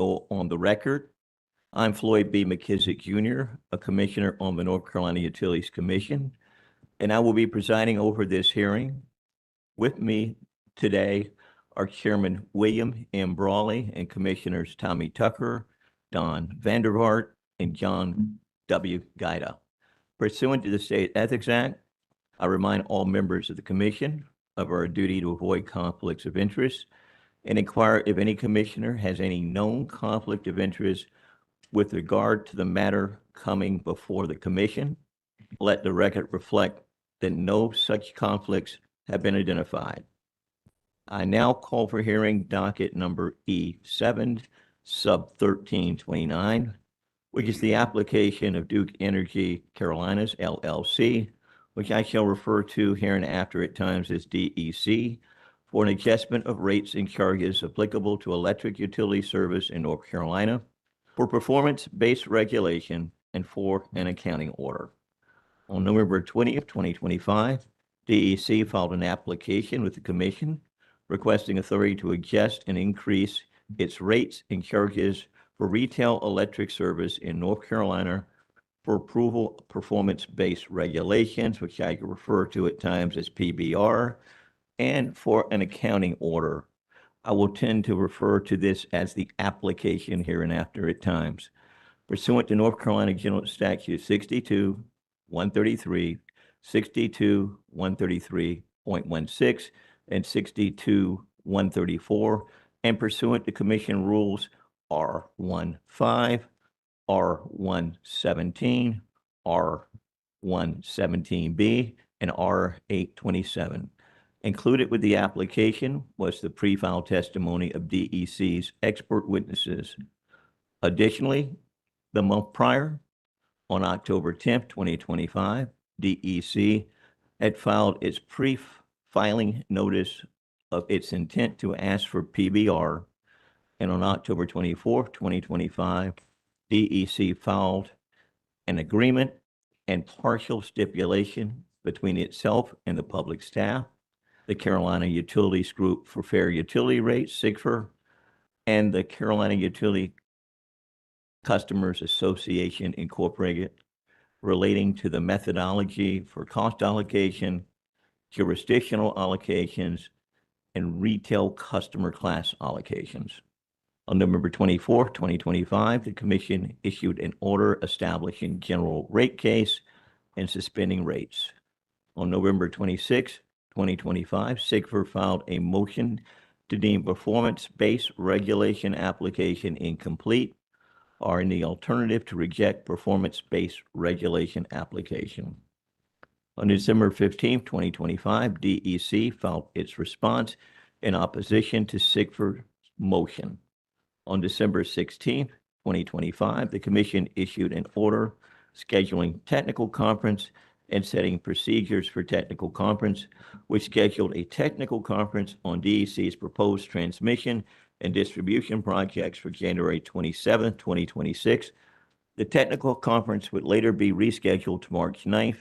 on the record. I'm Floyd B. McKissick Jr., a commissioner on the North Carolina Utilities Commission, and I will be presiding over this hearing. With me today are Chairman William M. Brawley and Commissioners Tommy Tucker, Don Vandervaart, and John W. Guida. Pursuant to the State Ethics Act, I remind all members of the Commission of our duty to avoid conflicts of interest and inquire if any commissioner has any known conflict of interest with regard to the matter coming before the Commission. Let the record reflect that no such conflicts have been identified. I now call for hearing docket number E-7, sub 1329, which is the application of Duke Energy Carolinas, LLC, which I shall refer to hereinafter at times as DEC, for an adjustment of rates and charges applicable to electric utility service in North Carolina, for performance-based regulation, and for an accounting order. On November 20th, 2025, DEC filed an application with the Commission requesting authority to adjust and increase its rates and charges for retail electric service in North Carolina for approval performance-based regulations, which I refer to at times as PBR, and for an accounting order. I will tend to refer to this as the application hereinafter at times. Pursuant to North Carolina General Statute 62-133, 62-133.16, and 62-134, and pursuant to Commission Rules R15, R117, R117B, and R827. Included with the application was the pre-filed testimony of DEC's expert witnesses. Additionally, the month prior, on October 10th, 2025, DEC had filed its pre-filing notice of its intent to ask for PBR, and on October 24th, 2025, DEC filed an agreement and partial stipulation between itself and the public staff, the Carolina Utilities Group for Fair Utility Rates, CIGFR, and the Carolina Utility Customers Association, Incorporated, relating to the methodology for cost allocation, jurisdictional allocations, and retail customer class allocations. On November 24th, 2025, the Commission issued an order establishing general rate case and suspending rates. On November 26th, 2025, CIGFR filed a motion to deem performance-based regulation application incomplete, or in the alternative to reject performance-based regulation application. On December 15th, 2025, DEC filed its response in opposition to CIGFR's motion. On December 16th, 2025, the Commission issued an order scheduling technical conference and setting procedures for technical conference, which scheduled a technical conference on DEC's proposed transmission and distribution projects for January 27th, 2026. The technical conference would later be rescheduled to March 9th,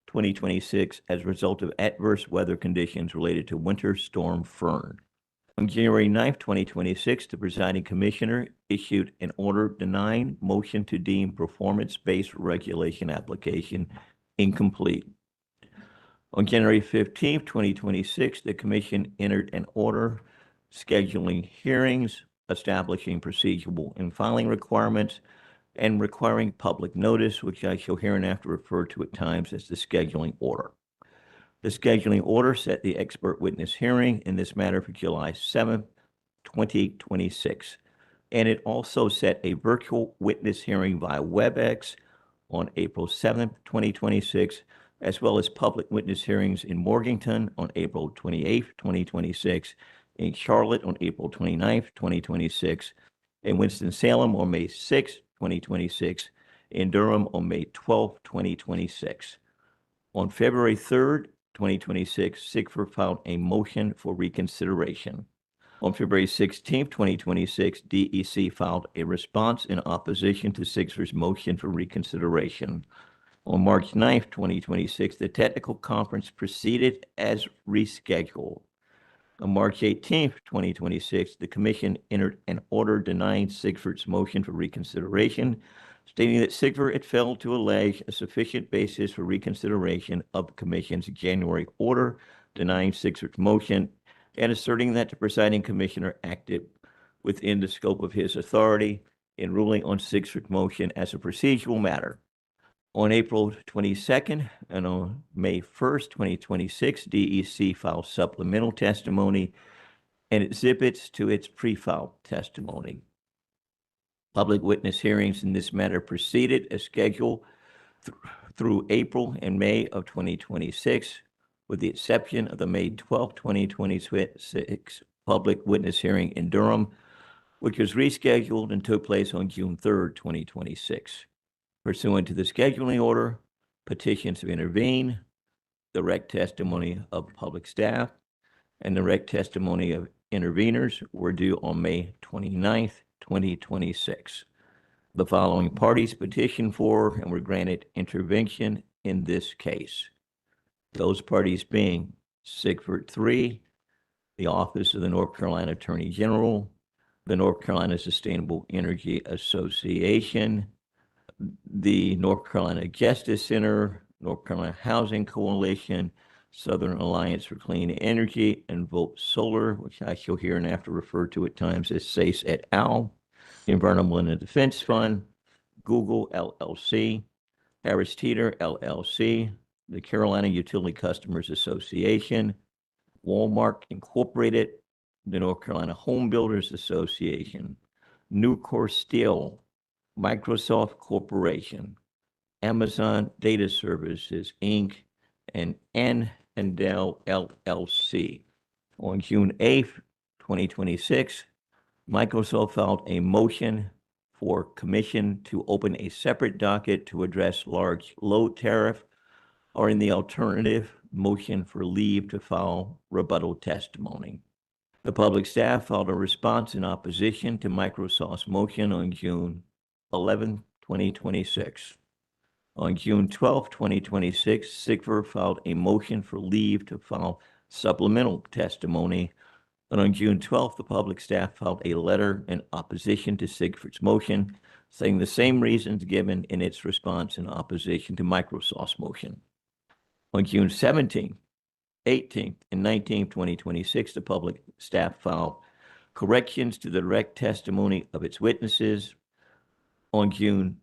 2026 as a result of adverse weather conditions related to Winter Storm Fern. On January 9th, 2026, the presiding commissioner issued an order denying motion to deem performance-based regulation application incomplete. On January 15th, 2026, the Commission entered an order scheduling hearings, establishing procedural and filing requirements, and requiring public notice, which I shall hereinafter refer to at times as the scheduling order. The scheduling order set the expert witness hearing in this matter for July 7th, 2026, and it also set a virtual witness hearing via WebEx on April 7th, 2026, as well as public witness hearings in Morganton on April 28th, 2026, in Charlotte on April 29th, 2026, in Winston-Salem on May 6th, 2026, in Durham on May 12th, 2026. On February 3rd, 2026, CIGFR filed a motion for reconsideration. On February 16th, 2026, DEC filed a response in opposition to CIGFR's motion for reconsideration. On March 9th, 2026, the technical conference proceeded as rescheduled. On March 18th, 2026, the commission entered an order denying Sigford's motion for reconsideration, stating that Sigford had failed to allege a sufficient basis for reconsideration of the commission's January order denying Sigford's motion and asserting that the presiding commissioner acted within the scope of his authority in ruling on Sigford's motion as a procedural matter. On April 22nd and on May 1st, 2026, DEC filed supplemental testimony and exhibits to its pre-filed testimony. Public witness hearings in this matter proceeded as scheduled through April and May of 2026, with the exception of the May 12, 2026 public witness hearing in Durham, which was rescheduled and took place on June 3rd, 2026. Pursuant to the scheduling order, petitions to intervene, direct testimony of public staff, and direct testimony of interveners were due on May 29th, 2026. The following parties petitioned for and were granted intervention in this case. Those parties being Sigford 3, the Office of the North Carolina Attorney General, the North Carolina Sustainable Energy Association, the North Carolina Justice Center, North Carolina Housing Coalition, Southern Alliance for Clean Energy, and Vote Solar, which I shall hereinafter refer to at times as SACE et al., Environmental and Defense Fund, Google LLC, Harris Teeter LLC, the Carolina Utility Customers Association, Walmart Incorporated, the North Carolina Home Builders Association, Nucor Steel, Microsoft Corporation, Amazon Data Services, Inc., and Dell LLC. On June 8th, 2026, Microsoft filed a motion for commission to open a separate docket to address large load tariff, or in the alternative, motion for leave to file rebuttal testimony. The public staff filed a response in opposition to Microsoft's motion on June 11, 2026. On June 12, 2026, Sigford filed a motion for leave to file supplemental testimony. And on June 12th, the public staff filed a letter in opposition to Sigford's motion, saying the same reasons given in its response in opposition to Microsoft's motion. On June 17th, 18th, and 19th, 2026, the public staff filed corrections to the direct testimony of its witnesses. On June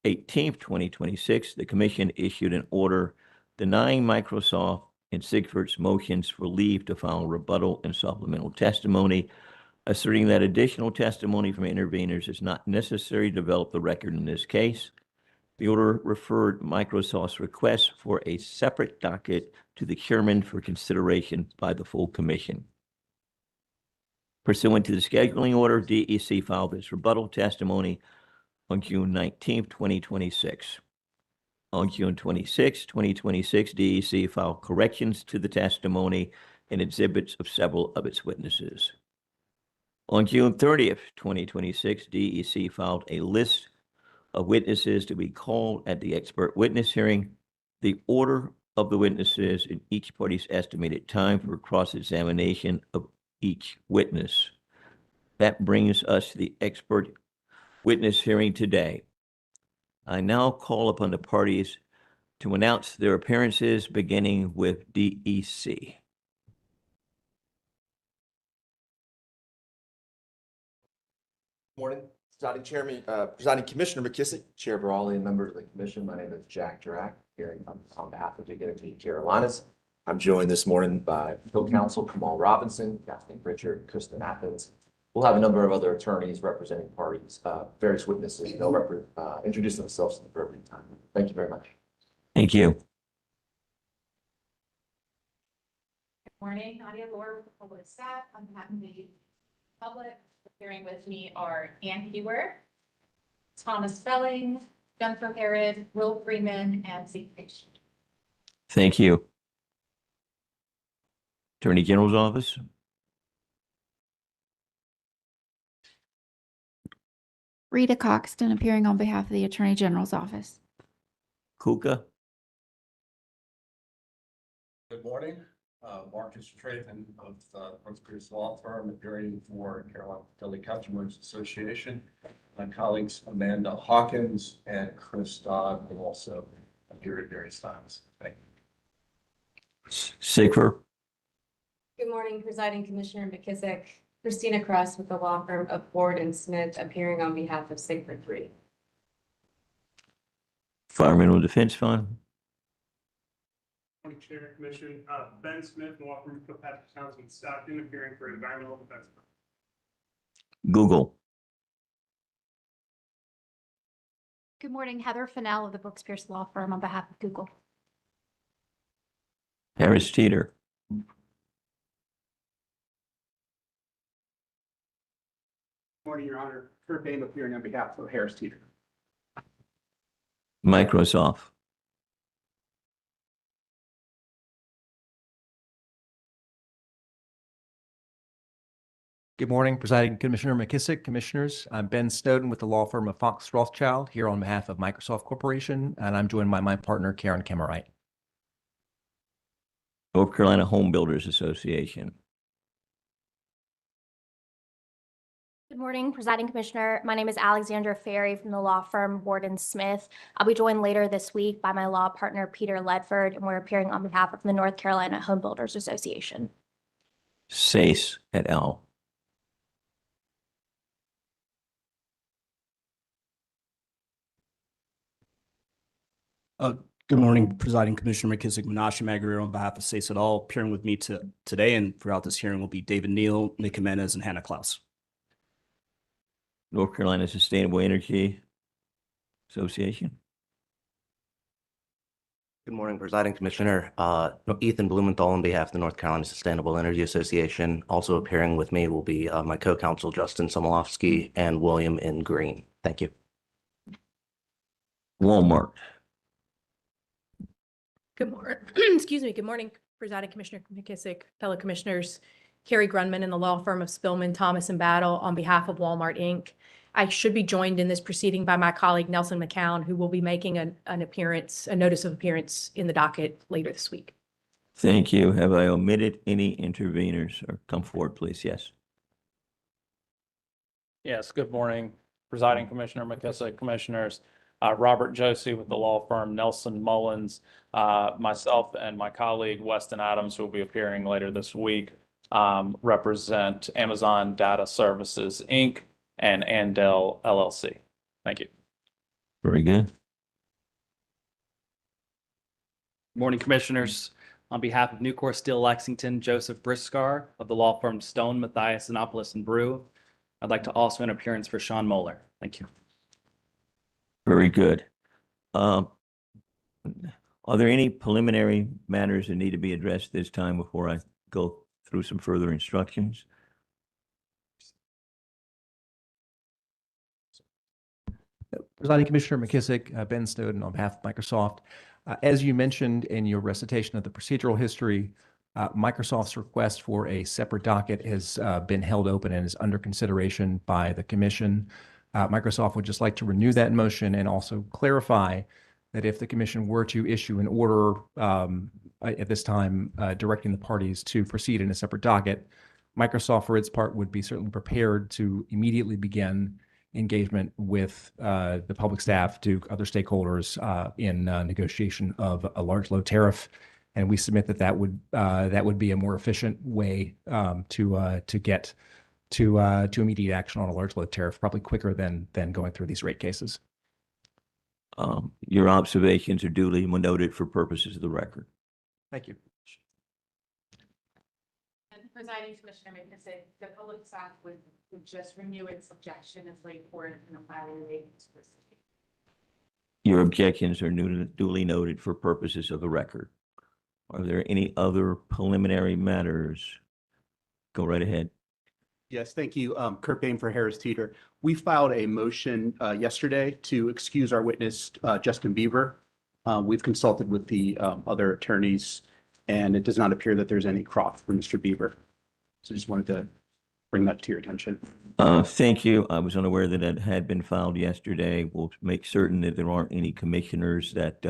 18th, 2026, the commission issued an order denying Microsoft and Sigford's motions for leave to file rebuttal and supplemental testimony, asserting that additional testimony from interveners is not necessary to develop the record in this case. The order referred Microsoft's request for a separate docket to the chairman for consideration by the full commission. Pursuant to the scheduling order, DEC filed its rebuttal testimony on June 19th, 2026. On June 26, 2026, DEC filed corrections to the testimony and exhibits of several of its witnesses. On June 30th, 2026, DEC filed a list of witnesses to be called at the expert witness hearing, the order of the witnesses, and each party's estimated time for cross-examination of each witness. That brings us to the expert witness hearing today. I now call upon the parties to announce their appearances, beginning with DEC. Morning, Presiding Commissioner McKissick, Chair Brawley, and members of the commission. My name is Jack Durack, here on behalf of the Energy Carolinas. I'm joined this morning by co-counsel Kamal Robinson, Kathleen Richard, Kristen Athens. We'll have a number of other attorneys representing parties, various witnesses. They'll introduce themselves at the appropriate time. Thank you very much. Thank you. Good morning, Nadia Lord, public staff. On behalf of the public, appearing with me are Ann Hewer, Thomas Felling, Jennifer Herod, Will Freeman, and Zeke Fish. Thank you. Attorney General's office. Rita Coxton, appearing on behalf of the Attorney General's office. Kuka. Good morning. Marcus Trahan of Brooks Pierce Law Firm, appearing for Carolina Philly Customers Association. My colleagues Amanda Hawkins and Chris Dodd will also appear at various times. Thank you. Sigfer, Good morning, Presiding Commissioner McKissick. Christina Cross with the law firm of Ford and Smith, appearing on behalf of Sigford 3. Environmental Defense Fund. Morning, Chair, Commission, Ben Smith, law firm of Patrick Townsend Stockton, appearing for Environmental Defense. Google. Good morning, Heather Fennell of the Brooks Pierce Law Firm on behalf of Google. Harris Teeter. Morning, Your Honor, Kurt Bame appearing on behalf of Harris Teeter. Microsoft. Good morning, Presiding Commissioner McKissick, Commissioners. I'm Ben Snowden with the law firm of Fox Rothschild here on behalf of Microsoft Corporation, and I'm joined by my partner, Karen Kemmerite. North Carolina Home Builders Association. Good morning, Presiding Commissioner. My name is Alexandra Ferry from the law firm Ward and Smith. I'll be joined later this week by my law partner, Peter Ledford, and we're appearing on behalf of the North Carolina Home Builders Association. SACE et al. Good morning, Presiding Commissioner McKissick, Menashe Maguire on behalf of SACE et al. Appearing with me today and throughout this hearing will be David Neal, Nick Jimenez, and Hannah Klaus. North Carolina Sustainable Energy Association. Good morning, Presiding Commissioner. Ethan Blumenthal on behalf of the North Carolina Sustainable Energy Association. Also appearing with me will be my co-counsel, Justin Somolowski, and William N. Green. Thank you. Walmart. Good morning. Excuse me. Good morning, Presiding Commissioner McKissick, fellow commissioners. Carrie Grunman in the law firm of Spillman, Thomas and Battle on behalf of Walmart, Inc. I should be joined in this proceeding by my colleague Nelson McCown, who will be making an appearance, a notice of appearance in the docket later this week. Thank you. Have I omitted any interveners? Or come forward, please. Yes. Yes, good morning, Presiding Commissioner McKissick, Commissioners. Robert Josie with the law firm Nelson Mullins, myself and my colleague Weston Adams, who will be appearing later this week, represent Amazon Data Services, Inc. and Andel LLC. Thank you. Very good. Morning, Commissioners. On behalf of Nucor Steel Lexington, Joseph Briscar of the law firm Stone, Matthias, Annapolis, and Brew. I'd like to also an appearance for Sean Moeller. Thank you. Very good. Are there any preliminary matters that need to be addressed this time before I go through some further instructions? Presiding Commissioner McKissick, Ben Snowden on behalf of Microsoft. As you mentioned in your recitation of the procedural history, Microsoft's request for a separate docket has been held open and is under consideration by the Commission. Microsoft would just like to renew that motion and also clarify that if the Commission were to issue an order at this time directing the parties to proceed in a separate docket, Microsoft, for its part, would be certainly prepared to immediately begin engagement with the public staff to other stakeholders in negotiation of a large load tariff. And we submit that that would be a more efficient way to get to immediate action on a large load tariff, probably quicker than going through these rate cases. Your observations are duly noted for purposes of the record. Thank you. And Presiding Commissioner McKissick, the public staff would just renew its objection if late for it in a filing date. Your objections are duly noted for purposes of the record. Are there any other preliminary matters? Go right ahead. Yes, thank you. Kurt Bame for Harris Teeter. We filed a motion yesterday to excuse our witness, Justin Bieber. We've consulted with the other attorneys, and it does not appear that there's any cross for Mr. Bieber. So just wanted to bring that to your attention. Thank you. I was unaware that it had been filed yesterday. We'll make certain that there aren't any commissioners that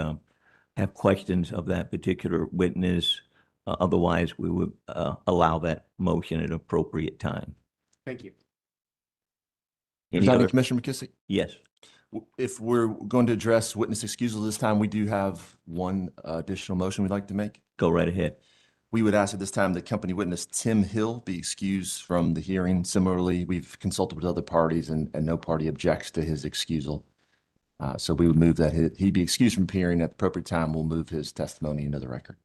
have questions of that particular witness Otherwise, we would allow that motion at an appropriate time. Thank you. Any Presiding other? Commissioner McKissick, Yes. if we're going to address witness excusal this time, we do have one additional motion we'd like to make. Go right ahead. We would ask at this time that company witness Tim Hill be excused from the hearing. Similarly, we've consulted with other parties and no party objects to his excusal. So we would move that he be excused from hearing at the appropriate time. We'll move his testimony into the record.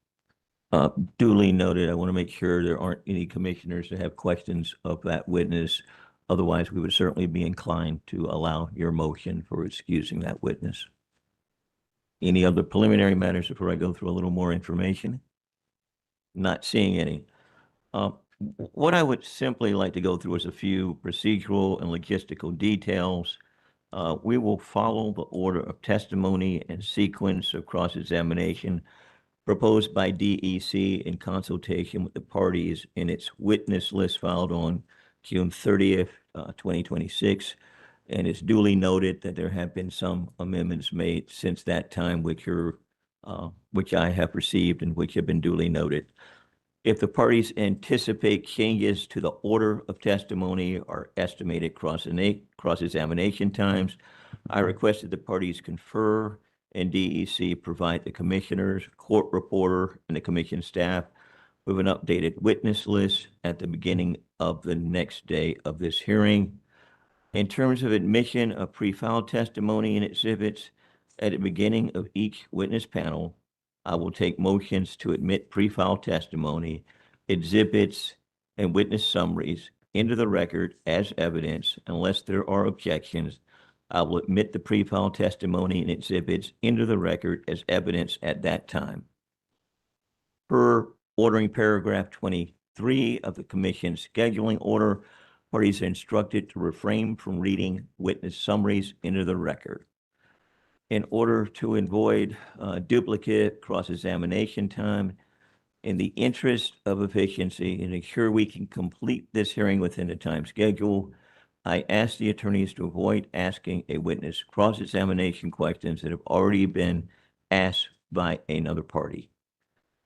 Duly noted. I want to make sure there aren't any commissioners that have questions of that witness. Otherwise, we would certainly be inclined to allow your motion for excusing that witness. Any other preliminary matters before I go through a little more information? Not seeing any. What I would simply like to go through is a few procedural and logistical details. We will follow the order of testimony and sequence of cross-examination proposed by DEC in consultation with the parties in its witness list filed on June 30th, 2026. And it's duly noted that there have been some amendments made since that time, which I have received and which have been duly noted. If the parties anticipate changes to the order of testimony or estimated cross-examination times, I request that the parties confer and DEC provide the commissioners, court reporter, and the commission staff with an updated witness list at the beginning of the next day of this hearing. In terms of admission of pre-filed testimony and exhibits, at the beginning of each witness panel, I will take motions to admit pre-filed testimony, exhibits, and witness summaries into the record as evidence unless there are objections. I will admit the pre-filed testimony and exhibits into the record as evidence at that time. Per ordering paragraph 23 of the commission's scheduling order, parties are instructed to refrain from reading witness summaries into the record. In order to avoid duplicate cross-examination time, in the interest of efficiency and ensure we can complete this hearing within the time schedule, I ask the attorneys to avoid asking a witness cross-examination questions that have already been asked by another party.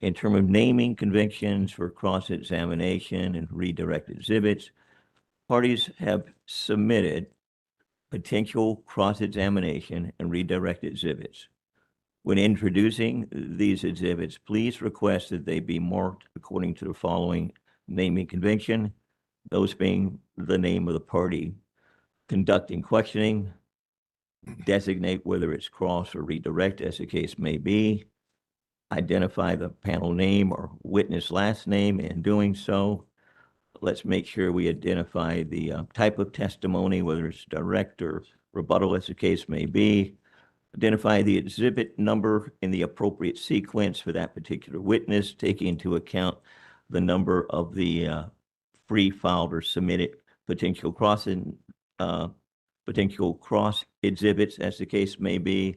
In terms of naming convictions for cross-examination and redirect exhibits, parties have submitted potential cross-examination and redirect exhibits. When introducing these exhibits, please request that they be marked according to the following naming convention, those being the name of the party conducting questioning, designate whether it's cross or redirect as the case may be, identify the panel name or witness last name. In doing so, let's make sure we identify the type of testimony, whether it's direct or rebuttal as the case may be, identify the exhibit number in the appropriate sequence for that particular witness, taking into account the number of the pre-filed or submitted potential cross exhibits as the case may be.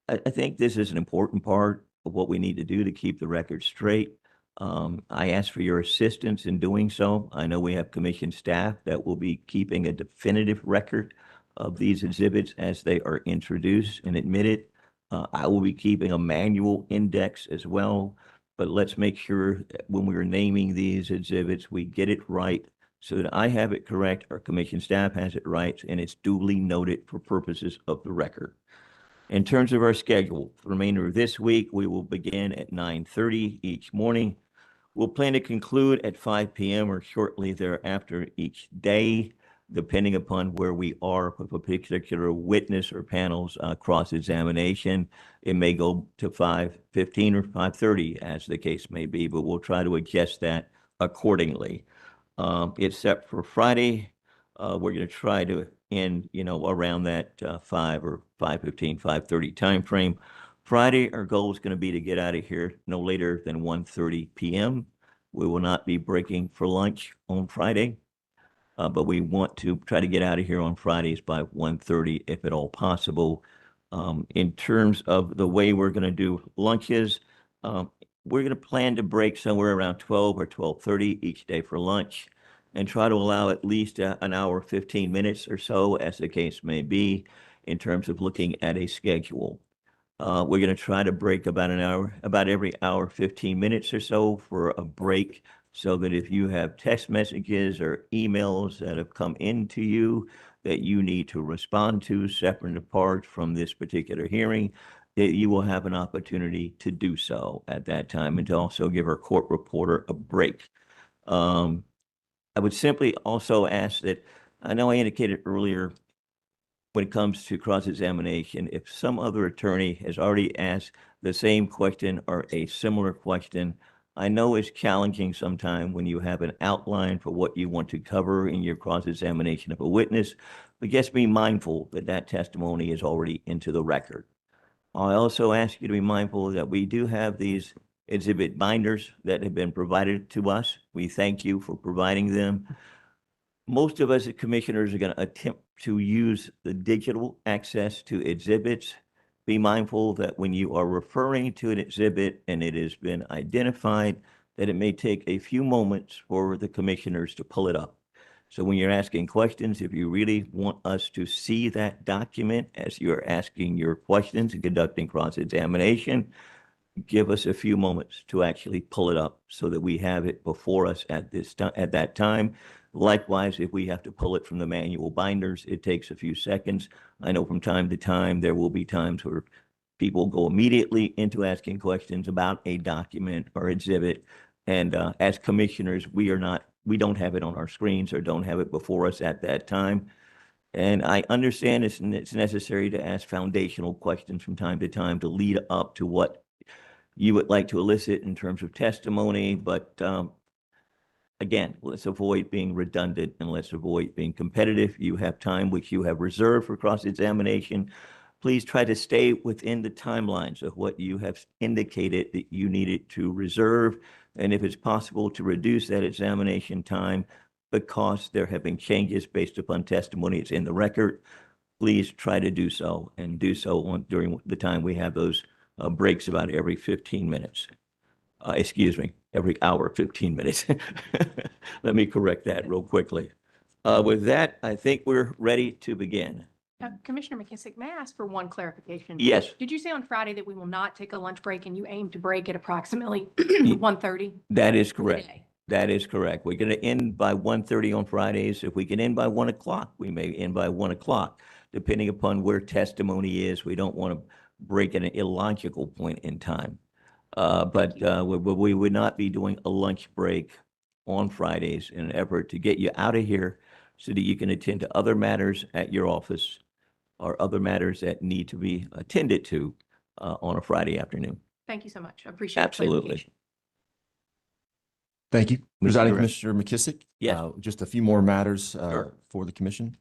I think this is an important part of what we need to do to keep the record straight. I ask for your assistance in doing so. I know we have commission staff that will be keeping a definitive record of these exhibits as they are introduced and admitted. I will be keeping a manual index as well, but let's make sure that when we are naming these exhibits, we get it right so that I have it correct, our commission staff has it right, and it's duly noted for purposes of the record. In terms of our schedule, for the remainder of this week, we will begin at 9:30 each morning. We'll plan to conclude at 5 p.m. or shortly thereafter each day, depending upon where we are with a particular witness or panel's cross-examination. It may go to 5:15 or 5:30 as the case may be, but we'll try to adjust that accordingly. Except for Friday, we're going to try to end, around that 5 or 5:15, 5:30 timeframe. Friday, our goal is going to be to get out of here no later than 1:30 p.m. We will not be breaking for lunch on Friday, but we want to try to get out of here on Fridays by 1:30 if at all possible. In terms of the way we're going to do lunches, we're going to plan to break somewhere around 12 or 12:30 each day for lunch and try to allow at least an hour, 15 minutes or so, as the case may be, in terms of looking at a schedule. We're going to try to break about an hour, about every hour, 15 minutes or so for a break, so that if you have text messages or emails that have come into you that you need to respond to separate and apart from this particular hearing, that you will have an opportunity to do so at that time, and to also give our court reporter a break. I would simply also ask that, I know I indicated earlier, when it comes to cross-examination, if some other attorney has already asked the same question or a similar question, I know it's challenging sometimes when you have an outline for what you want to cover in your cross-examination of a witness, but just be mindful that that testimony is already into the record. I also ask you to be mindful that we do have these exhibit binders that have been provided to us. We thank you for providing them. Most of us as commissioners are going to attempt to use the digital access to exhibits. Be mindful that when you are referring to an exhibit and it has been identified, that it may take a few moments for the commissioners to pull it up. So when you're asking questions, if you really want us to see that document as you're asking your questions and conducting cross-examination, give us a few moments to actually pull it up so that we have it before us at that time. Likewise, if we have to pull it from the manual binders, it takes a few seconds. I know from time to time, there will be times where people go immediately into asking questions about a document or exhibit. And as commissioners, we don't have it on our screens or don't have it before us at that time. And I understand it's necessary to ask foundational questions from time to time to lead up to what you would like to elicit in terms of testimony, but again, let's avoid being redundant and let's avoid being competitive. You have time which you have reserved for cross-examination. Please try to stay within the timelines of what you have indicated that you needed to reserve. And if it's possible to reduce that examination time because there have been changes based upon testimony that's in the record, please try to do so, and do so during the time we have those breaks about every 15 minutes. Excuse me, every hour, 15 minutes. Let me correct that real quickly. With that, I think we're ready to begin. Commissioner McKissick, may I ask for one clarification? Yes. Did you say on Friday that we will not take a lunch break and you aim to break at approximately 1:30? That is correct. That is correct. We're going to end by 1:30 on Fridays. If we can end by 1 o'clock, we may end by 1 o'clock, depending upon where testimony is. We don't want to break at an illogical point in time. But we would not be doing a lunch break on Fridays in an effort to get you out of here so that you can attend to other matters at your office or other matters that need to be attended to on a Friday afternoon. Thank you so much. I appreciate the Absolutely. clarification. Thank you. Mr. Presiding Durant. Commissioner McKissick. Yes. Just a few more matters Sure. for the commission.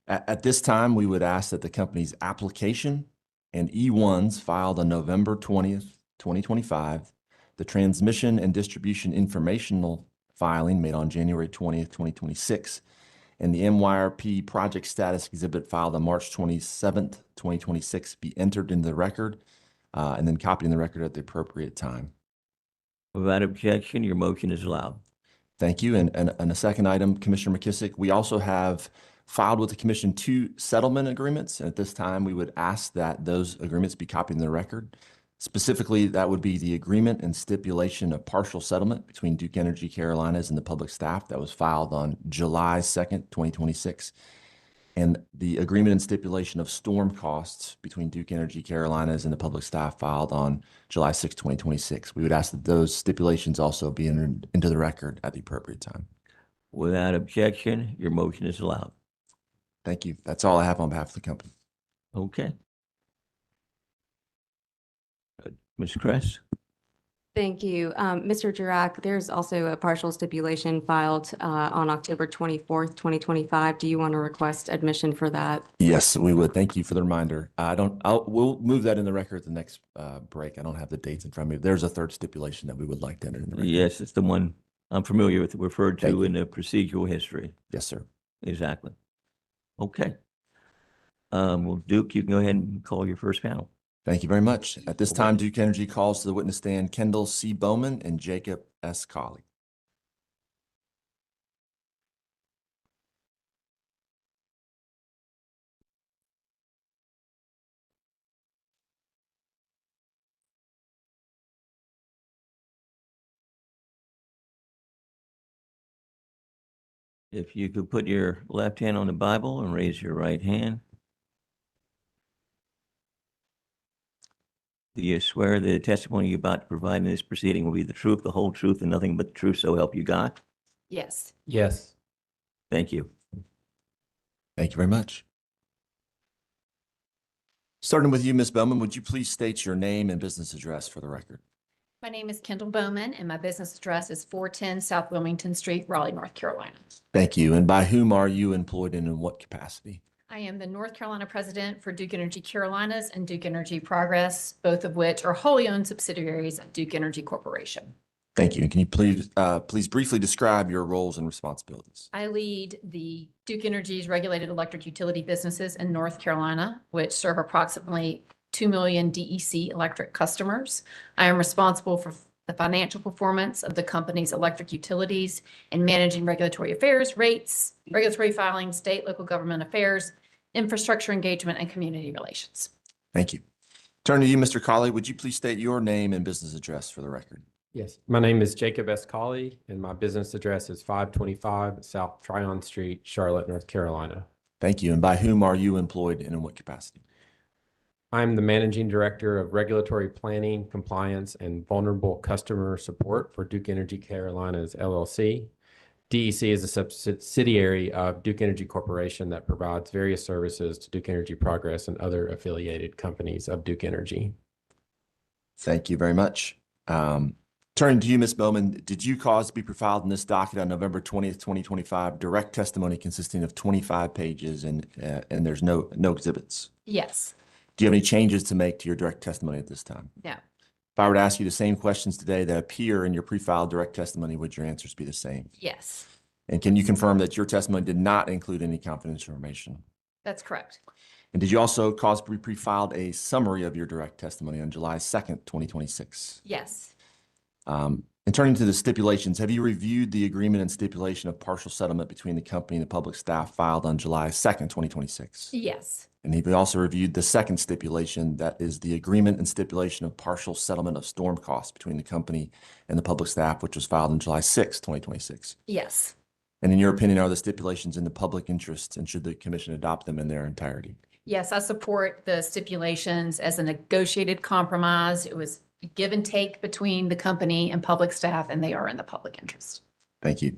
At this time, we would ask that the company's application and E-1s filed on November 20th, 2025, the transmission and distribution informational filing made on January 20th, 2026, and the MYRP project status exhibit filed on March 27th, 2026 be entered into the record and then copied in the record at the appropriate time. Without objection, your motion is allowed. Thank you. And a second item, Commissioner McKissick, we also have filed with the commission 2 settlement agreements. And at this time, we would ask that those agreements be copied in the record. Specifically, that would be the agreement and stipulation of partial settlement between Duke Energy Carolinas and the public staff that was filed on July 2nd, 2026. And the agreement and stipulation of storm costs between Duke Energy Carolinas and the public staff filed on July 6, 2026. We would ask that those stipulations also be entered into the record at the appropriate time. Without objection, your motion is allowed. Thank you. That's all I have on behalf of the company. Okay. Good. Ms. Kress? Thank you. Mr. Jurak, there's also a partial stipulation filed on October 24th, 2025. Do you want to request admission for that? Yes, we would. Thank you for the reminder. We'll move that in the record at the next break. I don't have the dates in front of me. There's a third stipulation that we would like to enter in the record. Yes, it's the one I'm familiar with, referred Thank to you. in the procedural history. Yes, sir. Exactly. Okay. Well, Duke, you can go ahead and call your first panel. Thank you very much. At this time, Duke Energy calls to the witness stand Kendall C. Bowman and Jacob S. Colley. If you could put your left hand on the Bible and raise your right hand. Do you swear the testimony you're about to provide in this proceeding will be the truth, the whole truth, and nothing but the truth, so help you God? Yes. Yes. Thank you. Thank you very much. Starting with you, Ms. Bowman, would you please state your name and business address for the record? My name is Kendall Bowman, and my business address is 410 South Wilmington Street, Raleigh, North Carolina. Thank you. And by whom are you employed and in what capacity? I am the North Carolina president for Duke Energy Carolinas and Duke Energy Progress, both of which are wholly owned subsidiaries of Duke Energy Corporation. Thank you. And can you please briefly describe your roles and responsibilities? I lead the Duke Energy's regulated electric utility businesses in North Carolina, which serve approximately 2 million DEC electric customers. I am responsible for the financial performance of the company's electric utilities and managing regulatory affairs, rates, regulatory filings, state, local government affairs, infrastructure engagement, and community relations. Thank you. Turn to you, Mr. Colley. Would you please state your name and business address for the record? Yes, my name is Jacob S. Colley, and my business address is 525 South Tryon Street, Charlotte, North Carolina. Thank you. And by whom are you employed and in what capacity? I'm the Managing Director of Regulatory Planning, Compliance, and Vulnerable Customer Support for Duke Energy Carolinas, LLC. DEC is a subsidiary of Duke Energy Corporation that provides various services to Duke Energy Progress and other affiliated companies of Duke Energy. Thank you very much. Turning to you, Ms. Bowman, did you cause to be profiled in this docket on November 20th, 2025, direct testimony consisting of 25 pages and there's no exhibits? Yes. Do you have any changes to make to your direct testimony at this time? No. If I were to ask you the same questions today that appear in your pre-filed direct testimony, would your answers be the same? Yes. And can you confirm that your testimony did not include any confidential information? That's correct. And did you also cause to be pre-filed a summary of your direct testimony on July 2nd, 2026? Yes. And turning to the stipulations, have you reviewed the agreement and stipulation of partial settlement between the company and the public staff filed on July 2nd, 2026? Yes. And have you also reviewed the second stipulation, that is the agreement and stipulation of partial settlement of storm costs between the company and the public staff, which was filed on July 6th, 2026? Yes. And in your opinion, are the stipulations in the public interest, and should the commission adopt them in their entirety? Yes, I support the stipulations as a negotiated compromise. It was a give and take between the company and public staff, and they are in the public interest. Thank you.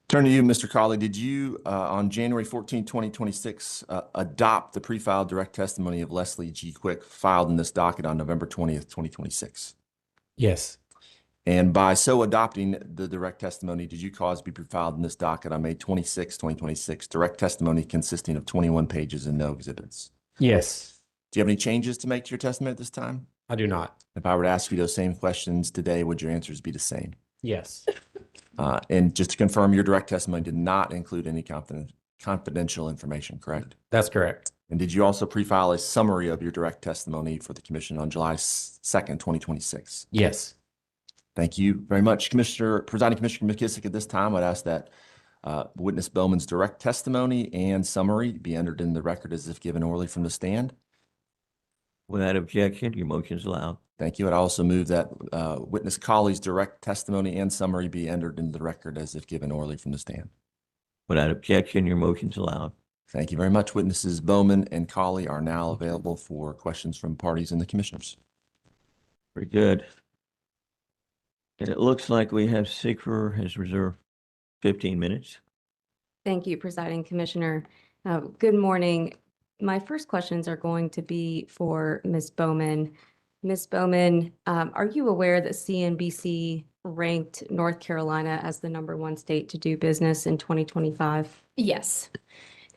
Turn to you, Mr. Colley. Did you, on January 14, 2026, adopt the pre-filed direct testimony of Leslie G. Quick filed in this docket on November 20th, 2026? Yes. And by so adopting the direct testimony, did you cause to be pre-filed in this docket on May 26, 2026, direct testimony consisting of 21 pages and no exhibits? Yes. Do you have any changes to make to your testimony at this time? I do not. If I were to ask you those same questions today, would your answers be the same? Yes. And just to confirm, your direct testimony did not include any confidential information, correct? That's correct. And did you also pre-file a summary of your direct testimony for the commission on July 2nd, 2026? Yes. Thank you very much, Presiding Commissioner McKissick. At this time, I'd ask that witness Bowman's direct testimony and summary be entered in the record as if given orally from the stand. Without objection, your motion is allowed. Thank you. I'd also move that witness Colley's direct testimony and summary be entered into the record as if given orally from the stand. Without objection, your motion is allowed. Thank you very much. Witnesses Bowman and Colley are now available for questions from parties and the commissioners. Very good. And it looks like we have Sigfer has reserved 15 minutes. Thank you, Presiding Commissioner. Good morning. My first questions are going to be for Ms. Bowman. Ms. Bowman, are you aware that CNBC ranked North Carolina as the #1 state to do business in 2025? Yes.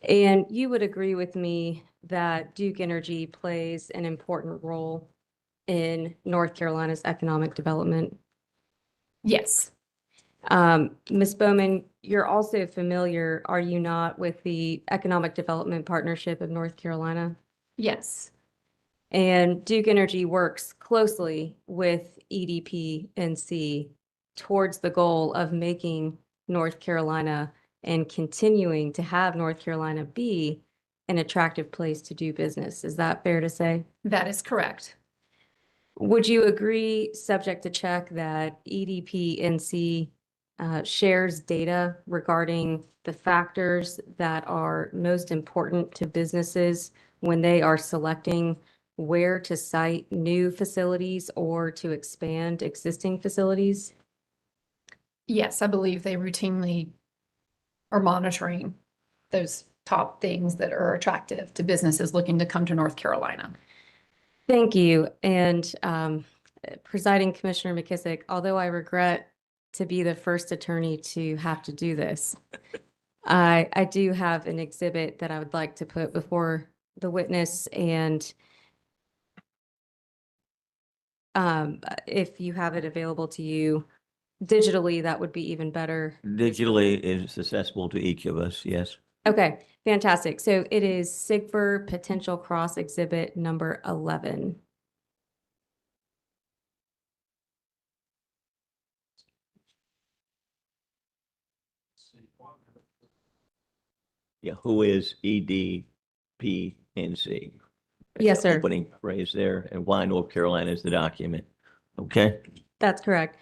And you would agree with me that Duke Energy plays an important role in North Carolina's economic development? Yes. Ms. Bowman, you're also familiar, are you not, with the Economic Development Partnership of North Carolina? Yes. And Duke Energy works closely with EDP-NC towards the goal of making North Carolina and continuing to have North Carolina be an attractive place to do business. Is that fair to say? That is correct. Would you agree, subject to check, that EDP-NC shares data regarding the factors that are most important to businesses when they are selecting where to site new facilities or to expand existing facilities? Yes, I believe they routinely are monitoring those top things that are attractive to businesses looking to come to North Carolina. Thank you. And Presiding Commissioner McKissick, although I regret to be the first attorney to have to do this, I do have an exhibit that I would like to put before the witness, and if you have it available to you digitally, that would be even better. Digitally is accessible to each of us, yes. Okay, fantastic. So it is SIGFR Potential Cross Exhibit number 11. Yeah, who is EDPNC? Yes, sir. Opening phrase there, and why North Carolina is the document. Okay, That's correct.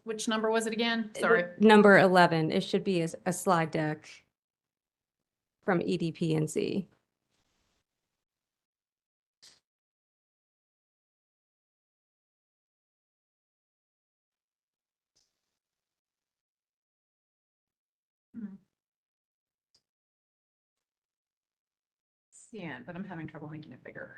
Which number was it again? Sorry. Number 11, it should be a slide deck from EDPNC. Yeah, but I'm having trouble making it bigger.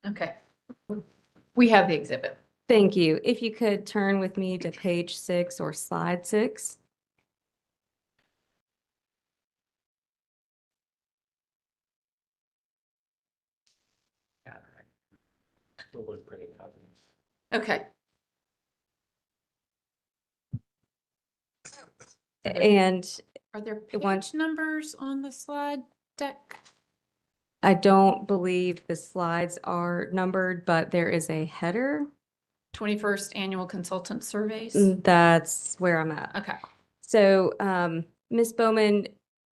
Okay. We have the exhibit. Thank you. If you could turn with me to page 6 or slide 6. Okay. And Are there One- page numbers on the slide deck? I don't believe the slides are numbered, but there is a header. 21st Annual Consultant Surveys? That's where I'm at. Okay. So, Ms. Bowman,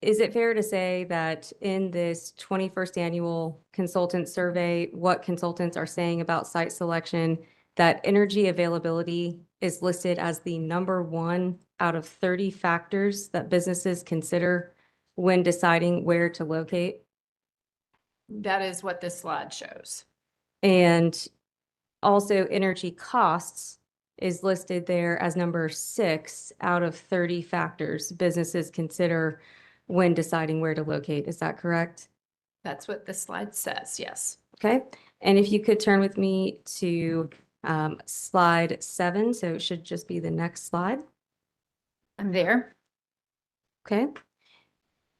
is it fair to say that in this 21st Annual Consultant Survey, what consultants are saying about site selection, that energy availability is listed as the number 1 out of 30 factors that businesses consider when deciding where to locate? That is what this slide shows. And also energy costs is listed there as number 6 out of 30 factors businesses consider when deciding where to locate. Is that correct? That's what this slide says, yes. Okay. And if you could turn with me to slide 7, so it should just be the next slide. I'm there. Okay.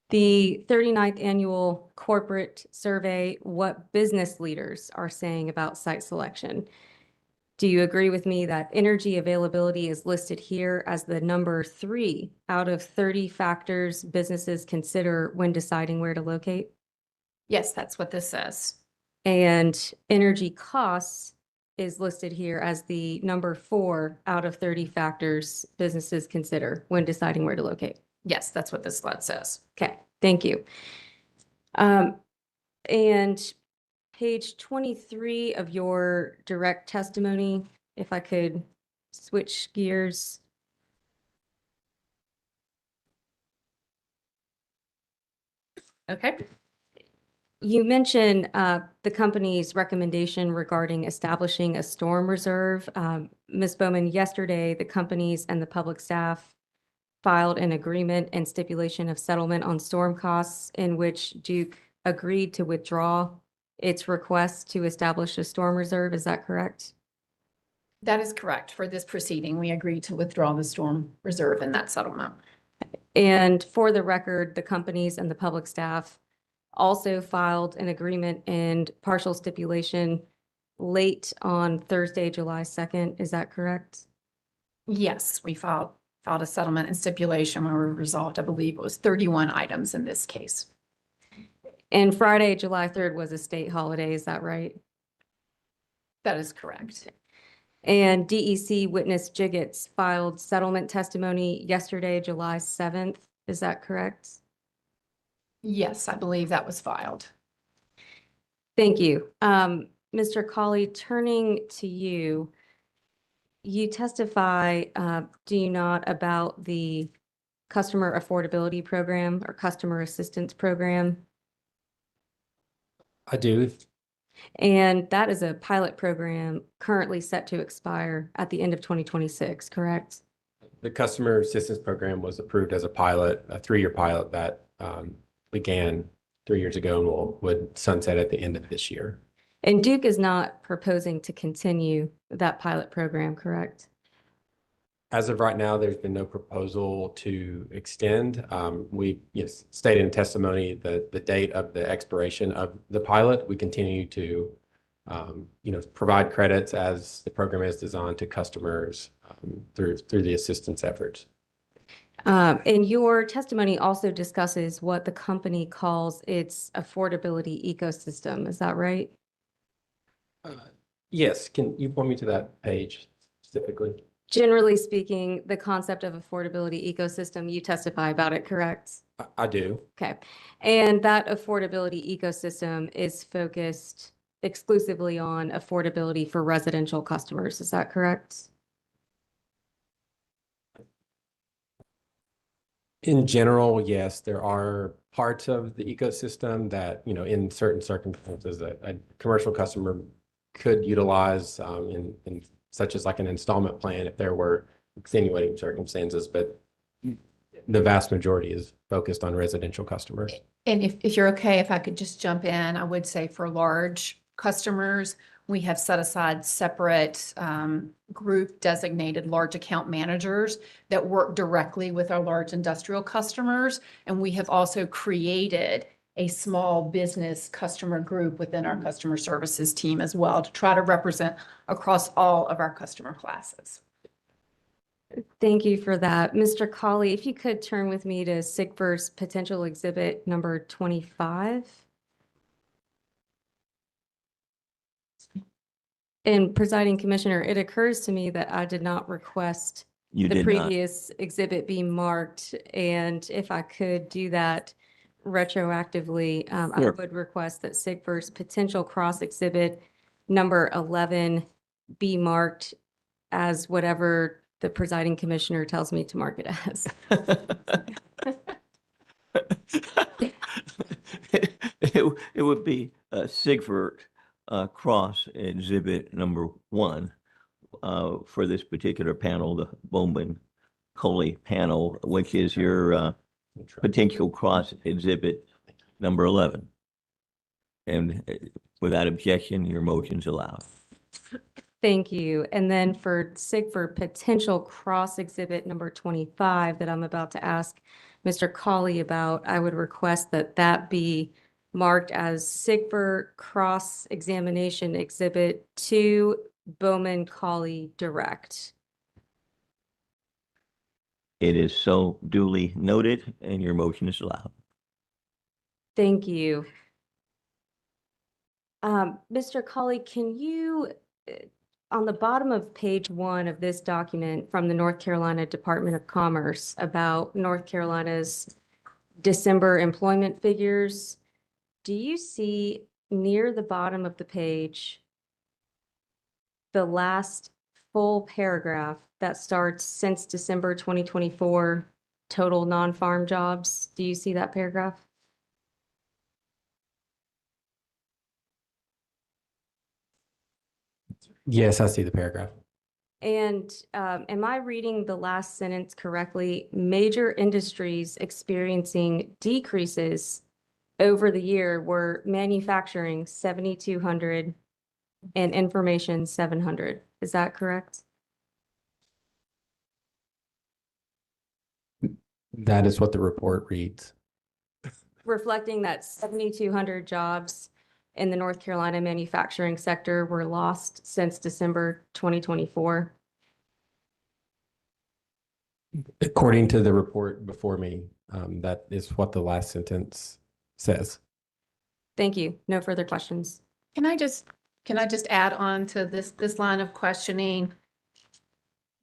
The 39th Annual Corporate Survey, what business leaders are saying about site selection. Do you agree with me that energy availability is listed here as the number 3 out of 30 factors businesses consider when deciding where to locate? Yes, that's what this says. And energy costs is listed here as the number 4 out of 30 factors businesses consider when deciding where to locate. Yes, that's what this slide says. Okay, thank you. And page 23 of your direct testimony, if I could switch gears. Okay. You mentioned the company's recommendation regarding establishing a storm reserve. Ms. Bowman, yesterday, the companies and the public staff filed an agreement and stipulation of settlement on storm costs in which Duke agreed to withdraw its request to establish a storm reserve. Is that correct? That is correct. For this proceeding, we agreed to withdraw the storm reserve in that settlement. And for the record, the companies and the public staff also filed an agreement and partial stipulation late on Thursday, July 2nd. Is that correct? Yes, we filed a settlement and stipulation where we resolved, I believe it was 31 items in this case. And Friday, July 3rd was a state holiday, is that right? That is correct. And DEC witness Jiggets filed settlement testimony yesterday, July 7th. Is that correct? Yes, I believe that was filed. Thank you. Mr. Colley, turning to you, you testify, do you not, about the customer affordability program or customer assistance program? I do. And that is a pilot program currently set to expire at the end of 2026, correct? The customer assistance program was approved as a pilot, a 3-year pilot that began 3 years ago and would sunset at the end of this year. And Duke is not proposing to continue that pilot program, correct? As of right now, there's been no proposal to extend. We stated in testimony that the date of the expiration of the pilot, we continue to provide credits as the program is designed to customers through the assistance efforts. And your testimony also discusses what the company calls its affordability ecosystem. Is that right? Yes, can you point me to that page specifically? Generally speaking, the concept of affordability ecosystem, you testify about it, correct? I do. Okay. And that affordability ecosystem is focused exclusively on affordability for residential customers. Is that correct? In general, yes, there are parts of the ecosystem that, in certain circumstances, a commercial customer could utilize in such as like an installment plan if there were extenuating circumstances, but the vast majority is focused on residential customers. And if you're okay, if I could just jump in, I would say for large customers, we have set aside separate group designated large account managers that work directly with our large industrial customers. And we have also created a small business customer group within our customer services team as well to try to represent across all of our customer classes. Thank you for that. Mr. Colley, if you could turn with me to SIGFIR's potential exhibit number 25. And presiding commissioner, it occurs to me that I did not request You the did not. previous exhibit be marked. And if I could do that retroactively, I Sure. would request that SIGFIR's potential cross exhibit number 11 be marked as whatever the presiding commissioner tells me to mark it as. It would be Sigvert Cross Exhibit number 1 for this particular panel, the Bowman Coley panel, which is your potential cross exhibit number 11. And without objection, your motion's allowed. Thank you. And then for SIGFIR potential cross exhibit number 25 that I'm about to ask Mr. Colley about, I would request that that be marked as SIGFIR cross examination exhibit 2 Bowman Colley Direct. It is so duly noted, and your motion is allowed. Thank you. Mr. Colley, can you, on the bottom of page 1 of this document from the North Carolina Department of Commerce about North Carolina's December employment figures, do you see near the bottom of the page the last full paragraph that starts since December 2024 total non-farm jobs? Do you see that paragraph? Yes, I see the paragraph. And am I reading the last sentence correctly? Major industries experiencing decreases over the year were manufacturing 7,200 and information 700. Is that correct? That is what the report reads. Reflecting that 7,200 jobs in the North Carolina manufacturing sector were lost since December 2024. According to the report before me, that is what the last sentence says. Thank you. No further questions. Can I just add on to this line of questioning?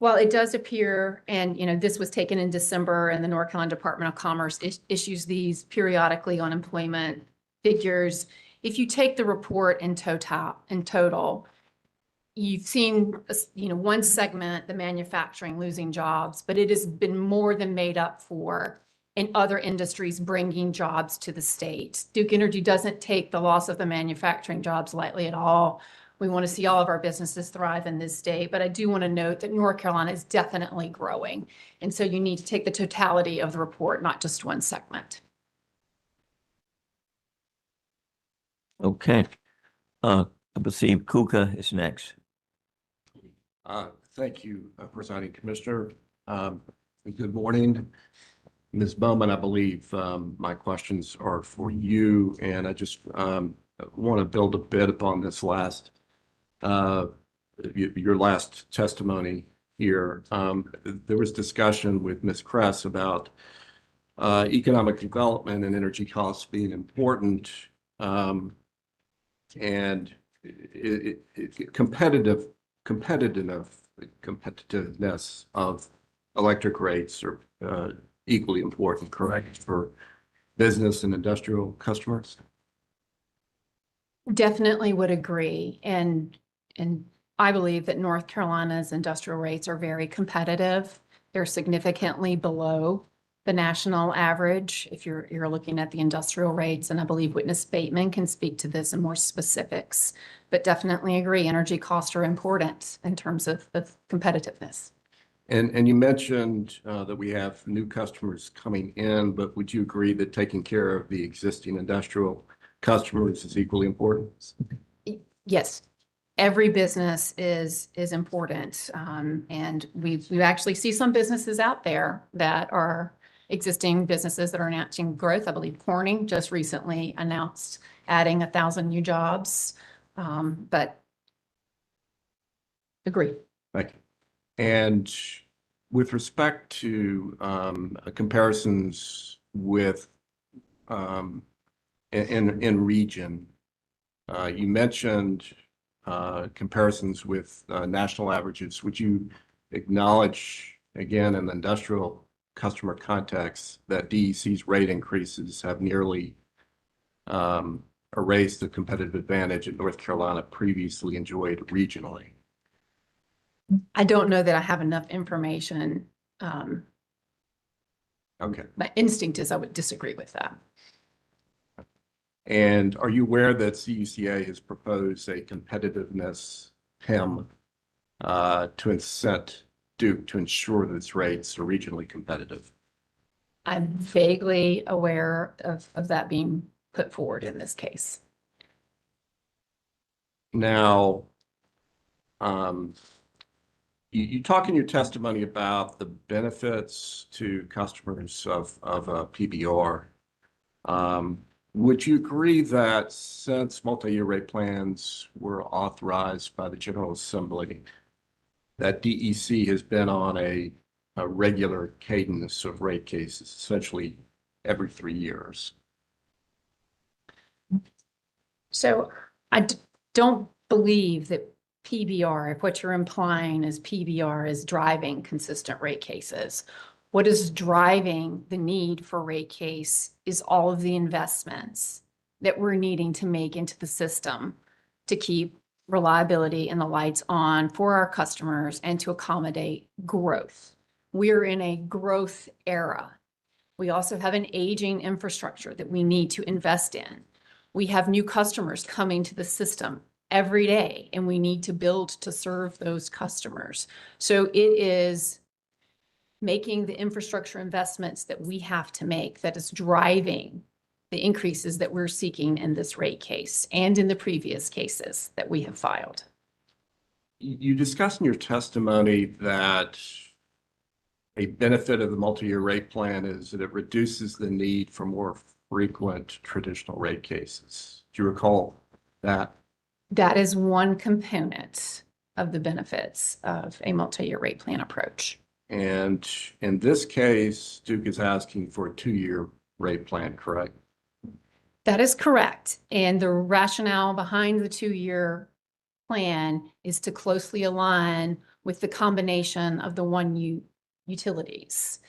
Well, it does appear, and this was taken in December, and the North Carolina Department of Commerce issues these periodically on employment figures. If you take the report in total, you've seen, one segment, the manufacturing, losing jobs, but it has been more than made up for in other industries bringing jobs to the state. Duke Energy doesn't take the loss of the manufacturing jobs lightly at all. We want to see all of our businesses thrive in this state, but I do want to note that North Carolina is definitely growing. And so you need to take the totality of the report, not just one segment. Okay. I believe Kuka is next. Thank you, Presiding Commissioner. Good morning. Ms. Bowman, I believe my questions are for you, and I just want to build a bit upon this your last testimony here. There was discussion with Ms. Kress about economic development and energy costs being important, and competitiveness of electric rates are equally important, correct, for business and industrial customers? Definitely would agree. And I believe that North Carolina's industrial rates are very competitive. They're significantly below the national average if you're looking at the industrial rates. And I believe Witness Bateman can speak to this in more specifics, but definitely agree. Energy costs are important in terms of competitiveness. And you mentioned that we have new customers coming in, but would you agree that taking care of the existing industrial customers is equally important? Yes, every business is important. And we actually see some businesses out there that are existing businesses that are announcing growth. I believe Corning just recently announced adding 1,000 new jobs, but agree. Thank you. And with respect to comparisons with in region, you mentioned comparisons with national averages. Would you acknowledge, again, in the industrial customer context, that DEC's rate increases have nearly erased the competitive advantage that North Carolina previously enjoyed regionally? I don't know that I have enough information. Okay. My instinct is I would disagree with that. And are you aware that CUCA has proposed a competitiveness PIM to incent Duke to ensure that its rates are regionally competitive? I'm vaguely aware of that being put forward in this case. Now, you talk in your testimony about the benefits to customers of PBR. Would you agree that since multi-year rate plans were authorized by the General Assembly, that DEC has been on a regular cadence of rate cases, essentially every 3 years? So I don't believe that PBR, if what you're implying is PBR is driving consistent rate cases. What is driving the need for rate case is all of the investments that we're needing to make into the system to keep reliability and the lights on for our customers and to accommodate growth. We're in a growth era. We also have an aging infrastructure that we need to invest in. We have new customers coming to the system every day, and we need to build to serve those customers. So it is making the infrastructure investments that we have to make that is driving the increases that we're seeking in this rate case and in the previous cases that we have filed. You discussed in your testimony that a benefit of the multi-year rate plan is that it reduces the need for more frequent traditional rate cases. Do you recall that? That is one component of the benefits of a multi-year rate plan approach. And in this case, Duke is asking for a 2-year rate plan, correct? That is correct. And the rationale behind the 2-year plan is to closely align with the combination of the utilities.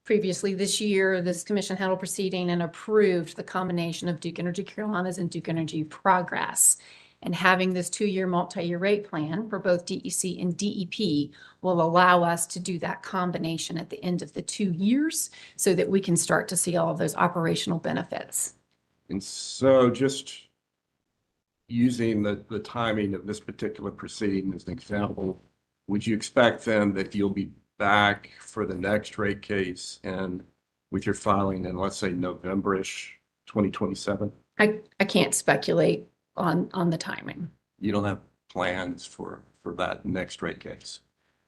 Previously this year, this commission held a proceeding and approved the combination of Duke Energy Carolinas and Duke Energy Progress. And having this 2-year multi-year rate plan for both DEC and DEP will allow us to do that combination at the end of the 2 years so that we can start to see all of those operational benefits. And so just using the timing of this particular proceeding as an example, would you expect then that you'll be back for the next rate case and with your filing in, let's say, November-ish 2027? I can't speculate on the timing. You don't have plans for that next rate case?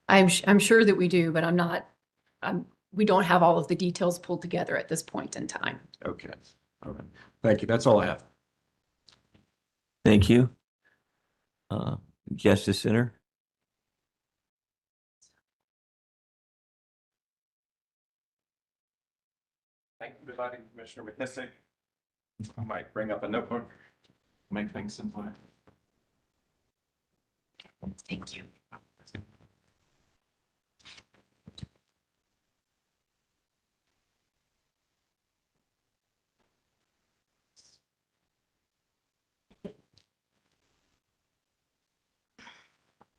I'm sure that we do, but we don't have all of the details pulled together at this point in time. Okay. All right. Thank you. That's all I have. Thank you. Justice Center. Thank you, Presiding Commissioner McKissick. I might bring up a notebook, make things simpler. Thank you.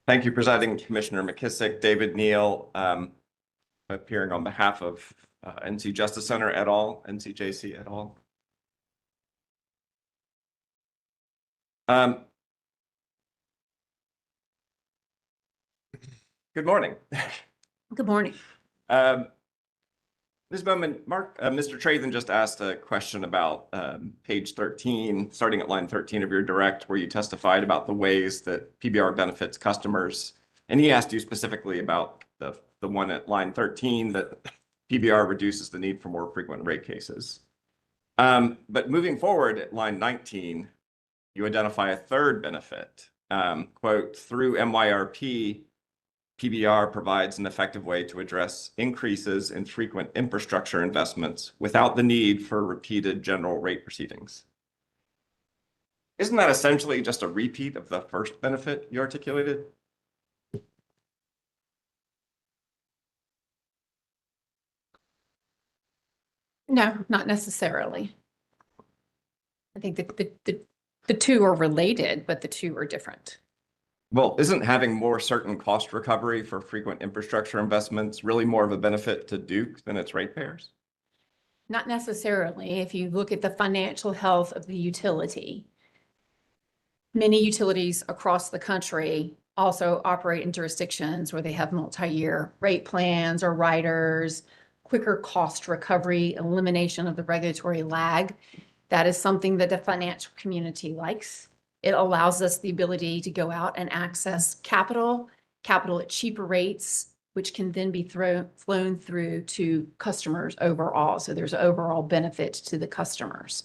Thank you, Presiding Commissioner McKissick. David Neal, appearing on behalf of NC Justice Center et al., NCJC et al. Good morning. Good morning. Ms. Bowman, Mr. Trathan just asked a question about page 13, starting at line 13 of your direct, where you testified about the ways that PBR benefits customers. And he asked you specifically about the one at line 13, that PBR reduces the need for more frequent rate cases. But moving forward at line 19, you identify a third benefit. Quote, through MYRP, PBR provides an effective way to address increases in frequent infrastructure investments without the need for repeated general rate proceedings. Isn't that essentially just a repeat of the first benefit you articulated? No, not necessarily. I think the two are related, but the two are different. Well, isn't having more certain cost recovery for frequent infrastructure investments really more of a benefit to Duke than its ratepayers? Not necessarily. If you look at the financial health of the utility, many utilities across the country also operate in jurisdictions where they have multi-year rate plans or riders, quicker cost recovery, elimination of the regulatory lag. That is something that the financial community likes. It allows us the ability to go out and access capital at cheaper rates, which can then be flown through to customers overall. So there's overall benefit to the customers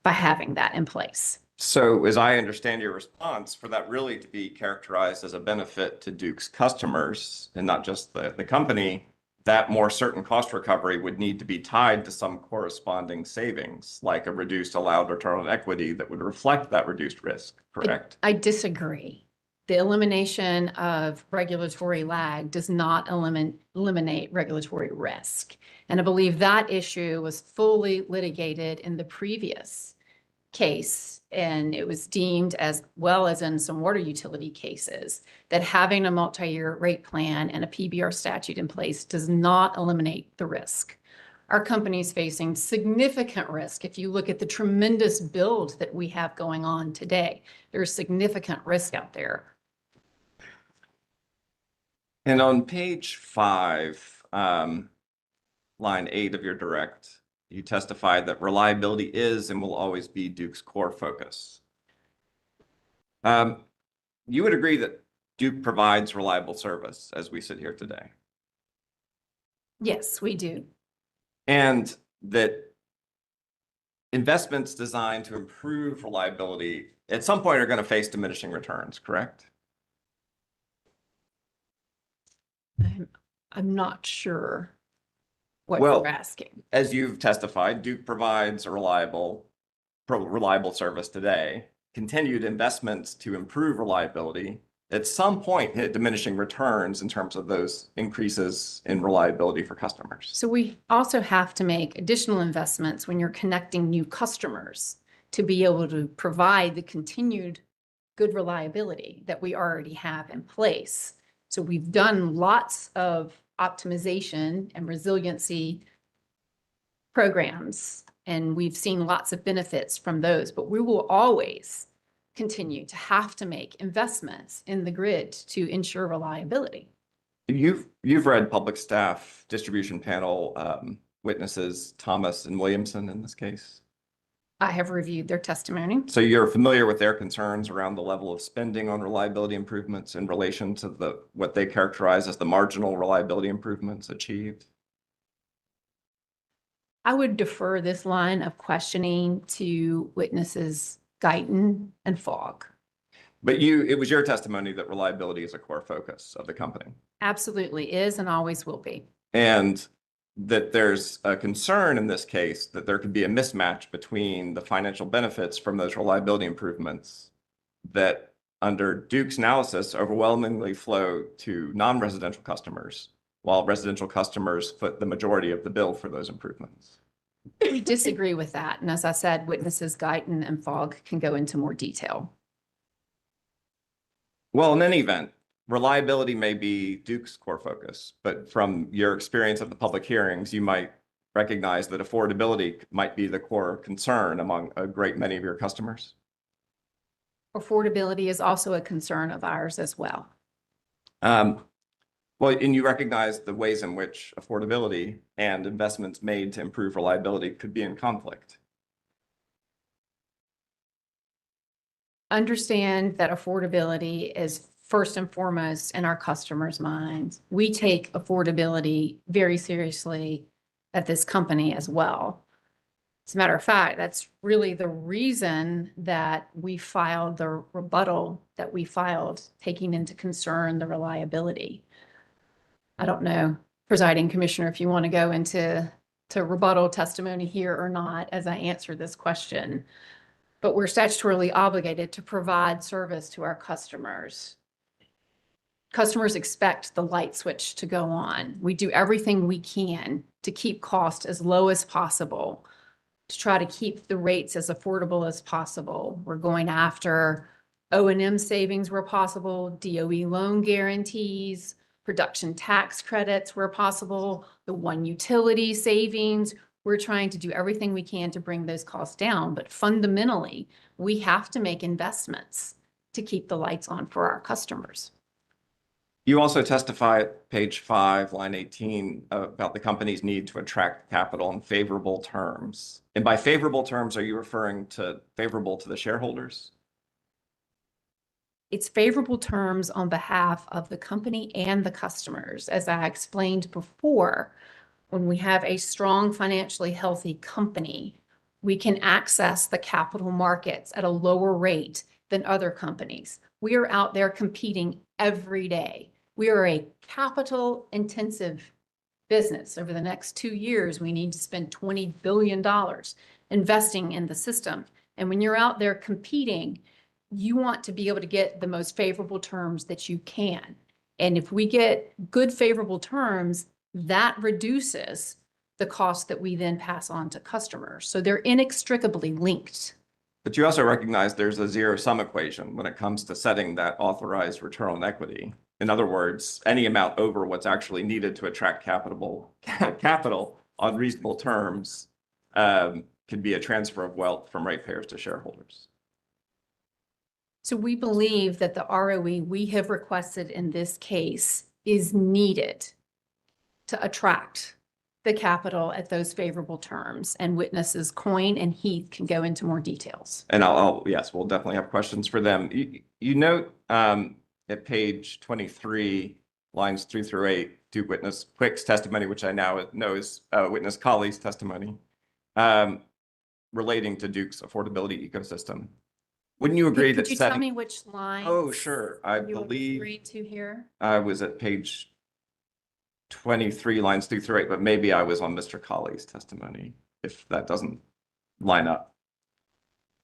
by having that in place. So as I understand your response, for that really to be characterized as a benefit to Duke's customers and not just the company, that more certain cost recovery would need to be tied to some corresponding savings, like a reduced allowed return on equity that would reflect that reduced risk, correct? I disagree. The elimination of regulatory lag does not eliminate regulatory risk. And I believe that issue was fully litigated in the previous case, and it was deemed, as well as in some water utility cases, that having a multi-year rate plan and a PBR statute in place does not eliminate the risk. Our company is facing significant risk. If you look at the tremendous build that we have going on today, there's significant risk out there. And on page 5, line 8 of your direct, you testified that reliability is and will always be Duke's core focus. You would agree that Duke provides reliable service as we sit here today? Yes, we do. And that investments designed to improve reliability at some point are going to face diminishing returns, correct? I'm not sure what Well, you're asking. as you've testified, Duke provides a reliable service today. Continued investments to improve reliability at some point hit diminishing returns in terms of those increases in reliability for customers. So we also have to make additional investments when you're connecting new customers to be able to provide the continued good reliability that we already have in place. So we've done lots of optimization and resiliency programs, and we've seen lots of benefits from those, but we will always continue to have to make investments in the grid to ensure reliability. You've read public staff distribution panel witnesses Thomas and Williamson in this case. I have reviewed their testimony. So you're familiar with their concerns around the level of spending on reliability improvements in relation to what they characterize as the marginal reliability improvements achieved? I would defer this line of questioning to witnesses Guyton and Fogg. But it was your testimony that reliability is a core focus of the company. Absolutely is and always will be. And that there's a concern in this case that there could be a mismatch between the financial benefits from those reliability improvements that under Duke's analysis overwhelmingly flow to non-residential customers, while residential customers foot the majority of the bill for those improvements. We disagree with that. And as I said, witnesses Guyton and Fogg can go into more detail. Well, in any event, reliability may be Duke's core focus, but from your experience at the public hearings, you might recognize that affordability might be the core concern among a great many of your customers. Affordability is also a concern of ours as well. Well, and you recognize the ways in which affordability and investments made to improve reliability could be in conflict. Understand that affordability is first and foremost in our customers' minds. We take affordability very seriously at this company as well. As a matter of fact, that's really the reason that we filed the rebuttal that we filed, taking into concern the reliability. I don't know, Presiding Commissioner, if you want to go into rebuttal testimony here or not as I answer this question, but we're statutorily obligated to provide service to our customers. Customers expect the light switch to go on. We do everything we can to keep cost as low as possible, to try to keep the rates as affordable as possible. We're going after O&M savings where possible, DOE loan guarantees, production tax credits where possible, the one utility savings. We're trying to do everything we can to bring those costs down, but fundamentally, we have to make investments to keep the lights on for our customers. You also testify at page 5, line 18, about the company's need to attract capital in favorable terms. And by favorable terms, are you referring to favorable to the shareholders? It's favorable terms on behalf of the company and the customers. As I explained before, when we have a strong financially healthy company, we can access the capital markets at a lower rate than other companies. We are out there competing every day. We are a capital intensive business. Over the next 2 years, we need to spend $20 billion investing in the system. And when you're out there competing, you want to be able to get the most favorable terms that you can. And if we get good favorable terms, that reduces the cost that we then pass on to customers. So they're inextricably linked. But you also recognize there's a zero-sum equation when it comes to setting that authorized return on equity. In other words, any amount over what's actually needed to attract capital on reasonable terms could be a transfer of wealth from ratepayers to shareholders. So we believe that the ROE we have requested in this case is needed to attract the capital at those favorable terms, and witnesses Coyne and Heath can go into more details. And yes, we'll definitely have questions for them. You note at page 23, lines 3 through 8, Duke witness Quick's testimony, which I now know is witness Colley's testimony, relating to Duke's affordability ecosystem. Wouldn't you agree that Could you tell me which line? Oh, sure. I you believe agreed to here? I was at page 23 lines 2 through 8, but maybe I was on Mr. Colley's testimony, if that doesn't line up.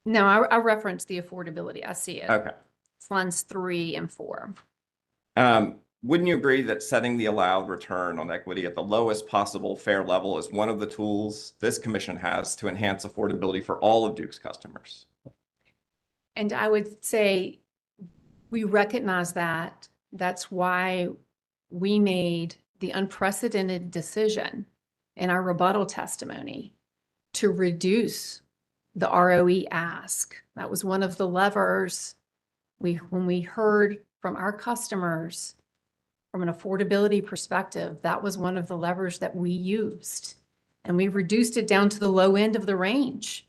No, I referenced the affordability. I see it. Okay. It's lines 3 and 4. Wouldn't you agree that setting the allowed return on equity at the lowest possible fair level is one of the tools this commission has to enhance affordability for all of Duke's customers? And I would say we recognize that. That's why we made the unprecedented decision in our rebuttal testimony to reduce the ROE ask. That was one of the levers when we heard from our customers from an affordability perspective, that was one of the levers that we used. And we reduced it down to the low end of the range.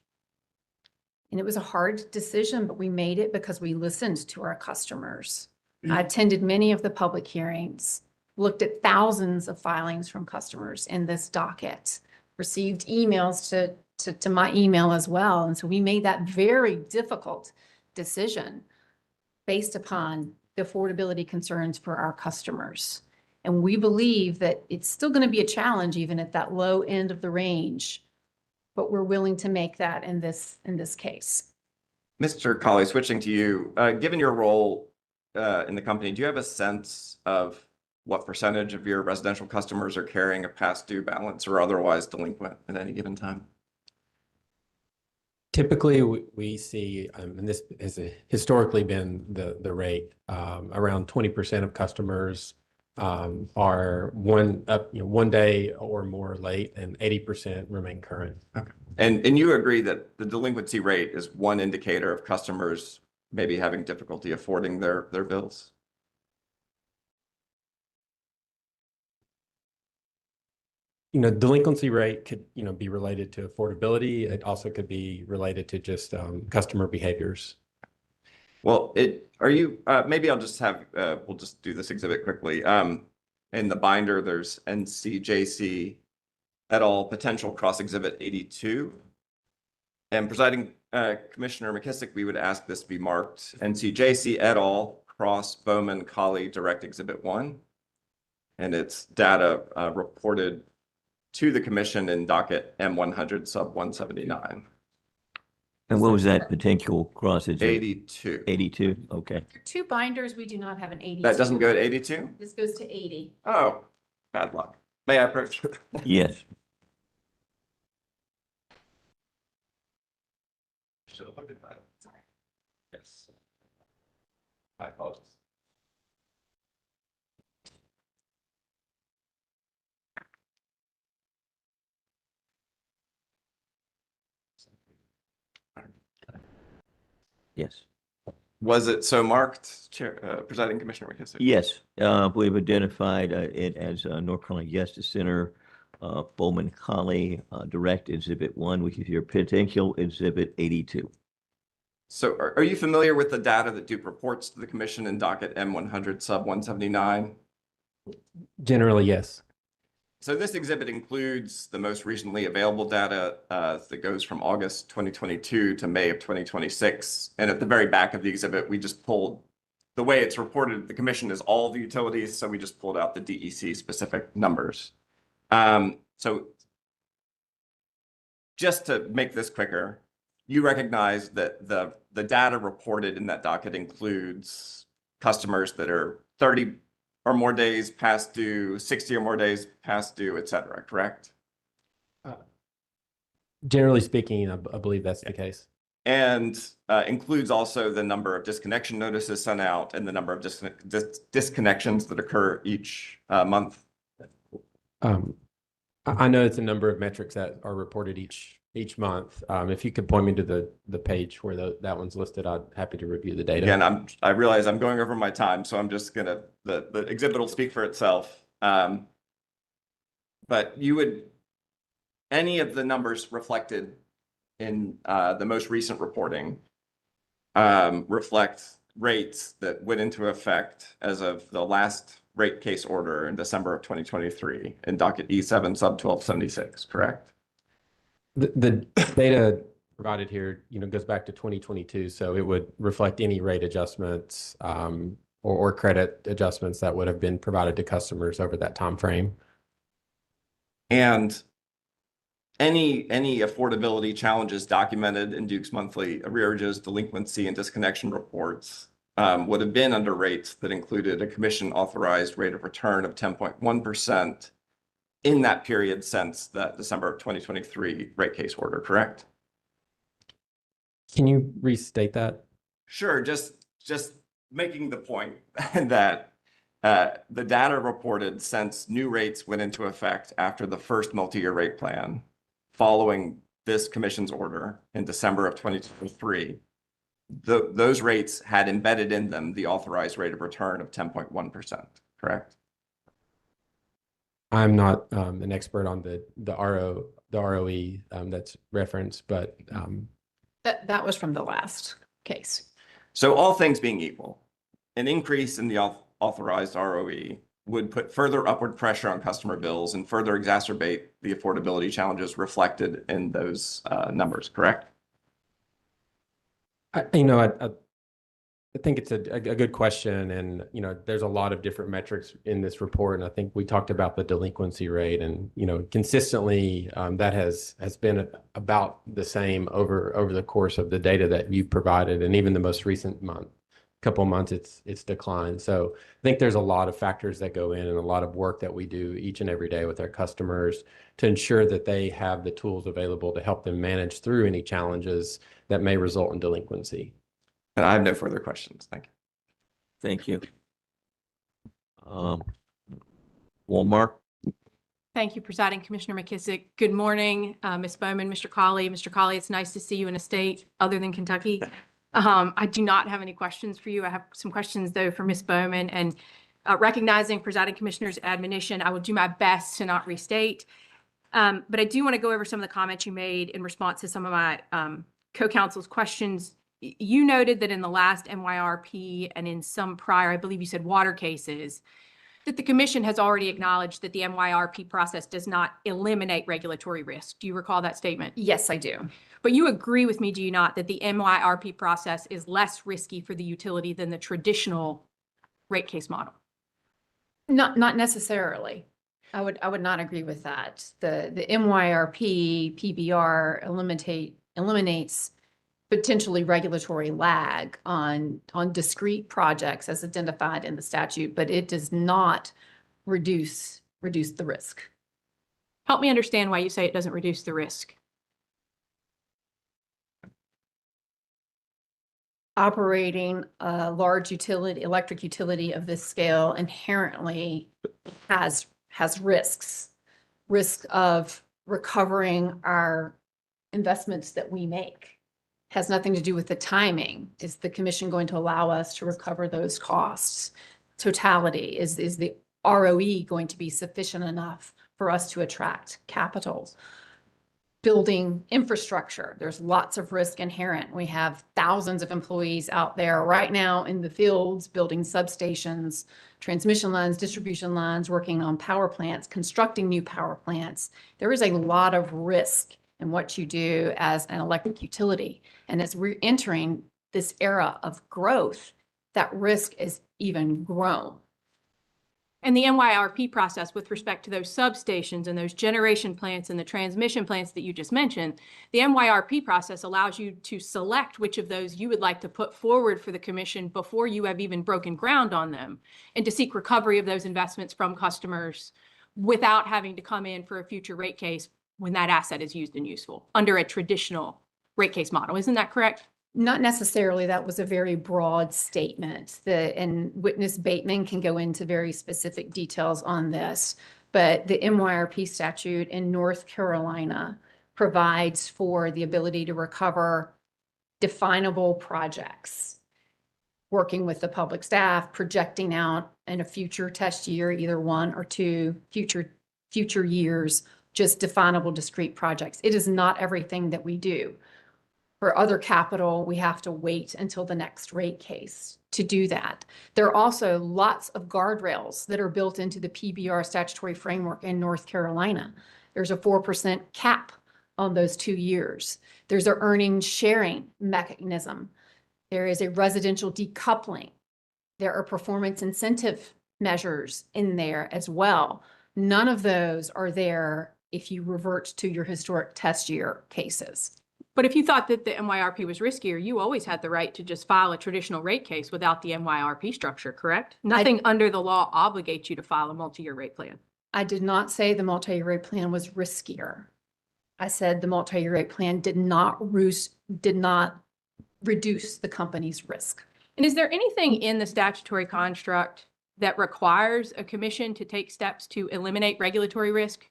And it was a hard decision, but we made it because we listened to our customers. I attended many of the public hearings, looked at thousands of filings from customers in this docket, received emails to my email as well. And so we made that very difficult decision based upon the affordability concerns for our customers. And we believe that it's still going to be a challenge even at that low end of the range, but we're willing to make that in this case. Mr. Colley, switching to you, given your role in the company, do you have a sense of what percentage of your residential customers are carrying a past due balance or otherwise delinquent at any given time? Typically, we see, and this has historically been the rate, around 20% of customers are one day or more late, and 80% remain current. Okay. And you agree that the delinquency rate is one indicator of customers maybe having difficulty affording their bills? Delinquency rate could, be related to affordability. It also could be related to just customer behaviors. Well, maybe I'll just we'll just do this exhibit quickly. In the binder, there's NCJC et al. Potential cross exhibit 82. And presiding Commissioner McKissick, we would ask this be marked NCJC et al. Cross Bowman Colley Direct Exhibit 1. And it's data reported to the commission in docket M100 sub 179. And what was that potential cross? 82. 82, okay. Two binders, we do not have an 82. That doesn't go to 82? This goes to 80. Oh, bad luck. May I approach? Yes. Yes. I apologize. Yes. Was it so marked, Chair, Presiding Commissioner McKissick? Yes, we've identified it as North Carolina Justice Center, Bowman Colley Direct Exhibit 1, which is your potential Exhibit 82. So are you familiar with the data that Duke reports to the commission in docket M100 sub 179? Generally, yes. So this exhibit includes the most recently available data that goes from August 2022 to May of 2026. And at the very back of the exhibit, we just pulled, the way it's reported, the commission is all the utilities. So we just pulled out the DEC specific numbers. So just to make this quicker, you recognize that the data reported in that docket includes customers that are 30 or more days past due, 60 or more days past due, et cetera, correct? Generally speaking, I believe that's the case. And includes also the number of disconnection notices sent out and the number of disconnections that occur each month. I know it's a number of metrics that are reported each month. If you could point me to the page where that one's listed, I'd happy to review the data. Again, I realize I'm going over my time, so I'm just gonna, the exhibit will speak for itself. But any of the numbers reflected in the most recent reporting reflect rates that went into effect as of the last rate case order in December of 2023 in docket E7 sub 1276, correct? The data provided here, goes back to 2022, so it would reflect any rate adjustments or credit adjustments that would have been provided to customers over that time frame. And any affordability challenges documented in Duke's monthly arrearages, delinquency, and disconnection reports would have been under rates that included a commission authorized rate of return of 10.1% in that period since that December of 2023 rate case order, correct? Can you restate that? Sure, just making the point that the data reported since new rates went into effect after the first multi-year rate plan following this commission's order in December of 2023, those rates had embedded in them the authorized rate of return of 10.1%, correct? I'm not an expert on the ROE that's referenced, but That was from the last case. So all things being equal, an increase in the authorized ROE would put further upward pressure on customer bills and further exacerbate the affordability challenges reflected in those numbers, correct? I think it's a good question, and there's a lot of different metrics in this report, and I think we talked about the delinquency rate, and consistently that has been about the same over the course of the data that you provided, and even the most recent couple of months it's declined. So I think there's a lot of factors that go in and a lot of work that we do each and every day with our customers to ensure that they have the tools available to help them manage through any challenges that may result in delinquency. And I have no further questions. Thank you. Thank you. Walmart. Thank you, Presiding Commissioner McKissick. Good morning, Ms. Bowman, Mr. Colley. Mr. Colley, it's nice to see you in a state other than Kentucky. I do not have any questions for you. I have some questions, though, for Ms. Bowman. And recognizing Presiding Commissioner's admonition, I will do my best to not restate. But I do want to go over some of the comments you made in response to some of my co-counsel's questions. You noted that in the last MYRP and in some prior, I believe you said water cases, that the commission has already acknowledged that the MYRP process does not eliminate regulatory risk. Do you recall that statement? Yes, I do. But you agree with me, do you not, that the MYRP process is less risky for the utility than the traditional rate case model? Not necessarily. I would not agree with that. The MYRP PBR eliminates potentially regulatory lag on discrete projects as identified in the statute, but it does not reduce the risk. Help me understand why you say it doesn't reduce the risk. Operating a large electric utility of this scale inherently has risks. Risk of recovering our investments that we make has nothing to do with the timing. Is the commission going to allow us to recover those costs? Totality, is the ROE going to be sufficient enough for us to attract capital? Building infrastructure, there's lots of risk inherent. We have thousands of employees out there right now in the fields building substations, transmission lines, distribution lines, working on power plants, constructing new power plants. There is a lot of risk in what you do as an electric utility. And as we're entering this era of growth, that risk is even grown. And the MYRP process with respect to those substations and those generation plants and the transmission plants that you just mentioned, the MYRP process allows you to select which of those you would like to put forward for the commission before you have even broken ground on them, and to seek recovery of those investments from customers without having to come in for a future rate case when that asset is used and useful under a traditional rate case model. Isn't that correct? Not necessarily. That was a very broad statement. And witness Bateman can go into very specific details on this, but the MYRP statute in North Carolina provides for the ability to recover definable projects, working with the public staff, projecting out in a future test year, either 1 or 2 future years, just definable discrete projects. It is not everything that we do. For other capital, we have to wait until the next rate case to do that. There are also lots of guardrails that are built into the PBR statutory framework in North Carolina. There's a 4% cap on those 2 years. There's an earnings sharing mechanism. There is a residential decoupling. There are performance incentive measures in there as well. None of those are there if you revert to your historic test year cases. But if you thought that the MYRP was riskier, you always had the right to just file a traditional rate case without the MYRP structure, correct? Nothing under the law obligates you to file a multi-year rate plan. I did not say the multi-year rate plan was riskier. I said the multi-year rate plan did not reduce the company's risk. And is there anything in the statutory construct that requires a commission to take steps to eliminate regulatory risk?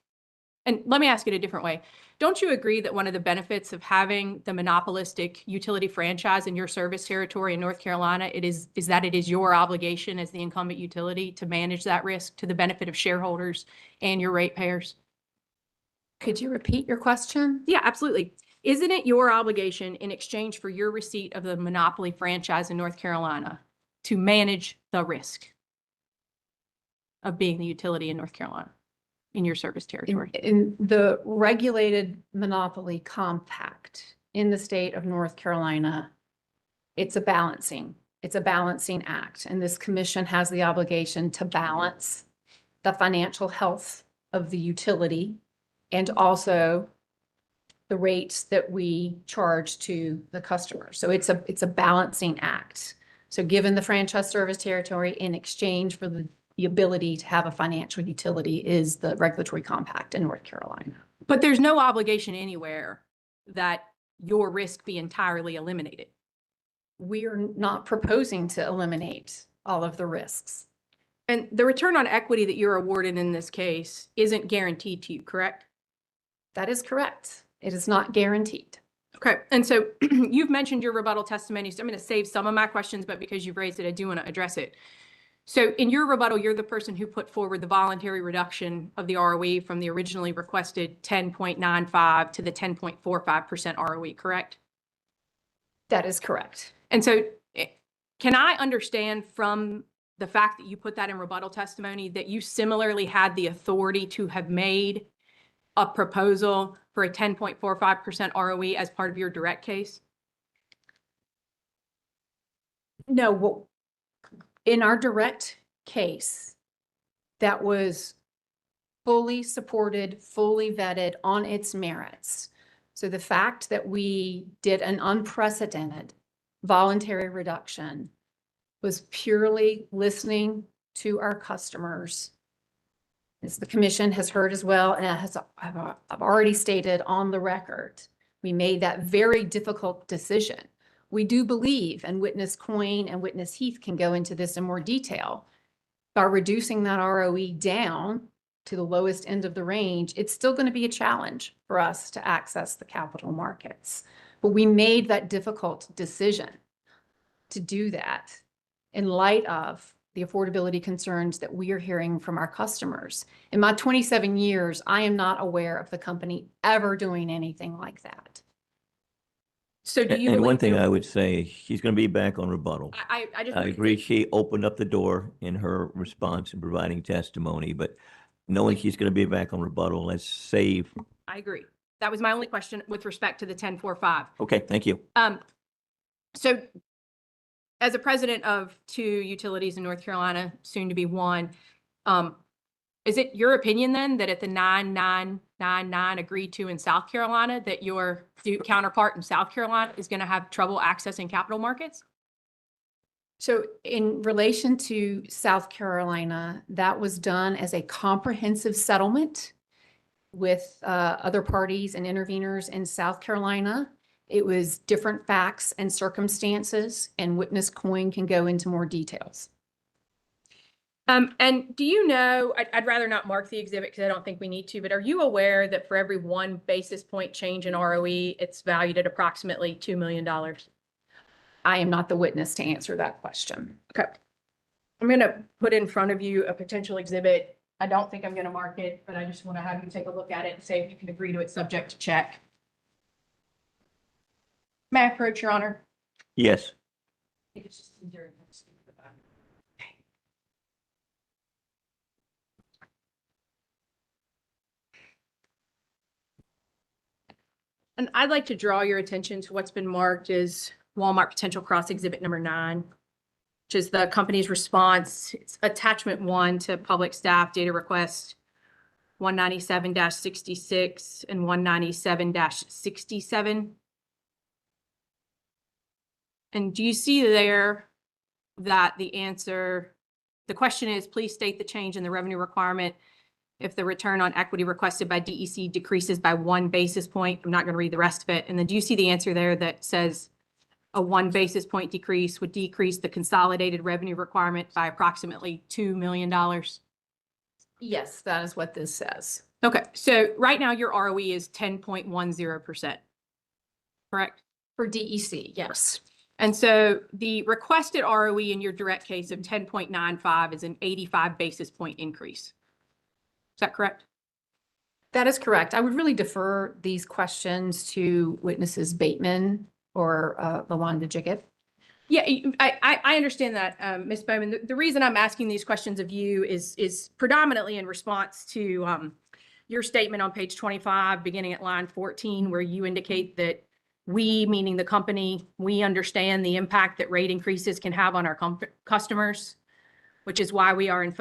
And let me ask it a different way. Don't you agree that one of the benefits of having the monopolistic utility franchise in your service territory in North Carolina, is that it is your obligation as the incumbent utility to manage that risk to the benefit of shareholders and your ratepayers? Could you repeat your question? Yeah, absolutely. Isn't it your obligation in exchange for your receipt of the monopoly franchise in North Carolina to manage the risk of being the utility in North Carolina in your service territory? In the regulated monopoly compact in the state of North Carolina, it's a balancing act. And this commission has the obligation to balance the financial health of the utility and also the rates that we charge to the customer. So it's a balancing act. So given the franchise service territory in exchange for the ability to have a financial utility is the regulatory compact in North Carolina. But there's no obligation anywhere that your risk be entirely eliminated. We are not proposing to eliminate all of the risks. And the return on equity that you're awarded in this case isn't guaranteed to you, correct? That is correct. It is not guaranteed. Okay. And so you've mentioned your rebuttal testimony. So I'm going to save some of my questions, but because you've raised it, I do want to address it. So in your rebuttal, you're the person who put forward the voluntary reduction of the ROE from the originally requested 10.95 to the 10.45% ROE, correct? That is correct. And so can I understand from the fact that you put that in rebuttal testimony that you similarly had the authority to have made a proposal for a 10.45% ROE as part of your direct case? No, well, in our direct case, that was fully supported, fully vetted on its merits. So the fact that we did an unprecedented voluntary reduction was purely listening to our customers. As the commission has heard as well, and I've already stated on the record, we made that very difficult decision. We do believe, and Witness Coyne and Witness Heath can go into this in more detail, by reducing that ROE down to the lowest end of the range, it's still going to be a challenge for us to access the capital markets. But we made that difficult decision to do that in light of the affordability concerns that we are hearing from our customers. In my 27 years, I am not aware of the company ever doing anything like that. So do you And one believe thing that- I would say, she's going to be back on rebuttal. I just I wanted to agree, say- she opened up the door in her response and providing testimony, but knowing she's going to be back on rebuttal, let's save. I agree. That was my only question with respect to the 10.45. Okay, thank you. So as a president of 2 utilities in North Carolina, soon to be 1, is it your opinion then that at the 9999 agreed to in South Carolina, that your counterpart in South Carolina is going to have trouble accessing capital markets? So in relation to South Carolina, that was done as a comprehensive settlement with other parties and interveners in South Carolina. It was different facts and circumstances, and Witness Coyne can go into more details. And do you know, I'd rather not mark the exhibit because I don't think we need to, but are you aware that for every 1 basis point change in ROE, it's valued at approximately $2 million? I am not the witness to answer that question. Okay. I'm going to put in front of you a potential exhibit. I don't think I'm going to mark it, but I just want to have you take a look at it and say if you can agree to it, subject to check. May I approach, Your Honor? Yes. It's just easier to speak about it. And I'd like to draw your attention to what's been marked as Walmart Potential Cross Exhibit number 9, which is the company's response. It's attachment 1 to public staff data request 197-66, and 197-67. And do you see there that the question is, please state the change in the revenue requirement if the return on equity requested by DEC decreases by 1 basis point? I'm not going to read the rest of it. And then do you see the answer there that says a 1 basis point decrease would decrease the consolidated revenue requirement by approximately $2 million? Yes, that is what this says. Okay, so right now your ROE is 10.10%, correct? For DEC, yes. And so the requested ROE in your direct case of 10.95 is an 85 basis point increase. Is that correct? That is correct. I would really defer these questions to witnesses Bateman or LaWanda Jiggett. Yeah, I understand that, Ms. Bowman. The reason I'm asking these questions of you is predominantly in response to your statement on page 25, beginning at line 14, where you indicate that we, meaning the company, we understand the impact that rate increases can have on our customers, which is why we are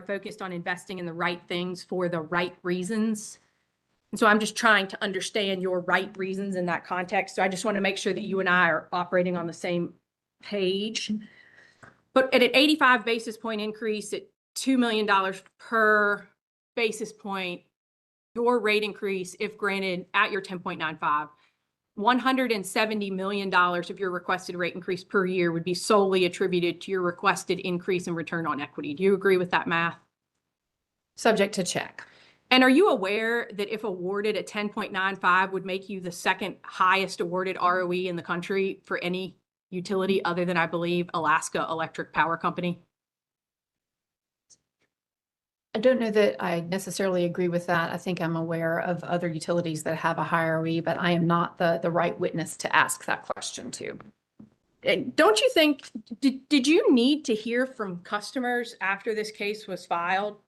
focused on investing in the right things for the right reasons. And so I'm just trying to understand your right reasons in that context. So I just want to make sure that you and I are operating on the same page. But at an 85 basis point increase at $2 million per basis point, your rate increase, if granted at your 10.95, $170 million of your requested rate increase per year would be solely attributed to your requested increase in return on equity. Do you agree with that math? Subject to check. And are you aware that if awarded a 10.95 would make you the second highest awarded ROE in the country for any utility other than, I believe, Alaska Electric Power Company? I don't know that I necessarily agree with that. I think I'm aware of other utilities that have a higher ROE, but I am not the right witness to ask that question to. And don't you think, did you need to hear from customers after this case was filed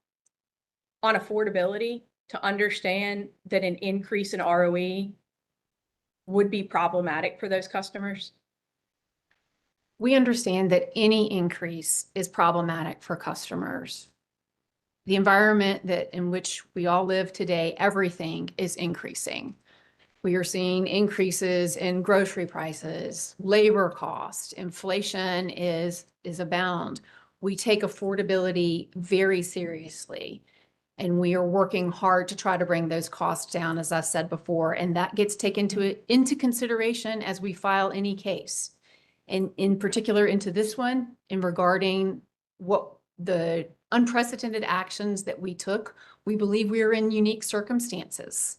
on affordability to understand that an increase in ROE would be problematic for those customers? We understand that any increase is problematic for customers. The environment in which we all live today, everything is increasing. We are seeing increases in grocery prices, labor costs, inflation is abound. We take affordability very seriously, and we are working hard to try to bring those costs down, as I said before, and that gets taken into consideration as we file any case. And in particular into this one, in regarding what the unprecedented actions that we took, we believe we are in unique circumstances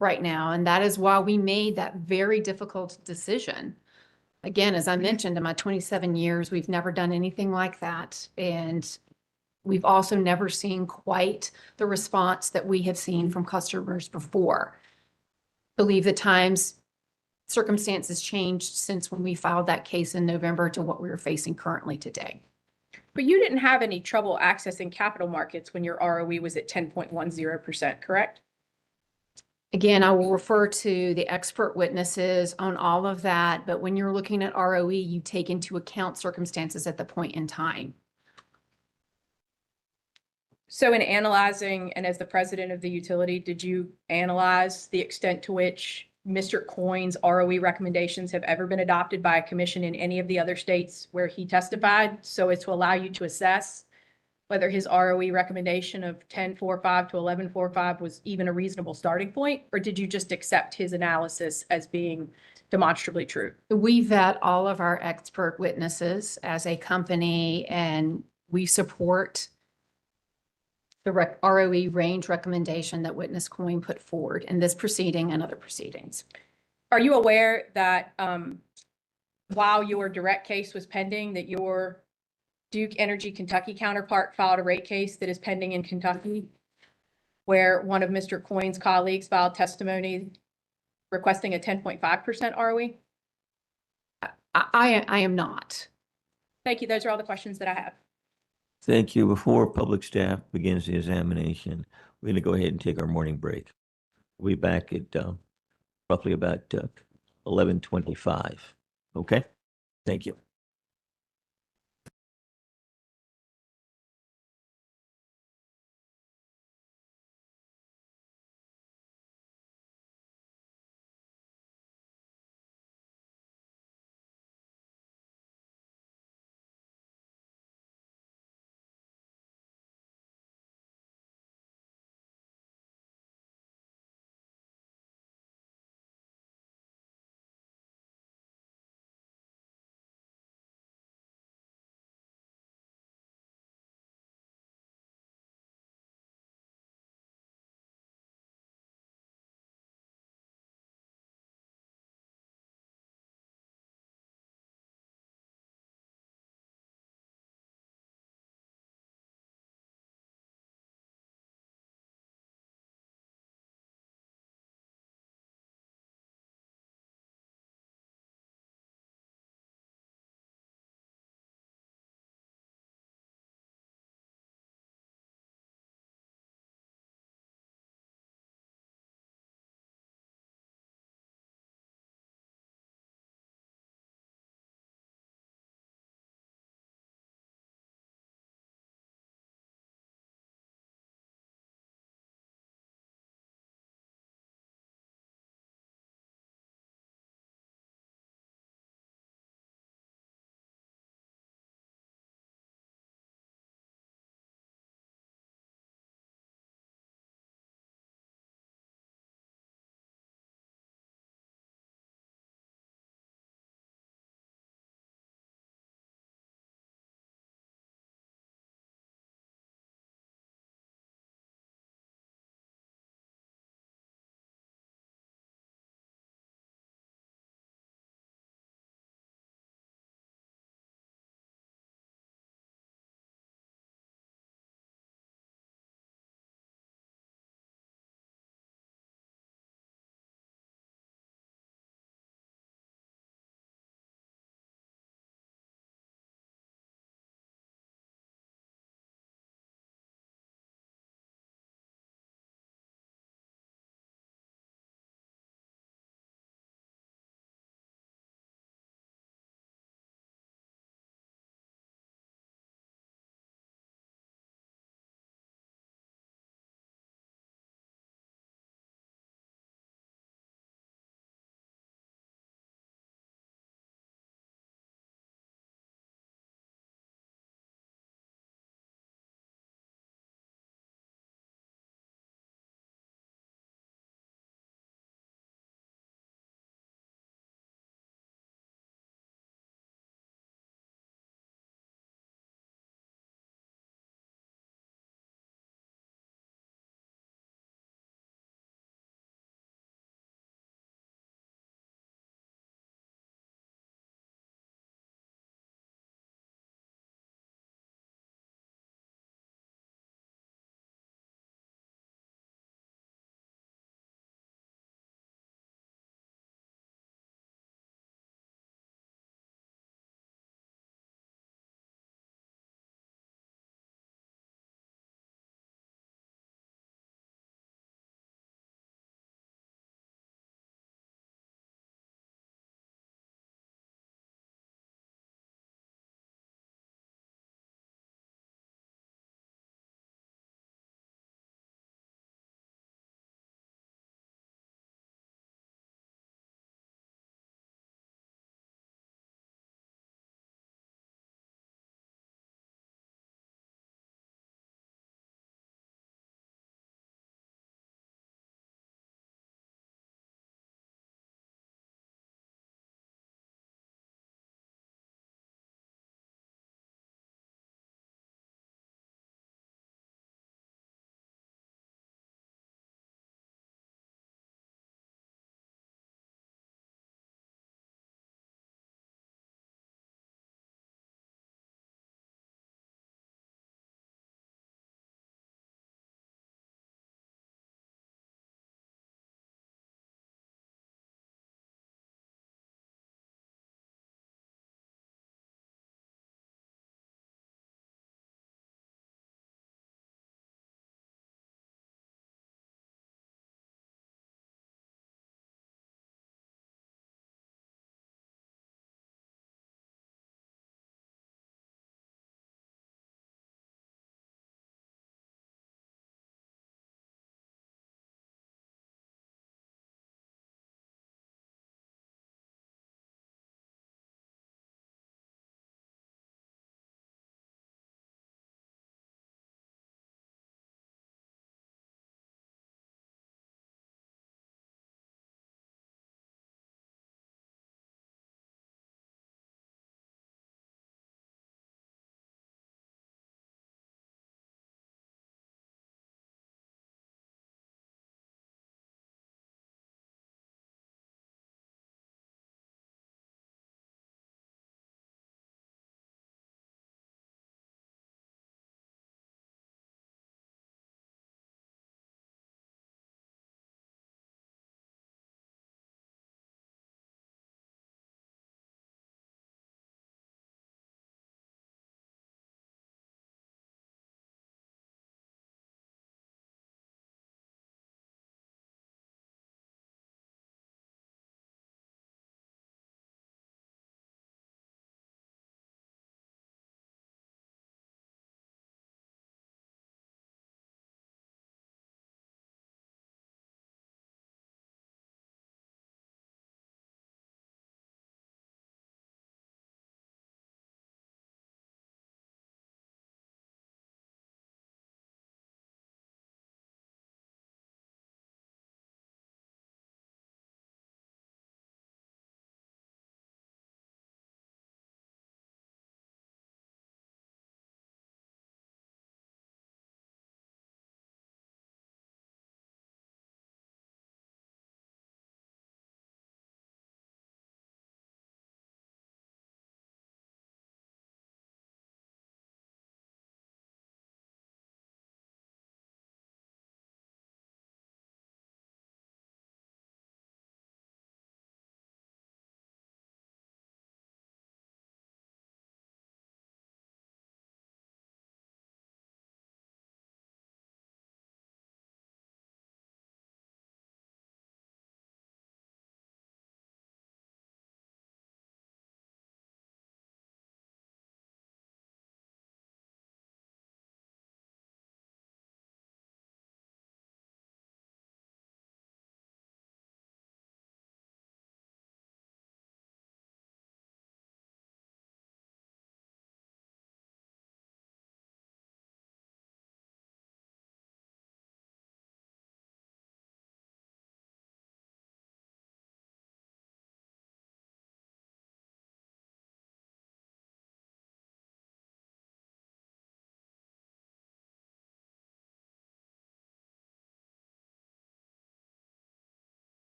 right now. And that is why we made that very difficult decision. Again, as I mentioned, in my 27 years, we've never done anything like that. And we've also never seen quite the response that we have seen from customers before. I believe the circumstances changed since when we filed that case in November to what we are facing currently today. But you didn't have any trouble accessing capital markets when your ROE was at 10.10%, correct? Again, I will refer to the expert witnesses on all of that, but when you're looking at ROE, you take into account circumstances at the point in time. So in analyzing, and as the president of the utility, did you analyze the extent to which Mr. Coyne's ROE recommendations have ever been adopted by a commission in any of the other states where he testified, so as to allow you to assess whether his ROE recommendation of 10.45 to 11.45 was even a reasonable starting point? Or did you just accept his analysis as being demonstrably true? We vet all of our expert witnesses as a company, and we support the ROE range recommendation that witness Coyne put forward in this proceeding and other proceedings. Are you aware that while your direct case was pending, that your Duke Energy Kentucky counterpart filed a rate case that is pending in Kentucky, where one of Mr. Coyne's colleagues filed testimony requesting a 10.5% ROE? I am not. Thank you. Those are all the questions that I have. Thank you. Before public staff begins the examination, we're going to go ahead and take our morning break. We'll be back at roughly about 11:25. Okay? Thank you.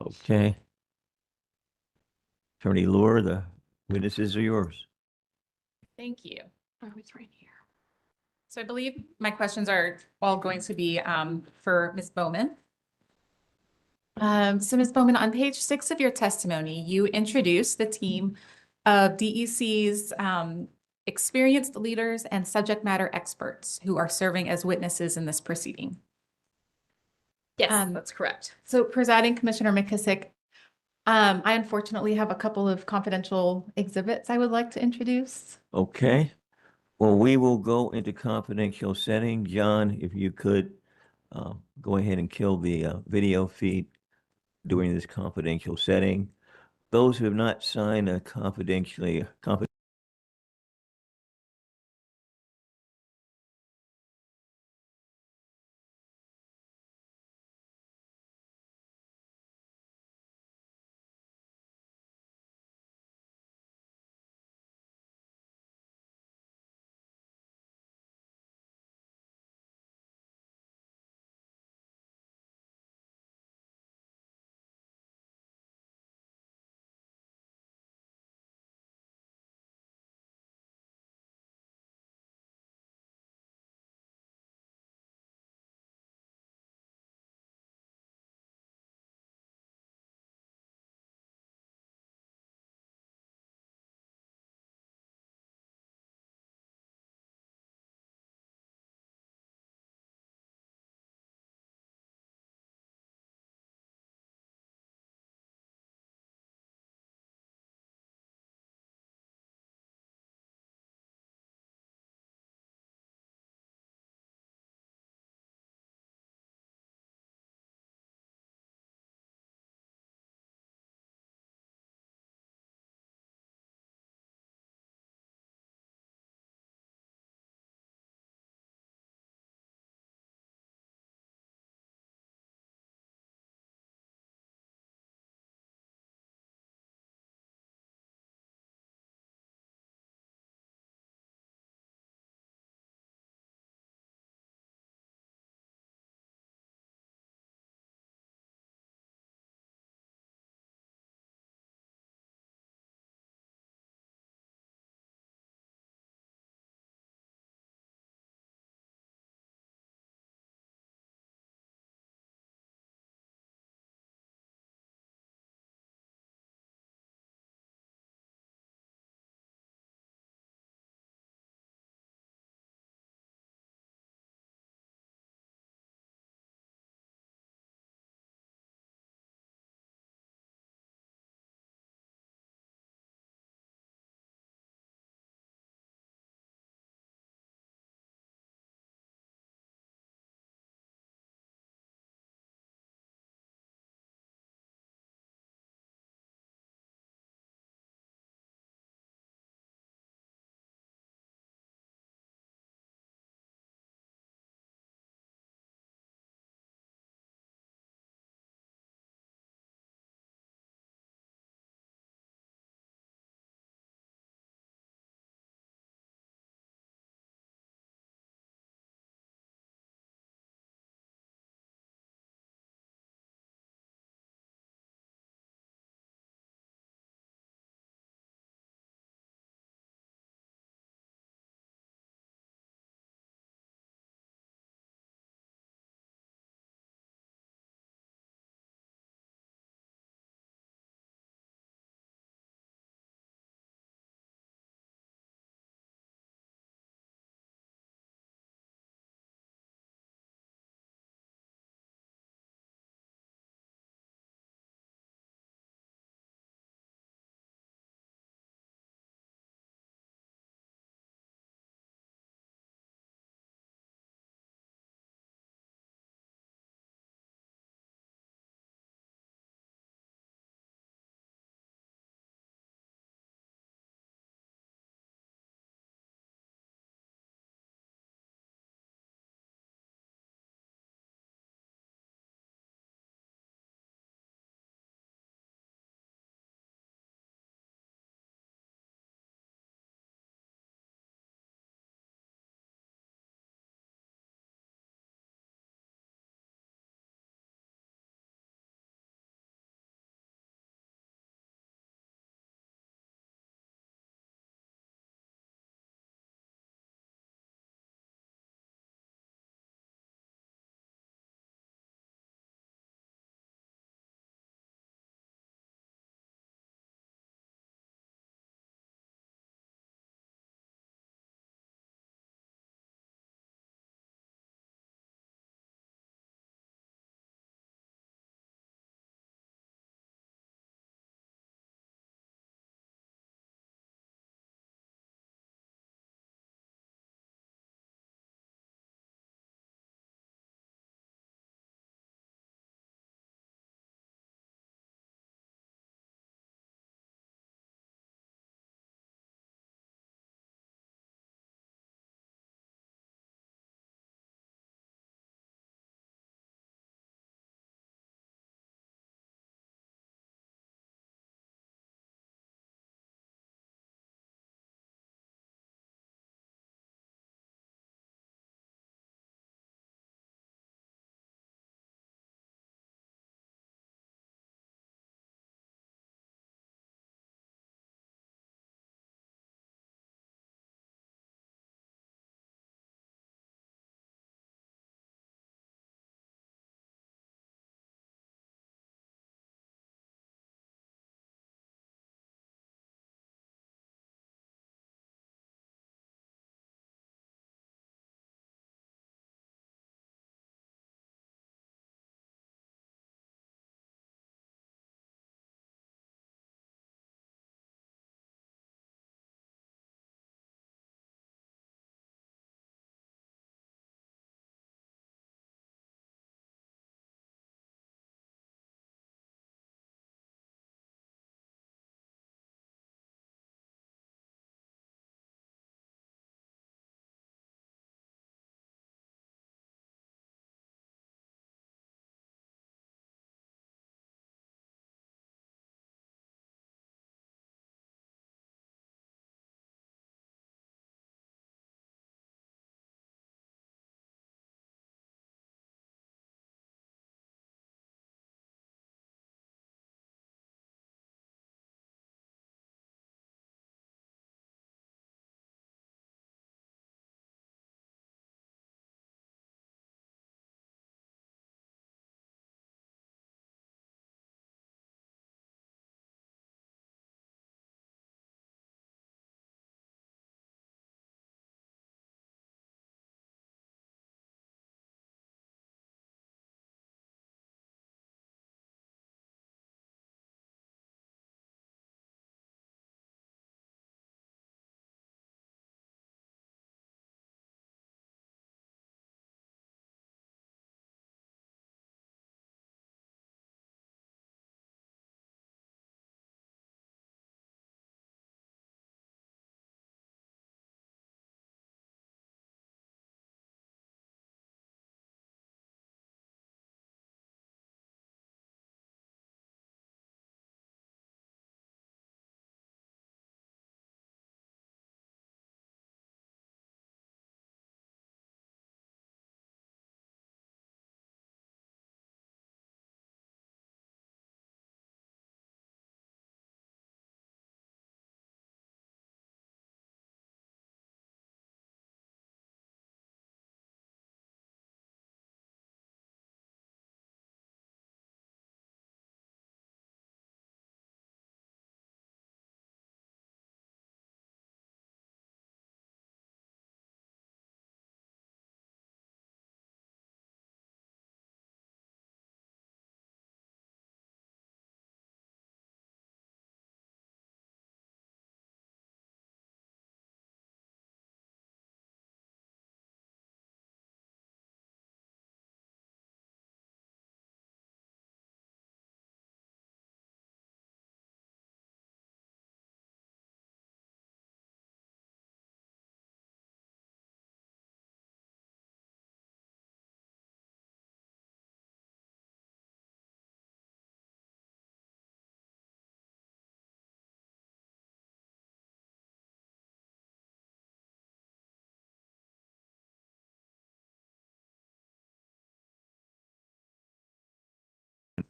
Okay. Attorney Lure, the witnesses are yours. Thank you. Oh, it's right here. So I believe my questions are all going to be for Ms. Bowman. So Ms. Bowman, on page 6 of your testimony, you introduced the team of DEC's experienced leaders and subject matter experts who are serving as witnesses in this proceeding. Yes, that's correct. So Presiding Commissioner McKissick, I unfortunately have a couple of confidential exhibits I would like to introduce. Okay. Well, we will go into confidential setting. John, if you could go ahead and kill the video feed during this confidential setting. Those who have not signed a confidentially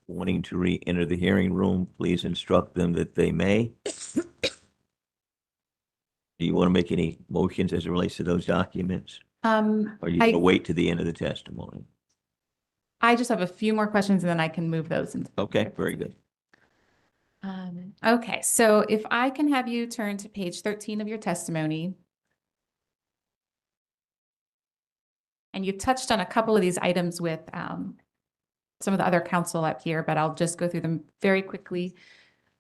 wanting to re-enter the hearing room, please instruct them that they may. Do you want to make any motions as it relates to those documents? Or are you going to wait to the end of the testimony? I just have a few more questions and then I can move those. Okay, very good. Okay, so if I can have you turn to page 13 of your testimony. And you touched on a couple of these items with some of the other counsel up here, but I'll just go through them very quickly.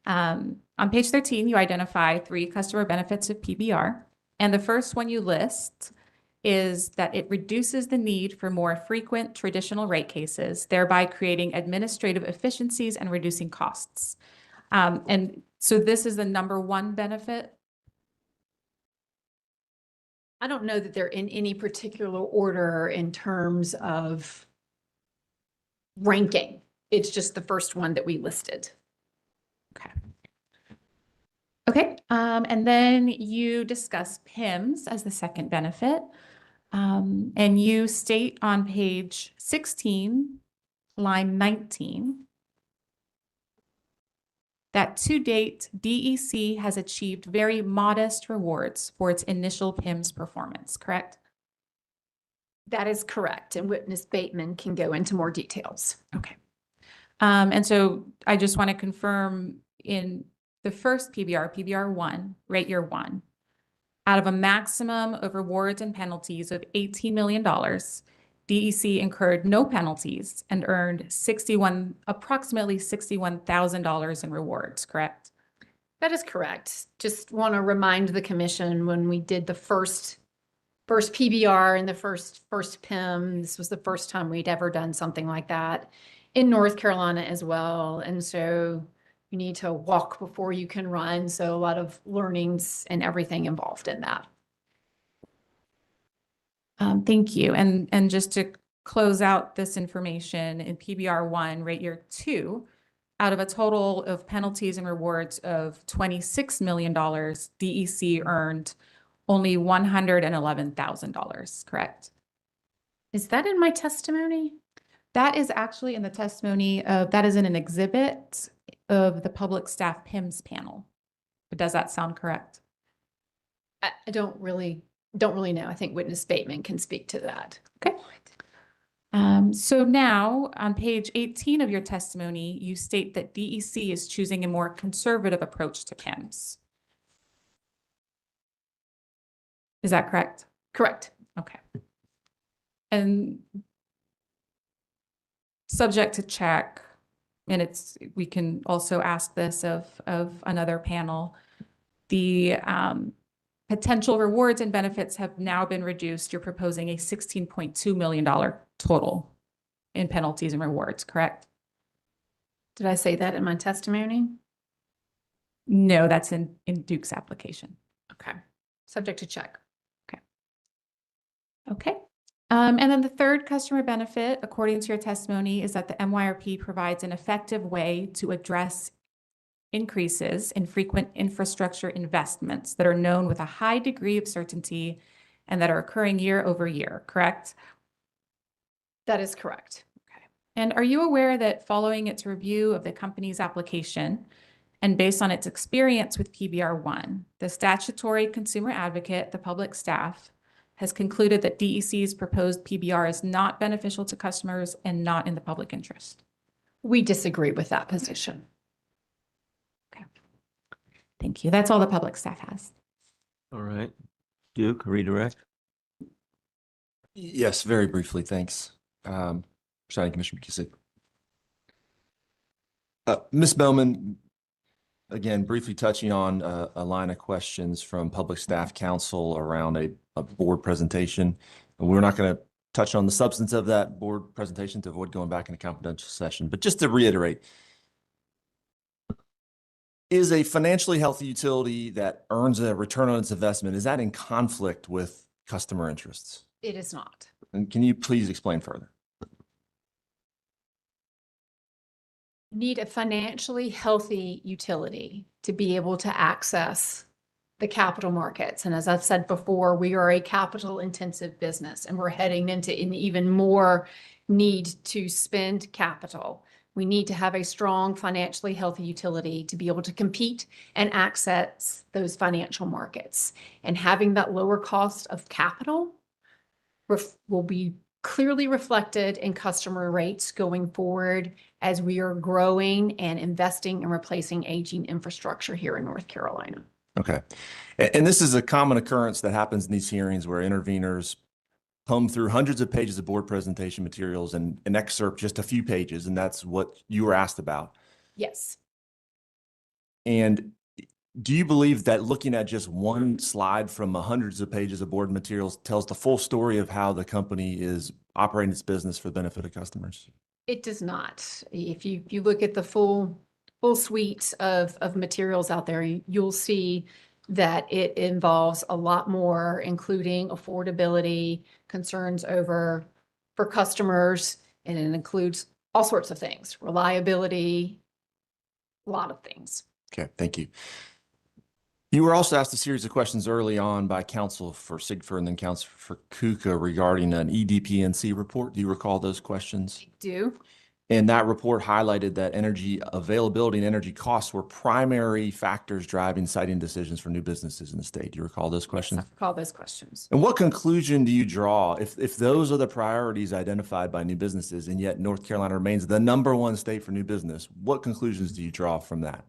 On page 13, you identify 3 customer benefits of PBR. And the first one you list is that it reduces the need for more frequent traditional rate cases, thereby creating administrative efficiencies and reducing costs. And so this is the #1 benefit. I don't know that they're in any particular order in terms of ranking. It's just the first one that we listed. Okay, and then you discuss PIMS as the second benefit. And you state on page 16, line 19, that to date, DEC has achieved very modest rewards for its initial PIMS performance, correct? That is correct. And witness Bateman can go into more details. Okay. And so I just want to confirm in the first PBR 1, rate year 1, out of a maximum of rewards and penalties of $18 million, DEC incurred no penalties and earned approximately $61,000 in rewards, correct? That is correct. Just want to remind the commission when we did the first PBR and the first PIM, this was the first time we'd ever done something like that in North Carolina as well. And so you need to walk before you can run. So a lot of learnings and everything involved in that. Thank you. And just to close out this information, in PBR 1, rate year 2, out of a total of penalties and rewards of $26 million, DEC earned only $111,000, correct? Is that in my testimony? That is actually in the testimony that is in an exhibit of the public staff PIMS panel. But does that sound correct? I don't really know. I think witness Bateman can speak to that. Okay. So now on page 18 of your testimony, you state that DEC is choosing a more conservative approach to PIMS. Is that correct? Correct. Okay. And subject to check, and we can also ask this of another panel, the potential rewards and benefits have now been reduced. You're proposing a $16.2 million total in penalties and rewards, correct? Did I say that in my testimony? No, that's in Duke's application. Okay. Subject to check. Okay. And then the third customer benefit, according to your testimony, is that the MYRP provides an effective way to address increases in frequent infrastructure investments that are known with a high degree of certainty and that are occurring year over year, correct? That is correct. Okay. And are you aware that following its review of the company's application and based on its experience with PBR 1, the statutory consumer advocate, the public staff, has concluded that DEC's proposed PBR is not beneficial to customers and not in the public interest? We disagree with that position. Okay. Thank you. That's all the public staff has. All right. Duke, redirect. Yes, very briefly, thanks. Presiding Commissioner McKissick. Ms. Bowman, again, briefly touching on a line of questions from Public Staff Council around a board presentation. We're not going to touch on the substance of that board presentation to avoid going back in a confidential session, but just to reiterate, is a financially healthy utility that earns a return on its investment, is that in conflict with customer interests? It is not. And can you please explain further? Need a financially healthy utility to be able to access the capital markets. And as I've said before, we are a capital intensive business and we're heading into an even more need to spend capital We need to have a strong, financially healthy utility to be able to compete and access those financial markets. And having that lower cost of capital will be clearly reflected in customer rates going forward as we are growing and investing and replacing aging infrastructure here in North Carolina. Okay. And this is a common occurrence that happens in these hearings where interveners comb through hundreds of pages of board presentation materials and excerpt just a few pages, and that's what you were asked about. Yes. And do you believe that looking at just one slide from hundreds of pages of board materials tells the full story of how the company is operating its business for the benefit of customers? It does not. If you look at the full suite of materials out there, you'll see that it involves a lot more, including affordability, concerns for customers, and it includes all sorts of things, reliability, a lot of things. Okay, thank you. You were also asked a series of questions early on by counsel for Sigford and then counsel for KUKA regarding an EDPNC report. Do you recall those questions? I do. And that report highlighted that energy availability and energy costs were primary factors driving siting decisions for new businesses in the state. Do you recall those questions? Yes, I recall those questions. And what conclusion do you draw if those are the priorities identified by new businesses and yet North Carolina remains the #1 state for new business? What conclusions do you draw from that?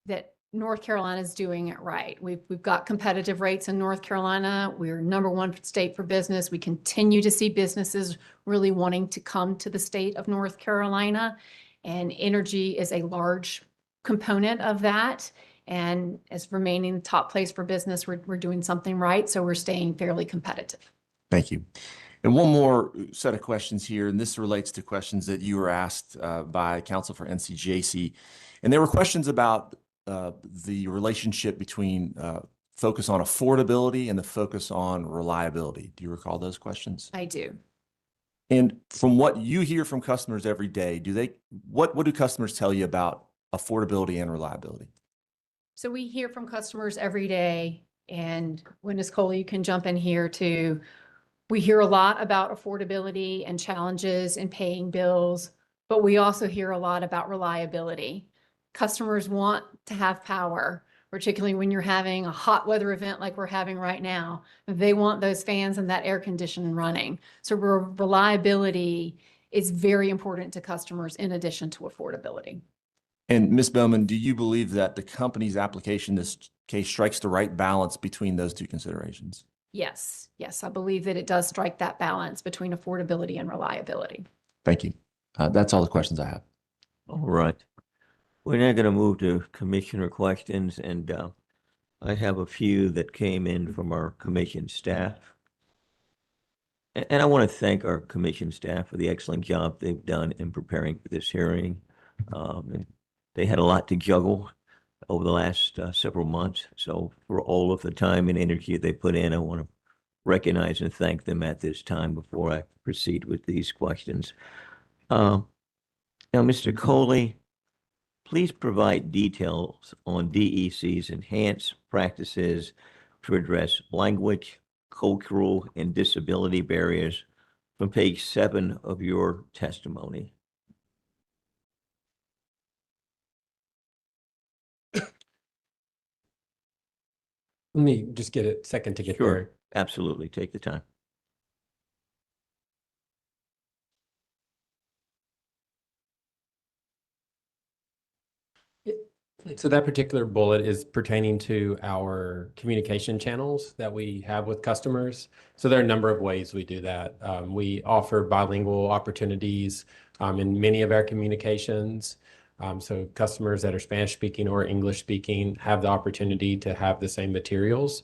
That North Carolina is doing it right. We've got competitive rates in North Carolina. We're #1 state for business. We continue to see businesses really wanting to come to the state of North Carolina, and energy is a large component of that. And as remaining the top place for business, we're doing something right. So we're staying fairly competitive. Thank you. And one more set of questions here, and this relates to questions that you were asked by counsel for NCJC. And there were questions about the relationship between focus on affordability and the focus on reliability. Do you recall those questions? I do. And from what you hear from customers every day, what do customers tell you about affordability and reliability? So we hear from customers every day, and when Ms. Coley, you can jump in here too. We hear a lot about affordability and challenges in paying bills, but we also hear a lot about reliability. Customers want to have power, particularly when you're having a hot weather event like we're having right now. They want those fans and that air conditioning running. So reliability is very important to customers in addition to affordability. And Ms. Bowman, do you believe that the company's application in this case strikes the right balance between those two considerations? Yes, I believe that it does strike that balance between affordability and reliability. Thank you. That's all the questions I have. All right. We're now going to move to commissioner questions, and I have a few that came in from our commission staff. And I want to thank our commission staff for the excellent job they've done in preparing for this hearing. They had a lot to juggle over the last several months. So for all of the time and energy they put in, I want to recognize and thank them at this time before I proceed with these questions. Now, Mr. Coley, please provide details on DEC's enhanced practices to address language, cultural, and disability barriers from page 7 of your testimony. Let me just get a second to get there. Absolutely. Take the time. So that particular bullet is pertaining to our communication channels that we have with customers. So there are a number of ways we do that. We offer bilingual opportunities in many of our communications. So customers that are Spanish speaking or English speaking have the opportunity to have the same materials.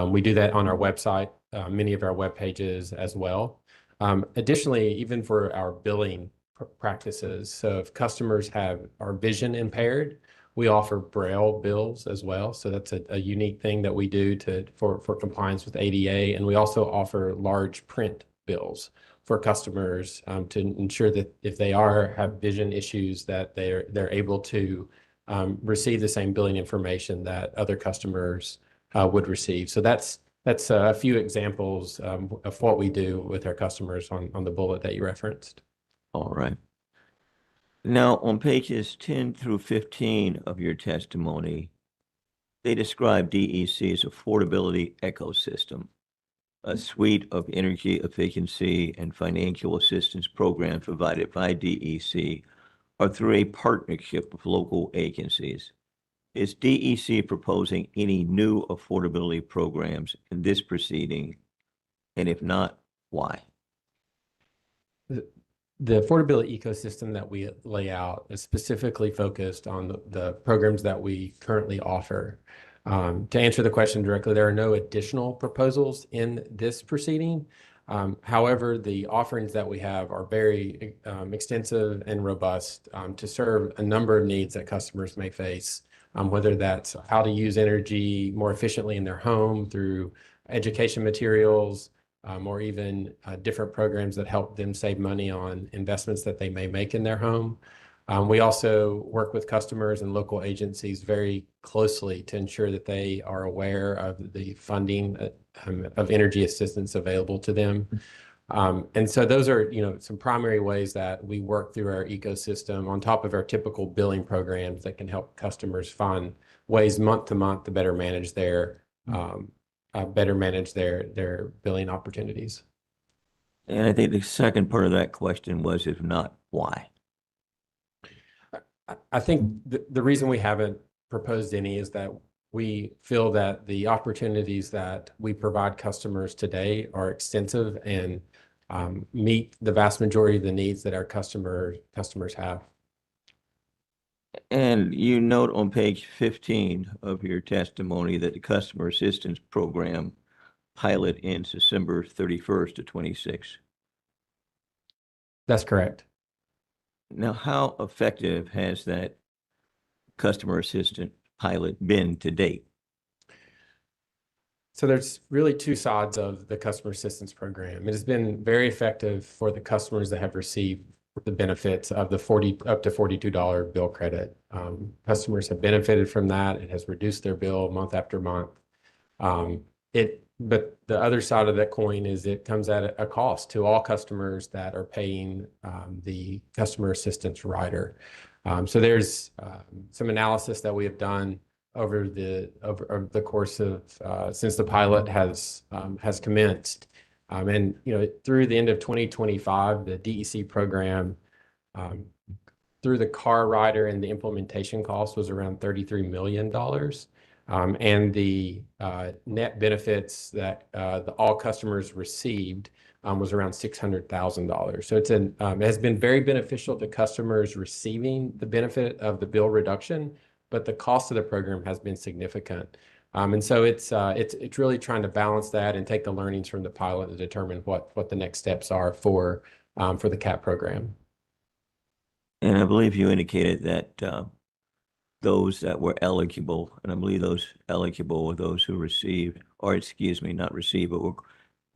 We do that on our website, many of our web pages as well. Additionally, even for our billing practices, so if customers are vision impaired, we offer Braille bills as well. So that's a unique thing that we do for compliance with ADA. And we also offer large print bills for customers to ensure that if they have vision issues, that they're able to receive the same billing information that other customers would receive. So that's a few examples of what we do with our customers on the bullet that you referenced. All right. Now, on pages 10 through 15 of your testimony, they describe DEC's affordability ecosystem, a suite of energy efficiency and financial assistance programs provided by DEC or through a partnership with local agencies. Is DEC proposing any new affordability programs in this proceeding? And if not, why? The affordability ecosystem that we lay out is specifically focused on the programs that we currently offer. To answer the question directly, there are no additional proposals in this proceeding. However, the offerings that we have are very extensive and robust to serve a number of needs that customers may face, whether that's how to use energy more efficiently in their home through education materials, or even different programs that help them save money on investments that they may make in their home. We also work with customers and local agencies very closely to ensure that they are aware of the funding of energy assistance available to them. And so those are, some primary ways that we work through our ecosystem on top of our typical billing programs that can help customers find ways month to month to better manage their billing opportunities. And I think the second part of that question was, if not, why? I think the reason we haven't proposed any is that we feel that the opportunities that we provide customers today are extensive and meet the vast majority of the needs that our customers have. And you note on page 15 of your testimony that the Customer Assistance Program pilot ends December 31st of 26. That's correct. Now, how effective has that customer assistant pilot been to date? So there's really two sides of the customer assistance program. It has been very effective for the customers that have received the benefits of the up to $42 bill credit. Customers have benefited from that. It has reduced their bill month after month. But the other side of that coin is it comes at a cost to all customers that are paying the customer assistance rider. So there's some analysis that we have done over the course of since the pilot has commenced. And through the end of 2025, the DEC program through the car rider and the implementation cost was around $33 million. And the net benefits that all customers received was around $600,000. So it has been very beneficial to customers receiving the benefit of the bill reduction, but the cost of the program has been significant. And so it's really trying to balance that and take the learnings from the pilot to determine what the next steps are for the CAP program. And I believe you indicated that those that were eligible, and I believe those eligible were those who received, or excuse me, not received, but were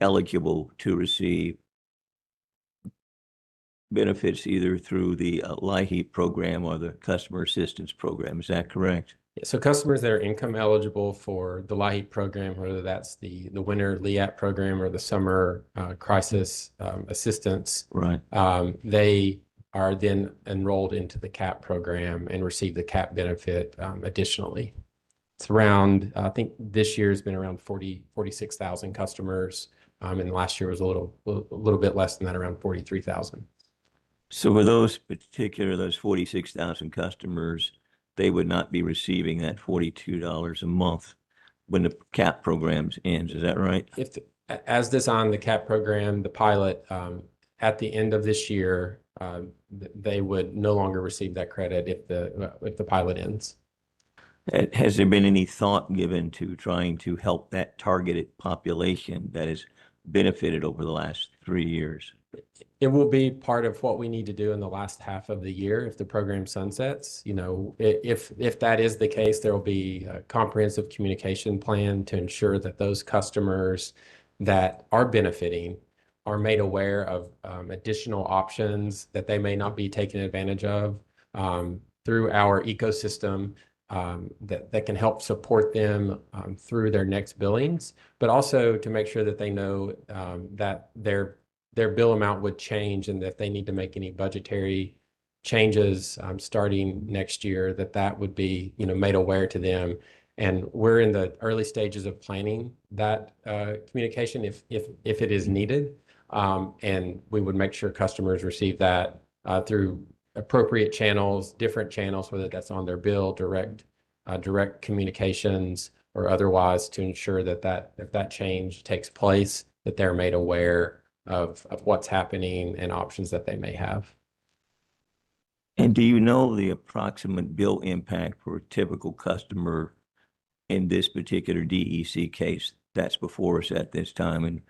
eligible to receive benefits either through the LIHEAP program or the customer assistance program. Is that correct? So customers that are income eligible for the LIHEAP program, whether that's the winter LEAP program or the summer crisis assistance, right? They are then enrolled into the CAP program and receive the CAP benefit additionally. It's around, I think this year has been around 46,000 customers, and last year was a little bit less than that, around 43,000. So for those 46,000 customers, they would not be receiving that $42 a month when the CAP programs ends. Is that right? As designed, the CAP program, the pilot, at the end of this year, they would no longer receive that credit if the pilot ends. Has there been any thought given to trying to help that targeted population that has benefited over the last 3 years? It will be part of what we need to do in the last half of the year if the program sunsets. If that is the case, there will be a comprehensive communication plan to ensure that those customers that are benefiting are made aware of additional options that they may not be taking advantage of through our ecosystem that can help support them through their next billings, but also to make sure that they know that their bill amount would change and that if they need to make any budgetary changes starting next year, that would be, made aware to them. And we're in the early stages of planning that communication if it is needed. And we would make sure customers receive that through appropriate channels, different channels, whether that's on their bill, direct communications, or otherwise, to ensure that if that change takes place, that they're made aware of what's happening and options that they may have. And do you know the approximate bill impact for a typical customer in this particular DEC case? That's before us at this time. And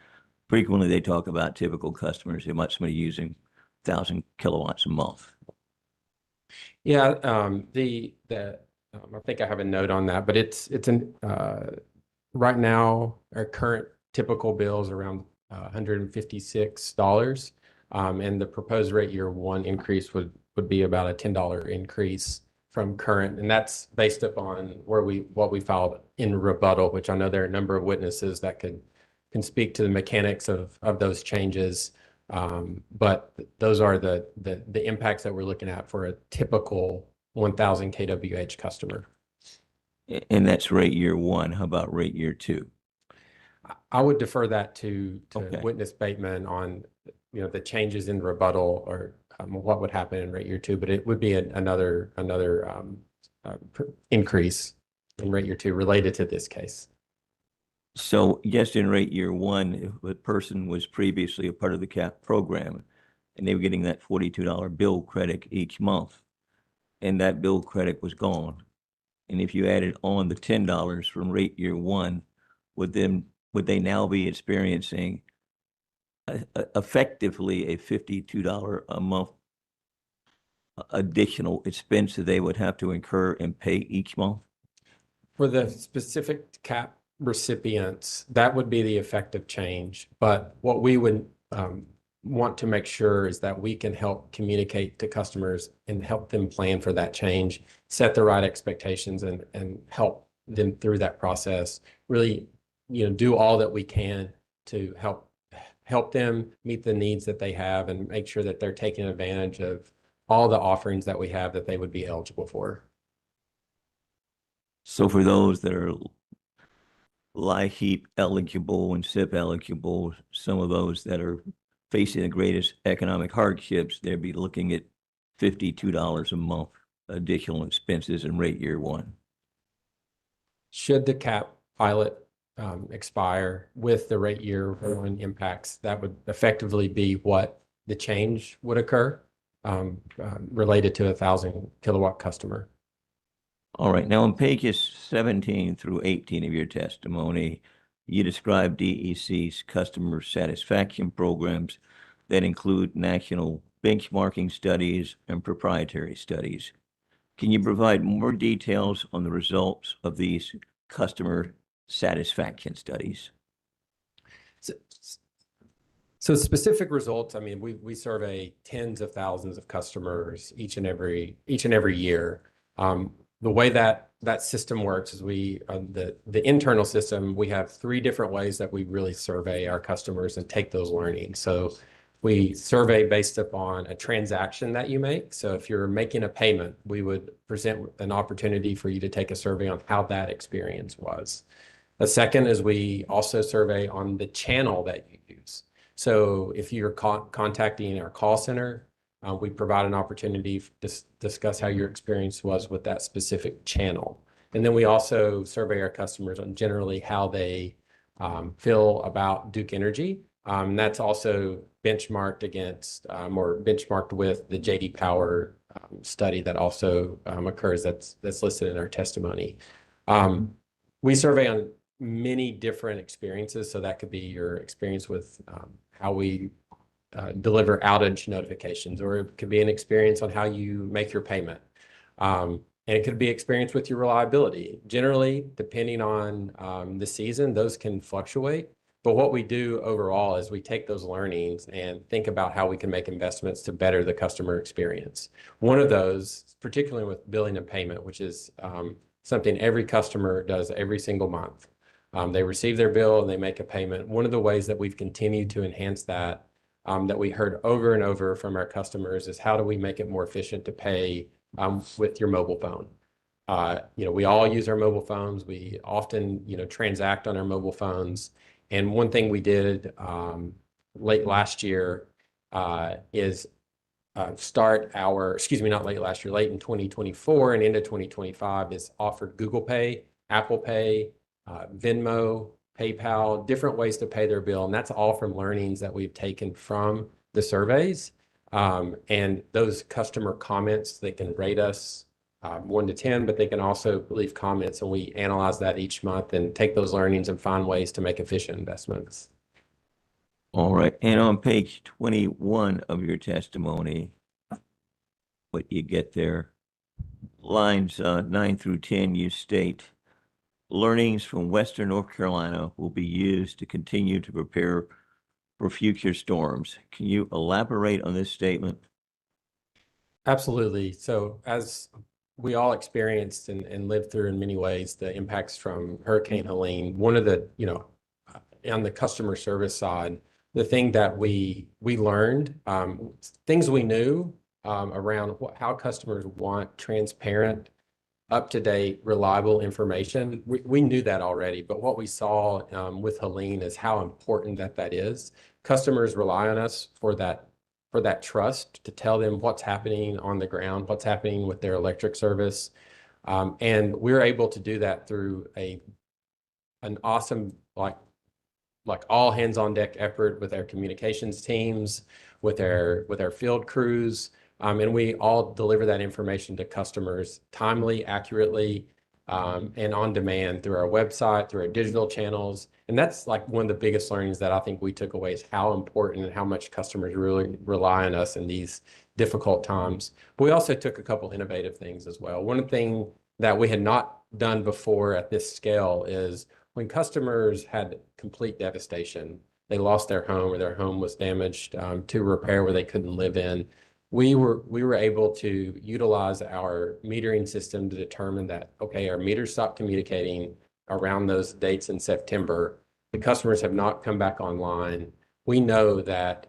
frequently they talk about typical customers. They might be using 1,000 kilowatts a month. Yeah, I think I have a note on that, but it's right now our current typical bill is around $156, and the proposed rate year one increase would be about a $10 increase from current, and that's based upon what we filed in rebuttal, which I know there are a number of witnesses that can speak to the mechanics of those changes. But those are the impacts that we're looking at for a typical 1,000 kWh customer. And that's rate year one. How about rate year two? I would defer that to Okay. witness Bateman on, the changes in rebuttal or what would happen in rate year two, but it would be another increase in rate year two related to this case. So just in rate year one, if a person was previously a part of the CAP program and they were getting that $42 bill credit each month, and that bill credit was gone, and if you added on the $10 from rate year one, would they now be experiencing effectively a $52 a month additional expense that they would have to incur and pay each month? For the specific CAP recipients, that would be the effective change. But what we would want to make sure is that we can help communicate to customers and help them plan for that change, set the right expectations, and help them through that process. Really, do all that we can to help them meet the needs that they have and make sure that they're taking advantage of all the offerings that we have that they would be eligible for. So for those that are LIHEAP eligible and SIP eligible, some of those that are facing the greatest economic hardships, they'd be looking at $52 a month additional expenses in rate year one. Should the CAP pilot expire with the rate year one impacts, that would effectively be what the change would occur related to 1,000 kilowatt customer. All right. Now on pages 17 through 18 of your testimony, you describe DEC's customer satisfaction programs that include national benchmarking studies and proprietary studies. Can you provide more details on the results of these customer satisfaction studies? So specific results, I mean, we survey tens of thousands of customers each and every year. The way that system works is the internal system, we have 3 different ways that we really survey our customers and take those learnings. So we survey based upon a transaction that you make. So if you're making a payment, we would present an opportunity for you to take a survey on how that experience was. The second is we also survey on the channel that you use. So if you're contacting our call center, we provide an opportunity to discuss how your experience was with that specific channel. And then we also survey our customers on generally how they feel about Duke Energy. And that's also benchmarked against or benchmarked with the J.D. Power study that also occurs that's listed in our testimony. We survey on many different experiences. So that could be your experience with how we deliver outage notifications, or it could be an experience on how you make your payment. And it could be experience with your reliability. Generally, depending on the season, those can fluctuate. But what we do overall is we take those learnings and think about how we can make investments to better the customer experience. One of those, particularly with billing and payment, which is something every customer does every single month. They receive their bill and they make a payment. One of the ways that we've continued to enhance that that we heard over and over from our customers is how do we make it more efficient to pay with your mobile phone? We all use our mobile phones. We often, transact on our mobile phones. And one thing we did late last year is late in 2024 and into 2025 is offered Google Pay, Apple Pay, Venmo, PayPal, different ways to pay their bill. And that's all from learnings that we've taken from the surveys. And those customer comments, they can rate us 1 to 10, but they can also leave comments, and we analyze that each month and take those learnings and find ways to make efficient investments. All right. And on page 21 of your testimony, what you get there, lines 9 through 10, you state, learnings from Western North Carolina will be used to continue to prepare for future storms. Can you elaborate on this statement? Absolutely. So as we all experienced and lived through in many ways the impacts from Hurricane Helene, one of the, on the customer service side, the thing that we learned, things we knew around how customers want transparent, up-to-date, reliable information. We knew that already, but what we saw with Helene is how important that is. Customers rely on us for that trust to tell them what's happening on the ground, what's happening with their electric service. And we're able to do that through an awesome, like all hands on deck effort with our communications teams, with our field crews. And we all deliver that information to customers timely, accurately, and on demand through our website, through our digital channels. And that's like one of the biggest learnings that I think we took away is how important and how much customers really rely on us in these difficult times. But we also took a couple innovative things as well. One thing that we had not done before at this scale is when customers had complete devastation, they lost their home or their home was damaged to repair where they couldn't live in. We were able to utilize our metering system to determine that, okay, our meters stopped communicating around those dates in September. The customers have not come back online. We know that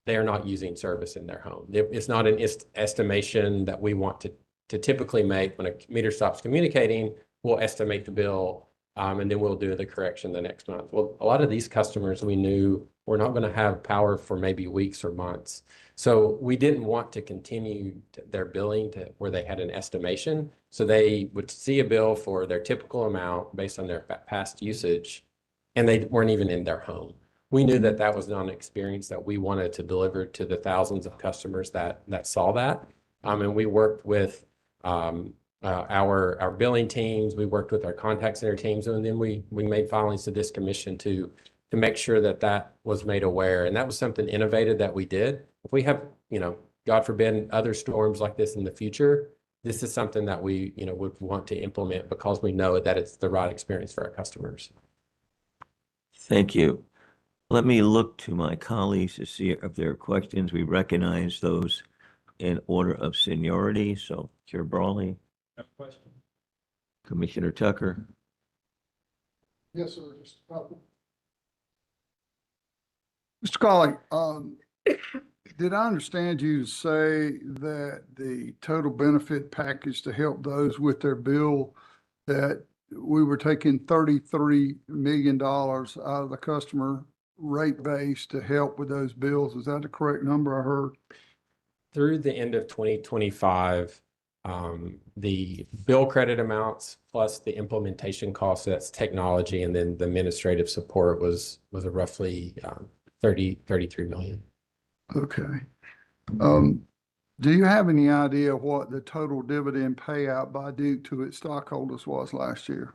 they are not using service in their home. It's not an estimation that we want to typically make. When a meter stops communicating, we'll estimate the bill and then we'll do the correction the next month. Well, a lot of these customers we knew were not going to have power for maybe weeks or months. So we didn't want to continue their billing to where they had an estimation. So they would see a bill for their typical amount based on their past usage, and they weren't even in their home. We knew that that was not an experience that we wanted to deliver to the thousands of customers that saw that. And we worked with our billing teams, we worked with our contact center teams, and then we made filings to this commission to make sure that was made aware. And that was something innovative that we did. If we have, God forbid, other storms like this in the future, this is something that we, would want to implement because we know that it's the right experience for our customers. Thank you. Let me look to my colleagues to see if there are questions. We recognize those in order of seniority. So Chair Brawley. Question. Commissioner Tucker. Yes, sir. Just a couple. Mr. Colley, did I understand you to say that the total benefit package to help those with their bill, that we were taking $33 million out of the customer rate base to help with those bills? Is that the correct number I heard? Through the end of 2025, the bill credit amounts plus the implementation costs, that's technology, and then the administrative support was a roughly 33 million. Okay. Do you have any idea what the total dividend payout by Duke to its stockholders was last year?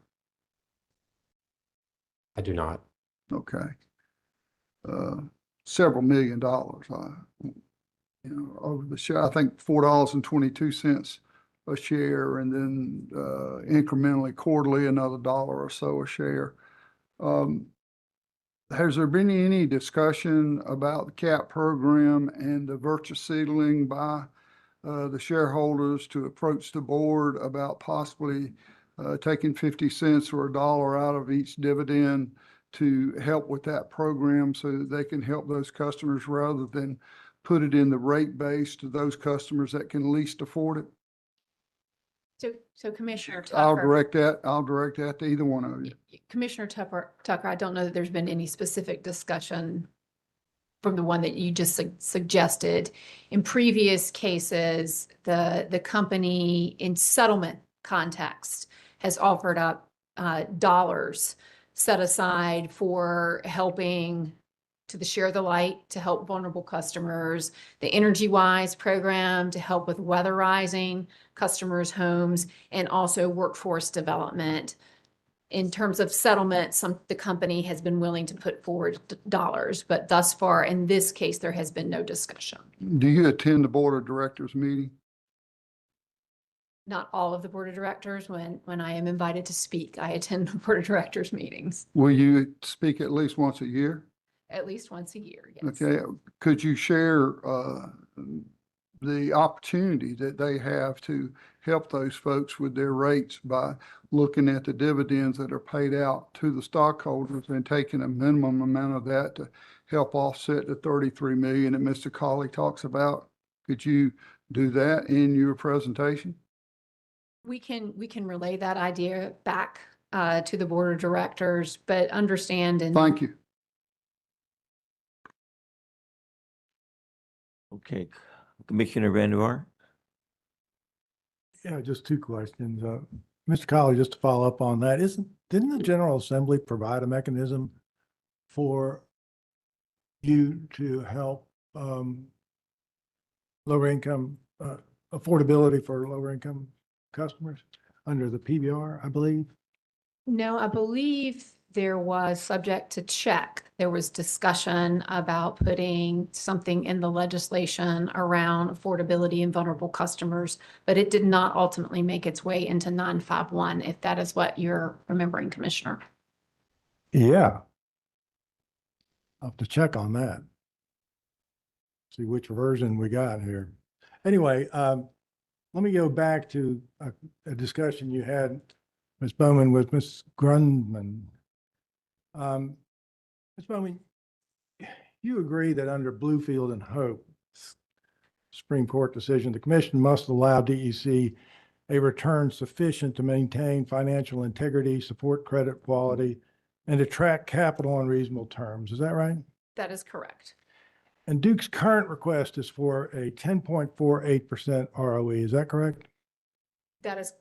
I do not. Okay. Several $1 million. Over the share, I think $4.22 a share, and then incrementally quarterly another dollar or so a share. Has there been any discussion about the CAP program and the virtue settling by the shareholders to approach the board about possibly taking 50 cents or $1 out of each dividend to help with that program so that they can help those customers rather than put it in the rate base to those customers that can least afford it? So Commissioner I'll Tucker, direct that to either one of you. Commissioner Tucker, I don't know that there's been any specific discussion from the one that you just suggested. In previous cases, the company in settlement context has offered up dollars set aside for helping to the Share the Light to help vulnerable customers, the Energy Wise program to help with weatherizing customers' homes, and also workforce development. In terms of settlement, the company has been willing to put forward dollars, but thus far, in this case, there has been no discussion. Do you attend the board of directors meeting? Not all of the board of directors. When I am invited to speak, I attend the board of directors meetings Will you speak at least once a year? at least once a year. Yes. Okay, could you share the opportunity that they have to help those folks with their rates by looking at the dividends that are paid out to the stockholders and taking a minimum amount of that to help offset the 33 million that Mr. Colley talks about? Could you do that in your presentation? We can relay that idea back to the board of directors, but understand and Thank you. Okay, Commissioner Vandevar. Yeah, just two questions. Mr. Colley, just to follow up on that, didn't the General Assembly provide a mechanism for you to help lower income, affordability for lower income customers under the PBR, I believe? No, I believe there was, subject to check, there was discussion about putting something in the legislation around affordability and vulnerable customers, but it did not ultimately make its way into 951, if that is what you're remembering, Commissioner. Yeah. I'll have to check on that. See which version we got here. Anyway, let me go back to a discussion you had, Ms. Bowman, with Ms. Grundman. Ms. Bowman, you agree that under Bluefield and Hope Supreme Court decision, the commission must allow DEC a return sufficient to maintain financial integrity, support credit quality, and attract capital on reasonable terms. Is that right? That is correct. And Duke's current request is for a 10.48% ROE. Is that correct? That is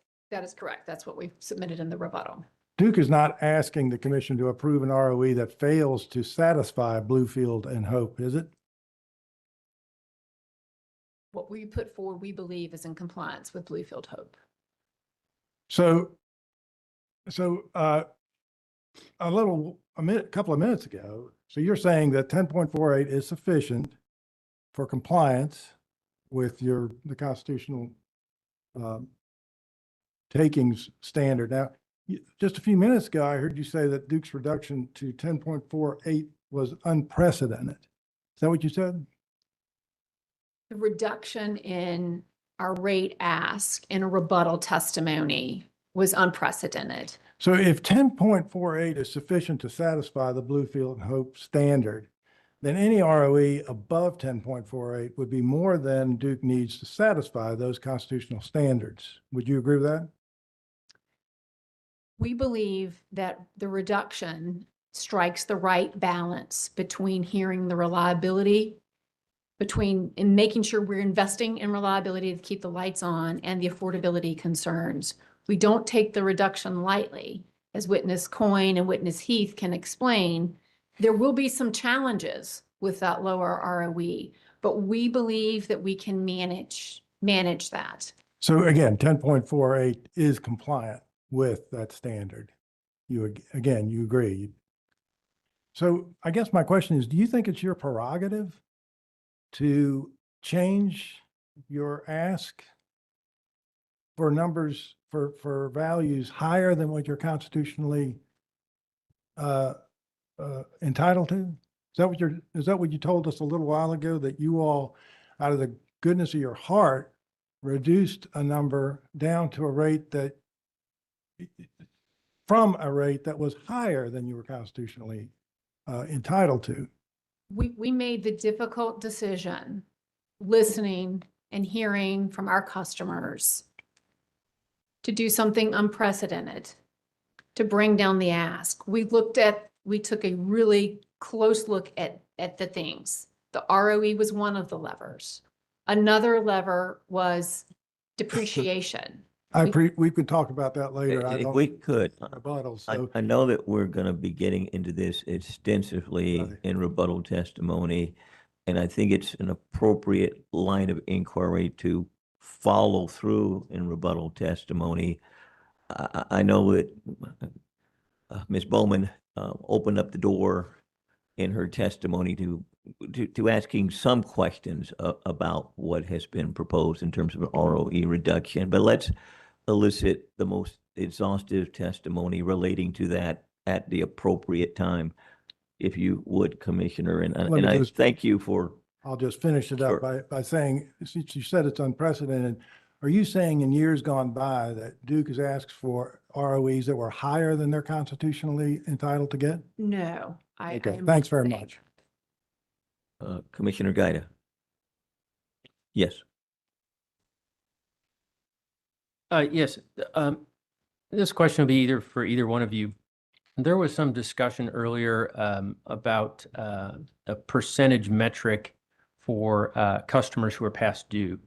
correct. That's what we've submitted in the rebuttal. Duke is not asking the commission to approve an ROE that fails to satisfy Bluefield and Hope, is it? What we put forward, we believe, is in compliance with Bluefield Hope. So a couple of minutes ago, so you're saying that 10.48 is sufficient for compliance with the constitutional takings standard. Now, just a few minutes ago, I heard you say that Duke's reduction to 10.48 was unprecedented. Is that what you said? The reduction in our rate ask in a rebuttal testimony was unprecedented. So if 10.48 is sufficient to satisfy the Bluefield and Hope standard, then any ROE above 10.48 would be more than Duke needs to satisfy those constitutional standards. Would you agree with that? We believe that the reduction strikes the right balance between hearing the reliability, in making sure we're investing in reliability to keep the lights on, and the affordability concerns. We don't take the reduction lightly. As Witness Coyne and Witness Heath can explain, there will be some challenges with that lower ROE, but we believe that we can manage that. So again, 10.48 is compliant with that standard. You agree. So I guess my question is, do you think it's your prerogative to change your ask for numbers, for values higher than what you're constitutionally entitled to? Is that what you told us a little while ago, that you all, out of the goodness of your heart, reduced a number down to a rate that from a rate that was higher than you were constitutionally entitled to. We made the difficult decision, listening and hearing from our customers, to do something unprecedented, to bring down the ask. We took a really close look at the things. The ROE was one of the levers. Another lever was depreciation. We could talk about that later. I If don't. we could, Rebuttal, so. I know that we're going to be getting into this extensively Right. in rebuttal testimony, and I think it's an appropriate line of inquiry to follow through in rebuttal testimony. I know that Ms. Bowman opened up the door in her testimony to asking some questions about what has been proposed in terms of an ROE reduction, but let's elicit the most exhaustive testimony relating to that at the appropriate time, if you would, Commissioner. And Let me I just- thank you for. I'll just finish it Sure. up by saying, since you said it's unprecedented, are you saying in years gone by that Duke has asked for ROEs that were higher than they're constitutionally entitled to get? No. Okay, thanks very much. Commissioner Gaida. Yes. Yes, this question will be either for either one of you. There was some discussion earlier about a percentage metric for customers who are past due.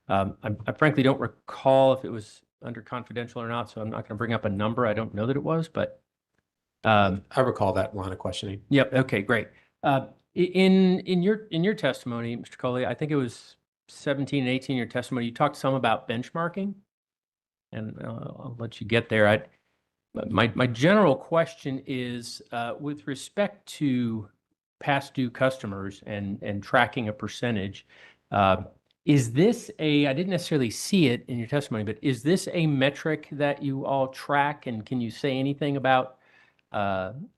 I frankly don't recall if it was under confidential or not, so I'm not going to bring up a number. I don't know that it was, but I recall that line of questioning. Yep. Okay, great. In your testimony, Mr. Coley, I think it was 17 and 18 in your testimony, you talked some about benchmarking, and I'll let you get there. My general question is with respect to past due customers and tracking a percentage. Is this I didn't necessarily see it in your testimony, but is this a metric that you all track, and can you say anything about from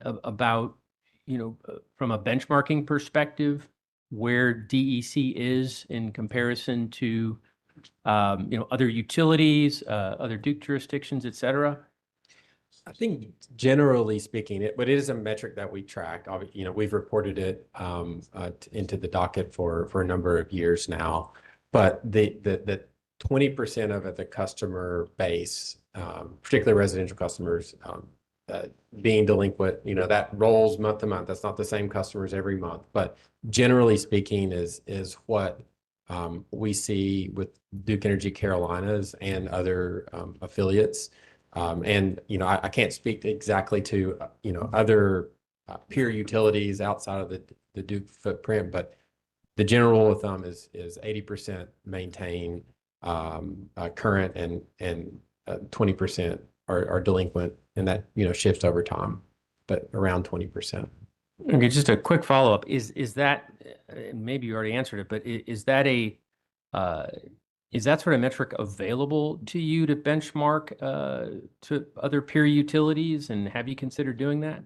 a benchmarking perspective, where DEC is in comparison to, other utilities, other Duke jurisdictions, et cetera? I think generally speaking, but it is a metric that we track. We've reported it into the docket for a number of years now. But the 20% of the customer base, particularly residential customers, being delinquent, that rolls month to month. That's not the same customers every month, but generally speaking is what we see with Duke Energy Carolinas and other affiliates. I can't speak exactly to, other peer utilities outside of the Duke footprint, but the general rule of thumb is 80% maintain current and 20% are delinquent, and that, shifts over time, but around 20%. Okay, just a quick follow-up. Is that, maybe you already answered it, but is that sort of metric available to you to benchmark to other peer utilities, and have you considered doing that?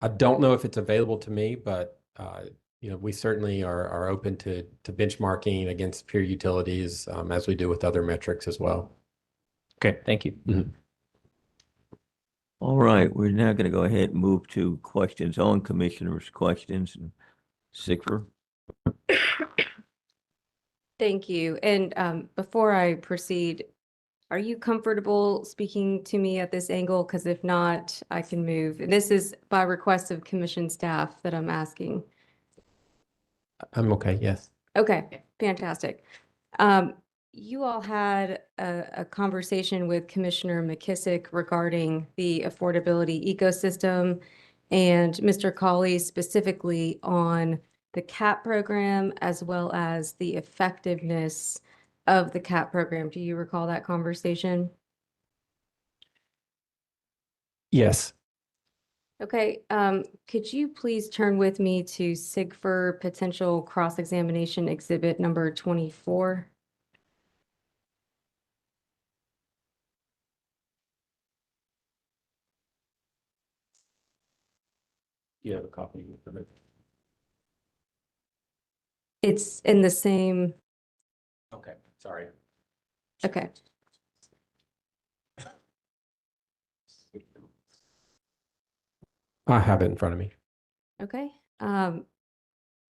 I don't know if it's available to me, but we certainly are open to benchmarking against peer utilities as we do with other metrics as well. Okay, thank you. Mhm. All right, we're now going to go ahead and move to questions on commissioners' questions. Sigfer. Thank you. And before I proceed, are you comfortable speaking to me at this angle? Because if not, I can move. This is by request of commission staff that I'm asking. I'm okay, yes. Okay, fantastic. You all had a conversation with Commissioner McKissick regarding the affordability ecosystem, and Mr. Cawley specifically on the CAP program as well as the effectiveness of the CAP program. Do you recall that conversation? Yes. Okay, could you please turn with me to SIGFR potential cross-examination exhibit number 24? You have a copy of it? It's in the same, Okay, sorry. okay. I have it in front of me. Okay. And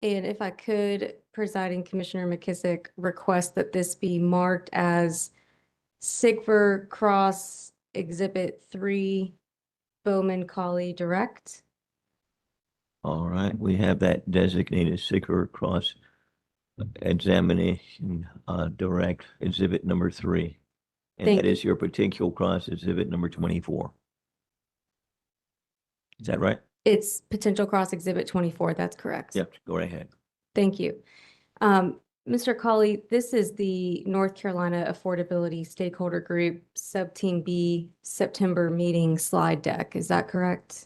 if I could, Presiding Commissioner McKissick, request that this be marked as Sigver Cross Exhibit 3, Bowman Colley Direct. All right, we have that designated Sicker Cross Examination Direct Exhibit number 3. And Thank that is your particular cross exhibit number 24. Is that right? It's Potential Cross Exhibit 24. That's correct. Yep, go right ahead. Thank you. Mr. Colley, this is the North Carolina Affordability Stakeholder Group Subteam B September meeting slide deck. Is that correct?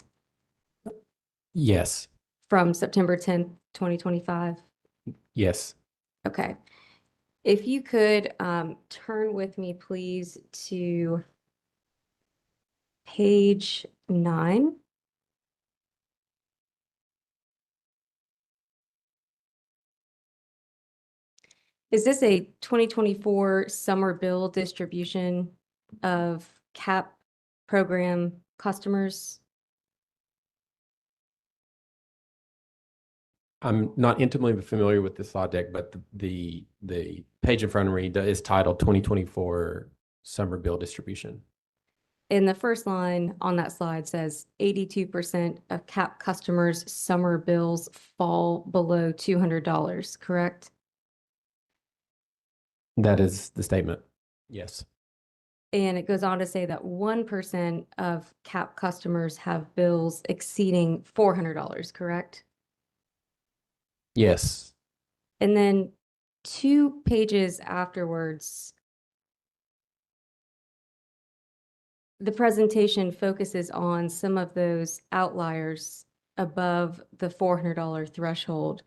Yes. From September 10th, 2025? Yes. Okay. If you could turn with me, please, to page 9. Is this a 2024 summer bill distribution of CAP program customers? I'm not intimately familiar with this slide deck, but the page in front of me is titled 2024 Summer Bill Distribution. In the first line on that slide says 82% of CAP customers' summer bills fall below $200, correct? That is the statement. Yes. And it goes on to say that 1% of CAP customers have bills exceeding $400, correct? Yes. And then 2 pages afterwards, the presentation focuses on some of those outliers above the $400 threshold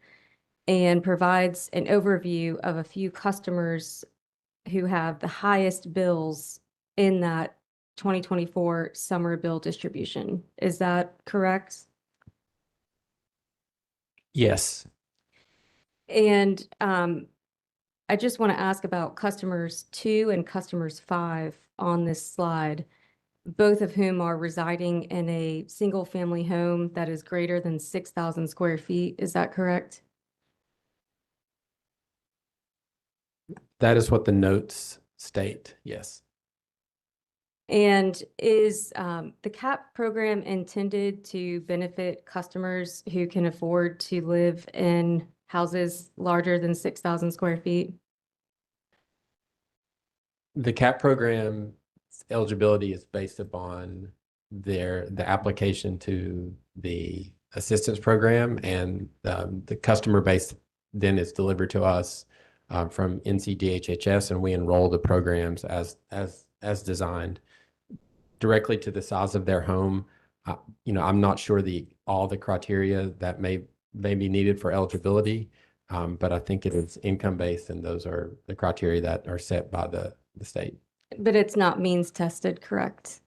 and provides an overview of a few customers who have the highest bills in that 2024 summer bill distribution. Is that correct? Yes. And I just want to ask about customers 2 and customers 5 on this slide, both of whom are residing in a single family home that is greater than 6,000 square feet. Is that correct? That is what the notes state. Yes. And is the CAP program intended to benefit customers who can afford to live in houses larger than 6,000 square feet? The CAP program eligibility is based upon the application to the assistance program, and the customer base then is delivered to us from NCDHHS, and we enroll the programs as designed directly to the size of their home. I'm not sure all the criteria that may be needed for eligibility, but I think it is income based, and those are the criteria that are set by the state. But it's not means tested, correct?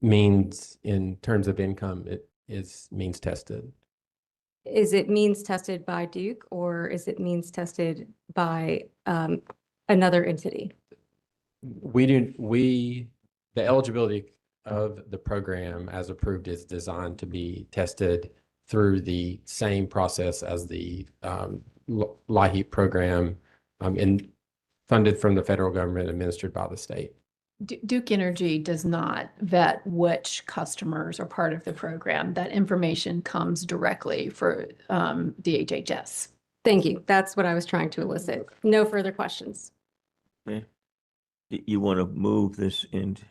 Means in terms of income, it is means tested. Is it means tested by Duke, or is it means tested by another entity? The eligibility of the program as approved is designed to be tested through the same process as the LIHEAP program, and funded from the federal government, administered by the state. Duke Energy does not vet which customers are part of the program. That information comes directly for DHHS. Thank you. That's what I was trying to elicit. No further questions. Okay. You want to move this into?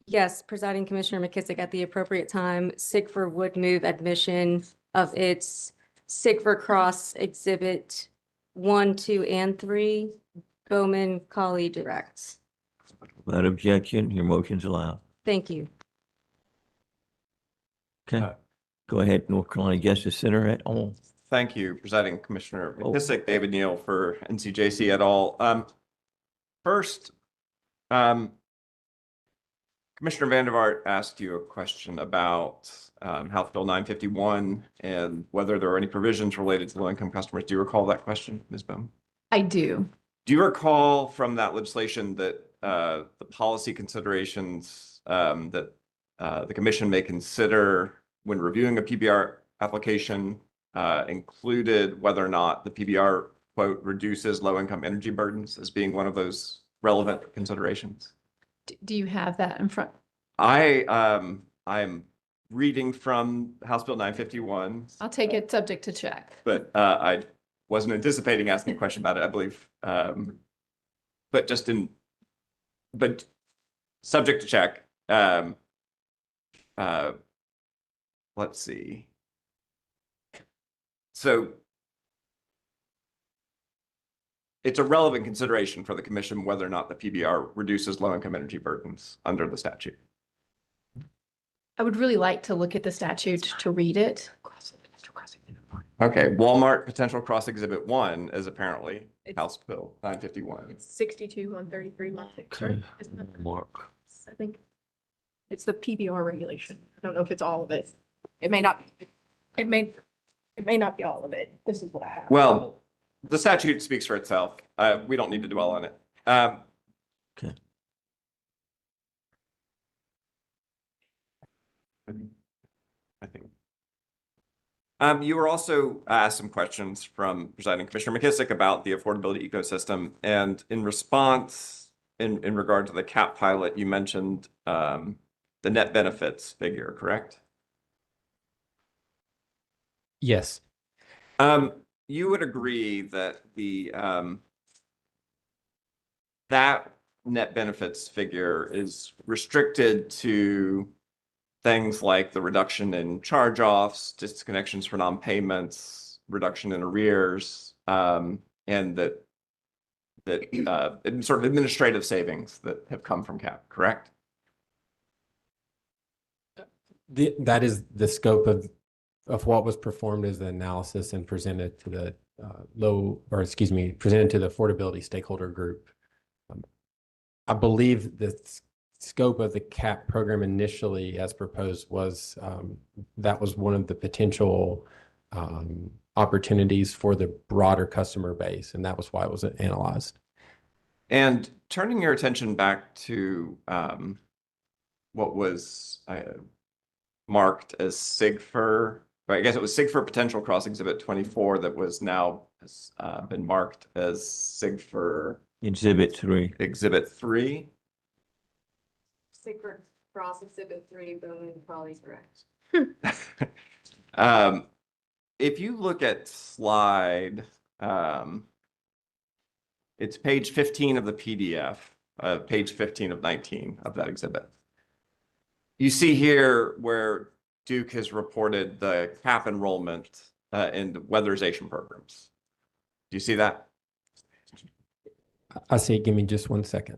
Yes, Presiding Commissioner McKissick, at the appropriate time, SIGFR would move admission of its SIGFR Cross Exhibit 1, 2, and 3, Bowman Colley Direct. Without objection, your motion's allowed. Thank you. Okay. Go ahead, North Carolina Justice Center et al. Thank you, Presiding Commissioner McKissick, David Neal for NCJC et al. First, Commissioner Vandervaart asked you a question about House Bill 951 and whether there are any provisions related to low-income customers. Do you recall that question, Ms. Bowman? I do. Do you recall from that legislation that the policy considerations that the commission may consider when reviewing a PBR application included whether or not the PBR, quote, reduces low-income energy burdens as being one of those relevant considerations? Do you have that in front? I'm reading from House Bill 951. I'll take it subject to check. But I wasn't anticipating asking a question about it, I believe. But subject to check. Let's see. So it's a relevant consideration for the commission whether or not the PBR reduces low-income energy burdens under the statute. I would really like to look at the statute to read it. Okay, Walmart potential cross exhibit 1 is apparently House Bill 951. It's 62-133-16, right? Isn't it? Mark. I think it's the PBR regulation. I don't know if it's all of it. It may not, it may not be all of it. This is what I have. Well, the statute speaks for itself. We don't need to dwell on it. Okay. I think. You were also asked some questions from Presiding Commissioner McKissick about the affordability ecosystem. And in response, in regard to the CAP pilot, you mentioned the net benefits figure, correct? Yes. You would agree that that net benefits figure is restricted to things like the reduction in charge-offs, disconnections for non-payments, reduction in arrears, and that sort of administrative savings that have come from CAP, correct? That is the scope of what was performed as the analysis and presented to the presented to the affordability stakeholder group. I believe the scope of the CAP program initially as proposed was that was one of the potential opportunities for the broader customer base, and that was why it was analyzed. And turning your attention back to what was marked as SIGFUR, I guess it was SIGFUR potential cross exhibit 24 that was now has been marked as SIGFUR Exhibit 3. Exhibit 3. Secret cross exhibit 3, Bowman probably correct. If you look at slide, it's page 15 of the PDF, page 15 of 19 of that exhibit. You see here where Duke has reported the CAP enrollment in the weatherization programs. Do you see that? I see. Give me just 1 second.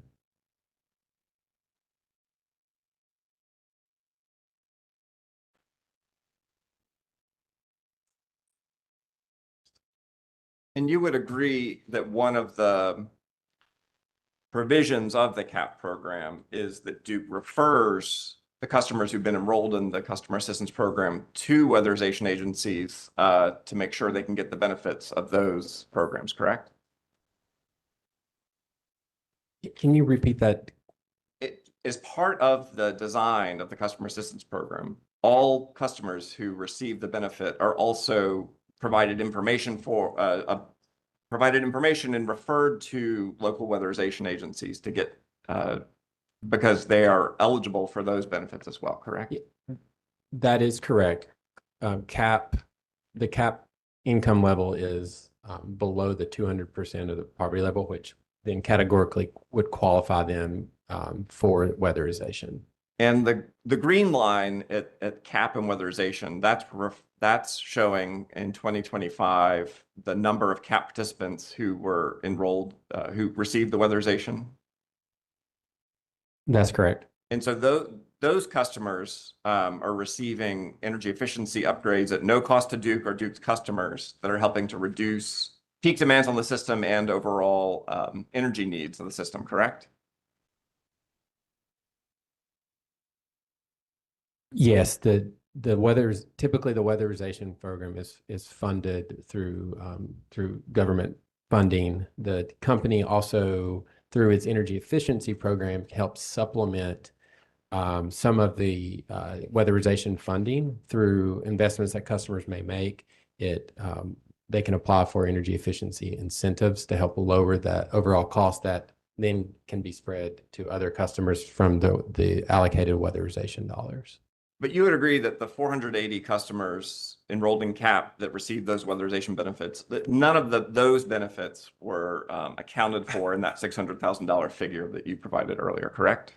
And you would agree that one of the provisions of the CAP program is that Duke refers the customers who've been enrolled in the customer assistance program to weatherization agencies to make sure they can get the benefits of those programs, correct? Can you repeat that? It is part of the design of the customer assistance program. All customers who receive the benefit are also provided information and referred to local weatherization agencies to get because they are eligible for those benefits as well, correct? That is correct. The CAP income level is below the 200% of the poverty level, which then categorically would qualify them for weatherization. And the green line at CAP and weatherization, that's showing in 2025 the number of CAP participants who were enrolled, who received the weatherization. That's correct. And so those customers are receiving energy efficiency upgrades at no cost to Duke or Duke's customers that are helping to reduce peak demands on the system and overall energy needs of the system, correct? Yes, typically the weatherization program is funded through government funding. The company also, through its energy efficiency program, helps supplement some of the weatherization funding through investments that customers may make. They can apply for energy efficiency incentives to help lower that overall cost that then can be spread to other customers from the allocated weatherization dollars. But you would agree that the 480 customers enrolled in CAP that received those weatherization benefits, that none of those benefits were accounted for in that $600,000 figure that you provided earlier, correct?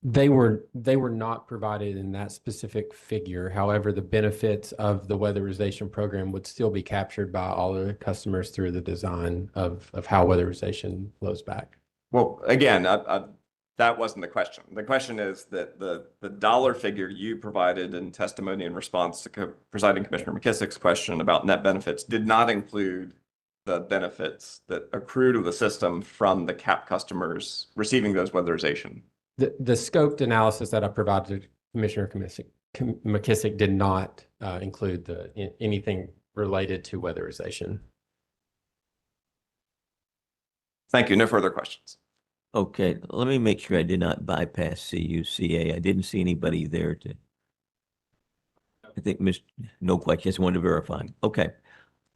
They were not provided in that specific figure. However, the benefits of the weatherization program would still be captured by all the customers through the design of how weatherization flows back. Well, again, that wasn't the question. The question is that the dollar figure you provided in testimony in response to Presiding Commissioner McKissick's question about net benefits did not include the benefits that accrue to the system from the CAP customers receiving those weatherization. The scoped analysis that I provided to Commissioner McKissick did not include anything related to weatherization. Thank you. No further questions. Okay, let me make sure I did not bypass CUCA. I didn't see anybody there to. I think no questions. Wanted to verify. Okay.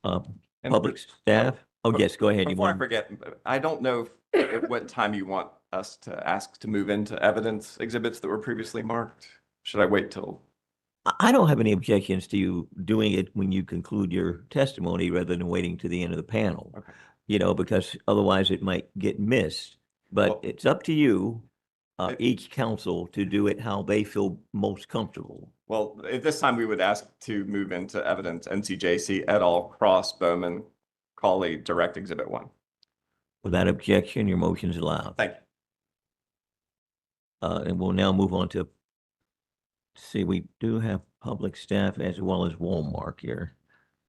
Public staff. Oh, yes, go ahead. Before I forget, I don't know at what time you want us to ask to move into evidence exhibits that were previously marked. Should I wait till? I don't have any objections to you doing it when you conclude your testimony rather than waiting to the end of the panel. Okay. You know, because otherwise it might get missed. But it's up to you, each council, to do it how they feel most comfortable. Well, at this time, we would ask to move into evidence NCJC et al. Cross Bowman Cawley Direct Exhibit 1. Without objection, your motion is allowed. Thank you. And we'll now move on to, see, we do have public staff as well as Walmart here.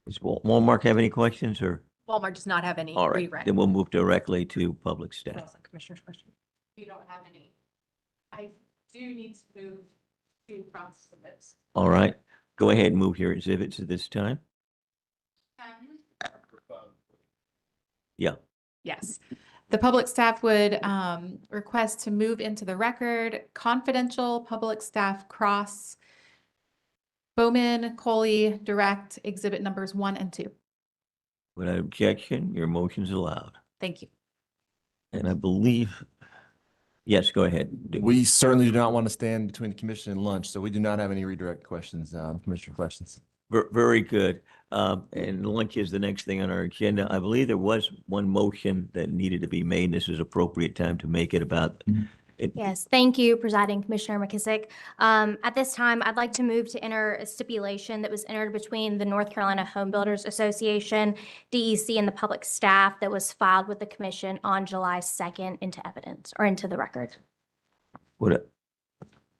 Does Walmart have any questions or? Walmart does not have any All right, re-rec. then we'll move directly to public staff. Commissioner's question. We don't have any. I do need to move to process of this. All right, go ahead and move your exhibits at this time. Yeah. Yes. The public staff would request to move into the record confidential public staff cross Bowman, Coley, direct exhibit numbers 1 and 2. Without objection, your motion's allowed. Thank you. And I believe, yes, go ahead. We certainly do not want to stand between the commission and lunch, so we do not have any redirect questions, commissioner questions. Very good. And lunch is the next thing on our agenda. I believe there was one motion that needed to be made. This is appropriate time to make it about. Yes, thank you, Presiding Commissioner McKissick. At this time, I'd like to move to enter a stipulation that was entered between the North Carolina Home Builders Association, DEC, and the public staff that was filed with the commission on July 2nd into evidence or into the record.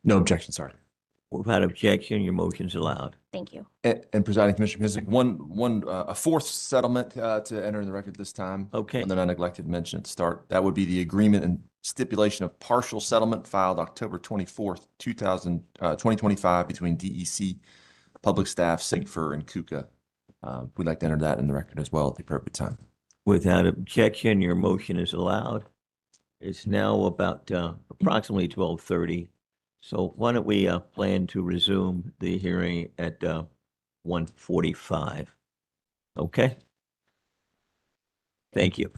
No objection, sorry. Without objection, your motion's allowed. Thank you. And Presiding Commissioner McKissick, a fourth settlement to enter in the record this time. Okay. And then I neglected to mention at the start, that would be the agreement and stipulation of partial settlement filed October 24th, 2025 between DEC, public staff, SIGFUR, and KUKA. We'd like to enter that in the record as well at the appropriate time. Without objection, your motion is allowed. It's now about approximately 12:30. So why don't we plan to resume the hearing at 1:45? Okay? Thank you.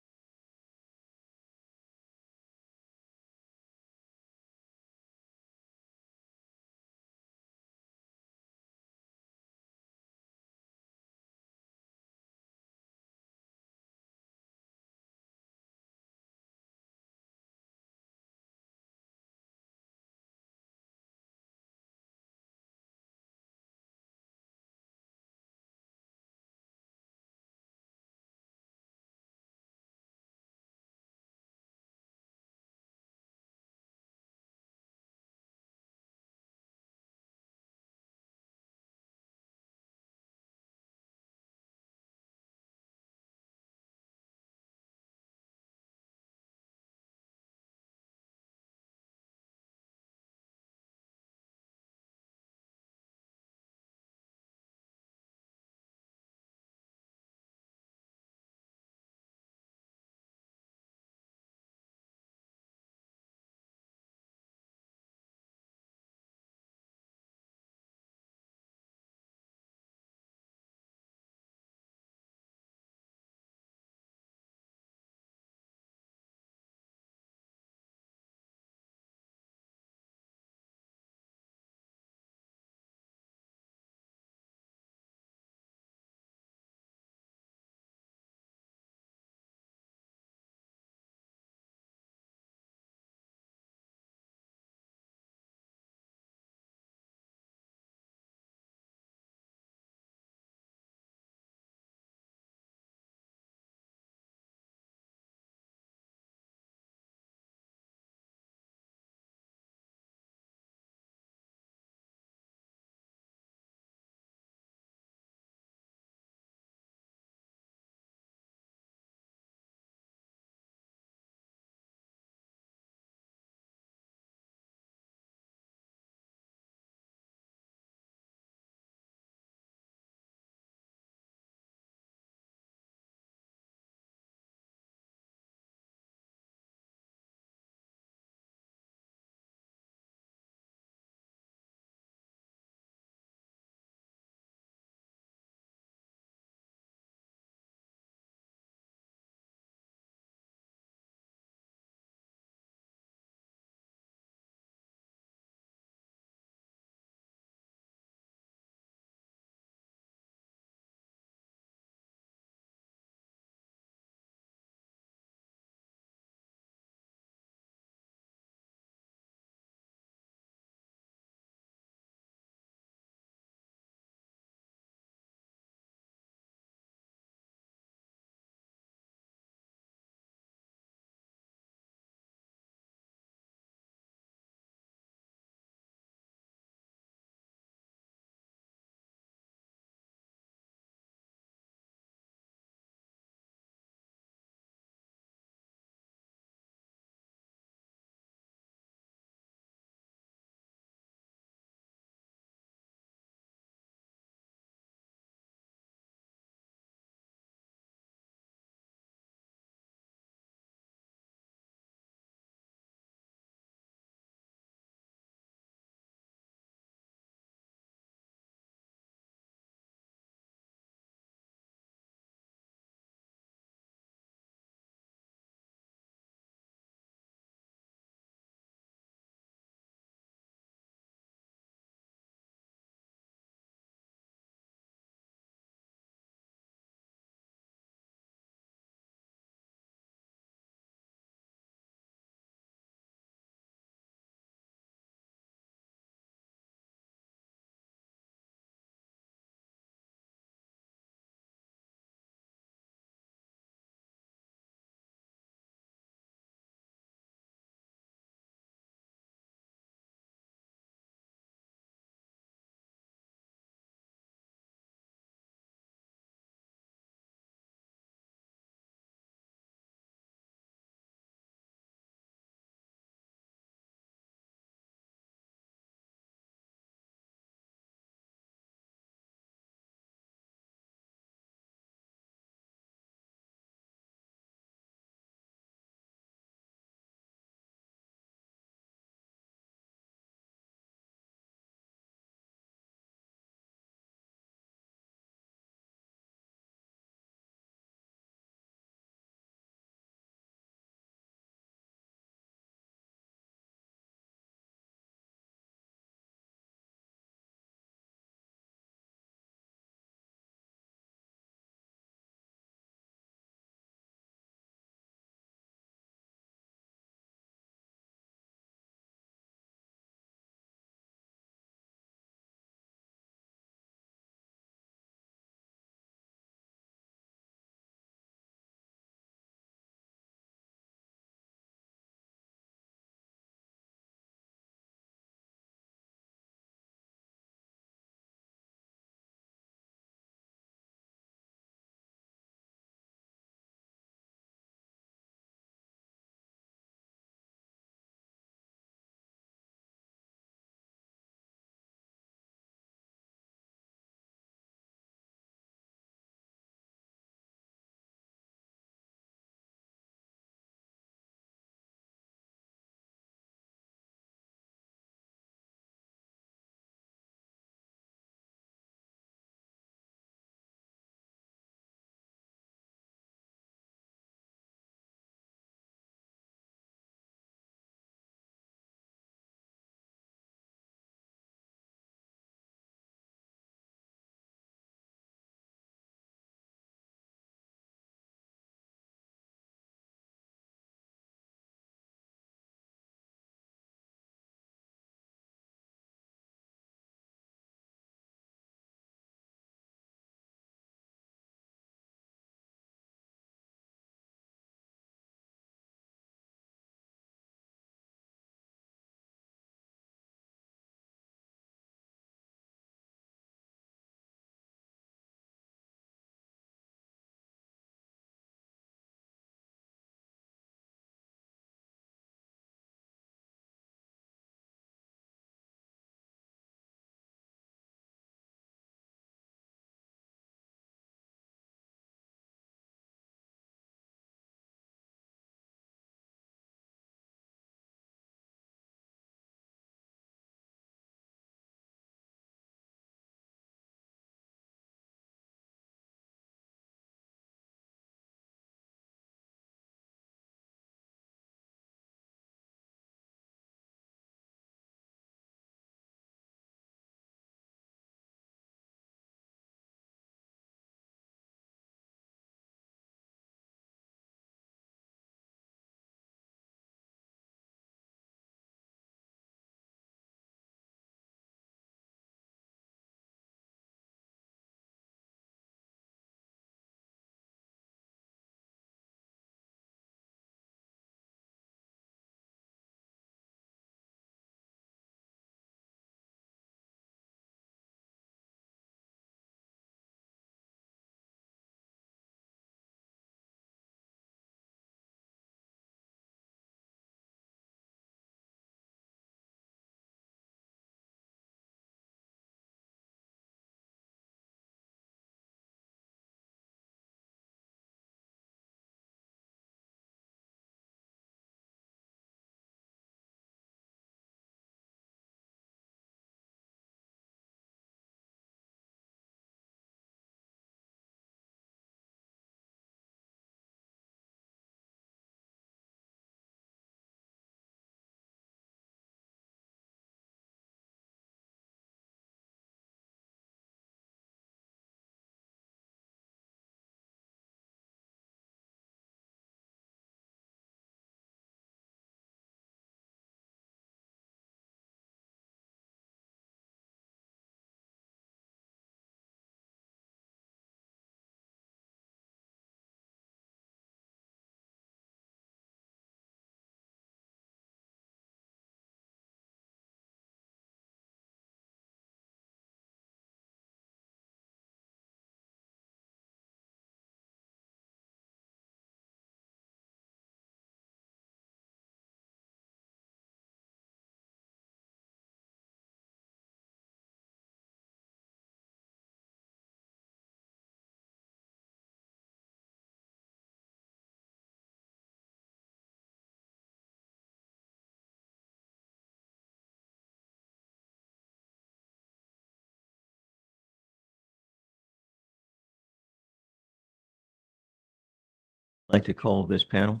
like to call this panel.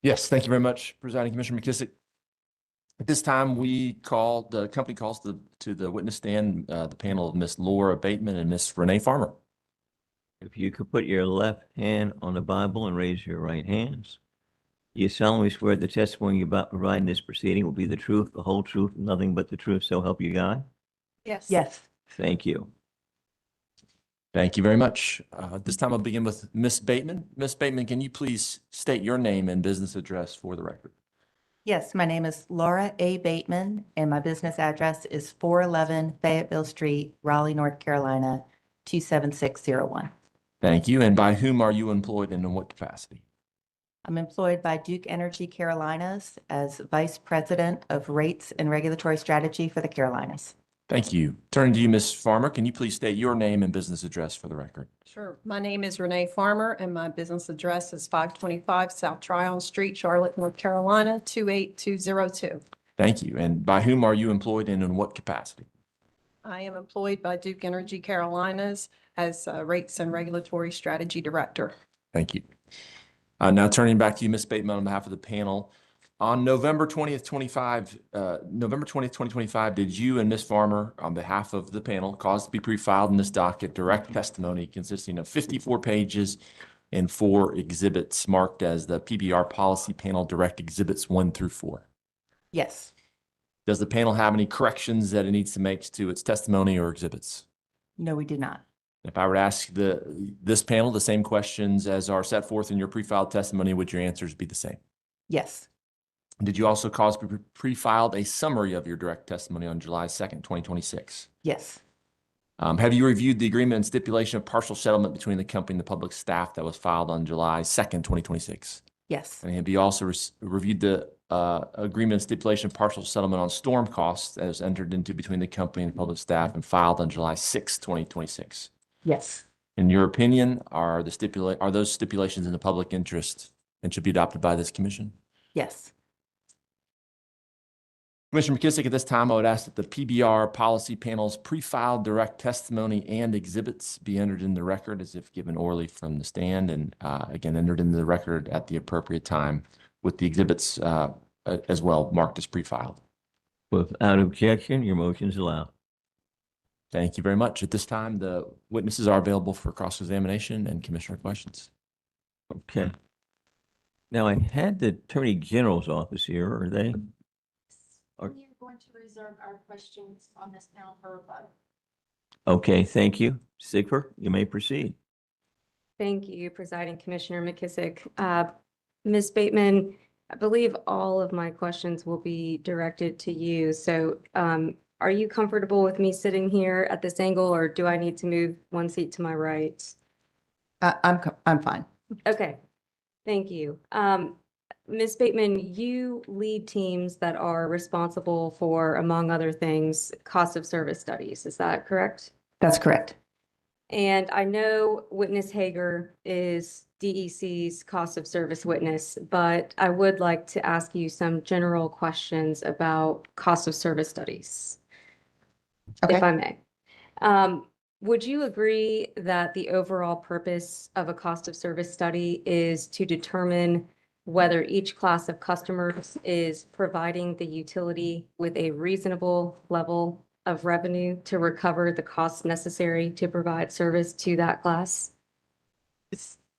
Yes, thank you very much, Presiding Commissioner McKissick. At this time, the company calls to the witness stand, the panel of Miss Laura Bateman and Miss Renee Farmer. If you could put your left hand on the Bible and raise your right hands. You solemnly swear the testimony you're about to provide in this proceeding will be the truth, the whole truth, and nothing but the truth, so help you God? Yes. Yes. Thank you. Thank you very much. This time I'll begin with Miss Bateman. Miss Bateman, can you please state your name and business address for the record? Yes, my name is Laura A. Bateman, and my business address is 411 Fayetteville Street, Raleigh, North Carolina, 27601. Thank you. And by whom are you employed and in what capacity? I'm employed by Duke Energy Carolinas as Vice President of Rates and Regulatory Strategy for the Carolinas. Thank you. Turning to you, Miss Farmer, can you please state your name and business address for the record? Sure. My name is Renee Farmer and my business address is 525 South Tryon Street, Charlotte, North Carolina, 28202. Thank you. And by whom are you employed and in what capacity? I am employed by Duke Energy Carolinas as Rates and Regulatory Strategy Director. Thank you. Now turning back to you, Ms. Bateman, on behalf of the panel. On November 20th, 2025, did you and Ms. Farmer, on behalf of the panel, cause to be pre-filed in this docket direct testimony consisting of 54 pages and 4 exhibits marked as the PBR Policy Panel Direct Exhibits 1 through 4? Yes. Does the panel have any corrections that it needs to make to its testimony or exhibits? No, we did not. If I were to ask this panel the same questions as are set forth in your pre-filed testimony, would your answers be the same? Yes. Did you also cause to be pre-filed a summary of your direct testimony on July 2nd, 2026? Yes. Have you reviewed the agreement and stipulation of partial settlement between the company and the public staff that was filed on July 2nd, 2026? Yes. And have you also reviewed the agreement and stipulation of partial settlement on storm costs that was entered into between the company and the public staff and filed on July 6th, 2026? Yes. In your opinion, are those stipulations in the public interest and should be adopted by this commission? Yes. Commissioner McKissick, at this time, I would ask that the PBR policy panel's pre-filed direct testimony and exhibits be entered in the record as if given orally from the stand and again, entered into the record at the appropriate time with the exhibits as well marked as pre-filed. Without objection, your motion is allowed. Thank you very much. At this time, the witnesses are available for cross-examination and commissioner questions. Okay. Now, I had the Attorney General's office here. Are they? We're going to reserve our questions on this panel for rebuttal. Okay, thank you. Sigfer, you may proceed. Thank you, Presiding Commissioner McKissick. Ms. Bateman, I believe all of my questions will be directed to you. So are you comfortable with me sitting here at this angle, or do I need to move one seat to my right? I'm fine. Okay, thank you. Ms. Bateman, you lead teams that are responsible for, among other things, cost of service studies. Is that correct? That's correct. And I know Witness Hager is DEC's cost of service witness, but I would like to ask you some general questions about cost of service studies, if I may. Would you agree that the overall purpose of a cost of service study is to determine whether each class of customers is providing the utility with a reasonable level of revenue to recover the costs necessary to provide service to that class?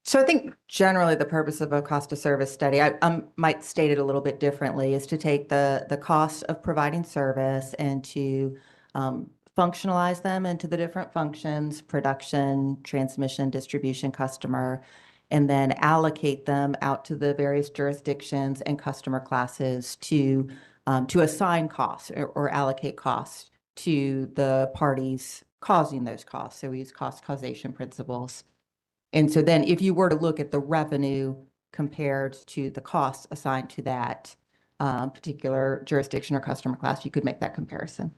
So I think generally the purpose of a cost of service study, I might state it a little bit differently, is to take the cost of providing service and to functionalize them into the different functions: production, transmission, distribution, customer, and then allocate them out to the various jurisdictions and customer classes to assign costs or allocate costs to the parties causing those costs. So we use cost causation principles. And so then if you were to look at the revenue compared to the costs assigned to that particular jurisdiction or customer class, you could make that comparison.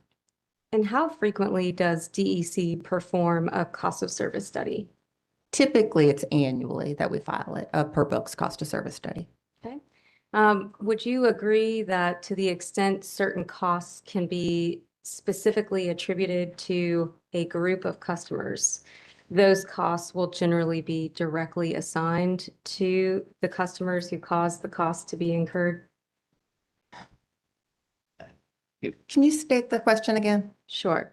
And how frequently does DEC perform a cost of service study? Typically, it's annually that we file it, a per books cost of service study. Okay. Would you agree that to the extent certain costs can be specifically attributed to a group of customers, those costs will generally be directly assigned to the customers who caused the cost to be incurred? Can you state the question again? Sure.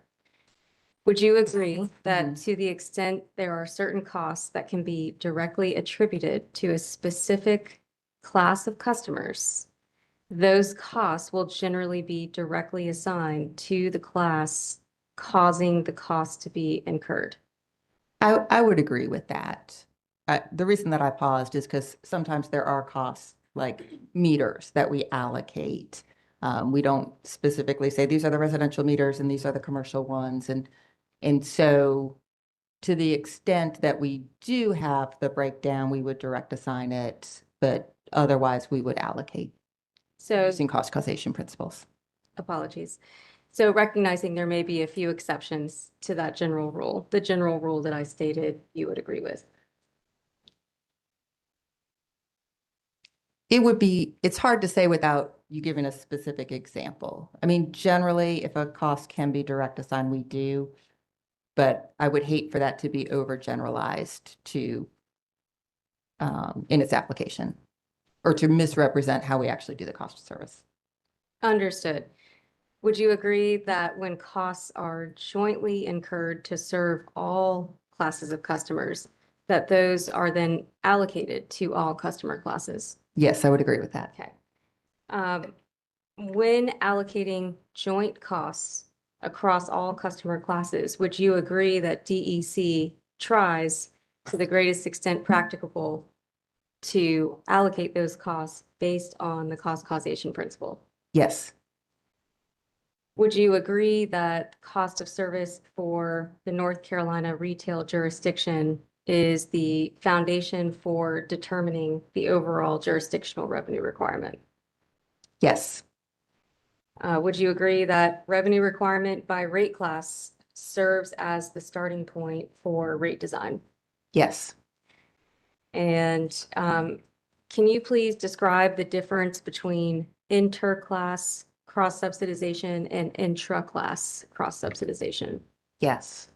Would you agree that to the extent there are certain costs that can be directly attributed to a specific class of customers, those costs will generally be directly assigned to the class causing the cost to be incurred? I would agree with that. The reason that I paused is because sometimes there are costs like meters that we allocate. We don't specifically say these are the residential meters and these are the commercial ones. And so to the extent that we do have the breakdown, we would direct assign it, but otherwise we would allocate So, using cost causation principles. apologies. So recognizing there may be a few exceptions to that general rule, the general rule that I stated, you would agree with? It's hard to say without you giving a specific example. I mean, generally, if a cost can be direct assigned, we do. But I would hate for that to be overgeneralized to, in its application, or to misrepresent how we actually do the cost of service. Understood. Would you agree that when costs are jointly incurred to serve all classes of customers, that those are then allocated to all customer classes? Yes, I would agree with that. Okay. When allocating joint costs across all customer classes, would you agree that DEC tries to the greatest extent practicable to allocate those costs based on the cost causation principle? Yes. Would you agree that cost of service for the North Carolina retail jurisdiction is the foundation for determining the overall jurisdictional revenue requirement? Yes. Would you agree that revenue requirement by rate class serves as the starting point for rate design? Yes. And can you please describe the difference between inter-class cross-subsidization and intra-class cross-subsidization? Yes.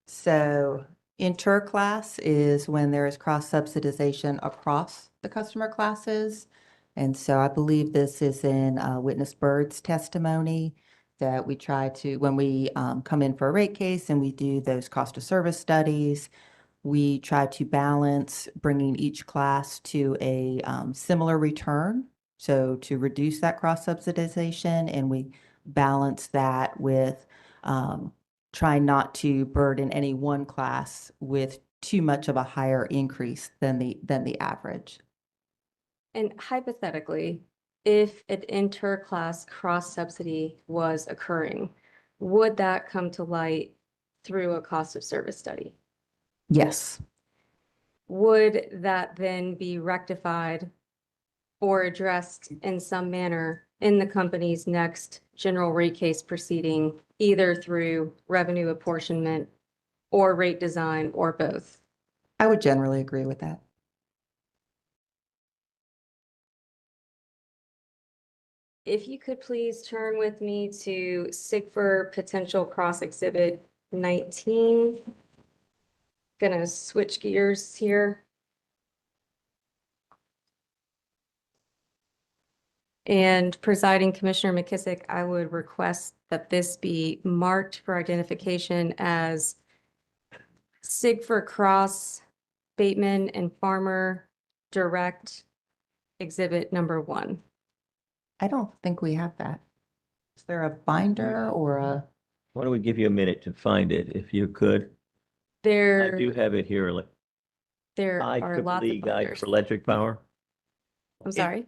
So interclass is when there is cross-subsidization across the customer classes. And so I believe this is in Witness Bird's testimony that we try to, when we come in for a rate case and we do those cost of service studies, we try to balance bringing each class to a similar return. So to reduce that cross-subsidization, and we balance that with try not to burden any one class with too much of a higher increase than the average. And hypothetically, if an inter-class cross-subsidy was occurring, would that come to light through a cost of service study? Yes. Would that then be rectified or addressed in some manner in the company's next general rate case proceeding, either through revenue apportionment or rate design or both? I would generally agree with that. If you could please turn with me to SIGFR potential cross exhibit 19. Gonna switch gears here. And presiding Commissioner McKissick, I would request that this be marked for identification as SIGFR Cross Bateman and Farmer Direct Exhibit number 1. I don't think we have that. Is there a binder or a? Why don't we give you a minute to find it, if you could? I There, do have it here, there are lots of IEEE Guide binders. for Electric Power. I'm sorry.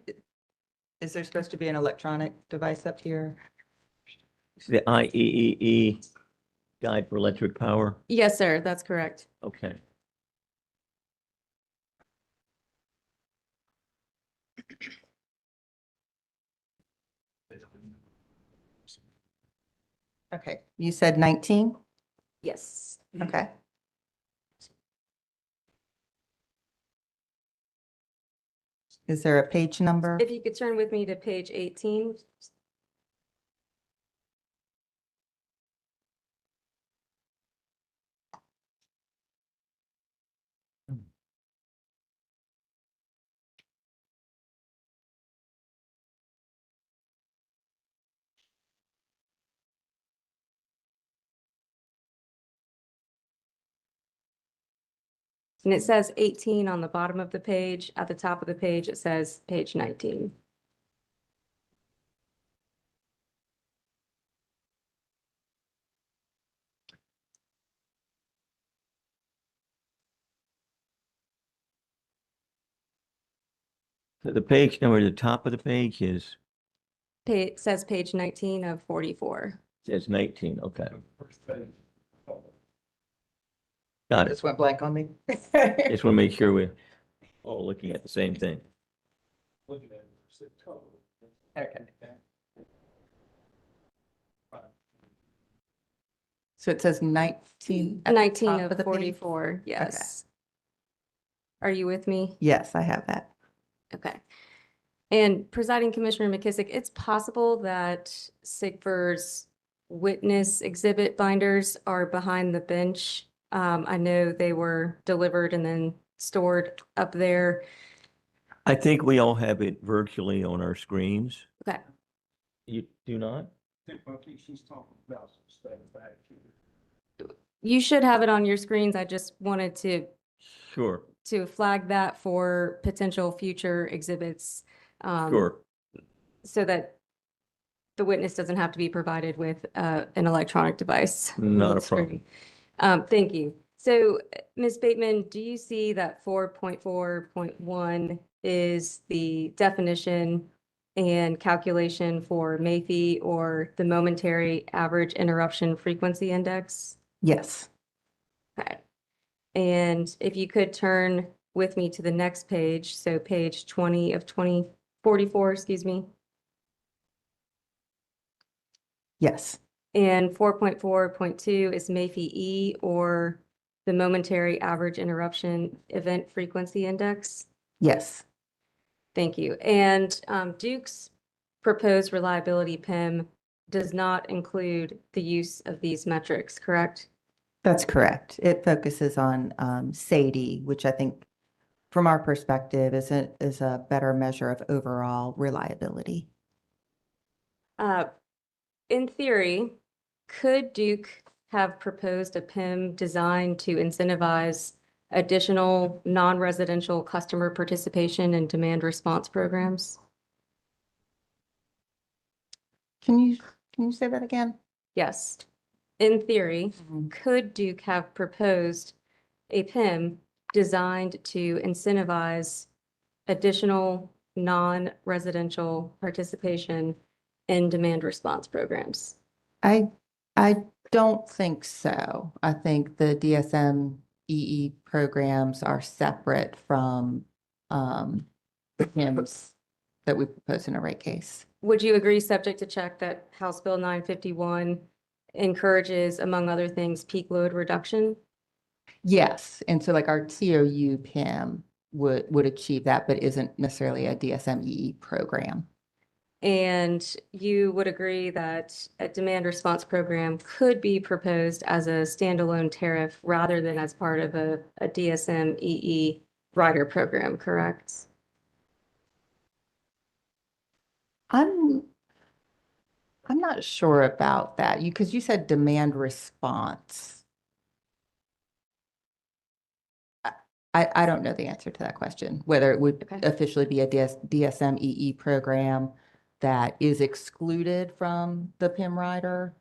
Is there supposed to be an electronic device up here? It's the IEEE Guide for Electric Power. Yes, sir, that's correct. Okay. Okay, you said 19? Yes. Okay. Is there a page number? If you could turn with me to page 18. And it says 18 on the bottom of the page. At the top of the page, it says page 19. So the page number at the top of the page It says page 19 of 44. says 19, okay. Got it. Just went blank on me. Just want to make sure we're all looking at the same thing. Okay. So it says 19. at the 19 top of the page? 44, yes. Are you with me? Yes, I have that. Okay. And Presiding Commissioner McKissick, it's possible that Sigford's witness exhibit binders are behind the bench. I know they were delivered and then stored up there. I think we all have it virtually on our screens. Okay. You do not? You should have it on your screens. I just wanted Sure, to flag that for potential future exhibits. sure. So that the witness doesn't have to be provided with an electronic device. Not on a problem. screen. Thank you. So, Ms. Bateman, do you see that 4.4.1 is the definition and calculation for MAFI or the momentary average interruption frequency index? Yes. Okay. And if you could turn with me to the next page, so page 20 of 2044, excuse me. Yes. And 4.4.2 is MAFI-E or the momentary average interruption event frequency index. Yes. Thank you. And Duke's proposed reliability PIM does not include the use of these metrics, correct? That's correct. It focuses on SAIDI, which I think from our perspective is a better measure of overall reliability. In theory, could Duke have proposed a PIM designed to incentivize additional non-residential customer participation in demand response programs? Can you say that again? Yes. In theory, could Duke have proposed a PIM designed to incentivize additional non-residential participation in demand response programs? I don't think so. I think the DSM EE programs are separate from the PIMs that we propose in a rate case. Would you agree, subject to check, that House Bill 951 encourages, among other things, peak load reduction? Yes, and so like our TOU PIM would achieve that, but isn't necessarily a DSM EE program. And you would agree that a demand response program could be proposed as a standalone tariff rather than as part of a DSM EE rider program, correct? I'm not sure about that. Because you said demand response. I don't know the answer to that question, whether it would Okay. officially be a DSM EE program that is excluded from the PIM rider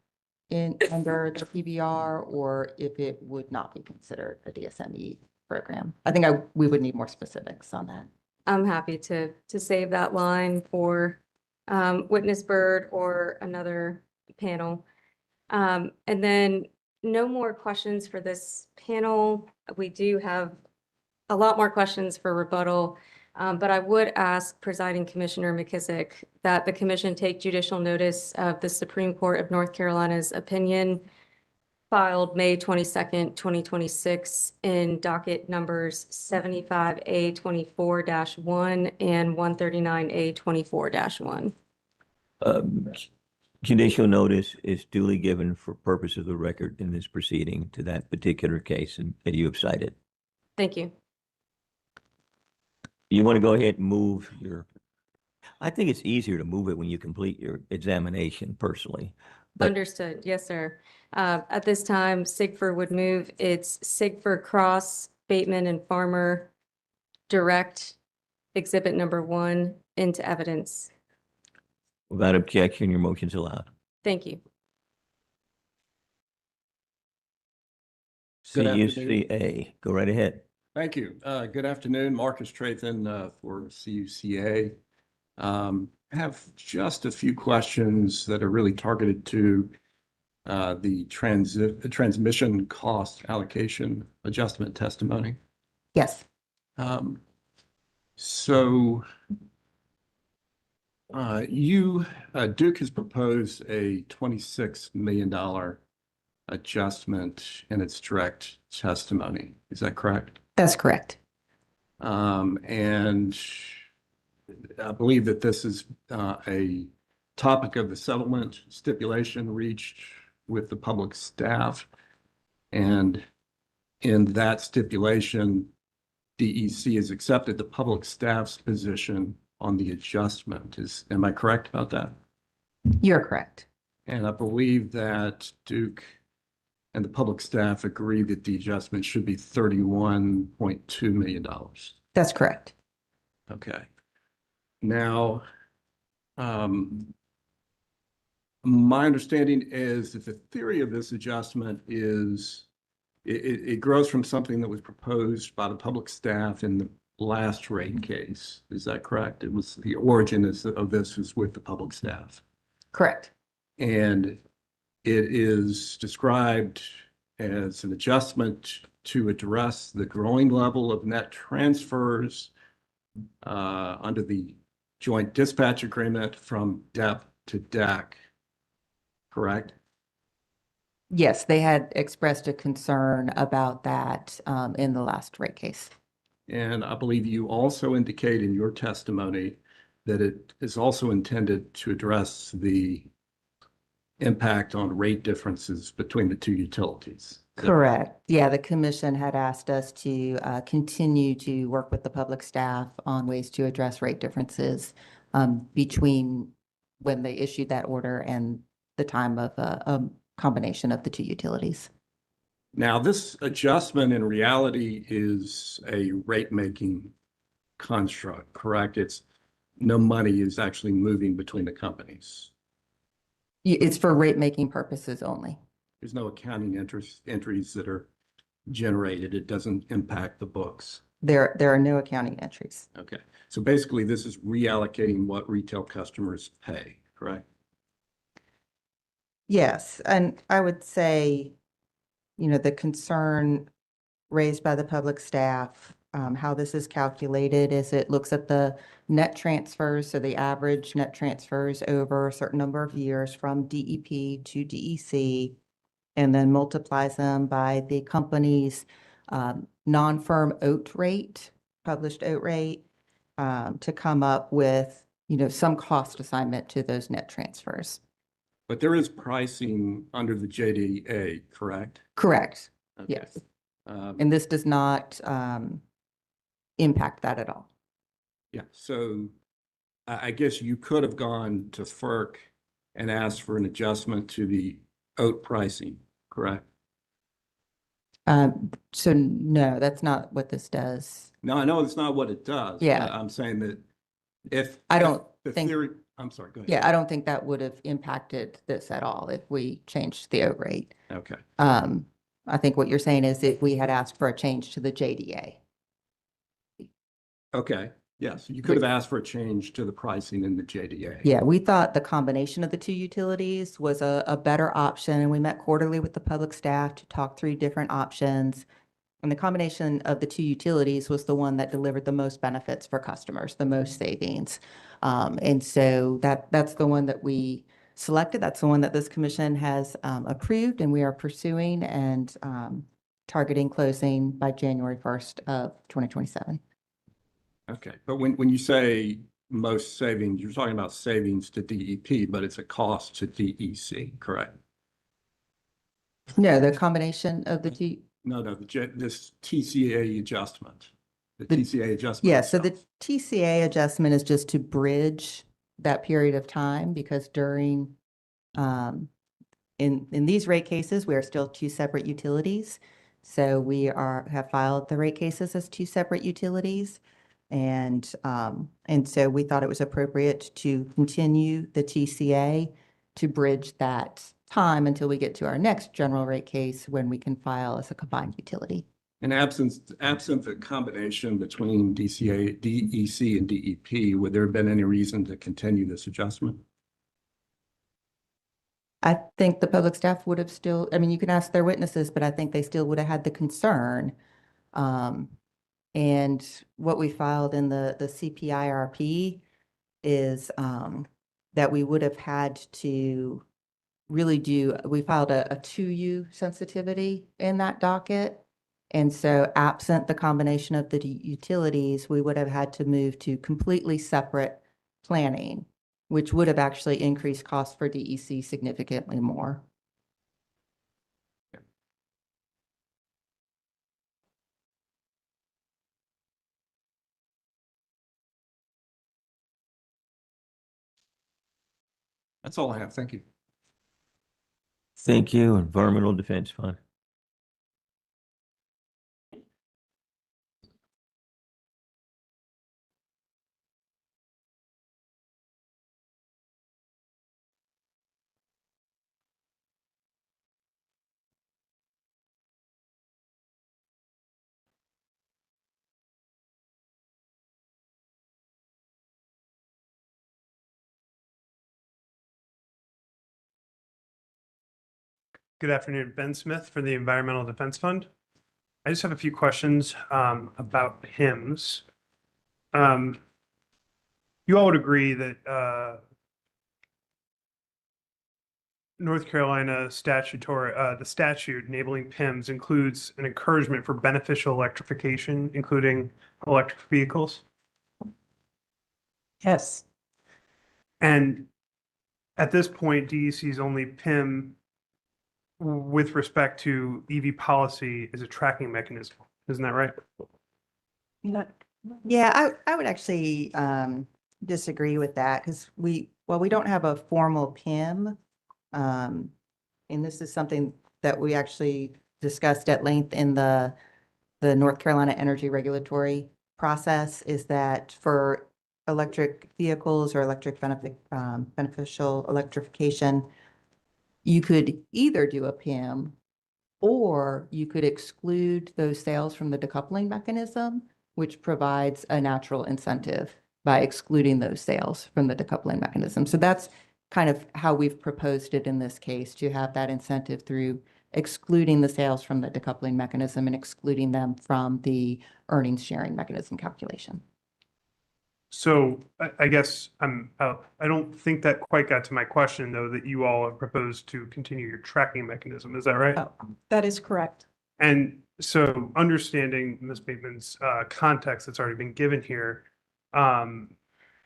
under the PBR, or if it would not be considered a DSM EE program. I think we would need more specifics on that. I'm happy to save that line for Witness Bird or another panel. And then no more questions for this panel. We do have a lot more questions for rebuttal, but I would ask Presiding Commissioner McKissick that the commission take judicial notice of the Supreme Court of North Carolina's opinion filed May 22nd, 2026 in docket numbers 75A24-1 and 139A24-1. Judicial notice is duly given for purpose of the record in this proceeding to that particular case and that you have cited. Thank you. You want to go ahead and move I think it's easier to move it when you complete your examination personally. But Understood. Yes, sir. At this time, Sigford would move its Sigford Cross Bateman and Farmer direct exhibit number 1 into evidence. Without objection, your motion's allowed. Thank you. Good afternoon. CUCA, go right ahead. Thank you. Good afternoon, Marcus Trathan for CUCA. I have just a few questions that are really targeted to the transmission cost allocation adjustment testimony. Yes. So Duke has proposed a $26 million adjustment in its direct testimony. Is that correct? That's correct. And I believe that this is a topic of the settlement stipulation reached with the public staff. And in that stipulation, DEC has accepted the public staff's position on the adjustment. Am I correct about that? You're correct. And I believe that Duke and the public staff agree that the adjustment should be $31.2 million. That's correct. Okay. Now, my understanding is that the theory of this adjustment is it grows from something that was proposed by the public staff in the last rate case. Is that correct? It was the origin of this was with the public staff. Correct. And it is described as an adjustment to address the growing level of net transfers under the joint dispatch agreement from DEP to DEC. Correct? Yes, they had expressed a concern about that in the last rate case. And I believe you also indicate in your testimony that it is also intended to address the impact on rate differences between the two utilities. Correct. Yeah, the commission had asked us to continue to work with the public staff on ways to address rate differences between when they issued that order and the time of a combination of the two utilities. Now, this adjustment in reality is a rate-making construct, correct? It's no money is actually moving between the companies. It's for rate-making purposes only. There's no accounting entries that are generated. It doesn't impact the books. There are no accounting entries. Okay. So basically, this is reallocating what retail customers pay, correct? Yes, and I would say, the concern raised by the public staff, how this is calculated is it looks at the net transfers, so the average net transfers over a certain number of years from DEP to DEC, and then multiplies them by the company's non-firm OAT rate, published OAT rate, to come up with, some cost assignment to those net transfers. But there is pricing under the JDA, correct? Correct. Okay. Yes. And this does not impact that at all. Yeah, so I guess you could have gone to FERC and asked for an adjustment to the OAT pricing, correct? So no, that's not what this does. No, I know it's not what it does. Yeah. But I'm saying that if I don't the think- theory, I'm sorry, go ahead. Yeah, I don't think that would have impacted this at all if we changed the OAT rate. Okay. I think what you're saying is if we had asked for a change to the JDA. Okay, yes, you could have asked for a change to the pricing in the JDA. Yeah, we thought the combination of the two utilities was a better option, and we met quarterly with the public staff to talk through different options. And the combination of the two utilities was the one that delivered the most benefits for customers, the most savings. And so that's the one that we selected. That's the one that this commission has approved, and we are pursuing and targeting closing by January 1st of 2027. Okay, but when you say most savings, you're talking about savings to DEP, but it's a cost to DEC, correct? No, the combination of the two. No, this TCA adjustment, the TCA adjustment. Yeah, so the itself. TCA adjustment is just to bridge that period of time because during, in these rate cases, we are still two separate utilities. So we have filed the rate cases as two separate utilities. And so we thought it was appropriate to continue the TCA to bridge that time until we get to our next general rate case when we can file as a combined utility. In absent the combination between DCA, DEC and DEP, would there have been any reason to continue this adjustment? I think the public staff would have still, I mean, you can ask their witnesses, but I think they still would have had the concern. And what we filed in the CPIRP is that we would have had to really we filed a 2U sensitivity in that docket. And so absent the combination of the utilities, we would have had to move to completely separate planning, which would have actually increased costs for DEC significantly more. That's all I have. Thank you. Thank you. Environmental Defense Fund. Good afternoon, Ben Smith for the Environmental Defense Fund. I just have a few questions about PIMS. You all would agree that North Carolina statutory, the statute enabling PIMS includes an encouragement for beneficial electrification, including electric vehicles? Yes. And at this point, DEC's only PIM with respect to EV policy is a tracking mechanism. Isn't that right? Yeah, I would actually disagree with that because we don't have a formal PIM. And this is something that we actually discussed at length in the North Carolina energy regulatory process, is that for electric vehicles or beneficial electrification, you could either do a PIM or you could exclude those sales from the decoupling mechanism, which provides a natural incentive by excluding those sales from the decoupling mechanism. So that's kind of how we've proposed it in this case, to have that incentive through excluding the sales from the decoupling mechanism and excluding them from the earnings sharing mechanism calculation. So I guess I don't think that quite got to my question, though, that you all have proposed to continue your tracking mechanism. Is that right? Oh, that is correct. And so understanding Ms. Bateman's context that's already been given here,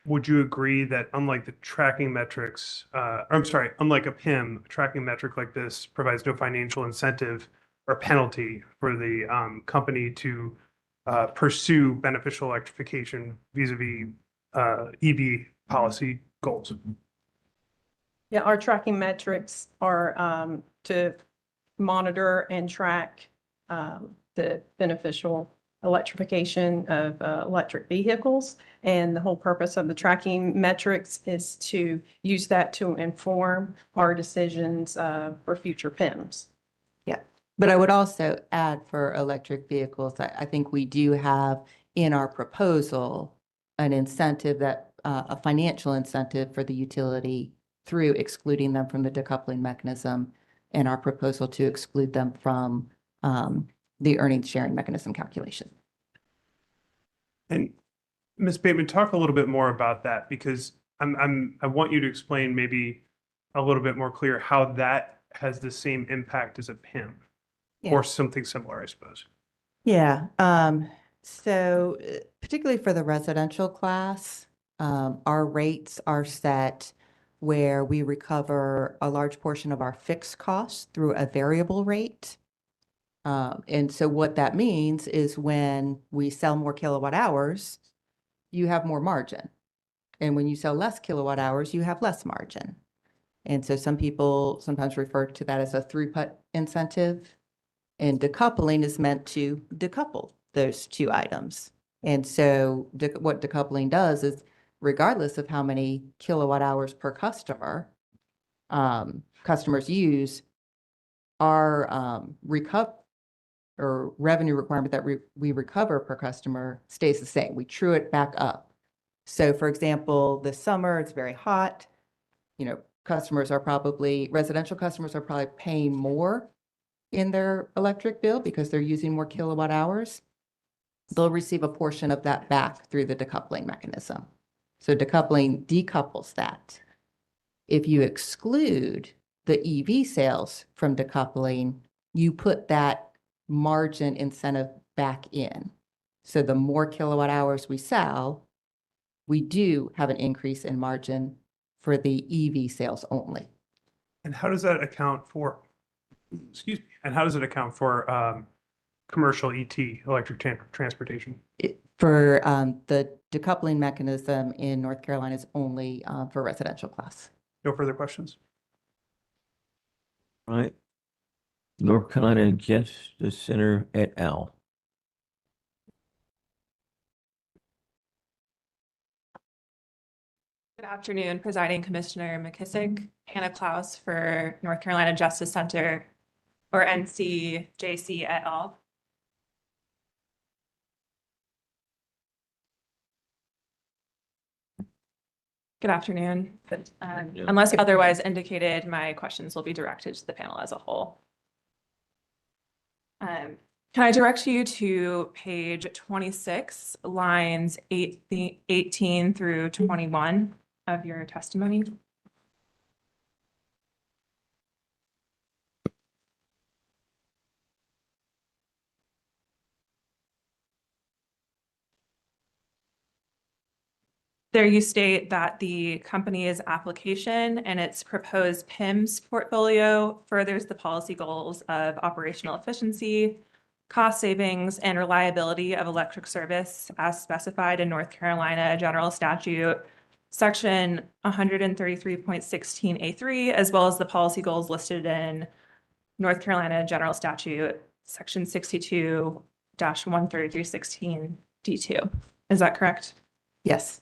would you agree that unlike the tracking metrics, unlike a PIM, a tracking metric like this provides no financial incentive or penalty for the company to pursue beneficial electrification vis-a-vis EV policy goals? Yeah, our tracking metrics are to monitor and track the beneficial electrification of electric vehicles. And the whole purpose of the tracking metrics is to use that to inform our decisions for future PIMs. Yeah, but I would also add for electric vehicles, I think we do have in our proposal an incentive that a financial incentive for the utility through excluding them from the decoupling mechanism, and our proposal to exclude them from the earnings sharing mechanism calculation. And Ms. Bateman, talk a little bit more about that, because I want you to explain maybe a little bit more clear how that has the same impact as a PIM or something similar, I suppose. Yeah. So particularly for the residential class, our rates are set where we recover a large portion of our fixed costs through a variable rate. And so what that means is when we sell more kilowatt hours, you have more margin. And when you sell less kilowatt hours, you have less margin. And so some people sometimes refer to that as a throughput incentive. And decoupling is meant to decouple those two items. And so what decoupling does is regardless of how many kilowatt hours per customer customers use, our revenue requirement that we recover per customer stays the same. We true it back up. So for example, this summer, it's very hot. You know, residential customers are probably paying more in their electric bill because they're using more kilowatt hours. They'll receive a portion of that back through the decoupling mechanism. So decoupling decouples that. If you exclude the EV sales from decoupling, you put that margin incentive back in. So the more kilowatt hours we sell, we do have an increase in margin for the EV sales only. And how does that account for, excuse me, and how does it account for commercial ET, electric transportation? For the decoupling mechanism in North Carolina is only for residential class. No further questions? All right. North Carolina Justice Center et al. Good afternoon, Presiding Commissioner McKissick, Hannah Klaus for North Carolina Justice Center, or NCJC et al. Good afternoon. Unless otherwise indicated, my questions will be directed to the panel as a whole. Can I direct you to page 26, lines 18 through 21 of your testimony? There you state that the company's application and its proposed PIMS portfolio furthers the policy goals of operational efficiency, cost savings, and reliability of electric service as specified in North Carolina General Statute, Section 133.16A3, as well as the policy goals listed in North Carolina General Statute, Section 62-13316D2. Is that correct? Yes.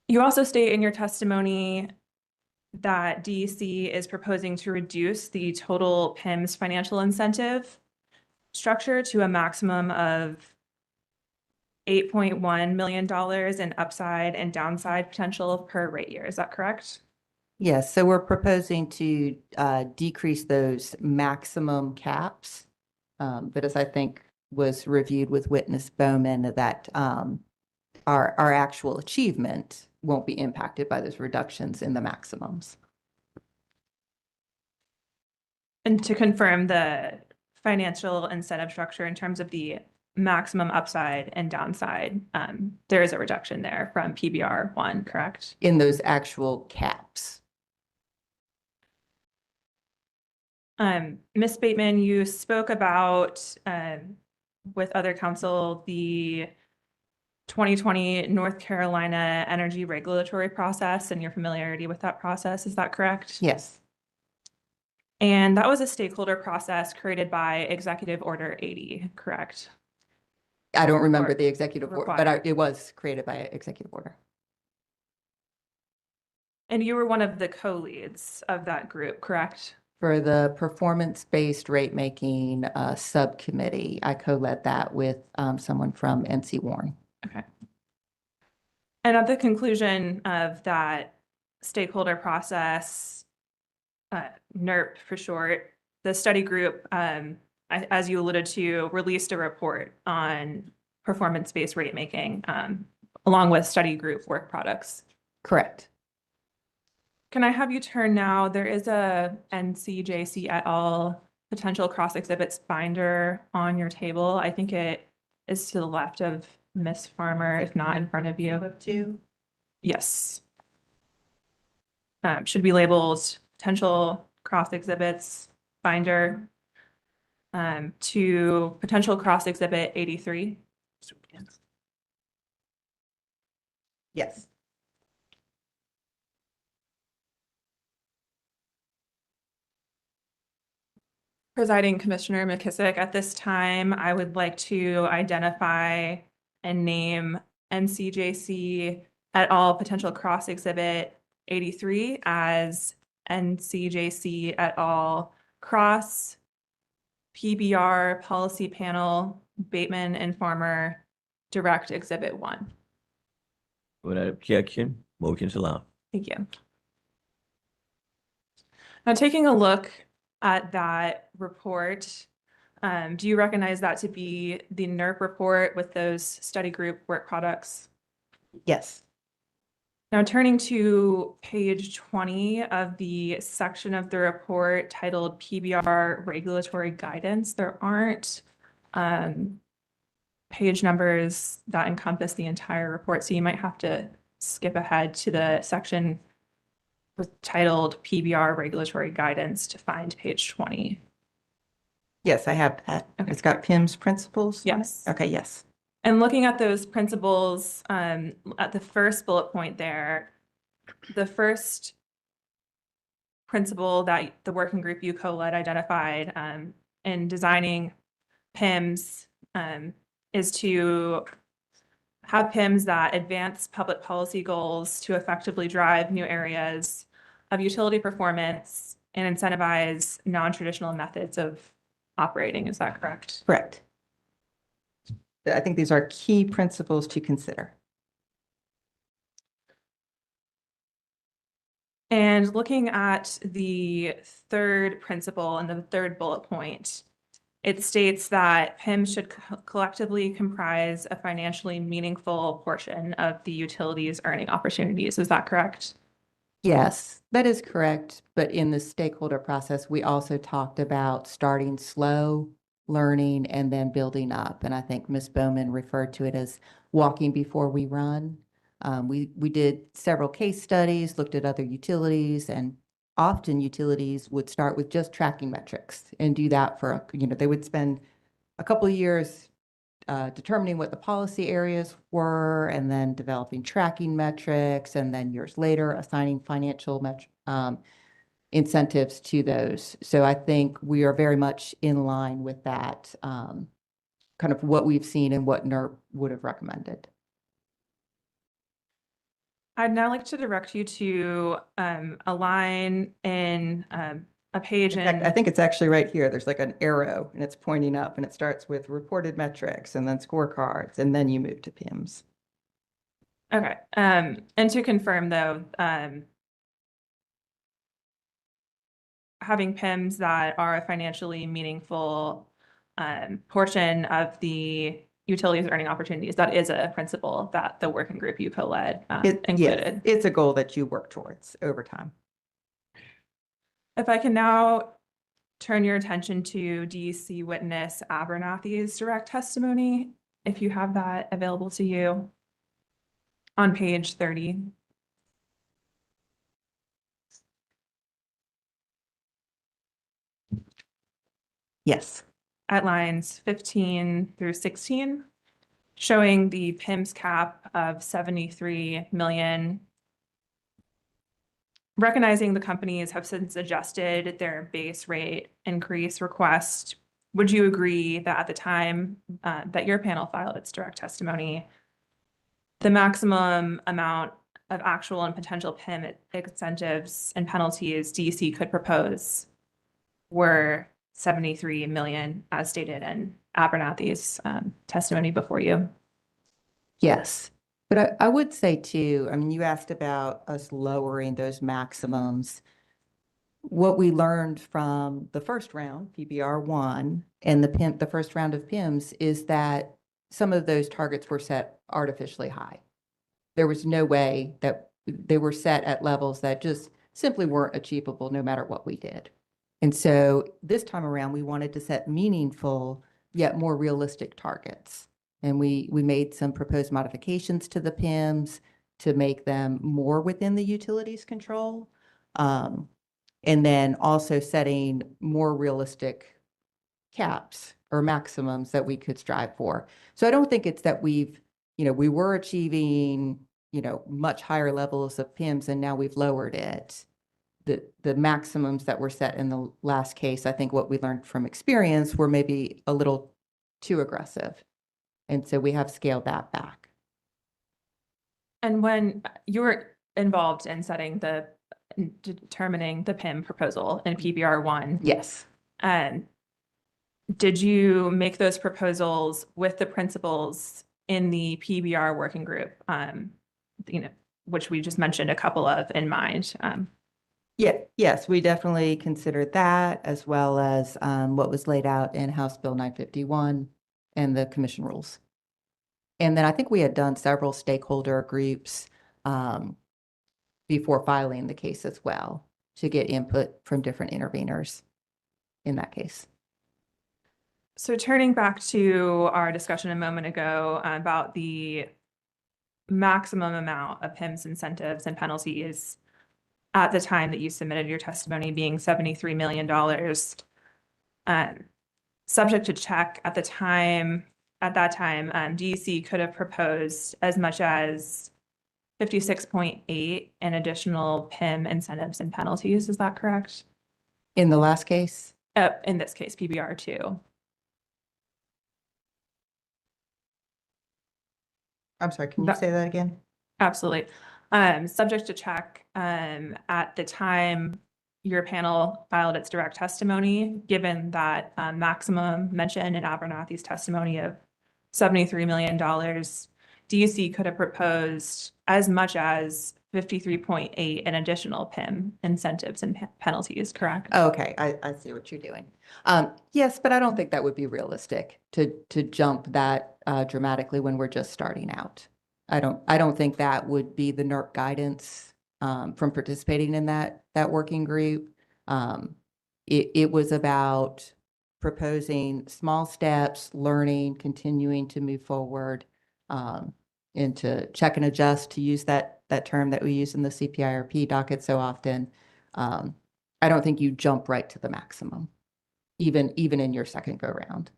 You also state in your testimony that DEC is proposing to reduce the total PIMS financial incentive structure to a maximum of $8.1 million in upside and downside potential per rate year. Is that correct? Yes, so we're proposing to decrease those maximum caps. But as I think was reviewed with witness Bowman, that our actual achievement won't be impacted by those reductions in the maximums. And to confirm the financial incentive structure in terms of the maximum upside and downside, there is a reduction there from PBR 1, correct? In those actual caps. Ms. Bateman, you spoke about with other counsel the 2020 North Carolina energy regulatory process and your familiarity with that process. Is that correct? Yes. And that was a stakeholder process created by Executive Order 80, correct? I don't remember the executive order, but required. it was created by executive order. And you were one of the co-leads of that group, correct? For the performance-based rate making subcommittee, I co-led that with someone from NC Warren. Okay. And at the conclusion of that stakeholder process, NERP for short, the study group, as you alluded to, released a report on performance-based rate making, along with study group work products. Correct. Can I have you turn now? There is a NCJC et al. Potential cross exhibits binder on your table. I think it is to the left of Miss Farmer, if not in front of you. Yes. Should be labeled potential cross exhibits binder to potential cross exhibit 83. Yes. Presiding Commissioner McKissick, at this time, I would like to identify and name NCJC et al. Potential Cross Exhibit 83 as NCJC et al. Cross PBR Policy Panel Bateman and Farmer Direct Exhibit 1. Without objection, motion's allowed. Thank you. Now, taking a look at that report, do you recognize that to be the NERP report with those study group work products? Yes. Now, turning to page 20 of the section of the report titled PBR Regulatory Guidance, there aren't page numbers that encompass the entire report, so you might have to skip ahead to the section titled PBR Regulatory Guidance to find page 20. Yes, I have that. Okay. It's got PIMS principles. on it? Yes. Okay, yes. And looking at those principles, at the first bullet point there, the first principle that the working group you co-led identified in designing PIMS is to have PIMS that advance public policy goals to effectively drive new areas of utility performance and incentivize non-traditional methods of operating. Is that correct? Correct. I think these are key principles to consider. And looking at the third principle and the third bullet point, it states that PIMS should collectively comprise a financially meaningful portion of the utility's earning opportunities. Is that correct? Yes, that is correct. But in the stakeholder process, we also talked about starting slow, learning, and then building up. And I think Ms. Bowman referred to it as walking before we run. We did several case studies, looked at other utilities, and often utilities would start with just tracking metrics and do that for, they would spend a couple of years determining what the policy areas were and then developing tracking metrics, and then years later assigning financial incentives to those. So I think we are very much in line with that, kind of what we've seen and what NERP would have recommended. I'd now like to direct you to a line in a page In fact, in. I think it's actually right here. There's like an arrow and it's pointing up, and it starts with reported metrics and then scorecards, and then you move to PIMS. Okay. And to confirm though, having PIMS that are a financially meaningful portion of the utilities earning opportunities, that is a principle that the working group you co-led Yes, included. it's a goal that you work towards over time. If I can now turn your attention to DEC witness Abernathy's direct testimony, if you have that available to you on page 30. Yes. At lines 15 through 16, showing the PIMS cap of 73 million. Recognizing the companies have since adjusted their base rate increase request, would you agree that at the time that your panel filed its direct testimony, the maximum amount of actual and potential PIM incentives and penalties DEC could propose were 73 million, as stated in Abernathy's testimony before you? Yes. But I would say too, I mean, you asked about us lowering those maximums. What we learned from the first round, PBR1, and the first round of PIMS is that some of those targets were set artificially high. There was no way that they were set at levels that just simply weren't achievable no matter what we did. And so this time around, we wanted to set meaningful yet more realistic targets. And we made some proposed modifications to the PIMS to make them more within the utilities control. And then also setting more realistic caps or maximums that we could strive for. So I don't think it's that we were achieving, much higher levels of PIMS and now we've lowered it. the maximums that were set in the last case, I think what we learned from experience were maybe a little too aggressive. And so we have scaled that back. And when you were involved in determining the PIM proposal in PBR1. Yes. Did you make those proposals with the principals in the PBR working group? Which we just mentioned a couple of in mind. Yeah, yes, we definitely considered that as well as what was laid out in House Bill 951 and the commission rules. And then I think we had done several stakeholder groups before filing the case as well to get input from different interveners in that case. So turning back to our discussion a moment ago about the maximum amount of PIMS incentives and penalties at the time that you submitted your testimony being $73 million, subject to check at that time, DEC could have proposed as much as 56.8 in additional PIM incentives and penalties. Is that correct? In the last case? In this case, PBR2. I'm sorry, can you say that again? Absolutely. Subject to check, at the time your panel filed its direct testimony, given that maximum mentioned in Abernathy's testimony of $73 million, DEC could have proposed as much as 53.8 in additional PIM incentives and penalties, correct? Okay, I see what you're doing. Yes, but I don't think that would be realistic to jump that dramatically when we're just starting out. I don't think that would be the NERC guidance from participating in that working group. It was about proposing small steps, learning, continuing to move forward, and to check and adjust, to use that term that we use in the CPIRP docket so often. I don't think you jump right to the maximum, even in your second go round.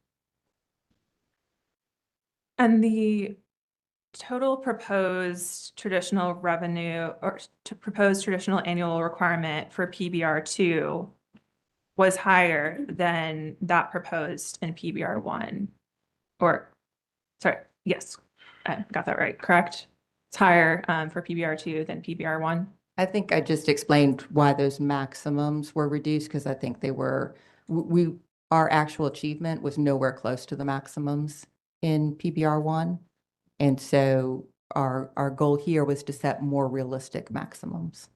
And the total proposed traditional revenue or proposed traditional annual requirement for PBR2 was higher than that proposed in PBR1. Or, sorry, yes, I got that right, correct? It's higher for PBR2 than PBR1. I think I just explained why those maximums were reduced, because I think they were, our actual achievement was nowhere close to the maximums in PBR1. And so our goal here was to set more realistic maximums.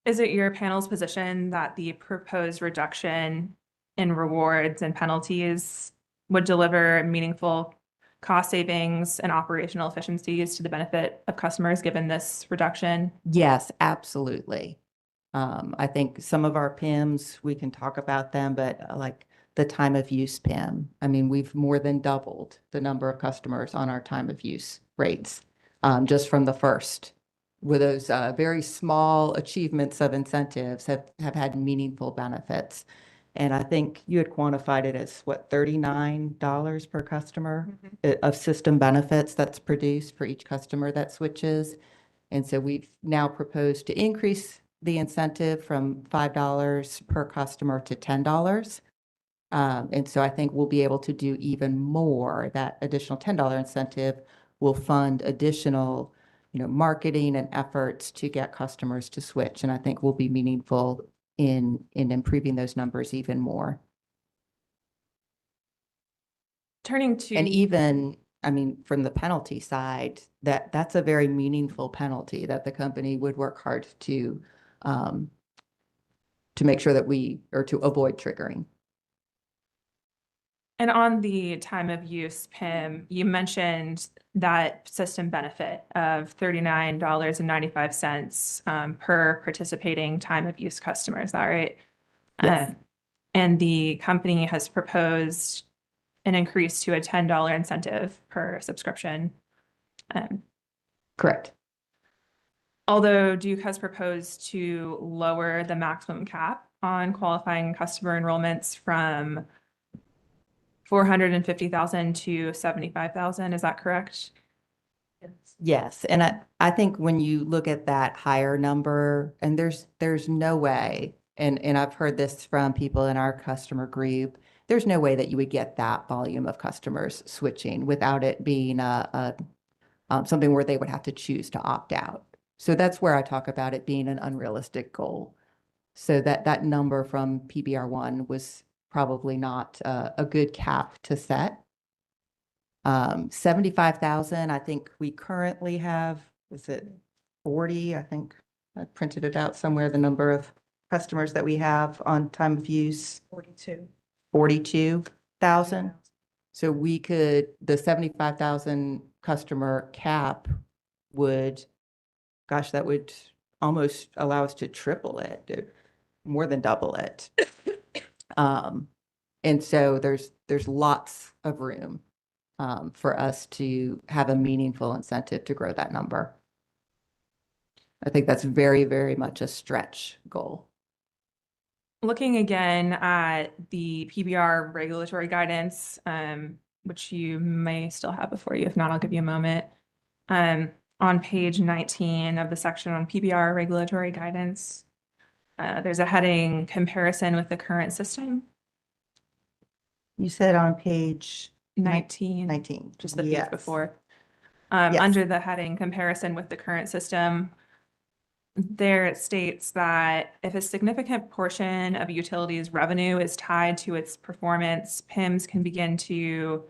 Is it your panel's position that the proposed reduction in rewards and penalties would deliver meaningful cost savings and operational efficiencies to the benefit of customers given this reduction? Yes, absolutely. I think some of our PIMs, we can talk about them, but like the time of use PIM, I mean, we've more than doubled the number of customers on our time of use rates just from the first. With those very small achievements of incentives have had meaningful benefits. And I think you had quantified it as what, $39 per customer of system benefits that's produced for each customer that switches. And so we've now proposed to increase the incentive from $5 per customer to $10. And so I think we'll be able to do even more. That additional $10 incentive will fund additional, marketing and efforts to get customers to switch. And I think will be meaningful in improving those numbers even more. Turning to, and even, I mean, from the penalty side, that's a very meaningful penalty that the company would work hard to make sure that to avoid triggering. and on the time of use PIM, you mentioned that system benefit of $39.95 per participating time of use customer. Is that right? Yes. And the company has proposed an increase to a $10 incentive per subscription. Correct. Although Duke has proposed to lower the maximum cap on qualifying customer enrollments from 450,000 to 75,000, is that correct? Yes. Yes, and I think when you look at that higher number, and there's no way, and I've heard this from people in our customer group, there's no way that you would get that volume of customers switching without it being something where they would have to choose to opt out. So that's where I talk about it being an unrealistic goal. So that number from PBR1 was probably not a good cap to set. 75,000, I think we currently have, is it 40? I think I printed it out somewhere, the number of customers that we have on time of use, 42. 42,000. So we could, the 75,000 customer cap would, gosh, that would almost allow us to triple it, more than double it. And so there's lots of room for us to have a meaningful incentive to grow that number. I think that's very, very much a stretch goal. Looking again at the PBR regulatory guidance, which you may still have before you. If not, I'll give you a moment. On page 19 of the section on PBR regulatory guidance, there's a heading comparison with the current system. You said on page 19, just the page Yes. before. Yes. Under the heading comparison with the current system, there it states that if a significant portion of a utility's revenue is tied to its performance, PIMs can begin to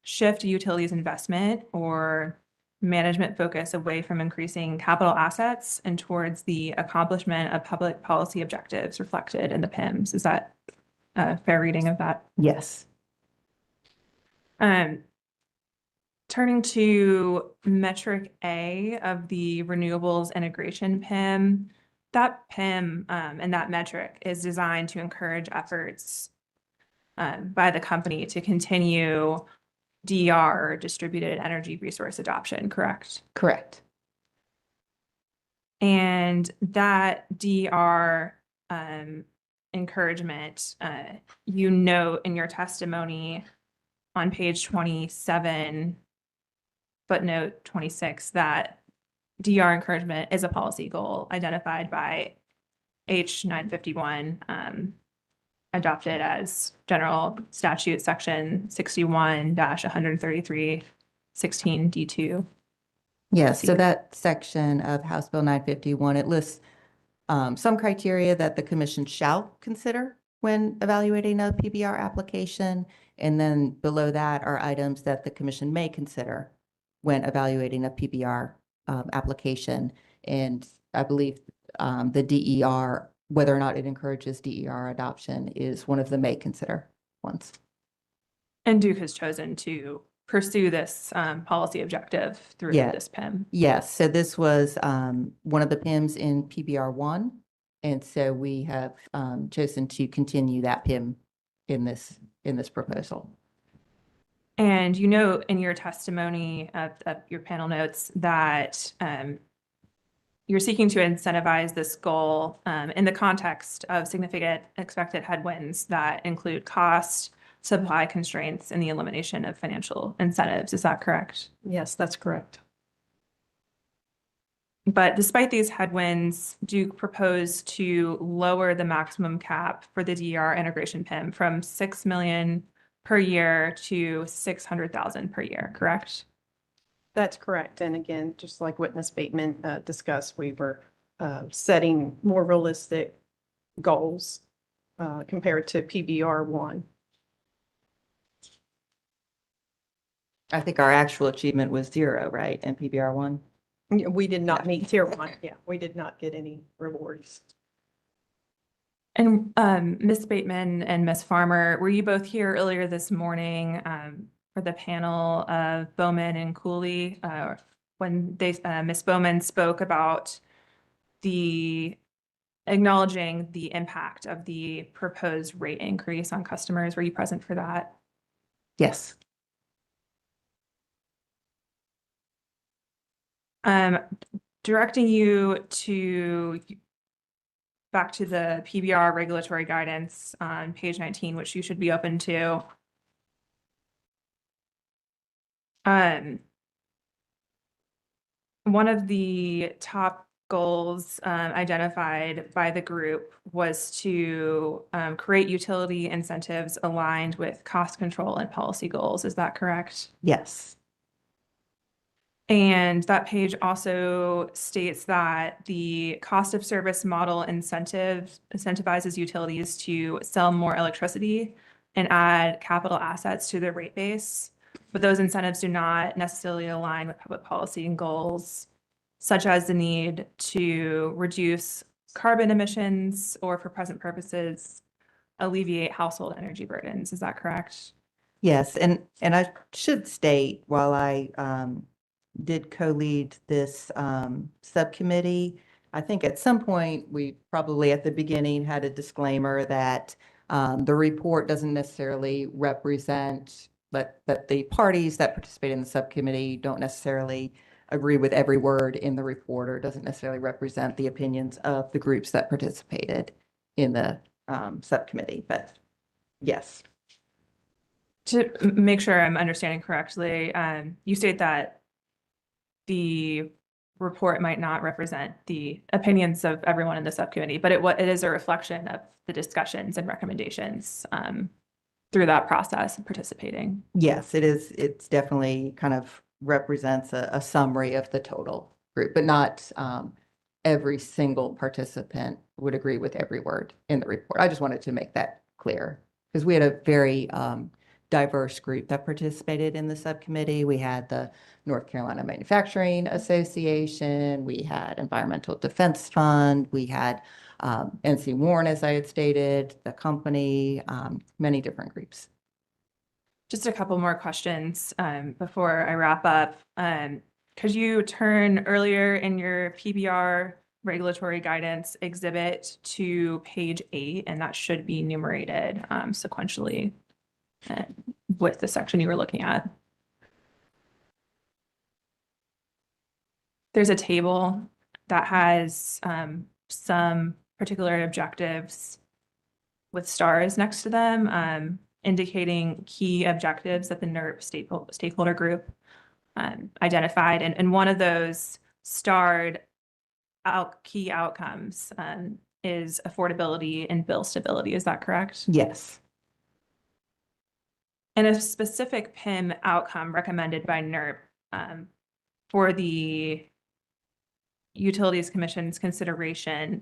shift a utility's investment or management focus away from increasing capital assets and towards the accomplishment of public policy objectives reflected in the PIMs. Is that a fair reading of that? Yes. Turning to metric A of the renewables integration PIM, that PIM and that metric is designed to encourage efforts by the company to continue DER, distributed energy resource adoption, correct? Correct. And that DER encouragement, you note in your testimony on page 27, footnote 26, that DER encouragement is a policy goal identified by H951, adopted as General Statute Section 61-133, 16D2. Yes, so that section of House Bill 951, it lists some criteria that the commission shall consider when evaluating a PBR application. And then below that are items that the commission may consider when evaluating a PBR application. And I believe the DER, whether or not it encourages DER adoption, is one of the may consider ones. And Duke has chosen to pursue this policy objective through this PIM. Yes, so this was one of the PIMs in PBR1. And so we have chosen to continue that PIM in this proposal. And you note in your testimony of your panel notes that you're seeking to incentivize this goal in the context of significant expected headwinds that include cost, supply constraints, and the elimination of financial incentives. Is that correct? Yes, that's correct. But despite these headwinds, Duke proposed to lower the maximum cap for the DER integration PIM from 6 million per year to 600,000 per year, correct? That's correct. And again, just like Witness Bateman discussed, we were setting more realistic goals compared to PBR1. I think our actual achievement was 0, right, in PBR1? We did not meet tier 1. Yeah, we did not get any rewards. And Ms. Bateman and Ms. Farmer, were you both here earlier this morning for the panel of Bowman and Cooley when Ms. Bowman spoke about acknowledging the impact of the proposed rate increase on customers? Were you present for that? Yes. Directing you back to the PBR regulatory guidance on page 19, which you should be open to. one of the top goals identified by the group was to create utility incentives aligned with cost control and policy goals. Is that correct? Yes. And that page also states that the cost of service model incentivizes utilities to sell more electricity and add capital assets to their rate base. But those incentives do not necessarily align with public policy and goals, such as the need to reduce carbon emissions or, for present purposes, alleviate household energy burdens. Is that correct? Yes, and I should state, while I did co-lead this subcommittee, I think at some point, we probably at the beginning had a disclaimer that the report doesn't necessarily represent, but that the parties that participate in the subcommittee don't necessarily agree with every word in the report, or doesn't necessarily represent the opinions of the groups that participated in the subcommittee, but yes. To make sure I'm understanding correctly, you state that the report might not represent the opinions of everyone in the subcommittee, but it is a reflection of the discussions and recommendations through that process of participating. Yes, it is. It's definitely kind of represents a summary of the total group, but not every single participant would agree with every word in the report. I just wanted to make that clear because we had a very diverse group that participated in the subcommittee. We had the North Carolina Manufacturing Association, we had Environmental Defense Fund, we had NC Warren, as I had stated, the company, many different groups. Just a couple more questions before I wrap up. Could you turn earlier in your PBR regulatory guidance exhibit to page 8, and that should be numerated sequentially with the section you were looking at. There's a table that has some particular objectives with stars next to them, indicating key objectives that the NERP stakeholder group identified. And one of those starred key outcomes is affordability and bill stability. Is that correct? Yes. And a specific PIM outcome recommended by NERP for the Utilities Commission's consideration,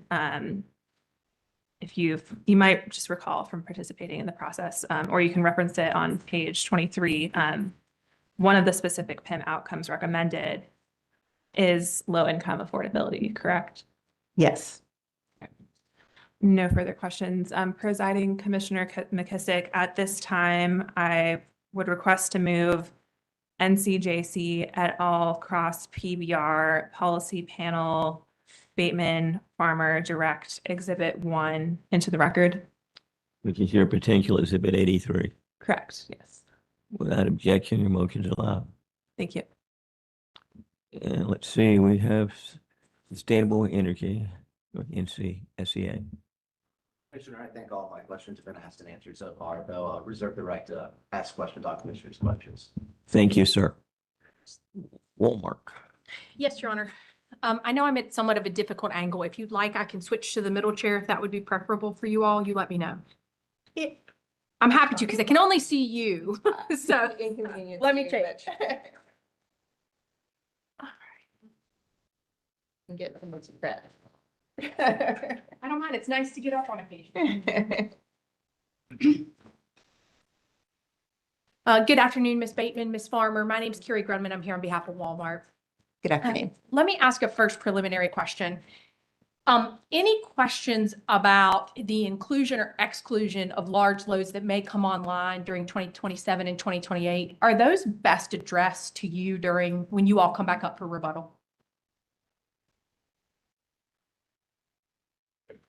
if you might just recall from participating in the process, or you can reference it on page 23. One of the specific PIM outcomes recommended is low income affordability, correct? Yes. No further questions. Presiding Commissioner McKissick, at this time, I would request to move NCJC et al. Cross PBR Policy Panel Bateman Farmer Direct Exhibit 1 into the record. Which is your potential exhibit 83. Correct, yes. Without objection, your motion is allowed. Thank you. And let's see, we have sustainable energy, SEA. Commissioner, I think all my questions have been asked and answered so far, though I'll reserve the right to ask questions on commissioners' questions. Thank you, sir. Walmart. Yes, Your Honor. I know I'm at somewhat of a difficult angle. If you'd like, I can switch to the middle chair if that would be preferable for you all. You let me know. I'm happy to because I can only see you. So let me change. I'm getting so much breath. I don't mind. It's nice to get up on occasion. Good afternoon, Ms. Bateman, Ms. Farmer. My name is Carrie Grunman. I'm here on behalf of Walmart. Good afternoon. Let me ask a first preliminary question. Any questions about the inclusion or exclusion of large loads that may come online during 2027 and 2028? Are those best addressed to you during when you all come back up for rebuttal?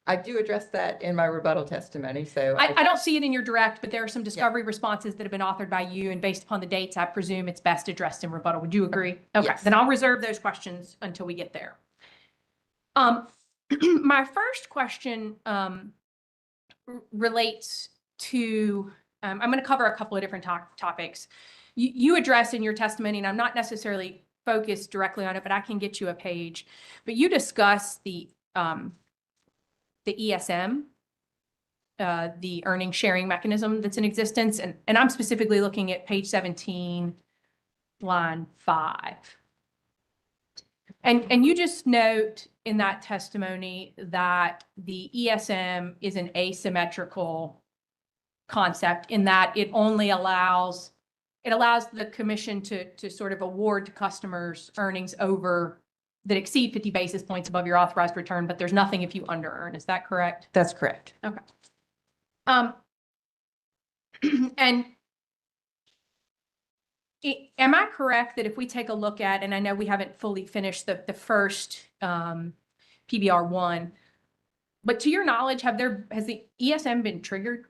I do address that in my rebuttal testimony, so. I don't see it in your direct, but there are some discovery responses that have been authored by you, and based upon the dates, I presume it's best addressed in rebuttal. Would you agree? Okay, Yes. then I'll reserve those questions until we get there. My first question relates to, I'm going to cover a couple of different topics. You address in your testimony, and I'm not necessarily focus directly on it, but I can get you a page. But you discuss the ESM, the earning sharing mechanism that's in existence. And I'm specifically looking at page 17, line 5. And you just note in that testimony that the ESM is an asymmetrical concept in that it only allows the commission to sort of award to customers earnings over that exceed 50 basis points above your authorized return, but there's nothing if you under earn. Is that correct? That's correct. Okay. And am I correct that if we take a look at, and I know we haven't fully finished the first PBR 1, but to your knowledge, has the ESM been triggered?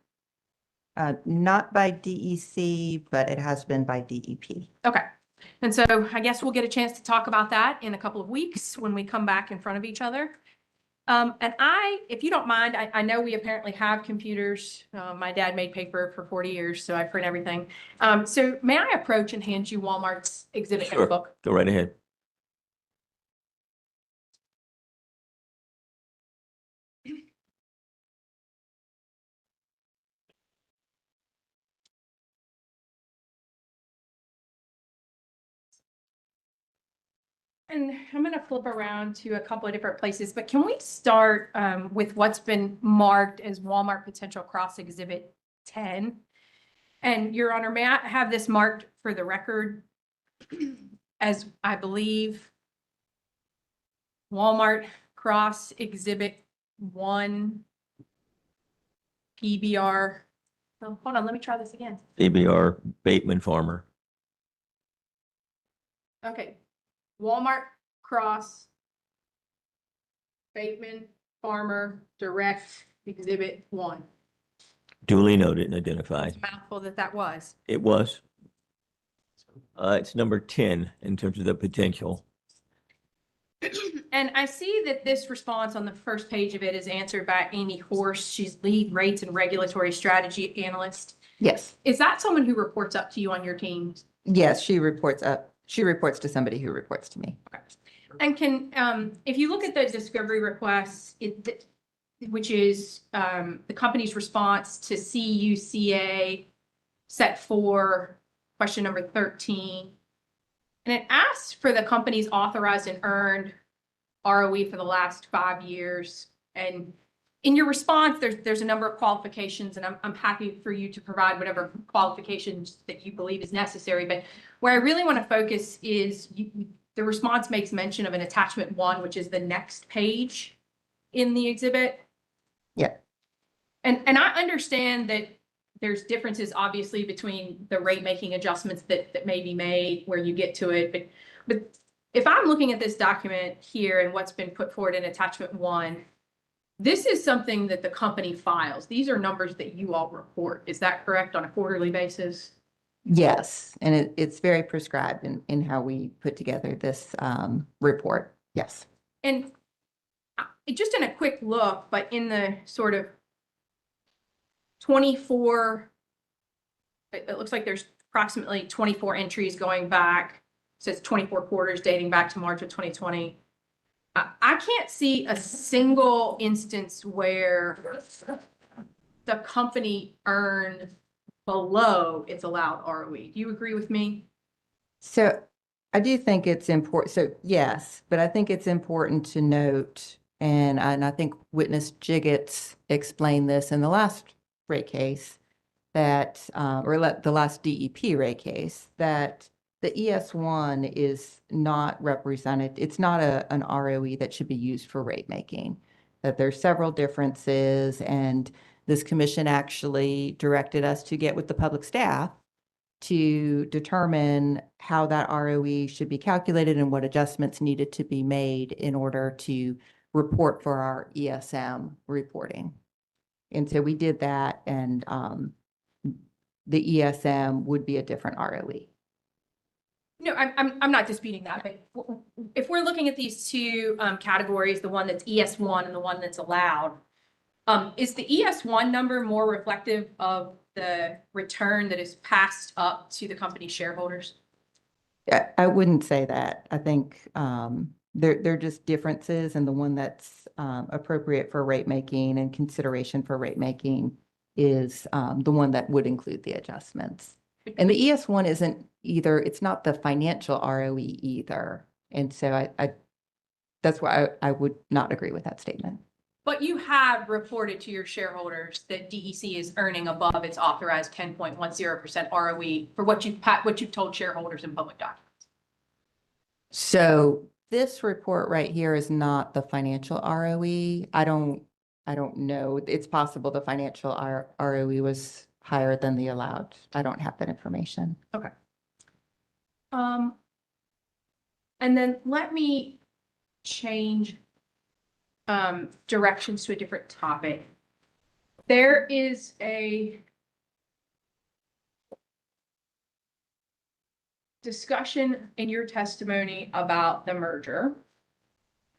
Not by DEC, but it has been by DEP. Okay. And so I guess we'll get a chance to talk about that in a couple of weeks when we come back in front of each other. And if you don't mind, I know we apparently have computers. My dad made paper for 40 years, so I print everything. So may I approach and hand you Walmart's exhibit Sure. book? Go right ahead. And I'm going to flip around to a couple of different places, but can we start with what's been marked as Walmart Potential Cross Exhibit 10? And Your Honor, may I have this marked for the record as I believe Walmart Cross Exhibit 1 PBR. Oh, hold on, let me try this again. PBR Bateman Farmer. Okay. Walmart Cross Bateman Farmer Direct Exhibit 1. Duly noted and identified. Mouthful that was. It was. It's number 10 in terms of the potential. And I see that this response on the first page of it is answered by Amy Horst. She's lead rates and regulatory strategy analyst. Yes. Is that someone who reports up to you on your team? Yes, she reports up. She reports to somebody who reports to me. Okay. And if you look at the discovery requests, which is the company's response to CUCA set 4, question number 13, and it asks for the company's authorized and earned ROE for the last 5 years. And in your response, there's a number of qualifications, and I'm happy for you to provide whatever qualifications that you believe is necessary. But where I really want to focus is the response makes mention of an attachment 1, which is the next page in the exhibit. Yeah. And I understand that there's differences obviously between the rate making adjustments that may be made where you get to it. But if I'm looking at this document here and what's been put forward in attachment 1, this is something that the company files. These are numbers that you all report. Is that correct on a quarterly basis? Yes, and it's very prescribed in how we put together this report. Yes. And just in a quick look, but in the sort of 24, it looks like there's approximately 24 entries going back. So it's 24 quarters dating back to March of 2020. I can't see a single instance where the company earned below its allowed ROE. Do you agree with me? So I do think it's important. So yes, but I think it's important to note, and I think witness Jiggets explained this in the last rate case that, the last DEP rate case, that the ES1 is not represented. It's not an ROE that should be used for rate making, that there's several differences, and this commission actually directed us to get with the public staff to determine how that ROE should be calculated and what adjustments needed to be made in order to report for our ESM reporting. And so we did that, and the ESM would be a different ROE. No, I'm not disputing that, but if we're looking at these two categories, the one that's ES1 and the one that's allowed, is the ES1 number more reflective of the return that is passed up to the company shareholders? I wouldn't say that. I think they're just differences, and the one that's appropriate for rate making and consideration for rate making is the one that would include the adjustments. And the ES1 isn't either, it's not the financial ROE either. And so I that's why I would not agree with that statement. But you have reported to your shareholders that DEC is earning above its authorized 10.10% ROE for what you've told shareholders in public documents. So this report right here is not the financial ROE. I don't know. It's possible the financial ROE was higher than the allowed. I don't have that information. Okay. And then let me change directions to a different topic. There is a discussion in your testimony about the merger.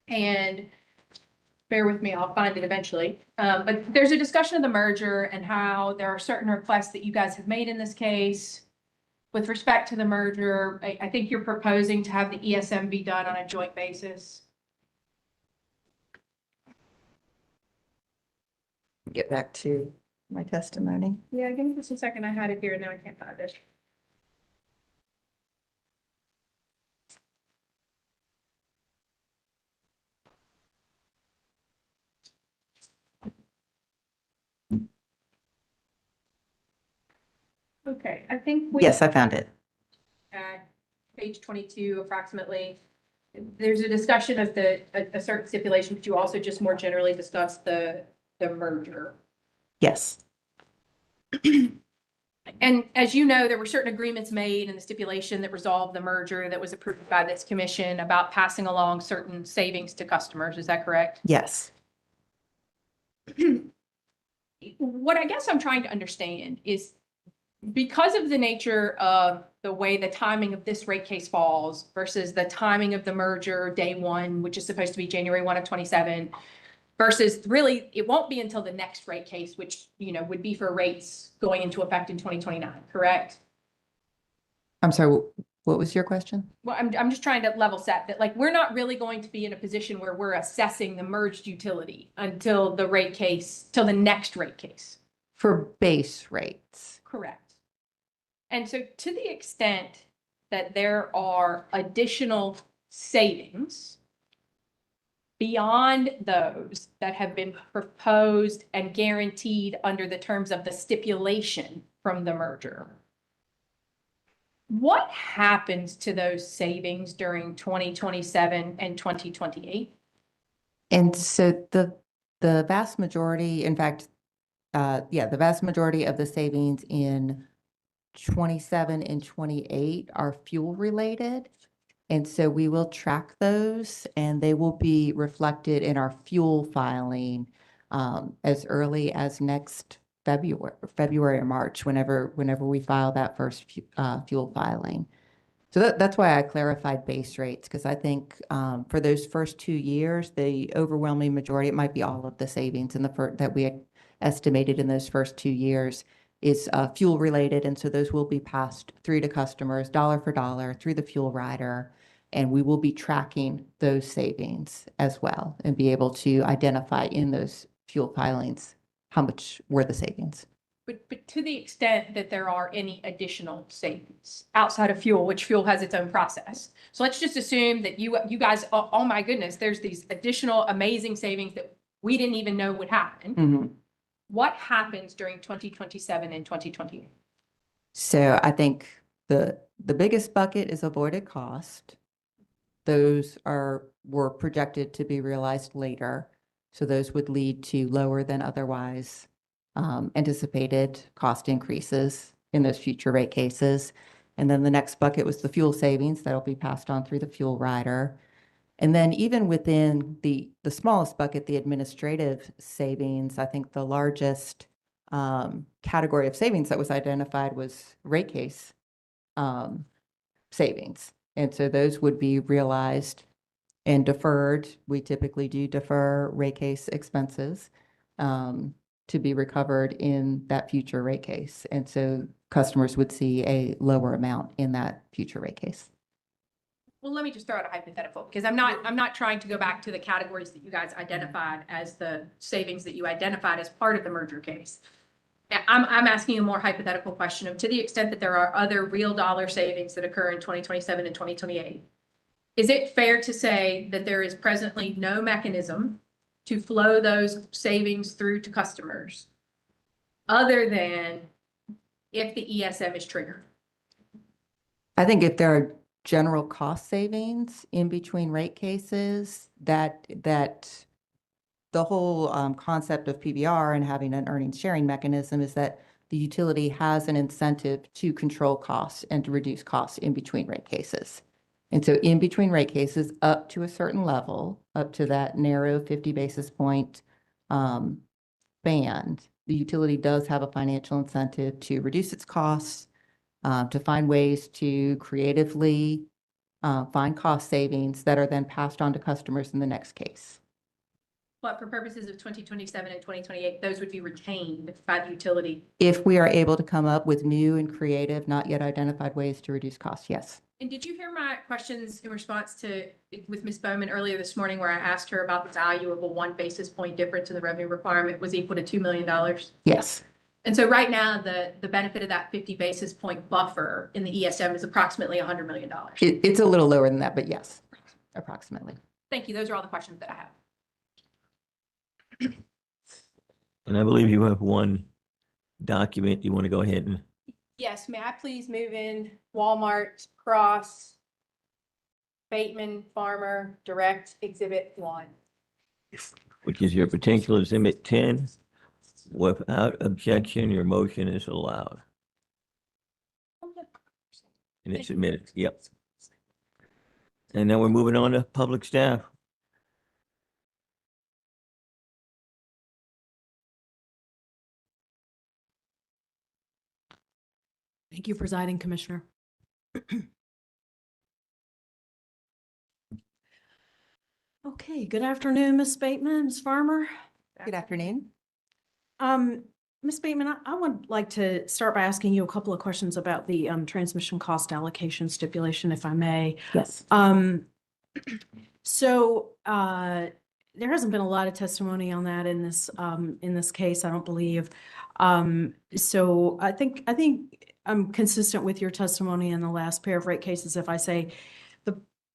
And bear with me, I'll find it eventually. But there's a discussion of the merger and how there are certain requests that you guys have made in this case. With respect to the merger, I think you're proposing to have the E-7 be done on a joint basis. Get back to my testimony. Yeah, give me just a second. I had it here and now I can't find it. Okay, I think we. Yes, I found it. Page 22 approximately. There's a discussion of a certain stipulation, but you also just more generally discussed the merger. Yes. And as you know, there were certain agreements made in the stipulation that resolved the merger that was approved by this commission about passing along certain savings to customers. Is that correct? Yes. What I guess I'm trying to understand is because of the nature of the way the timing of this rate case falls versus the timing of the merger day one, which is supposed to be January 1 of 27, versus really, it won't be until the next rate case, which, you know, would be for rates going into effect in 2029, correct? I'm sorry, what was your question? Well, I'm just trying to level set that, like, we're not really going to be in a position where we're assessing the merged utility until the rate case, till the next rate case. For base rates. Correct. And so to the extent that there are additional savings beyond those that have been proposed and guaranteed under the terms of the stipulation from the merger, what happens to those savings during 2027 and 2028? And so the vast majority, in fact, the vast majority of the savings in 27 and 28 are fuel related. And so we will track those and they will be reflected in our fuel filing as early as next February or March, whenever we file that first fuel filing. So that's why I clarified base rates, because I think for those first 2 years, the overwhelming majority, it might be all of the savings in that we had estimated in those first 2 years is fuel related. And so those will be passed through to customers dollar for dollar through the fuel rider. And we will be tracking those savings as well and be able to identify in those fuel filings how much were the savings. But to the extent that there are any additional savings outside of fuel, which fuel has its own process. So let's just assume that you guys, oh my goodness, there's these additional amazing savings that we didn't even know would happen. Mm-hmm. What happens during 2027 and 2028? So I think the biggest bucket is avoided cost. Those were projected to be realized later. So those would lead to lower than otherwise anticipated cost increases in those future rate cases. And then the next bucket was the fuel savings that'll be passed on through the fuel rider. And then even within the smallest bucket, the administrative savings, I think the largest category of savings that was identified was rate case savings. And so those would be realized and deferred. We typically do defer rate case expenses to be recovered in that future rate case. And so customers would see a lower amount in that future rate case. Well, let me just throw out a hypothetical, because I'm not trying to go back to the categories that you guys identified as the savings that you identified as part of the merger case. I'm asking a more hypothetical question of, to the extent that there are other real dollar savings that occur in 2027 and 2028, is it fair to say that there is presently no mechanism to flow those savings through to customers other than if the ESM is triggered? I think if there are general cost savings in between rate cases, that the whole concept of PBR and having an earnings sharing mechanism is that the utility has an incentive to control costs and to reduce costs in between rate cases. And so in between rate cases, up to a certain level, up to that narrow 50 basis point band, the utility does have a financial incentive to reduce its costs, to find ways to creatively find cost savings that are then passed on to customers in the next case. But for purposes of 2027 and 2028, those would be retained by the utility. If we are able to come up with new and creative, not yet identified ways to reduce costs, yes. And did you hear my questions in response to, with Ms. Bowman earlier this morning, where I asked her about the value of a 1 basis point difference in the revenue requirement was equal to $2 million? Yes. And so right now, the benefit of that 50 basis point buffer in the ESM is approximately $100 million. It's a little lower than that, but yes, approximately. Thank you. Those are all the questions that I have. And I believe you have one document you want to go ahead and, Yes, may I please move in Walmart, Cross, Bateman, Farmer, Direct, Exhibit 1. which is your potential exhibit 10. Without objection, your motion is allowed. And it's admitted, yep. And now we're moving on to public staff. Thank you, Presiding Commissioner. Okay, good afternoon, Ms. Bateman, Ms. Farmer. Good afternoon. Ms. Bateman, I would like to start by asking you a couple of questions about the transmission cost allocation stipulation, if I may. Yes. So there hasn't been a lot of testimony on that in this case, I don't believe. So I think I'm consistent with your testimony in the last pair of rate cases if I say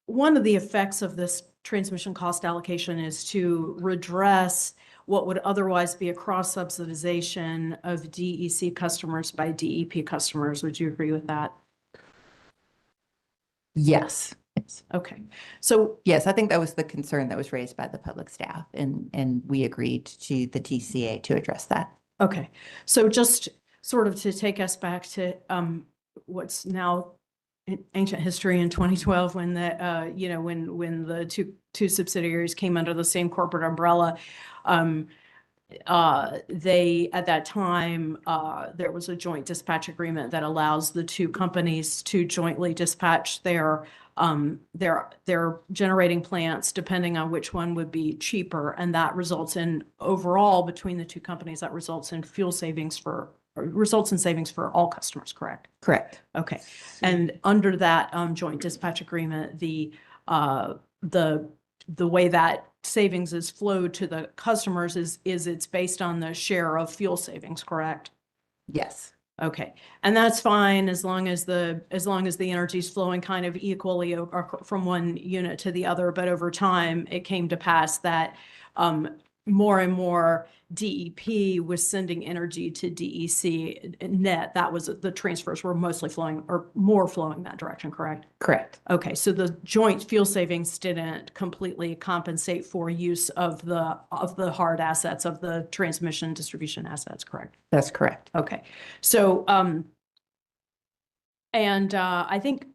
one of the effects of this transmission cost allocation is to redress what would otherwise be a cross subsidization of DEC customers by DEP customers. Would you agree with that? Yes. Okay. So yes, I think that was the concern that was raised by the public staff, and we agreed to the TCA to address that. Okay. So just sort of to take us back to what's now ancient history in 2012 when when the two subsidiaries came under the same corporate umbrella. They, at that time, there was a joint dispatch agreement that allows the two companies to jointly dispatch their generating plants, depending on which one would be cheaper. And that results in overall between the two companies, that results in savings for all customers, correct? Correct. Okay. And under that joint dispatch agreement, the way that savings is flowed to the customers is it's based on the share of fuel savings, correct? Yes. Okay. And that's fine as long as the energy is flowing kind of equally from one unit to the other. But over time, it came to pass that more and more DEP was sending energy to DEC net. That was the transfers were mostly flowing or more flowing that direction, correct? Correct. Okay, so the joint fuel savings didn't completely compensate for use of the hard assets of the transmission distribution assets, correct? That's correct. Okay, so I think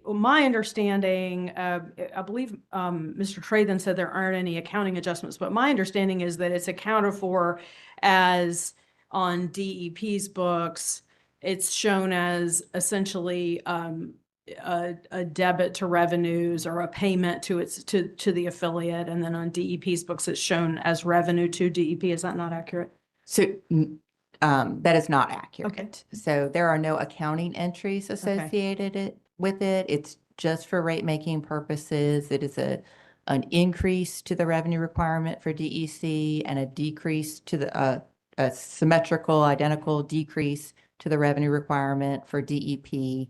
my understanding, I believe Mr. Trathan said there aren't any accounting adjustments, but my understanding is that it's accounted for as on DEP's books. It's shown as essentially a debit to revenues or a payment to the affiliate, and then on DEP's books it's shown as revenue to DEP. Is that not accurate? So that is not accurate. Okay. So there are no accounting entries associated with it. It's just for rate making purposes. It is an increase to the revenue requirement for DEC and a decrease to a symmetrical, identical decrease to the revenue requirement for DEP.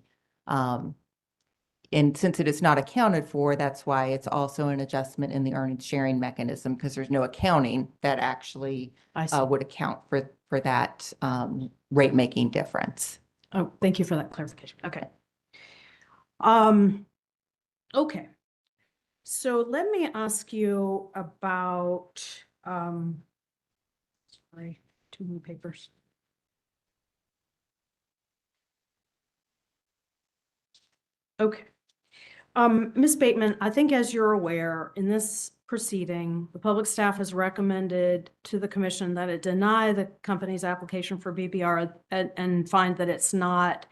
And since it is not accounted for, that's why it's also an adjustment in the earnings sharing mechanism, because there's no accounting that actually would account for that rate making difference. Oh, thank you for that clarification. Okay. Okay. So let me ask you about, sorry, too many papers. Okay. Ms. Bateman, I think as you're aware, in this proceeding, the public staff has recommended to the commission that it deny the company's application for BBR and find that it's not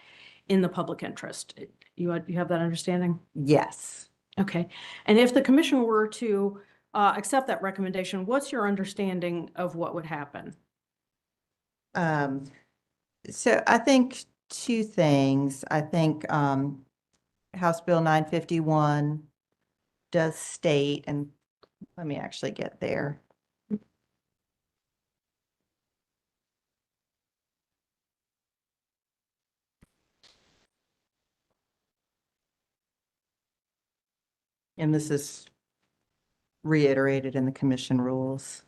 in the public interest. You have that understanding? Yes. Okay. And if the commission were to accept that recommendation, what's your understanding of what would happen? So I think two things. I think House Bill 951 does state, and let me actually get there. And this is reiterated in the commission rules.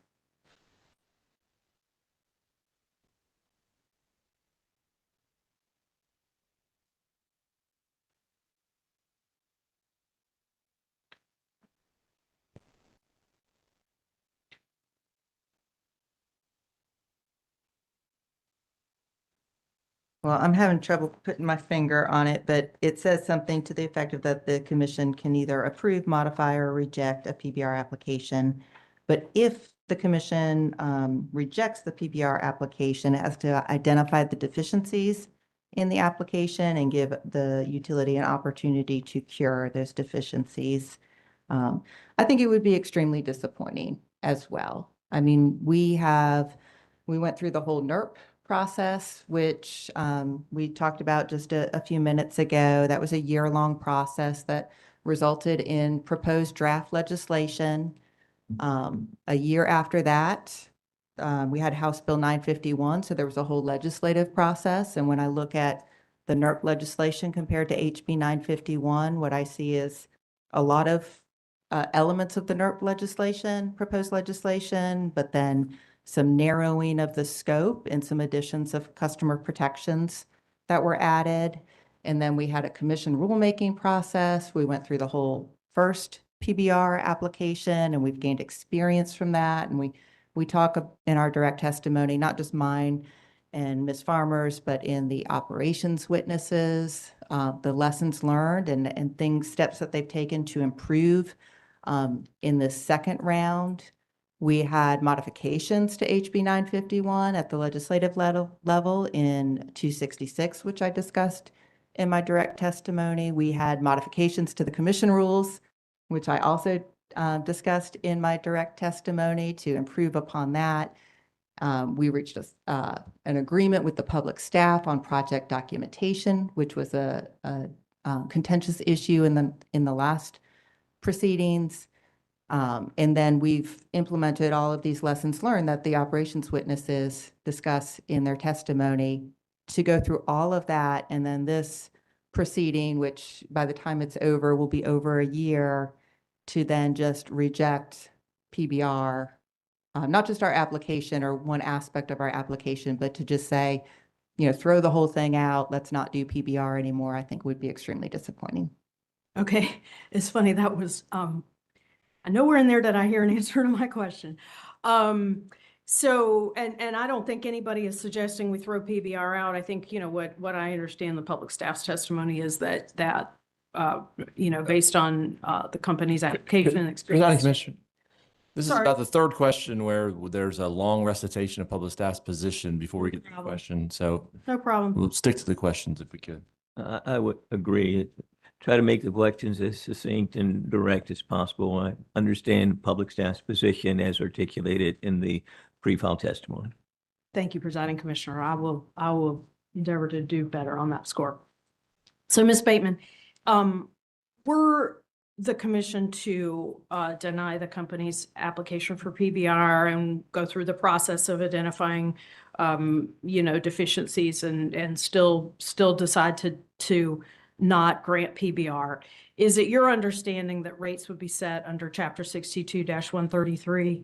Well, I'm having trouble putting my finger on it, but it says something to the effect of that the commission can either approve, modify, or reject a PBR application. But if the commission rejects the PBR application, it has to identify the deficiencies in the application and give the utility an opportunity to cure those deficiencies. I think it would be extremely disappointing as well. I mean, we went through the whole NERP process, which we talked about just a few minutes ago. That was a year-long process that resulted in proposed draft legislation. A year after that, we had House Bill 951, so there was a whole legislative process. And when I look at the NERP legislation compared to HB 951, what I see is a lot of elements of the NERP legislation, proposed legislation, but then some narrowing of the scope and some additions of customer protections that were added. And then we had a commission rulemaking process. We went through the whole first PBR application and we've gained experience from that. And we talk in our direct testimony, not just mine and Ms. Farmer's, but in the operations witnesses, the lessons learned and steps that they've taken to improve. In the second round, we had modifications to HB 951 at the legislative level in 266, which I discussed in my direct testimony. We had modifications to the commission rules, which I also discussed in my direct testimony to improve upon that. We reached an agreement with the public staff on project documentation, which was a contentious issue in the last proceedings. And then we've implemented all of these lessons learned that the operations witnesses discuss in their testimony to go through all of that. And then this proceeding, which by the time it's over, will be over a year, to then just reject PBR, not just our application or one aspect of our application, but to just say, throw the whole thing out. Let's not do PBR anymore, I think would be extremely disappointing. Okay. It's funny. That was, I know we're in there that I hear an answer to my question. So, and I don't think anybody is suggesting we throw PBR out. I think, what I understand the public staff's testimony is that, based on the company's application and Presiding experience. Commissioner, this is Sorry. about the third question where there's a long recitation of public staff's position before we get to the problem. question. So No problem. we'll stick to the questions if we could. I would agree. Try to make the questions as succinct and direct as possible. I understand public staff's position as articulated in the pre-file testimony. Thank you, Presiding Commissioner. I will endeavor to do better on that score. So, Ms. Bateman, Were the commission to deny the company's application for PBR and go through the process of identifying, deficiencies and still decide to not grant PBR, is it your understanding that rates would be set under Chapter 62-133?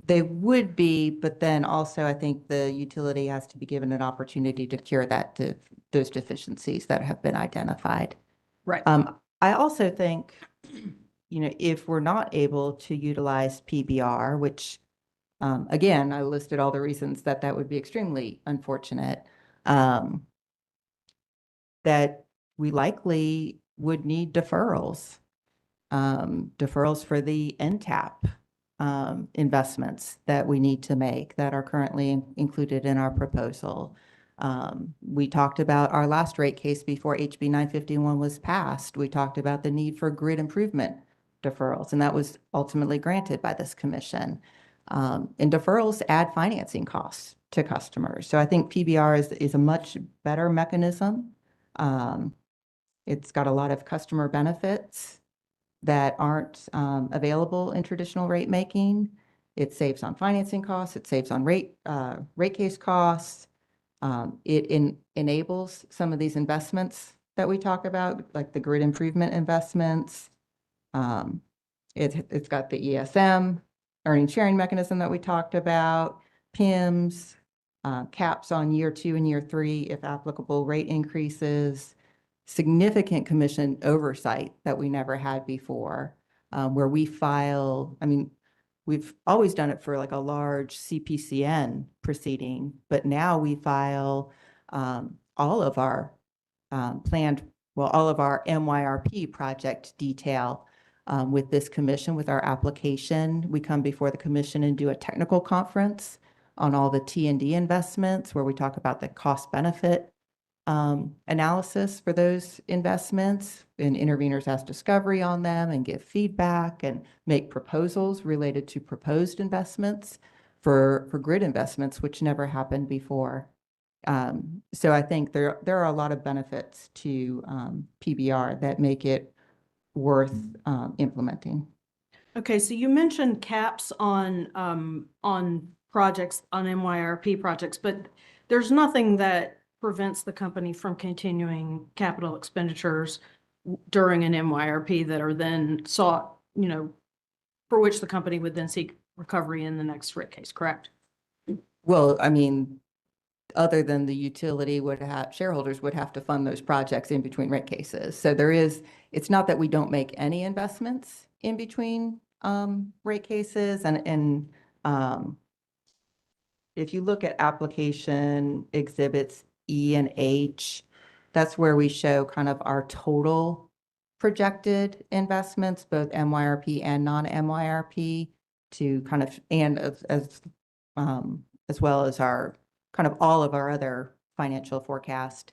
They would be, but then also I think the utility has to be given an opportunity to cure those deficiencies that have been identified. Right. I also think, if we're not able to utilize PBR, which, again, I listed all the reasons that would be extremely unfortunate, that we likely would need deferrals, deferrals for the NTAP investments that we need to make that are currently included in our proposal. We talked about our last rate case before HB 951 was passed. We talked about the need for grid improvement deferrals, and that was ultimately granted by this commission. And deferrals add financing costs to customers. So I think PBR is a much better mechanism. It's got a lot of customer benefits that aren't available in traditional rate making. It saves on financing costs. It saves on rate case costs. It enables some of these investments that we talk about, like the grid improvement investments. It's got the ESM, earning sharing mechanism that we talked about, PIMs, caps on year 2 and year 3 if applicable rate increases, significant commission oversight that we never had before, where we file, we've always done it for like a large CPCN proceeding, but now we file all of our all of our MYRP project detail with this commission, with our application. We come before the commission and do a technical conference on all the T&D investments where we talk about the cost benefit analysis for those investments, and interveners ask discovery on them and give feedback and make proposals related to proposed investments for grid investments, which never happened before. So I think there are a lot of benefits to PBR that make it worth implementing. Okay, so you mentioned caps on projects, on MYRP projects, but there's nothing that prevents the company from continuing capital expenditures during an MYRP that are then sought, for which the company would then seek recovery in the next rate case, correct? Well, other than the utility shareholders would have to fund those projects in between rate cases. So it's not that we don't make any investments in between rate cases. And if you look at application exhibits E and H, that's where we show kind of our total projected investments, both MYRP and non-MYRP, to kind of, and as well as our kind of all of our other financial forecast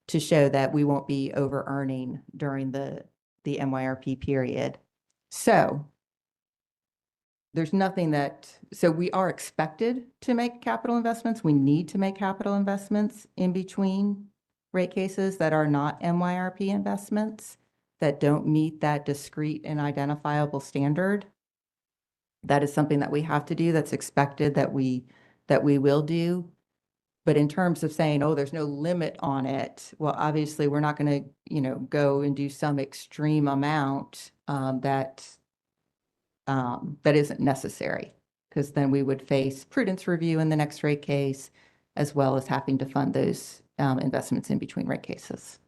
to show that we won't be over earning during the MYRP period. So there's nothing so we are expected to make capital investments. We need to make capital investments in between rate cases that are not MYRP investments, that don't meet that discrete and identifiable standard. That is something that we have to do, that's expected that we will do. But in terms of saying, oh, there's no limit on it, well, obviously we're not going to, go and do some extreme amount that isn't necessary, because then we would face prudence review in the next rate case, as well as having to fund those investments in between rate cases.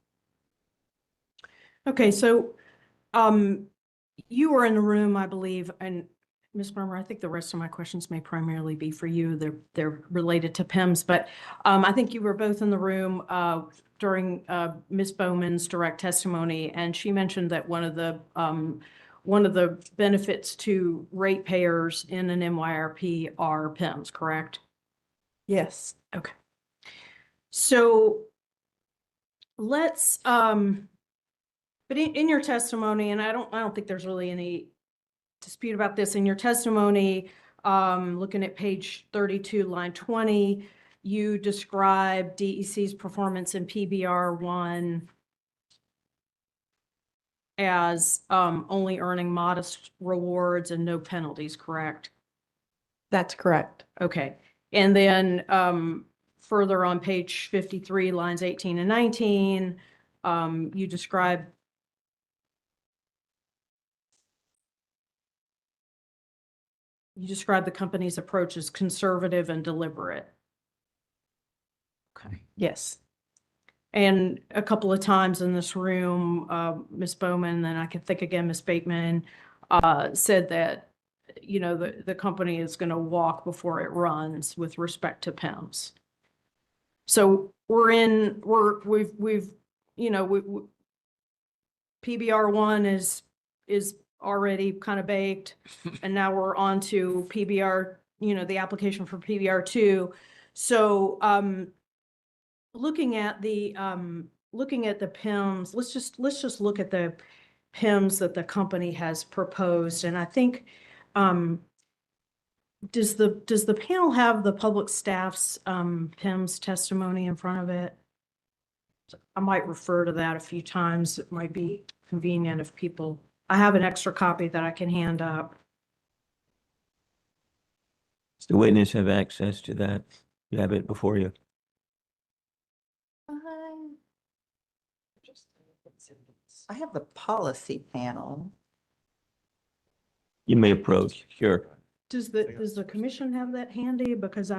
Okay, so you were in the room, I believe, and Ms. Bremer, I think the rest of my questions may primarily be for you. They're related to PIMS, but I think you were both in the room during Ms. Bowman's direct testimony, and she mentioned that one of the benefits to ratepayers in an MYRP are PIMS, correct? Yes. Okay. So let's, but in your testimony, and I don't think there's really any dispute about this, in your testimony, looking at page 32, line 20, you describe DEC's performance in PBR 1 as only earning modest rewards and no penalties, correct? That's correct. Okay. And then further on page 53, lines 18 and 19, you describe the company's approach as conservative and deliberate. Okay. Yes. And a couple of times in this room, Ms. Bowman, and I can think again, Ms. Bateman, said that, you know, the company is going to walk before it runs with respect to PIMS. So we've, you know, PBR1 is already kind of baked, and now we're on to PBR, you know, the application for PBR2. So, looking at the PIMS, let's just look at the PIMS that the company has proposed. And I think, does the panel have the public staff's PIMS testimony in front of it? I might refer to that a few times. It might be convenient if people, I have an extra copy that I can hand up. Does the witness have access to that? You have it before you. I have the policy panel. You may approach, sure. Does the commission have that handy? Because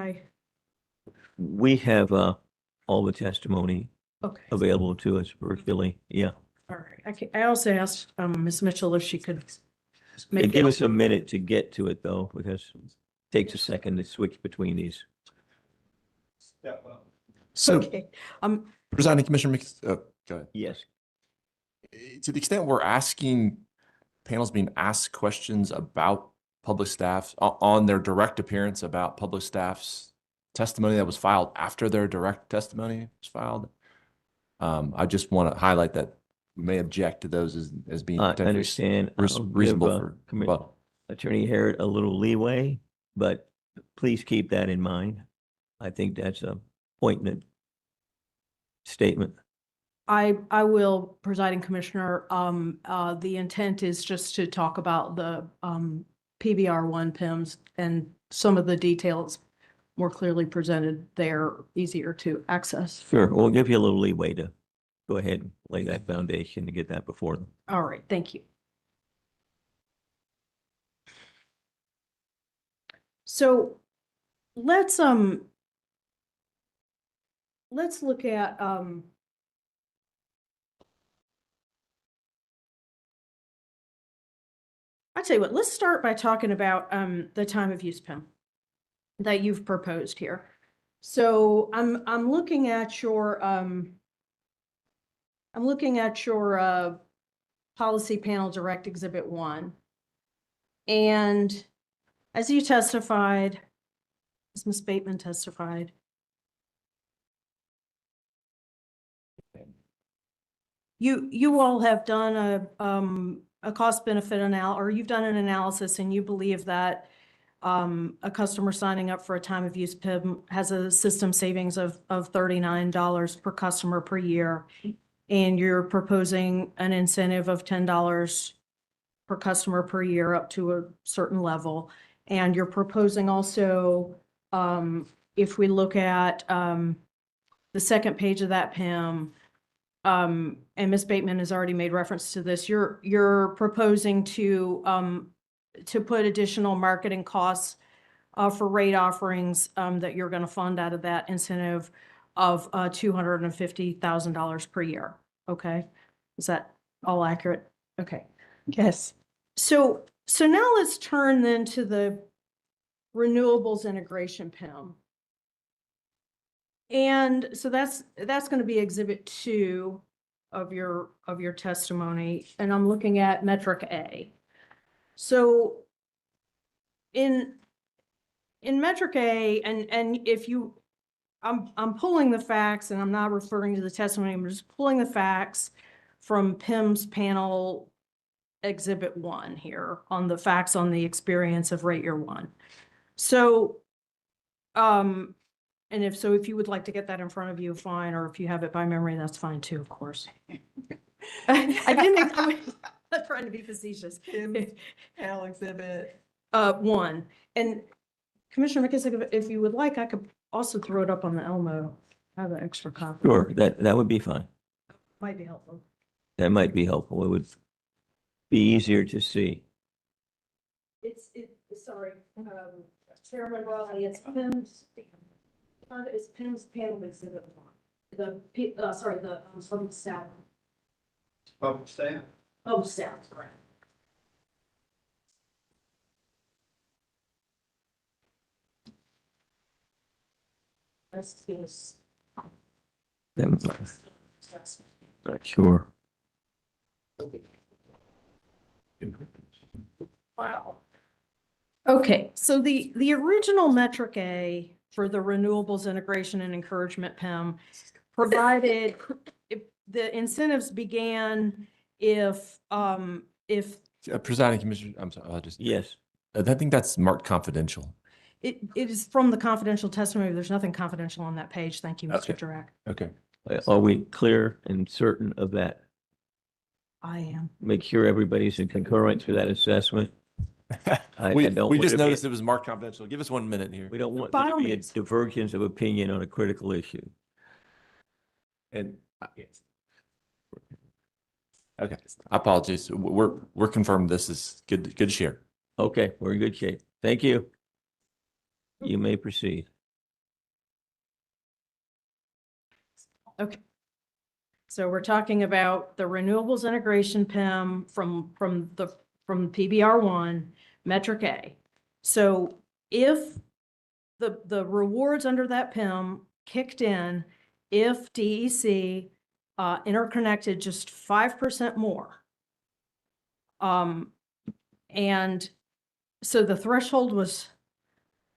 We have all the testimony okay. available to us virtually, yeah. All right. I also asked Ms. Mitchell if she could And give us a minute to get to it though, because it takes a second to switch between these. So, okay. Presiding Commissioner, go ahead. Yes. To the extent we're asking panels being asked questions about public staff on their direct appearance about public staff's testimony that was filed after their direct testimony was filed. I just want to highlight that we may object to those as being I potentially understand. I'll reasonable give, for. Attorney Harrod a little leeway, but please keep that in mind. I think that's a poignant statement. I will, Presiding Commissioner, the intent is just to talk about the PBR1 PIMS and some of the details more clearly presented there, easier to access. Sure, we'll give you a little leeway to go ahead and lay that foundation to get that before them. All right, thank you. So let's look at I'll tell you what, let's start by talking about the time of use PIM that you've proposed here. So I'm looking at your policy panel direct exhibit 1. And as you testified, as Ms. Bateman testified, you all have done a cost benefit analysis, or you've done an analysis, and you believe that a customer signing up for a time of use PIM has a system savings of $39 per customer per year, and you're proposing an incentive of $10 per customer per year up to a certain level. And you're proposing also, if we look at the second page of that PIM, and Ms. Bateman has already made reference to this, you're proposing to put additional marketing costs for rate offerings that you're going to fund out of that incentive of $250,000 per year. Okay, is that all accurate? Okay. Yes. So now let's turn then to the renewables integration PIM. And so that's going to be exhibit 2 of your testimony, and I'm looking at metric A. So in metric A, and if you, I'm pulling the facts, and I'm not referring to the testimony, I'm just pulling the facts from PIM's panel exhibit 1 here on the facts on the experience of rate year 1. So, and if you would like to get that in front of you, fine, or if you have it by memory, that's fine too, of course. I didn't, I'm not trying to be facetious. Al exhibit. 1. And Commissioner McKissick, if you would like, I could also throw it up on the Elmo. I have an extra copy. Sure, that would be fine. Might be helpful. That might be helpful. It would be easier to see. Sorry, Chairman Raleigh, it's PIMS. It's PIMS panel exhibit 1. From staff. Public staff. Oh, staff, correct. This is. Not sure. Wow. Okay, so the original metric A for the renewables integration and encouragement PIM provided if the incentives began if Presiding Commissioner, I'm sorry, Yes. I think that's marked confidential. it is from the confidential testimony. There's nothing confidential on that page. Thank you, Mr. Okay. Durack. Okay. Are we clear and certain of that? I am. Make sure everybody's in concurrence with that assessment. I We don't want just to be- noticed it was marked confidential. Give us 1 minute here. We don't want By there to all be a means. divergence of opinion on a critical issue. And yes. Okay, apologies. We're confirmed this is good to share. Okay, we're in good shape. Thank you. You may proceed. Okay. So we're talking about the renewables integration PIM from PBR1, metric A. So if the rewards under that PIM kicked in, if DEC interconnected just 5% more. And so the threshold was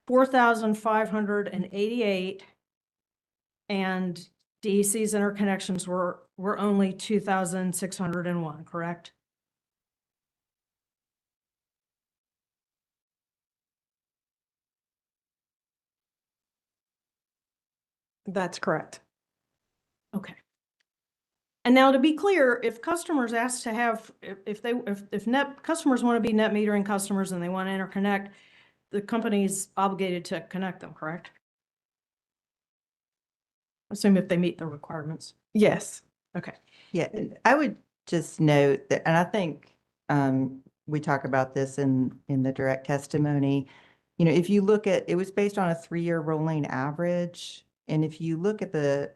4,588, and DEC's interconnections were only 2,601, correct? That's correct. Okay. And now to be clear, if customers ask to have, if net customers want to be net metering customers and they want to interconnect, the company's obligated to connect them, correct? Assume if they meet the requirements. Yes. Okay. Yeah, and I would just note that, and I think we talk about this in the direct testimony. You know, if you look at, it was based on a 3-year rolling average. And if you look at the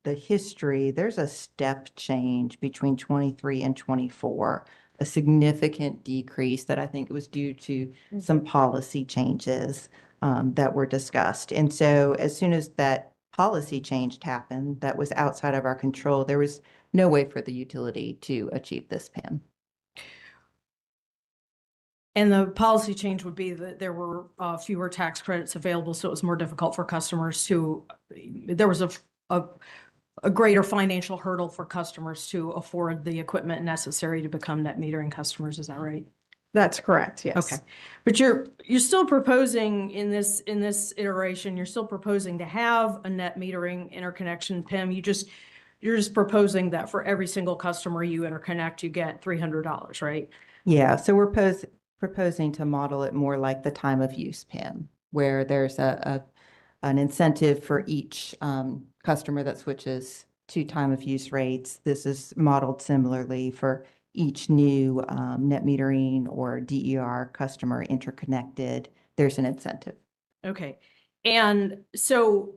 history, there's a step change between 23 and 24, a significant decrease that I think was due to some policy changes that were discussed. And so as soon as that policy change happened that was outside of our control, there was no way for the utility to achieve this PIM. And the policy change would be that there were fewer tax credits available, so it was more difficult for customers to, there was a greater financial hurdle for customers to afford the equipment necessary to become net metering customers. Is that right? That's correct, yes. Okay. But you're still proposing in this iteration, you're still proposing to have a net metering interconnection PIM. You're just proposing that for every single customer you interconnect, you get $300, right? Yeah, so we're proposing to model it more like the time of use PIM, where there's an incentive for each customer that switches to time of use rates. This is modeled similarly for each new net metering or DER customer interconnected. There's an incentive. Okay. And so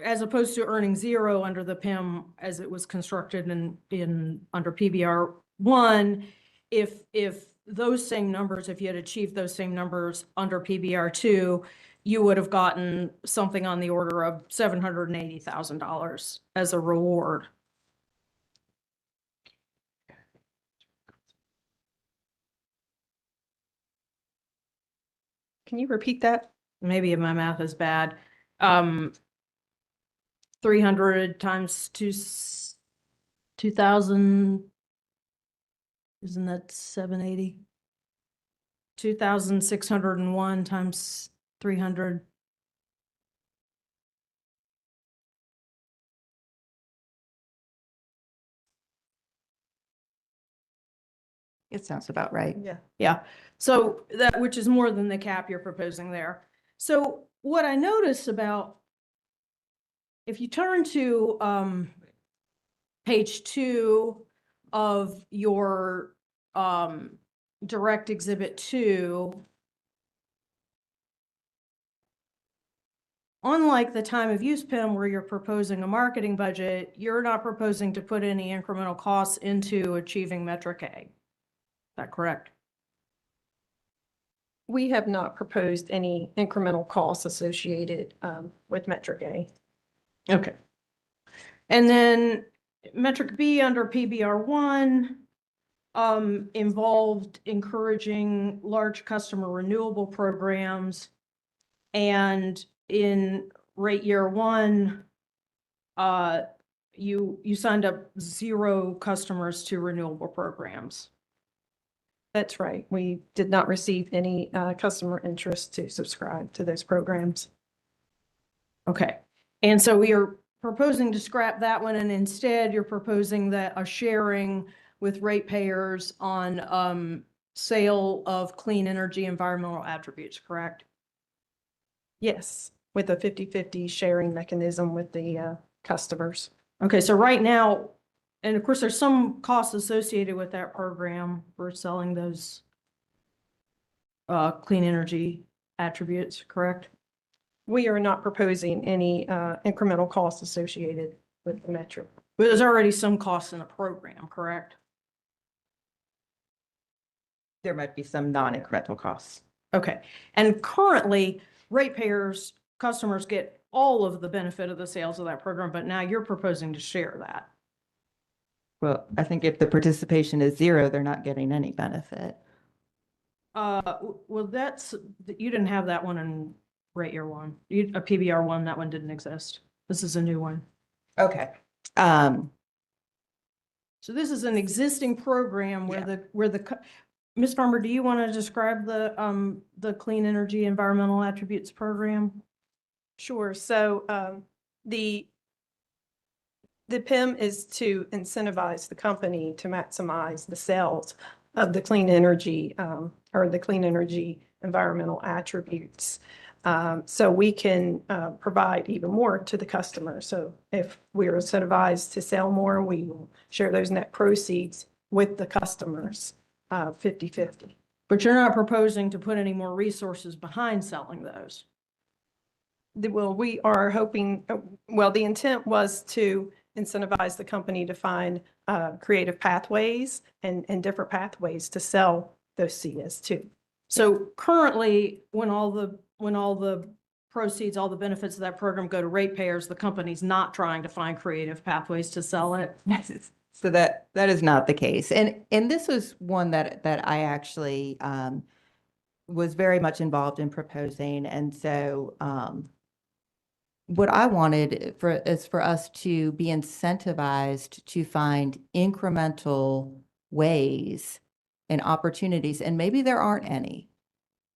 as opposed to earning 0 under the PIM as it was constructed in under PBR 1, if those same numbers, if you had achieved those same numbers under PBR 2, you would have gotten something on the order of $780,000 as a reward. Can you repeat that? Maybe my math is bad. 300 times 2,000, isn't that 780? 2,601 times 300. It sounds about right. Yeah, yeah. So that, which is more than the cap you're proposing there. So what I notice about, if you turn to page 2 of your direct exhibit 2, unlike the time of use PIM where you're proposing a marketing budget, you're not proposing to put any incremental costs into achieving metric A. Is that correct? We have not proposed any incremental costs associated with metric A. Okay. And then metric B under PBR1 involved encouraging large customer renewable programs. And in rate year 1, you signed up 0 customers to renewable programs. That's right. We did not receive any customer interest to subscribe to those programs. Okay. And so we are proposing to scrap that one, and instead you're proposing that a sharing with ratepayers on sale of clean energy environmental attributes, correct? Yes, with a 50-50 sharing mechanism with the customers. Okay, so right now, and of course, there's some costs associated with that program for selling those clean energy attributes, correct? We are not proposing any incremental costs associated with the metric. But there's already some costs in the program, correct? There might be some non-incremental costs. Okay, and currently, ratepayers, customers get all of the benefit of the sales of that program, but now you're proposing to share that. Well, I think if the participation is 0, they're not getting any benefit. Well, you didn't have that one in rate year 1. A PBR1, that one didn't exist. This is a new one. Okay. So this is an existing program where Ms. Farmer, do you want to describe the Clean Energy Environmental Attributes Program? Sure. So the PIM is to incentivize the company to maximize the sales of the clean energy or the clean energy environmental attributes. So we can provide even more to the customer. So if we're incentivized to sell more, we will share those net proceeds with the customers, 50-50. But you're not proposing to put any more resources behind selling those? Well, we are hoping, well, the intent was to incentivize the company to find creative pathways and different pathways to sell those CS too. So currently, when all the proceeds, all the benefits of that program go to ratepayers, the company's not trying to find creative pathways to sell it? So that is not the case. And this was one that I actually was very much involved in proposing. And so what I wanted is for us to be incentivized to find incremental ways and opportunities, and maybe there aren't any,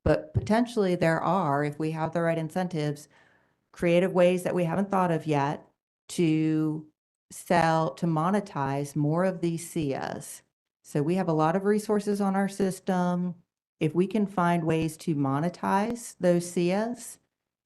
but potentially there are, if we have the right incentives, creative ways that we haven't thought of yet to monetize more of these CIAs. So we have a lot of resources on our system. If we can find ways to monetize those CIAs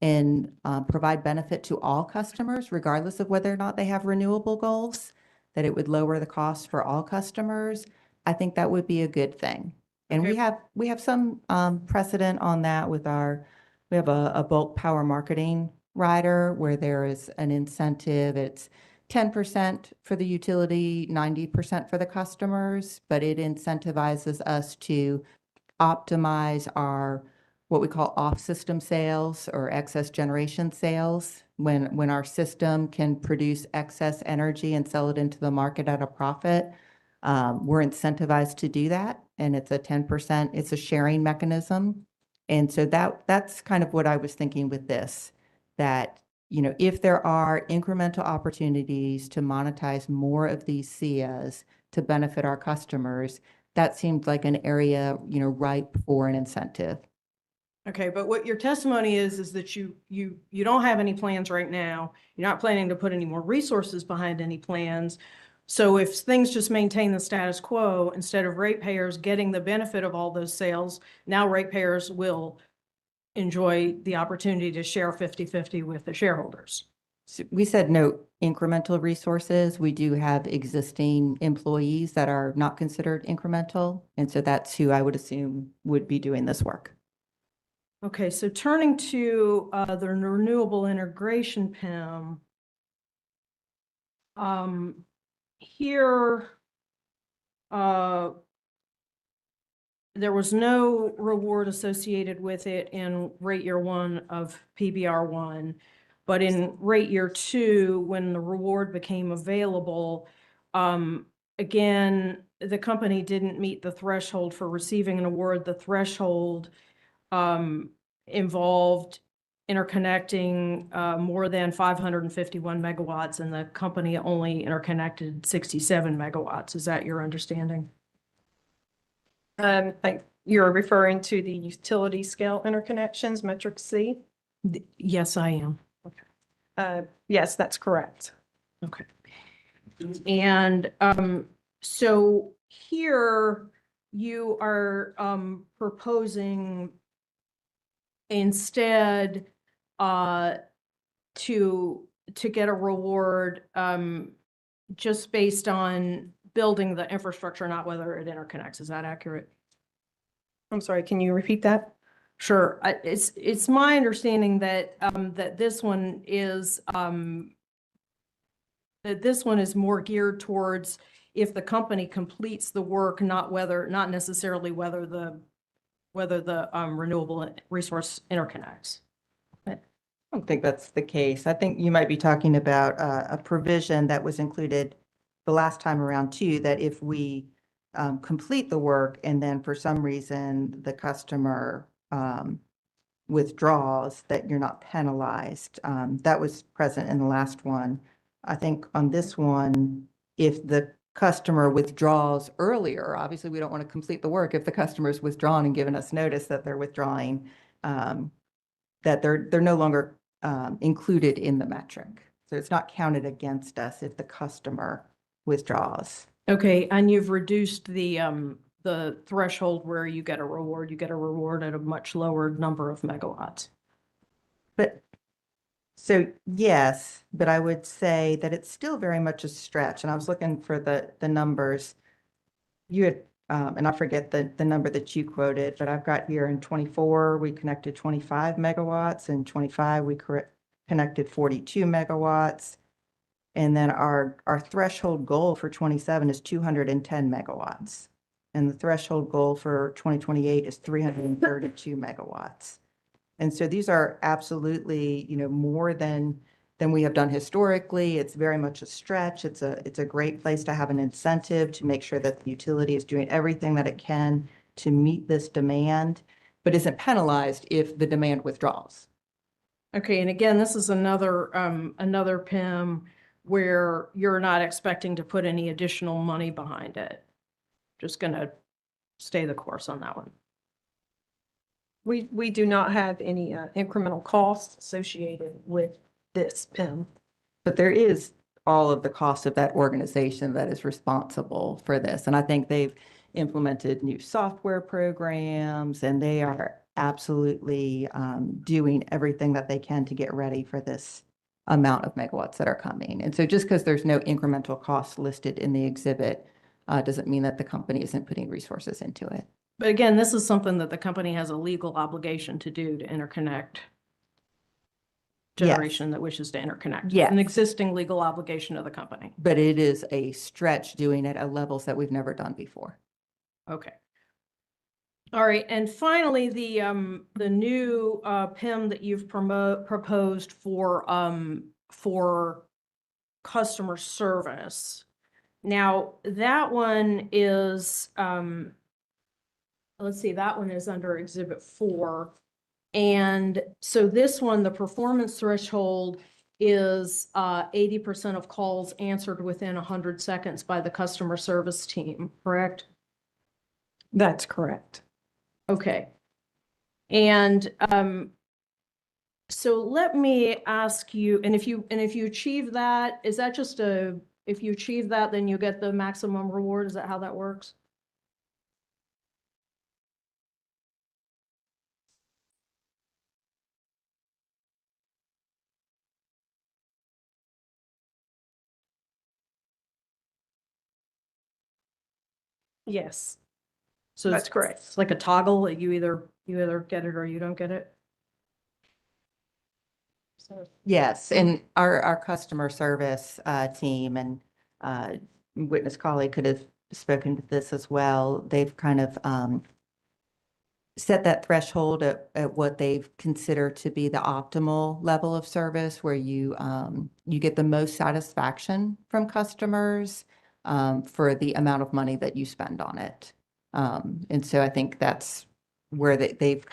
and provide benefit to all customers, regardless of whether or not they have renewable goals, that it would lower the cost for all customers, I think that would be a good thing. And we have some precedent on that with we have a bulk power marketing rider where there is an incentive. It's 10% for the utility, 90% for the customers, but it incentivizes us to optimize our what we call off-system sales or excess generation sales. When our system can produce excess energy and sell it into the market at a profit, we're incentivized to do that. And it's a 10%, it's a sharing mechanism. And so that's kind of what I was thinking with this, that, you know, if there are incremental opportunities to monetize more of these CIAs to benefit our customers, that seemed like an area, you know, ripe for an incentive. Okay, but what your testimony is that you don't have any plans right now. You're not planning to put any more resources behind any plans, So if things just maintain the status quo, instead of ratepayers getting the benefit of all those sales, now ratepayers will enjoy the opportunity to share 50-50 with the shareholders. So we said no incremental resources. We do have existing employees that are not considered incremental. And so that's who I would assume would be doing this work. Okay, so turning to the renewable integration PIM, here there was no reward associated with it in rate year 1 of PBR 1, but in rate year 2, when the reward became available, again, the company didn't meet the threshold for receiving an award. The threshold involved interconnecting more than 551 megawatts, and the company only interconnected 67 megawatts. Is that your understanding? You're referring to the utility scale interconnections, metric C? Yes, I am. Yes, that's correct. Okay. And so here you are proposing instead to get a reward just based on building the infrastructure, not whether it interconnects. Is that accurate? I'm sorry, can you repeat that? Sure. It's my understanding that that this one is more geared towards if the company completes the work, not necessarily whether the renewable resource interconnects. I don't think that's the case. I think you might be talking about a provision that was included the last time around too, that if we complete the work and then for some reason the customer withdraws, that you're not penalized. That was present in the last one. I think on this one, if the customer withdraws earlier, obviously we don't want to complete the work if the customer's withdrawn and given us notice that they're withdrawing, that they're no longer included in the metric. So it's not counted against us if the customer withdraws. Okay, and you've reduced the threshold where you get a reward. You get a reward at a much lower number of megawatts. But so yes, but I would say that it's still very much a stretch. And I was looking for the numbers. You had, and I forget the number that you quoted, but I've got here in 24, we connected 25 megawatts. In 25, we connected 42 megawatts. And then our threshold goal for 27 is 210 megawatts. And the threshold goal for 2028 is 332 megawatts. And so these are absolutely, more than we have done historically. It's very much a stretch. It's a great place to have an incentive to make sure that the utility is doing everything that it can to meet this demand, but isn't penalized if the demand withdraws. Okay, and again, this is another PIM where you're not expecting to put any additional money behind it. Just gonna stay the course on that one. We do not have any incremental costs associated with this PIM. But there is all of the cost of that organization that is responsible for this. And I think they've implemented new software programs, and they are absolutely doing everything that they can to get ready for this amount of megawatts that are coming. And so just because there's no incremental cost listed in the exhibit doesn't mean that the company isn't putting resources into it. But again, this is something that the company has a legal obligation to do, to interconnect generation that wishes to interconnect. Yes. An existing legal obligation of the company. But it is a stretch doing it at levels that we've never done before. Okay. All right, and finally, the new PIM that you've proposed for customer service. Now, that one is let's see, that one is under Exhibit 4. And so this one, the performance threshold is 80% of calls answered within 100 seconds by the customer service team, correct? That's correct. Okay. And so let me ask you, and if you achieve that, is that just a if you achieve that, then you get the maximum reward. Is that how that works? Yes. So That's correct. It's like a toggle, you either get it or you don't get it. So Yes, and our customer service team and witness colleague could have spoken to this as well. They've kind of set that threshold at what they've considered to be the optimal level of service where you get the most satisfaction from customers for the amount of money that you spend on it. And so I think that's where they've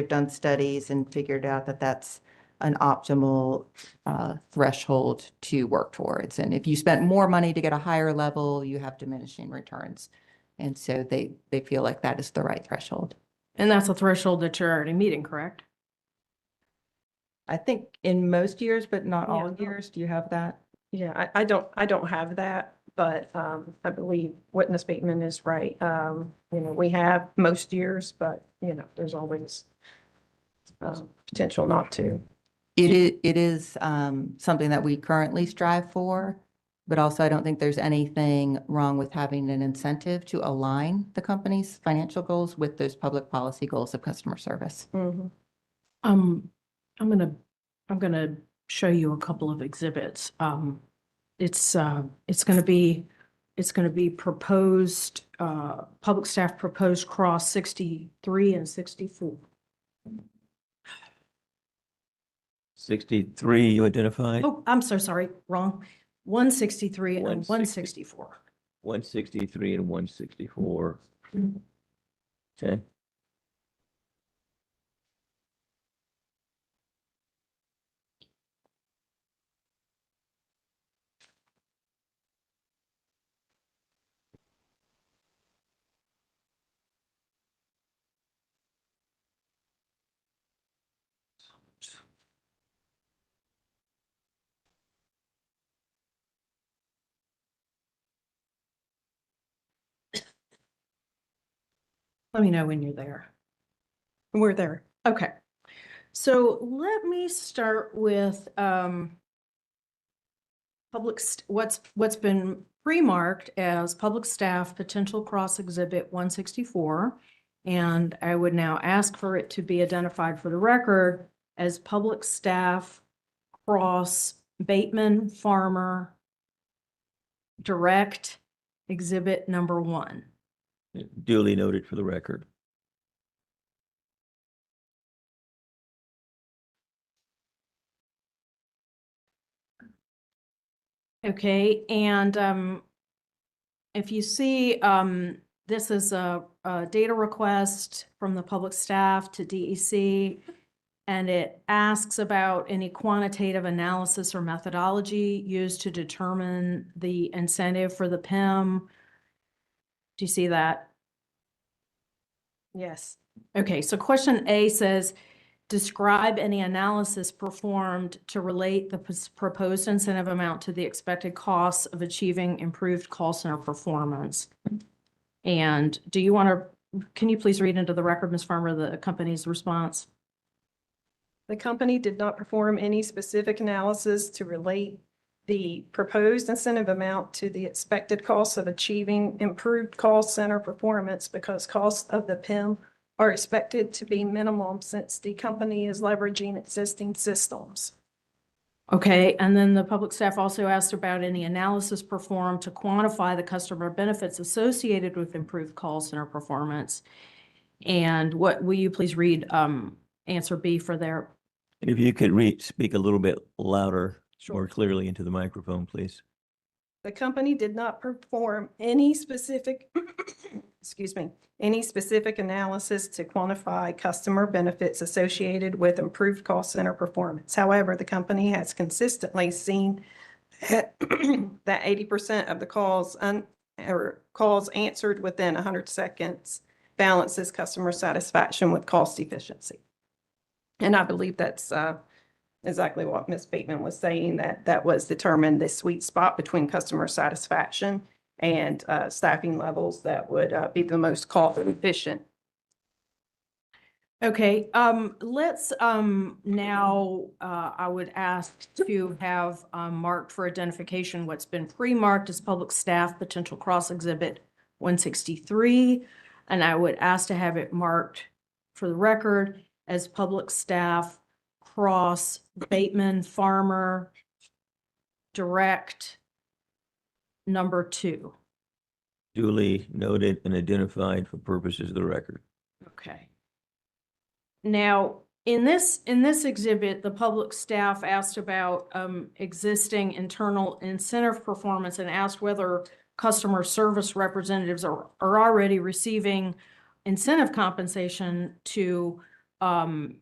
done studies and figured out that that's an optimal threshold to work towards. And if you spent more money to get a higher level, you have diminishing returns. And so they feel like that is the right threshold. and that's a threshold that you're already meeting, correct? I think in most years, but not Yeah. all years. Do you have that? Yeah, I don't have that, but I believe Witness Bateman is right. We have most years, but there's always potential not to. It is something that we currently strive for, but also I don't think there's anything wrong with having an incentive to align the company's financial goals with those public policy goals of customer service. Mhm. I'm gonna show you a couple of exhibits. It's gonna be proposed, public staff proposed cross 63 and 64. 63 you identified, Oh, I'm so sorry, wrong. 163 and 160. 164. 163 and 164. Okay. Let me know when you're there. We're there. Okay. So let me start with what's been pre-marked as public staff potential cross exhibit 164. And I would now ask for it to be identified for the record as public staff cross Bateman Farmer direct exhibit number 1. Duly noted for the record. Okay, and if you see, this is a data request from the public staff to DEC, and it asks about any quantitative analysis or methodology used to determine the incentive for the PIM. Do you see that? Yes. Okay, so question A says, describe any analysis performed to relate the proposed incentive amount to the expected costs of achieving improved call center performance. And can you please read into the record, Ms. Farmer, the company's response? The company did not perform any specific analysis to relate the proposed incentive amount to the expected costs of achieving improved call center performance because costs of the PIM are expected to be minimum since the company is leveraging existing systems. Okay, and then the public staff also asked about any analysis performed to quantify the customer benefits associated with improved call center performance. And what will you please read answer B for there? And if you could speak a little bit louder, more clearly into the microphone, please. The company did not perform any specific, any specific analysis to quantify customer benefits associated with improved call center performance. However, the company has consistently seen that 80% of the calls answered within 100 seconds balances customer satisfaction with cost efficiency. And I believe that's exactly what Ms. Bateman was saying, that that was determined the sweet spot between customer satisfaction and staffing levels that would be the most cost efficient. Okay, let's, now, I would ask to have, marked for identification what's been pre-marked as public staff potential cross exhibit 163. And I would ask to have it marked for the record as public staff cross Bateman Farmer direct number 2. Duly noted and identified for purposes of the record. Okay. Now, in this exhibit, the public staff asked about existing internal incentive performance and asked whether customer service representatives are already receiving incentive compensation to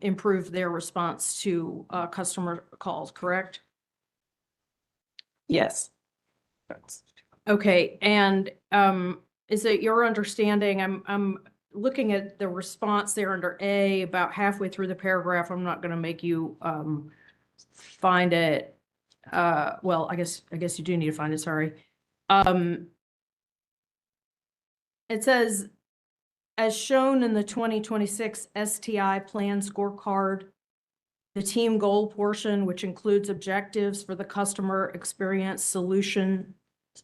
improve their response to customer calls, correct? Yes. Okay, and is it your understanding, I'm looking at the response there under A, about halfway through the paragraph. I'm not going to make you find it. Well, I guess you do need to find it, sorry. It says, as shown in the 2026 STI plan scorecard, the team goal portion, which includes objectives for the customer experience solution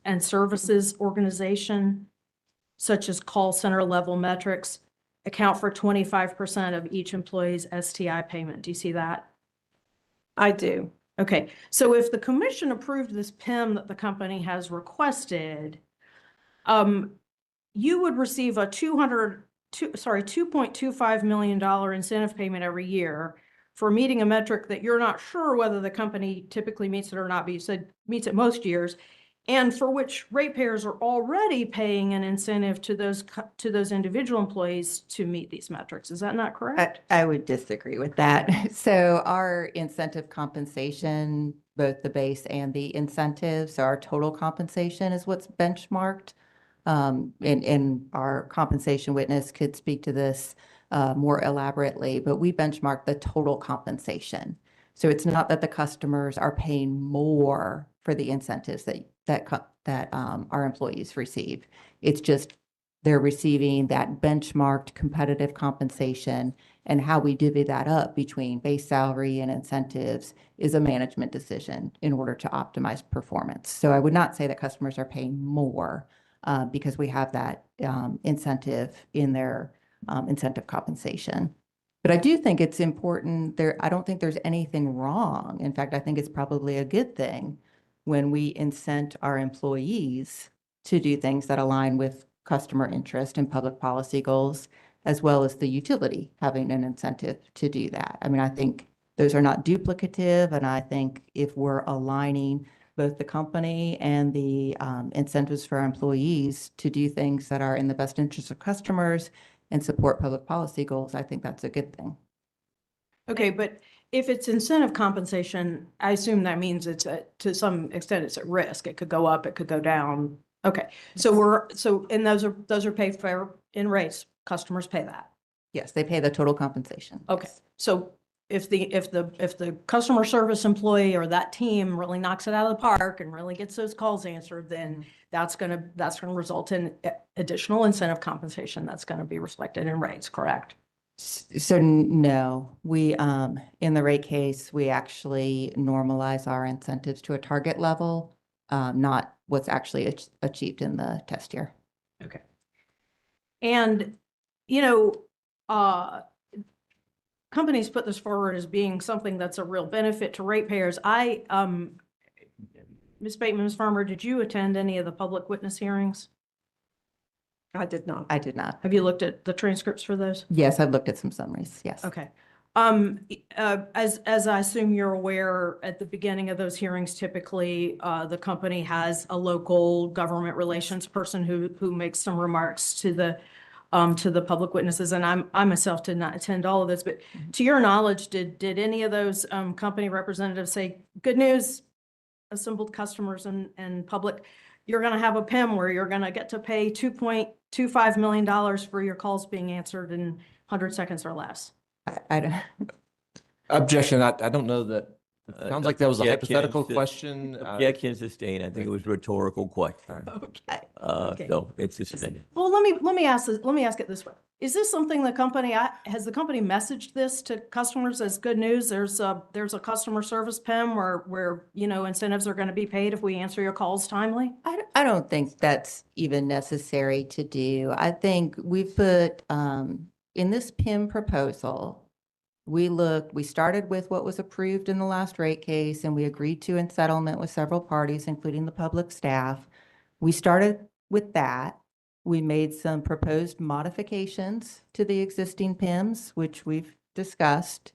and services organization, such as call center level metrics, account for 25% of each employee's STI payment. Do you see that? I do. Okay, so if the commission approved this PIM that the company has requested, you would receive a $2.25 million incentive payment every year for meeting a metric that you're not sure whether the company typically meets it or not, but you said meets it most years, and for which ratepayers are already paying an incentive to those individual employees to meet these metrics. Is that not correct? I would disagree with that. So our incentive compensation, both the base and the incentives, so our total compensation is what's benchmarked. And our compensation witness could speak to this more elaborately, but we benchmark the total compensation. So it's not that the customers are paying more for the incentives that our employees receive. It's just they're receiving that benchmarked competitive compensation, and how we divvy that up between base salary and incentives is a management decision in order to optimize performance. So I would not say that customers are paying more because we have that incentive in their incentive compensation. But I do think it's important there. I don't think there's anything wrong. In fact, I think it's probably a good thing when we incent our employees to do things that align with customer interest and public policy goals, as well as the utility having an incentive to do that. I mean, I think those are not duplicative. And I think if we're aligning both the company and the incentives for our employees to do things that are in the best interest of customers and support public policy goals, I think that's a good thing. Okay, but if it's incentive compensation, I assume that means it's to some extent it's at risk. It could go up, it could go down. Okay, so and those are paid for in rates. Customers pay that. Yes, they pay the total compensation. Okay, so if the customer service employee or that team really knocks it out of the park and really gets those calls answered, then that's gonna result in additional incentive compensation that's gonna be reflected in rates, correct? So no, we in the rate case, we actually normalize our incentives to a target level, not what's actually achieved in the test year. Okay. And, you know, companies put this forward as being something that's a real benefit to ratepayers. Ms. Bateman, Ms. Farmer, did you attend any of the public witness hearings? I did not. I did not. Have you looked at the transcripts for those? Yes, I've looked at some summaries. Yes. Okay. As I assume you're aware, at the beginning of those hearings, typically the company has a local government relations person who makes some remarks to the public witnesses. And I myself did not attend all of this, but to your knowledge, did any of those company representatives say, good news, assembled customers and public, you're going to have a PIM where you're going to get to pay $2.25 million for your calls being answered in 100 seconds or less? Objection. I don't know that Sounds like that was a Objections hypothetical to- question. Objections sustained. I think it was a rhetorical question. Okay. Okay. So it's suspended. Well, let me ask this, let me ask it this way. Is this something the company, has the company messaged this to customers as good news? There's a customer service PIM where, you know, incentives are going to be paid if we answer your calls timely? I don't think that's even necessary to do. I think we put, in this PIM proposal, we started with what was approved in the last rate case, and we agreed to in settlement with several parties, including the public staff. We started with that. We made some proposed modifications to the existing PIMs, which we've discussed.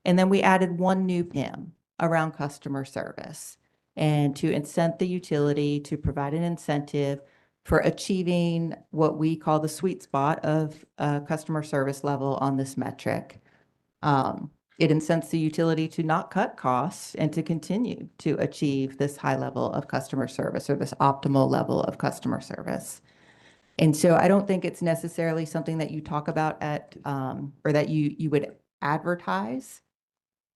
And then we added one new PIM around customer service and to incent the utility to provide an incentive for achieving what we call the sweet spot of customer service level on this metric. It incents the utility to not cut costs and to continue to achieve this high level of customer service or this optimal level of customer service. And so I don't think it's necessarily something that you talk about at, or that you would advertise.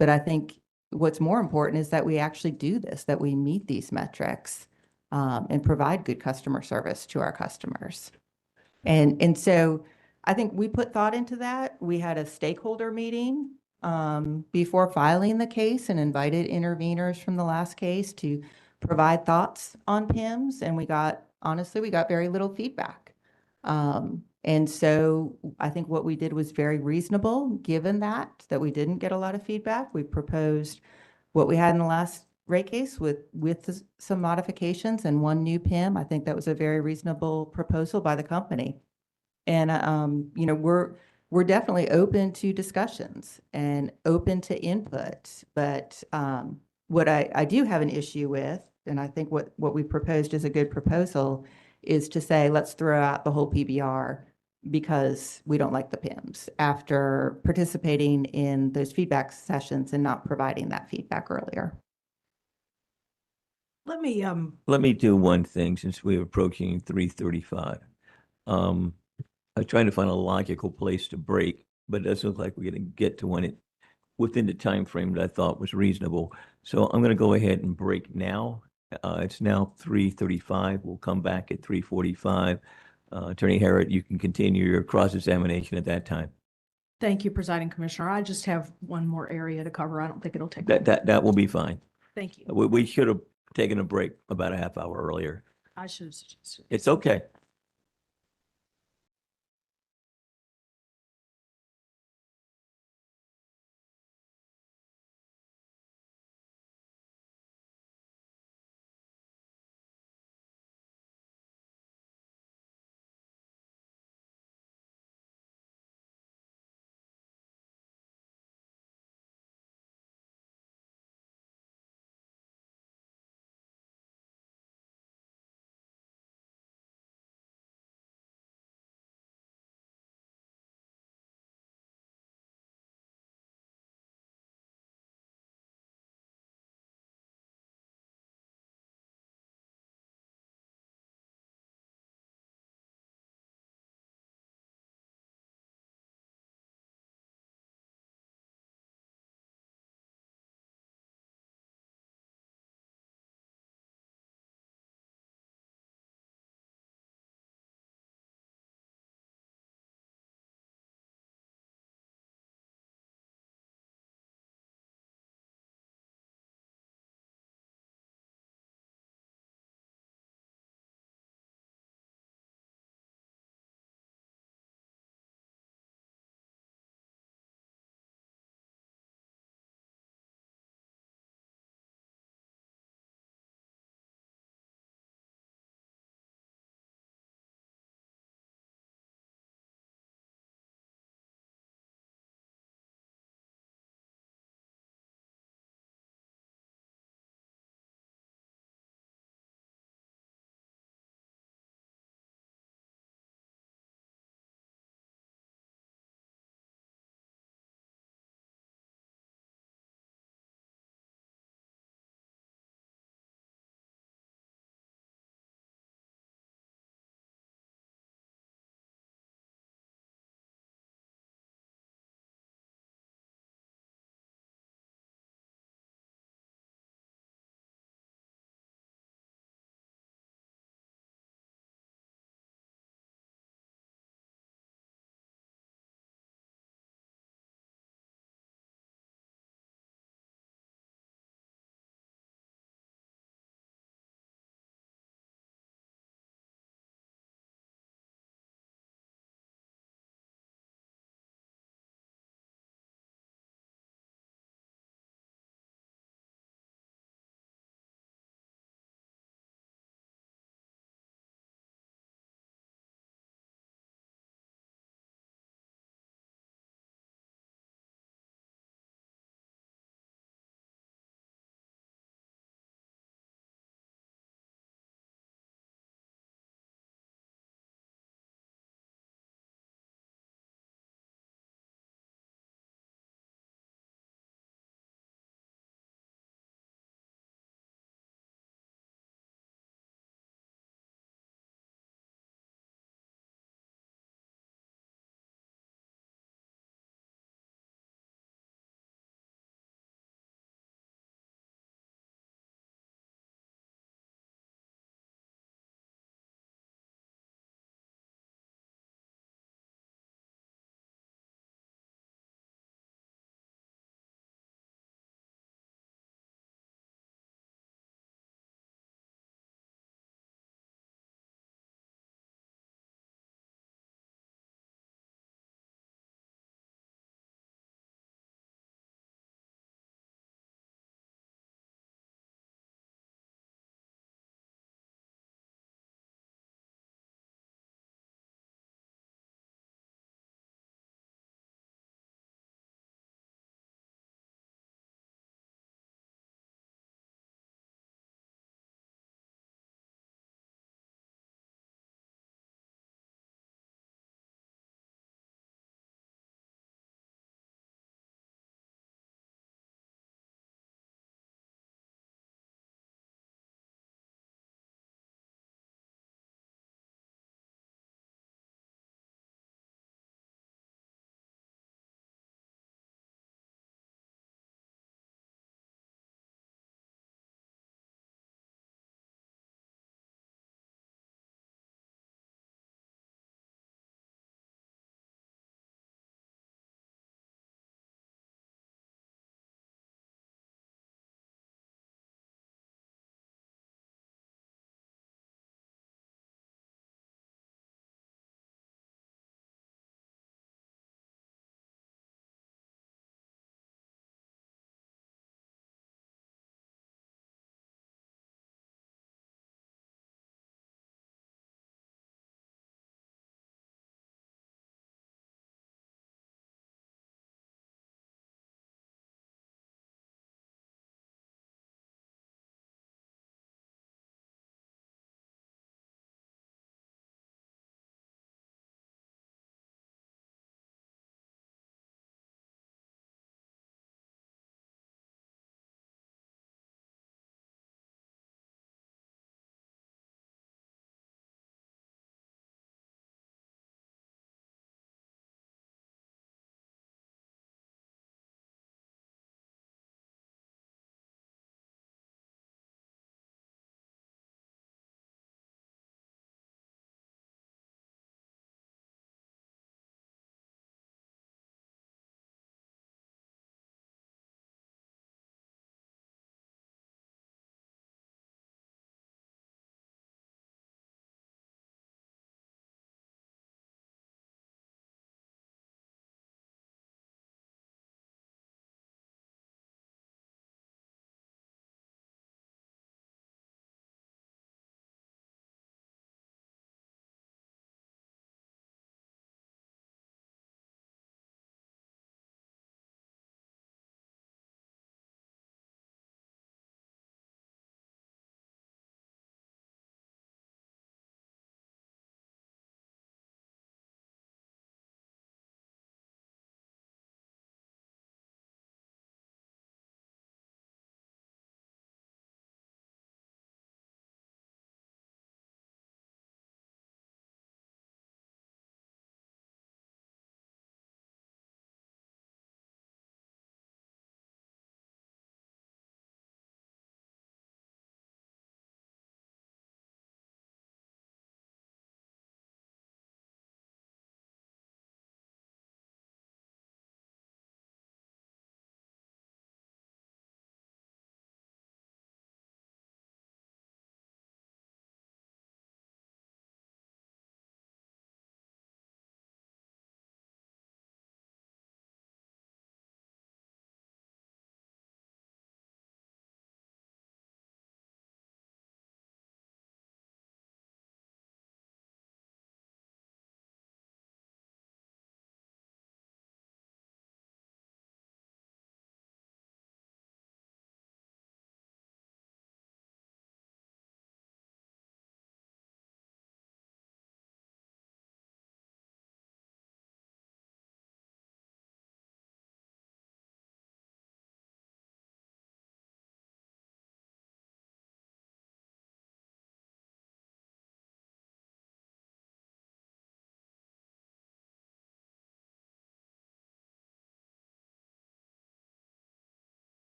But I think what's more important is that we actually do this, that we meet these metrics, and provide good customer service to our customers. And so I think we put thought into that. We had a stakeholder meeting before filing the case and invited interveners from the last case to provide thoughts on PIMS. And honestly, we got very little feedback. And so I think what we did was very reasonable, given that we didn't get a lot of feedback. We proposed what we had in the last rate case with some modifications and one new PIM. I think that was a very reasonable proposal by the company. And, you know, we're definitely open to discussions and open to input. But what I do have an issue with, and I think what we proposed is a good proposal, is to say, let's throw out the whole PBR because we don't like the PIMs after participating in those feedback sessions and not providing that feedback earlier. Let me, Let me do one thing since we're approaching 3:35. I was trying to find a logical place to break, but it doesn't look like we're going to get to one within the time frame that I thought was reasonable. So I'm going to go ahead and break now. It's now 3:35. We'll come back at 3:45. Attorney Harrod, you can continue your cross-examination at that time. thank you, Presiding Commissioner. I just have one more area to cover. I don't think it'll take. That will be fine. Thank you. We should have taken a break about a half hour earlier. I should have suggested. It's okay.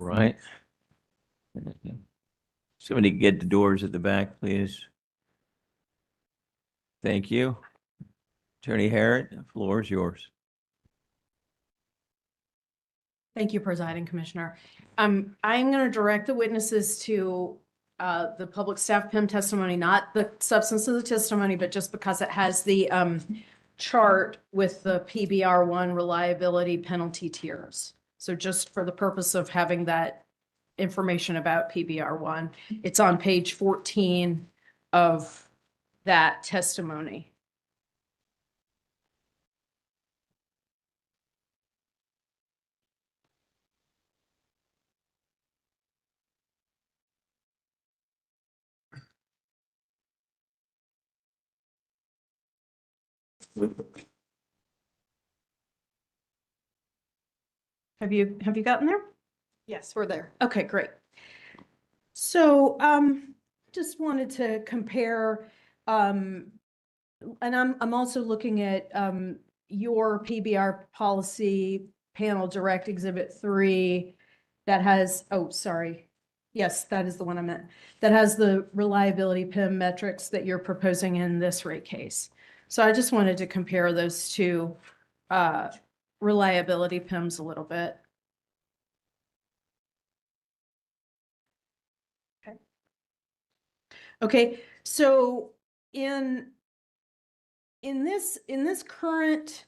Right. Somebody get the doors at the back, please. Thank you. Attorney Harrod, the floor is yours. Thank you, Presiding Commissioner. I'm going to direct the witnesses to the public staff PIM testimony, not the substance of the testimony, but just because it has the chart with the PBR1 reliability penalty tiers. So just for the purpose of having that information about PBR1, it's on page 14 of that testimony. Have you gotten there? Yes, we're there. Okay, great. So, just wanted to compare, and I'm also looking at, your PBR policy panel direct exhibit 3 that has, oh, sorry. Yes, that is the one I meant. That has the reliability PIM metrics that you're proposing in this rate case. So I just wanted to compare those two, reliability PIMs a little bit. Okay. Okay, so in this current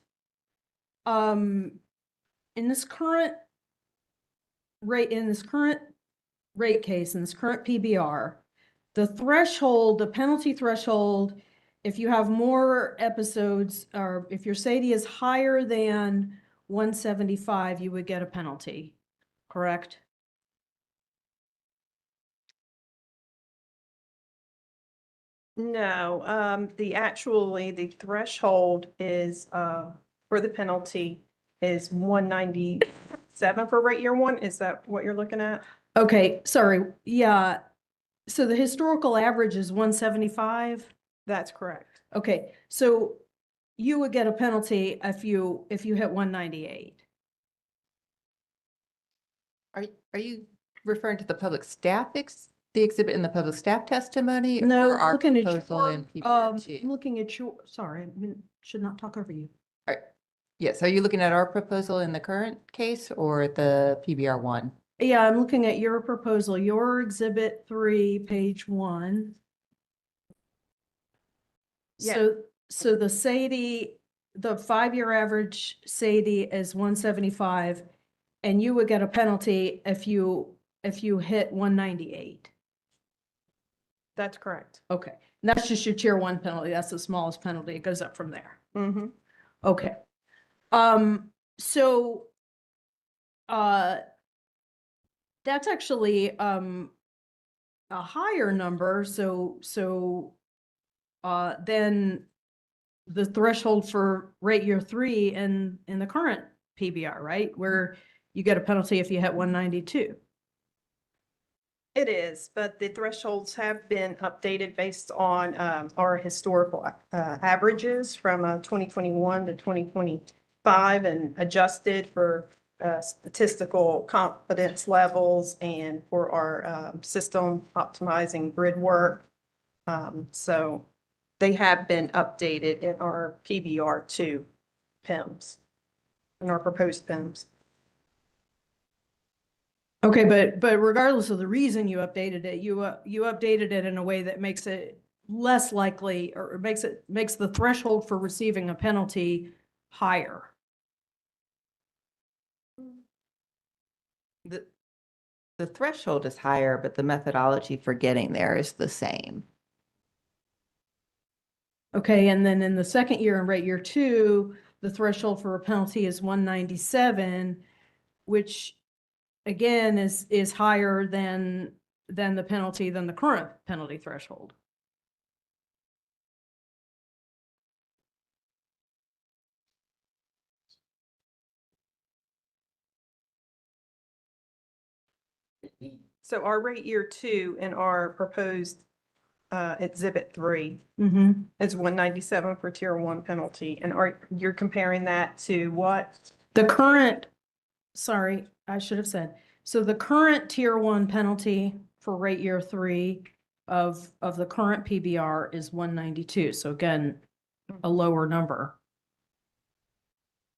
rate case, in this current PBR, the penalty threshold, if you have more episodes, or if your SAIDI is higher than 175, you would get a penalty, correct? No, the threshold is, for the penalty is 197 for rate year 1. Is that what you're looking at? Okay, sorry. Yeah. So the historical average is 175? That's correct. Okay, so you would get a penalty if you hit 198. Are you referring to the public staff the exhibit in the public staff testimony? No, or our looking at proposal in PBR2? I'm looking at sorry, should not talk over you. Yes, are you looking at our proposal in the current case or the PBR1? Yeah, I'm looking at your proposal, your exhibit 3, page 1. Yeah. So the SAIDI, the 5-year average SAIDI is 175, and you would get a penalty if you hit 198. That's correct. Okay, and that's just your tier 1 penalty. That's the smallest penalty. It goes up from there. Mm-hmm. Okay. So, that's actually, a higher number. So, than the threshold for rate year 3 in the current PBR, right? Where you get a penalty if you hit 192. It is, but the thresholds have been updated based on our historical averages from 2021 to 2025 and adjusted for statistical confidence levels and for our system optimizing grid work. So they have been updated in our PBR2 PIMs, in our proposed PIMs. Okay, but regardless of the reason you updated it, you updated it in a way that makes it less likely, or makes the threshold for receiving a penalty higher. The threshold is higher, but the methodology for getting there is the same. Okay, and then in the second year in rate year 2, the threshold for a penalty is 197, which again is higher than the penalty than the current penalty threshold. So our rate year 2 in our proposed exhibit 3 is 197 for tier 1 penalty. And you're comparing that to what? The current, sorry, I should have said, So the current tier one penalty for rate year 3 of the current PBR is 192. So again, a lower number.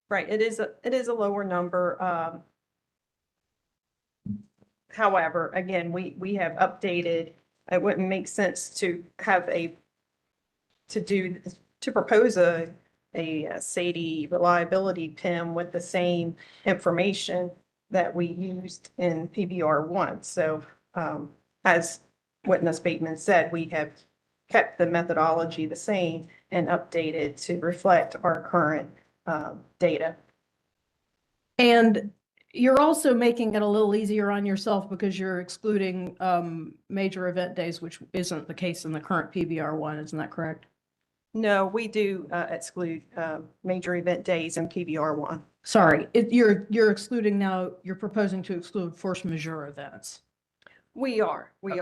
Right, it is a lower number. However, again, we have updated, it wouldn't make sense to have to propose a SADE reliability PIM with the same information that we used in PBR 1. So as Witness Bateman said, we have kept the methodology the same and updated to reflect our current data. And you're also making it a little easier on yourself because you're excluding major event days, which isn't the case in the current PBR 1, isn't that correct? No, we do exclude major event days in PBR 1. Sorry, you're excluding now, you're proposing to exclude force majeure events. We are, go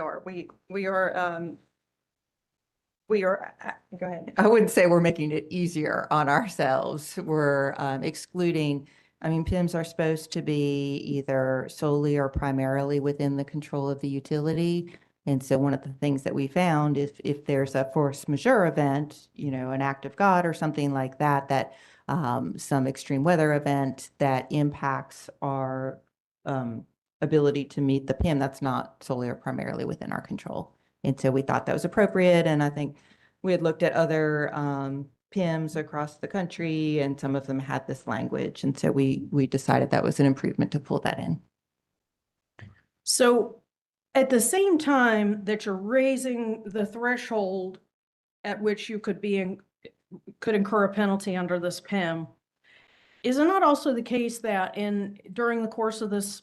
ahead. I wouldn't say we're making it easier on ourselves. We're excluding, I mean, PIMs are supposed to be either solely or primarily within the control of the utility. And so one of the things that we found, if there's a force majeure event, you know, an act of God or something like that, that some extreme weather event that impacts our ability to meet the PIM, that's not solely or primarily within our control. And so we thought that was appropriate. And I think we had looked at other PIMs across the country, and some of them had this language. And so we decided that was an improvement to pull that in. So at the same time that you're raising the threshold at which you could incur a penalty under this PIM, is it not also the case that during the course of this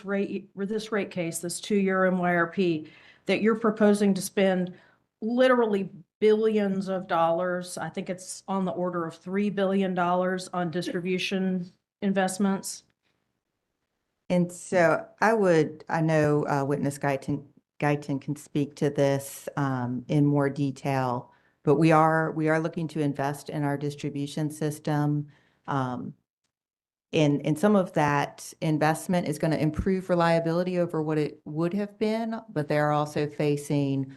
rate case, this 2-year MYRP, that you're proposing to spend literally billions of dollars? I think it's on the order of $3 billion on distribution investments. And so I know Witness Guyton can speak to this in more detail, but we are looking to invest in our distribution system. And some of that investment is going to improve reliability over what it would have been, but they're also facing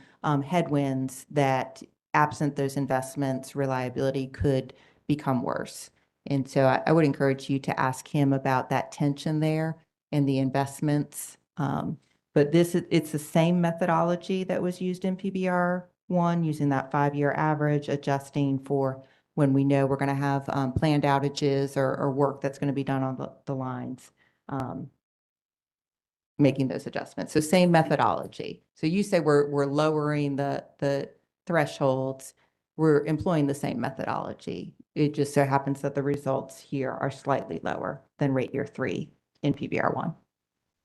headwinds that, absent those investments, reliability could become worse. And so I would encourage you to ask him about that tension there and the investments. But it's the same methodology that was used in PBR 1, using that 5-year average, adjusting for when we know we're going to have planned outages or work that's going to be done on the lines, making those adjustments. So same methodology. So you say we're lowering the thresholds. We're employing the same methodology. It just so happens that the results here are slightly lower than rate year 3 in PBR 1.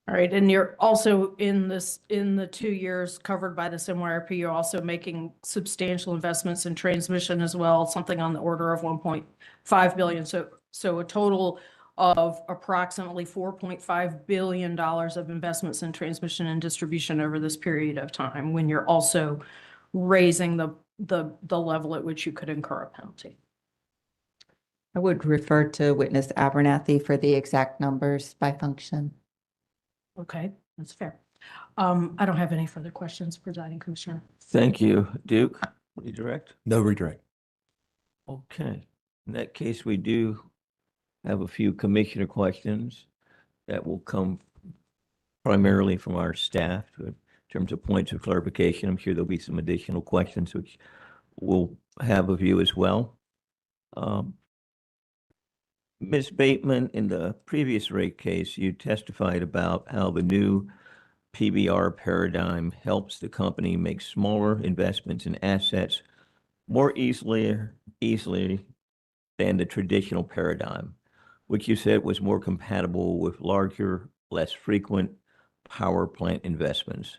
All right, and you're also in the 2 years covered by this MYRP, you're also making substantial investments in transmission as well, something on the order of 1.5 billion. So a total of approximately $4.5 billion of investments in transmission and distribution over this period of time, when you're also raising the level at which you could incur a penalty. I would refer to Witness Abernathy for the exact numbers by function. Okay, that's fair. I don't have any further questions, Presiding Commissioner. Thank you. Duke, redirect? No redirect. Okay. In that case, we do have a few commissioner questions that will come primarily from our staff in terms of points of clarification. I'm sure there'll be some additional questions which we'll have of you as well. Ms. Bateman, in the previous rate case, you testified about how the new PBR paradigm helps the company make smaller investments in assets more easily than the traditional paradigm, which you said was more compatible with larger, less frequent power plant investments.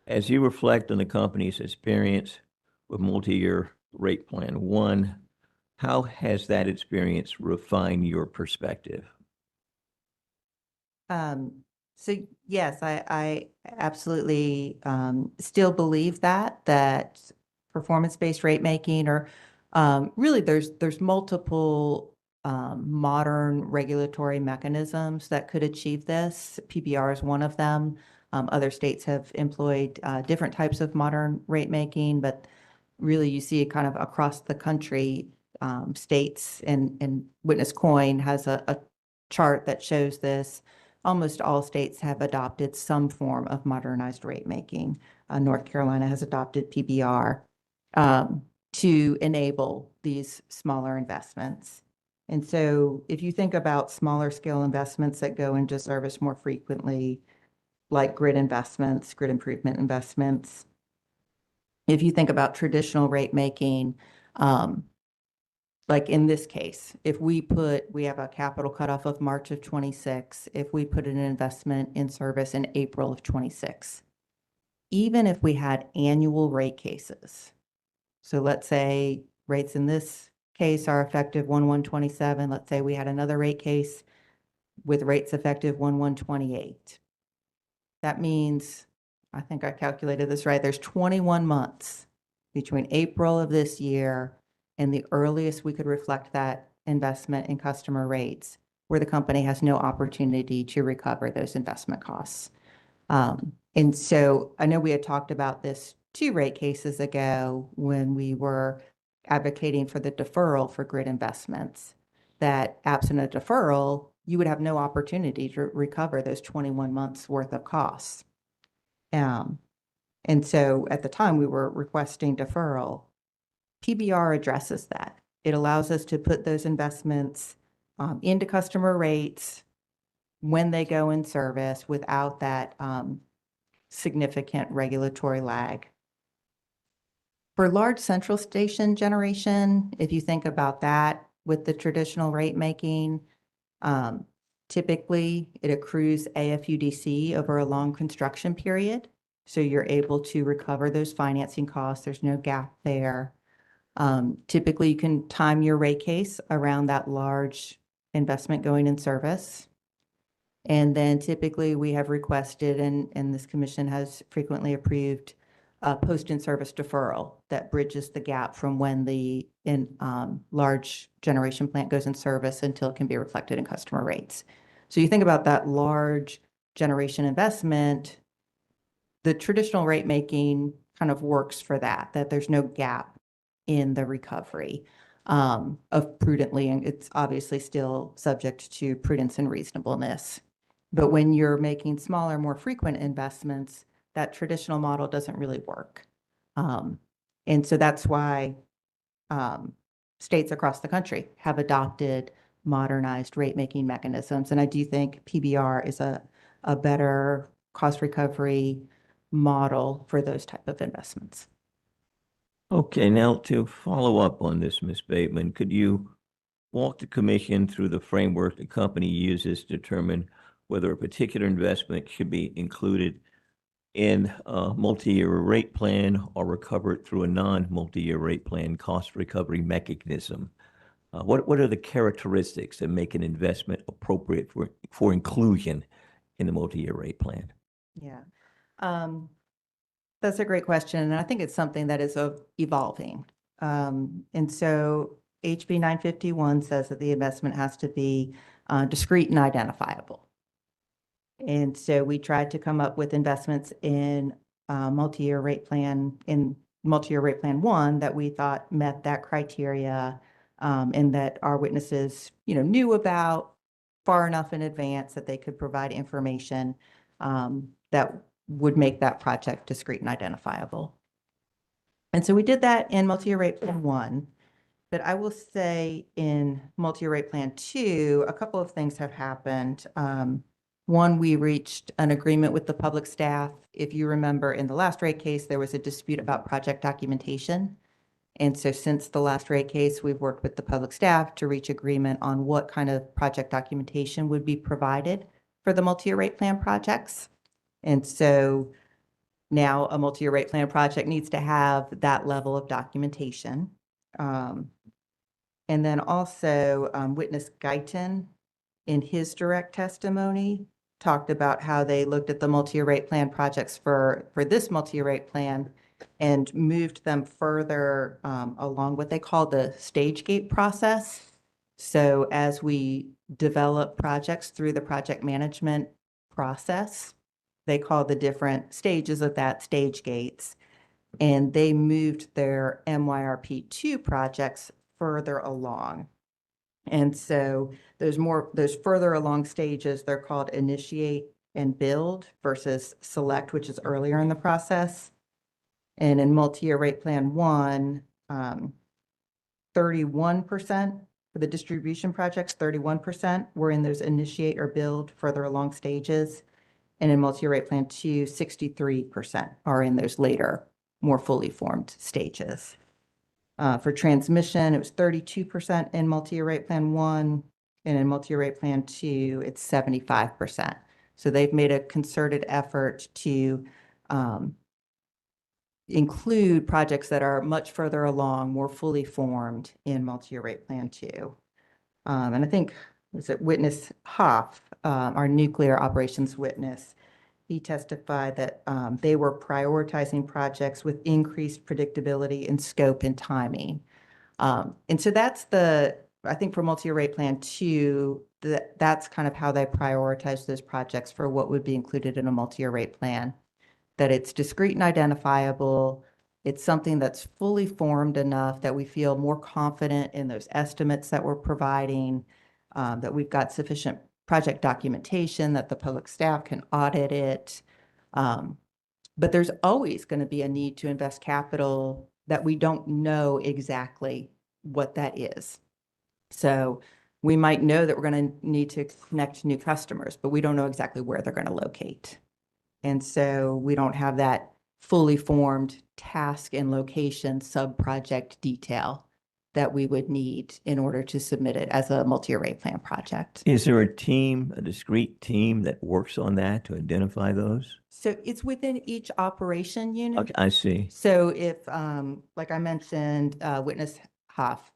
As you reflect on the company's experience with multi-year rate plan 1, how has that experience refined your perspective? So yes, I absolutely still believe that performance-based rate making, or really there's multiple modern regulatory mechanisms that could achieve this. PBR is one of them. Other states have employed different types of modern rate making, but really you see it kind of across the country. States and Witness Coin has a chart that shows this. Almost all states have adopted some form of modernized rate making. North Carolina has adopted PBR to enable these smaller investments. And so if you think about smaller scale investments that go into service more frequently, like grid investments, grid improvement investments, if you think about traditional rate making, like in this case, if we have a capital cutoff of March of 26, if we put an investment in service in April of 26, even if we had annual rate cases, so let's say rates in this case are effective 1/1/27. Let's say we had another rate case with rates effective 1/1/28. That means, I think I calculated this right, there's 21 months between April of this year and the earliest we could reflect that investment in customer rates where the company has no opportunity to recover those investment costs. And so I know we had talked about this 2 rate cases ago when we were advocating for the deferral for grid investments, that absent a deferral, you would have no opportunity to recover those 21 months worth of costs. And so at the time we were requesting deferral. PBR addresses that. It allows us to put those investments into customer rates when they go in service without that significant regulatory lag. For large central station generation, if you think about that with the traditional rate making, typically it accrues AFUDC over a long construction period. So you're able to recover those financing costs. There's no gap there. Typically you can time your rate case around that large investment going in service. And then typically we have requested, and this commission has frequently approved, a post-in-service deferral that bridges the gap from when the large generation plant goes in service until it can be reflected in customer rates. So you think about that large generation investment, the traditional rate making kind of works for that there's no gap in the recovery of prudently, and it's obviously still subject to prudence and reasonableness. But when you're making smaller, more frequent investments, that traditional model doesn't really work. And so that's why states across the country have adopted modernized rate-making mechanisms. And I do think PBR is a better cost recovery model for those type of investments. Okay, now to follow up on this, Ms. Bateman, could you walk the commission through the framework the company uses to determine whether a particular investment should be included in a multi-year rate plan or recovered through a non-multi-year rate plan cost recovery mechanism? What are the characteristics that make an investment appropriate for inclusion in the multi-year rate plan? Yeah, that's a great question. And I think it's something that is evolving. And so HB 951 says that the investment has to be discrete and identifiable. And so we tried to come up with investments in multi-year rate plan 1 that we thought met that criteria, and that our witnesses, knew about far enough in advance that they could provide information that would make that project discrete and identifiable. And so we did that in multi-year rate plan 1. But I will say in multi-year rate plan 2, a couple of things have happened. One, we reached an agreement with the public staff. If you remember, in the last rate case, there was a dispute about project documentation. And so since the last rate case, we've worked with the public staff to reach agreement on what kind of project documentation would be provided for the multi-year rate plan projects. And so now a multi-year rate plan project needs to have that level of documentation. And then also Witness Guyton, in his direct testimony, talked about how they looked at the multi-year rate plan projects for this multi-year rate plan and moved them further along what they call the stage gate process. So as we develop projects through the project management process, they call the different stages of that stage gates. And they moved their MYRP2 projects further along. And so those further along stages, they're called initiate and build versus select, which is earlier in the process. And in multi-year rate plan 1, 31% for the distribution projects, 31% were in those initiate or build further along stages. And in multi-year rate plan 2, 63% are in those later, more fully formed stages. For transmission, it was 32% in multi-year rate plan 1, and in multi-year rate plan 2, it's 75%. So they've made a concerted effort to include projects that are much further along, more fully formed in multi-year rate plan 2. And I think, was it Witness Hoff, our nuclear operations witness, he testified that they were prioritizing projects with increased predictability in scope and timing. And so that's I think for multi-year rate plan 2, that's kind of how they prioritize those projects for what would be included in a multi-year rate plan. That it's discrete and identifiable. It's something that's fully formed enough that we feel more confident in those estimates that we're providing, that we've got sufficient project documentation, that the public staff can audit it. But there's always going to be a need to invest capital that we don't know exactly what that is. So we might know that we're going to need to connect new customers, but we don't know exactly where they're going to locate. And so we don't have that fully formed task and location sub-project detail that we would need in order to submit it as a multi-year rate plan project. Is there a team, a discrete team that works on that to identify those? So it's within each operation unit. Okay, I see. So if, like I mentioned, Witness Hoff,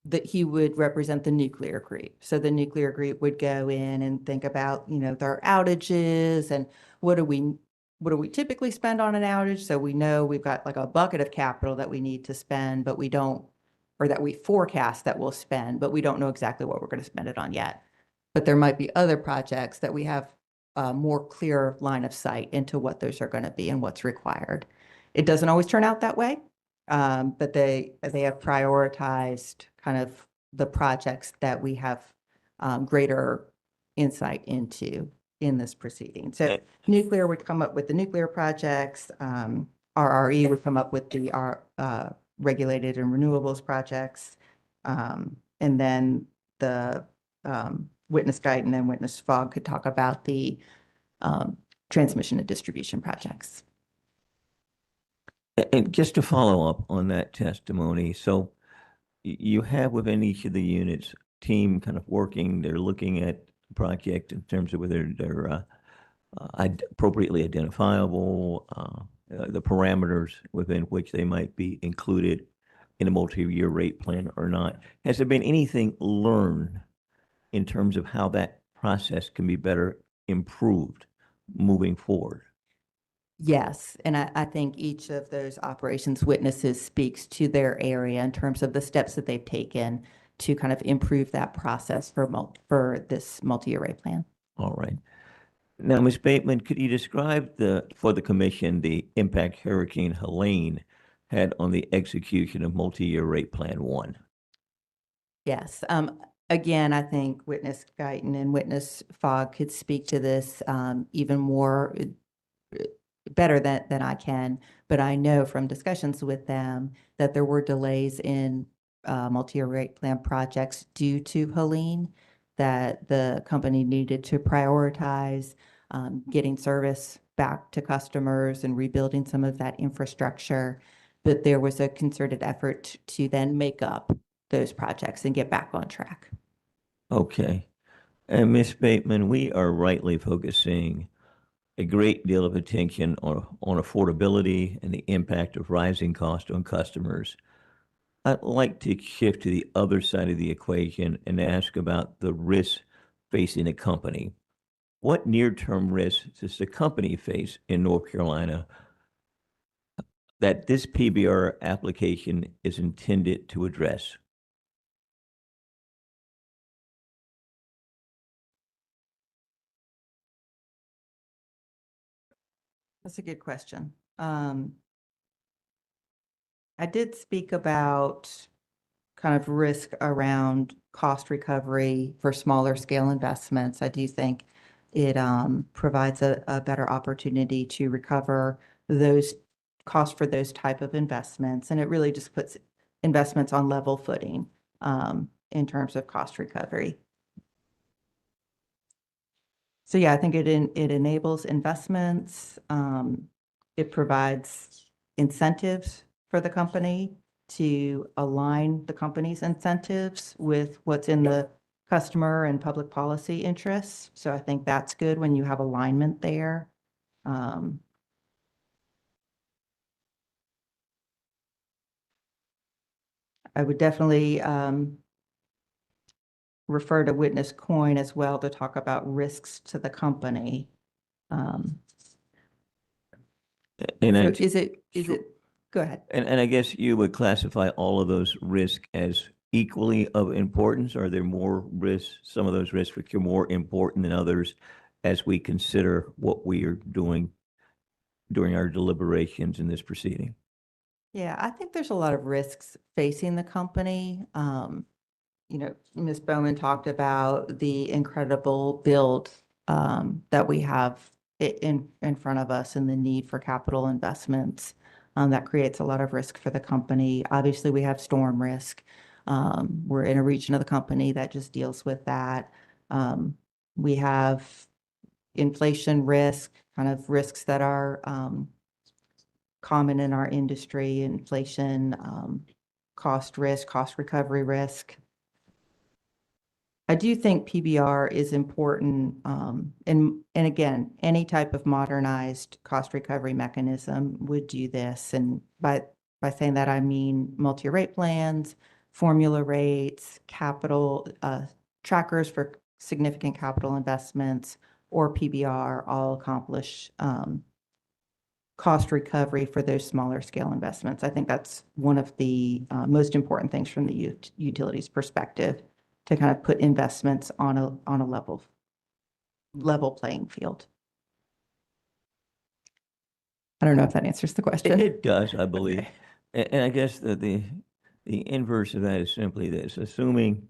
that he would represent the nuclear group. So the nuclear group would go in and think about, their outages and what do we typically spend on an outage? So we know we've got like a bucket of capital that we need to spend, but we don't, or that we forecast that we'll spend, but we don't know exactly what we're going to spend it on yet. But there might be other projects that we have a more clear line of sight into what those are going to be and what's required. It doesn't always turn out that way, but they have prioritized kind of the projects that we have greater insight into in this proceeding. So nuclear would come up with the nuclear projects, RRE would come up with the regulated and renewables projects, and then the Witness Guyton and Witness Fogg could talk about the transmission and distribution projects. And just to follow up on that testimony, so you have within each of the units team kind of working, they're looking at the project in terms of whether they're appropriately identifiable, the parameters within which they might be included in a multi-year rate plan or not. Has there been anything learned in terms of how that process can be better improved moving forward? Yes, and I think each of those operations witnesses speaks to their area in terms of the steps that they've taken to kind of improve that process for this multi-year rate plan. All right. Now, Ms. Bateman, could you describe for the commission the impact Hurricane Helene had on the execution of multi-year rate plan 1? Yes. Again, I think Witness Guyton and Witness Fogg could speak to this even more better than I can, but I know from discussions with them that there were delays in multi-year rate plan projects due to Helene, that the company needed to prioritize getting service back to customers and rebuilding some of that infrastructure. But there was a concerted effort to then make up those projects and get back on track. Okay. And Ms. Bateman, we are rightly focusing a great deal of attention on affordability and the impact of rising costs on customers. I'd like to shift to the other side of the equation and ask about the risks facing a company. What near-term risks does the company face in North Carolina that this PBR application is intended to address? That's a good question. I did speak about kind of risk around cost recovery for smaller scale investments. I do think it provides a better opportunity to recover those costs for those type of investments. And it really just puts investments on level footing in terms of cost recovery. So yeah, I think it enables investments. It provides incentives for the company to align the company's incentives with what's in the customer and public policy interests. So I think that's good when you have alignment there. I would definitely refer to witness coin as well to talk about risks to the company. And So I, is it, go ahead. and I guess you would classify all of those risks as equally of importance? Are there more risks, some of those risks which are more important than others as we consider what we are doing during our deliberations in this proceeding? Yeah, I think there's a lot of risks facing the company. Ms. Bowman talked about the incredible build that we have in front of us and the need for capital investments. That creates a lot of risk for the company. Obviously, we have storm risk. We're in a region of the company that just deals with that. We have inflation risk, kind of risks that are common in our industry, inflation, cost risk, cost recovery risk. I do think PBR is important, and again, any type of modernized cost recovery mechanism would do this. And by saying that, I mean multi-rate plans, formula rates, capital trackers for significant capital investments, or PBR all accomplish cost recovery for those smaller scale investments. I think that's one of the most important things from the utilities perspective, to kind of put investments on a level playing field. I don't know if that answers the question. It does, I believe. Okay. And I guess that the inverse of that is simply this: assuming,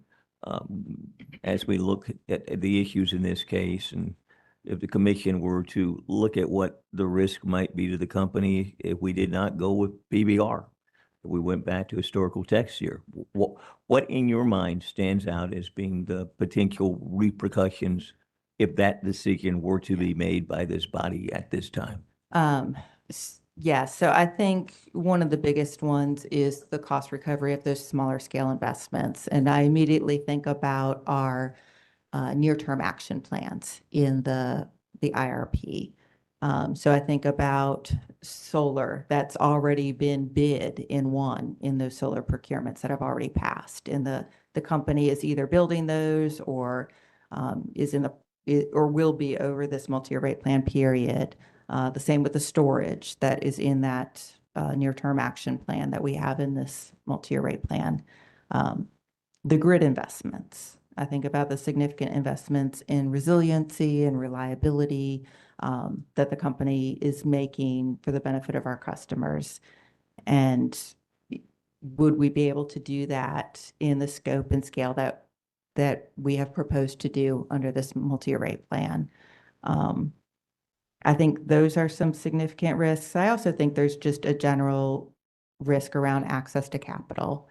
as we look at the issues in this case, and if the commission were to look at what the risk might be to the company if we did not go with PBR, if we went back to historical text here, what in your mind stands out as being the potential repercussions if that decision were to be made by this body at this time? Yeah, so I think one of the biggest ones is the cost recovery of those smaller scale investments. And I immediately think about our near-term action plans in the IRP. So I think about solar that's already been bid and won in those solar procurements that have already passed. And the company is either building those or is in or will be over this multi-year rate plan period. The same with the storage that is in that near-term action plan that we have in this multi-year rate plan. The grid investments. I think about the significant investments in resiliency and reliability that the company is making for the benefit of our customers. And would we be able to do that in the scope and scale that we have proposed to do under this multi-year rate plan? I think those are some significant risks. I also think there's just a general risk around access to capital.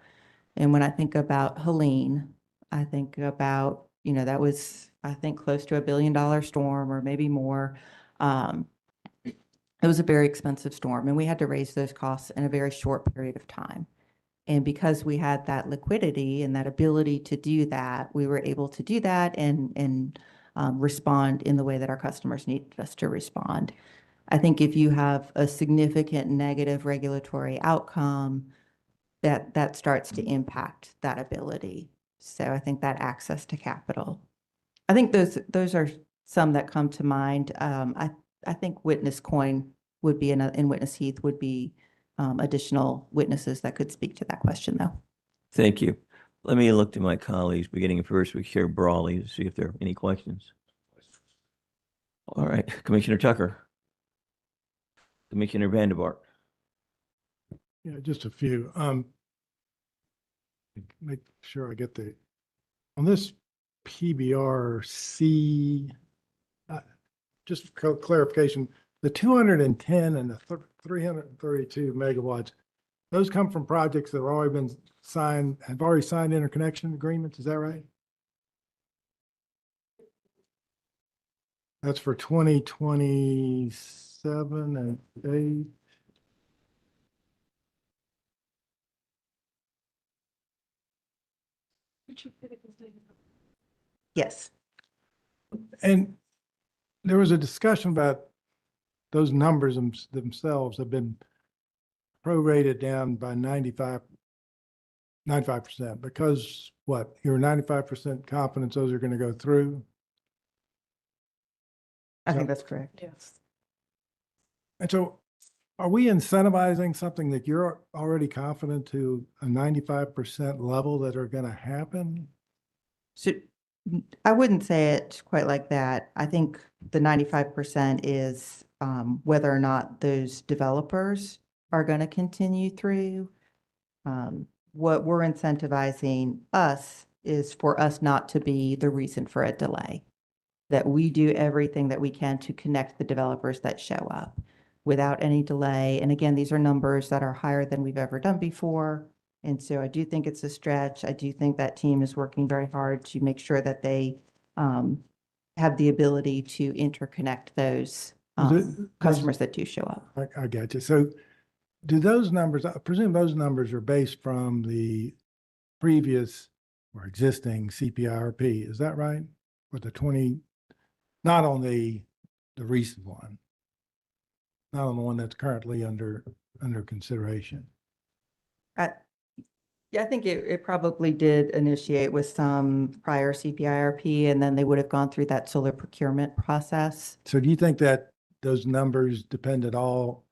And when I think about Helene, I think about, that was, I think, close to $1 billion storm or maybe more. It was a very expensive storm, and we had to raise those costs in a very short period of time. And because we had that liquidity and that ability to do that, we were able to do that and respond in the way that our customers needed us to respond. I think if you have a significant negative regulatory outcome, that starts to impact that ability. So I think that access to capital. I think those are some that come to mind. I think witness coin would be in witness Heath would be additional witnesses that could speak to that question, though. Thank you. Let me look to my colleagues, beginning first with Chair Brawley, to see if there are any questions. All right, Commissioner Tucker. Commissioner Vandermark. Yeah, just a few. Make sure I get on this PBRC, just for clarification, the 210 and the 332 megawatts, those come from projects that have already been signed, have already signed interconnection agreements, is that right? That's for 2027 and 8. Yes. And there was a discussion about those numbers themselves have been prorated down by 95% because what, you're 95% confident those are going to go through? I think that's correct. Yes. And so are we incentivizing something that you're already confident to a 95% level that are going to happen? So I wouldn't say it quite like that. I think the 95% is whether or not those developers are going to continue through. What we're incentivizing us is for us not to be the reason for a delay, that we do everything that we can to connect the developers that show up without any delay. And again, these are numbers that are higher than we've ever done before. And so I do think it's a stretch. I do think that team is working very hard to make sure that they have the ability to interconnect those customers that do show up. I got you. So do those numbers, I presume those numbers are based from the previous or existing CPIRP, is that right? Or the 20, not on the recent one, not on the one that's currently under consideration. Yeah, I think it probably did initiate with some prior CPIRP, and then they would have gone through that solar procurement process. So do you think that those numbers depend at all,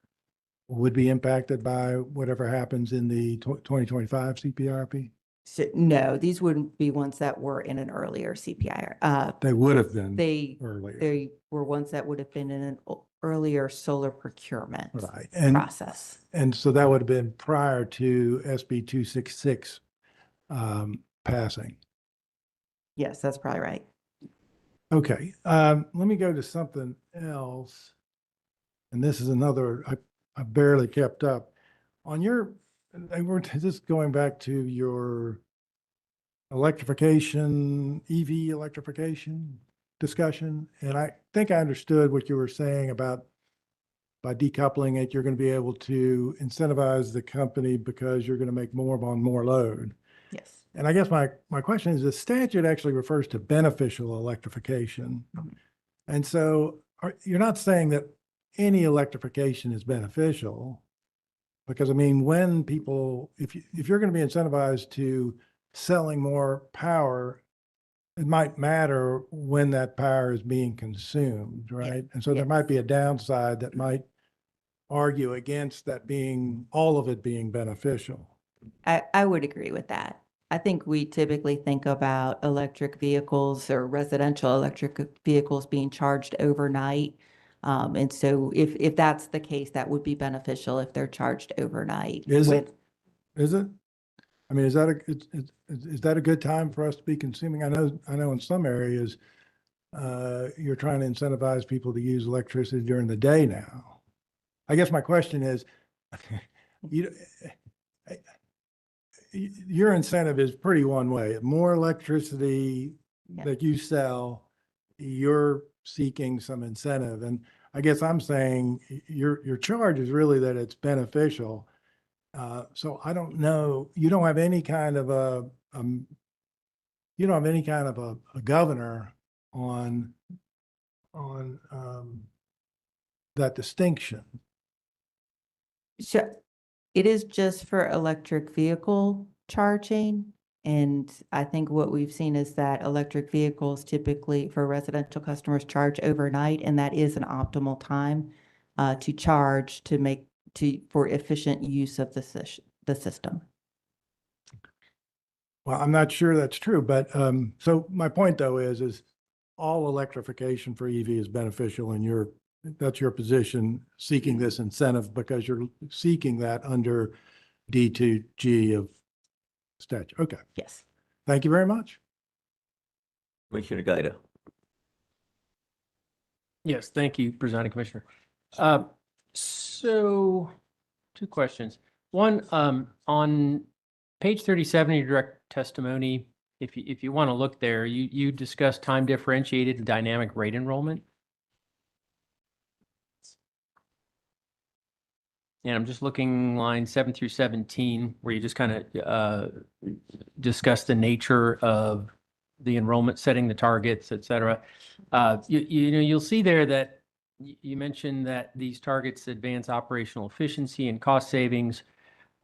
would be impacted by whatever happens in the 2025 CPIRP? So, no, these wouldn't be ones that were in an earlier CPIR. They would have been earlier. They were ones that would have been in an earlier solar procurement process. And so that would have been prior to SB 266 passing. Yes, that's probably right. Okay, let me go to something else. And this is another, I barely kept up. On your, we're just going back to your electrification, EV electrification discussion. And I think I understood what you were saying about by decoupling it, you're going to be able to incentivize the company because you're going to make more on more load. Yes. And I guess my question is, the statute actually refers to beneficial electrification. And so you're not saying that any electrification is beneficial, because I mean, when people, if you're going to be incentivized to selling more power, it might matter when that power is being consumed, right? And so there might be a downside that might argue against that being, all of it being beneficial. I would agree with that. I think we typically think about electric vehicles or residential electric vehicles being charged overnight. And so if that's the case, that would be beneficial if they're charged overnight. Is it? Is it? I mean, is that a good time for us to be consuming? I know in some areas, you're trying to incentivize people to use electricity during the day now. I guess my question is, your incentive is pretty one way. More electricity that you sell, you're seeking some incentive. And I guess I'm saying your charge is really that it's beneficial. So I don't know, you don't have any kind of a governor on that distinction. So it is just for electric vehicle charging. And I think what we've seen is that electric vehicles typically for residential customers charge overnight, and that is an optimal time to charge for efficient use of the system. Well, I'm not sure that's true, but so my point though is all electrification for EV is beneficial in your that's your position, seeking this incentive because you're seeking that under D2G of statute. Okay. Yes. Thank you very much. Commissioner Gaida. Yes, thank you, Presiding Commissioner. So two questions. One, on page 37 of your direct testimony, if you want to look there, you discuss time differentiated and dynamic rate enrollment. And I'm just looking line 7 through 17, where you just kind of discuss the nature of the enrollment, setting the targets, et cetera. You'll see there that you mentioned that these targets advance operational efficiency and cost savings,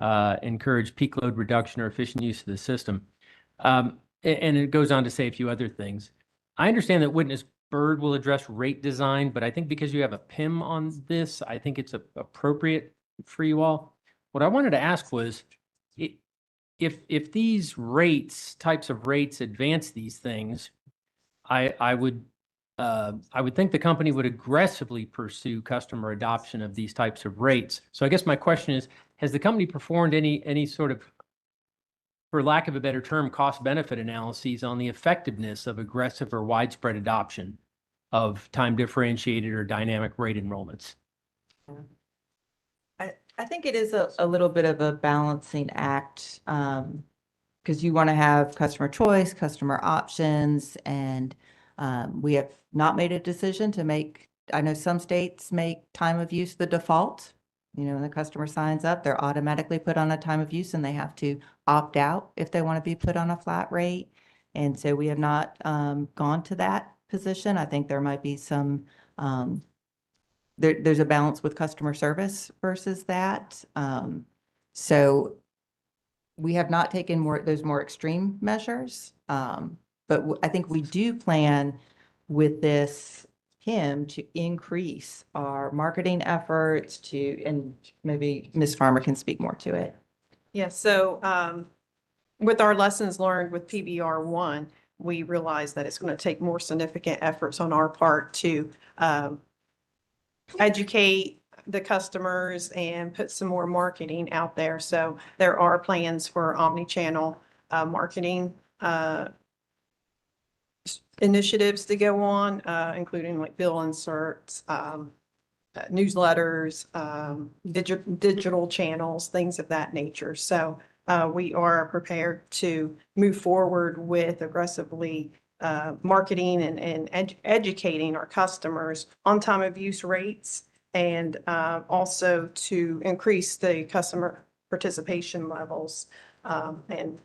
encourage peak load reduction or efficient use of the system. And it goes on to say a few other things. I understand that Witness Bird will address rate design, but I think because you have a PIM on this, I think it's appropriate for you all. What I wanted to ask was, if these types of rates advance these things, I would think the company would aggressively pursue customer adoption of these types of rates. So I guess my question is, has the company performed any sort of, for lack of a better term, cost benefit analyses on the effectiveness of aggressive or widespread adoption of time differentiated or dynamic rate enrollments? I think it is a little bit of a balancing act, because you want to have customer choice, customer options, and we have not made a decision to make, I know some states make time of use the default. When the customer signs up, they're automatically put on a time of use and they have to opt out if they want to be put on a flat rate. And so we have not gone to that position. I think there might be some there's a balance with customer service versus that. So we have not taken those more extreme measures. But I think we do plan with this PIM to increase our marketing efforts and maybe Ms. Farmer can speak more to it. Yeah, so with our lessons learned with PBR1, we realized that it's going to take more significant efforts on our part to educate the customers and put some more marketing out there. So there are plans for omni-channel marketing initiatives to go on, including like bill inserts, newsletters, digital channels, things of that nature. So we are prepared to move forward with aggressively marketing and educating our customers on time of use rates, and also to increase the customer participation levels and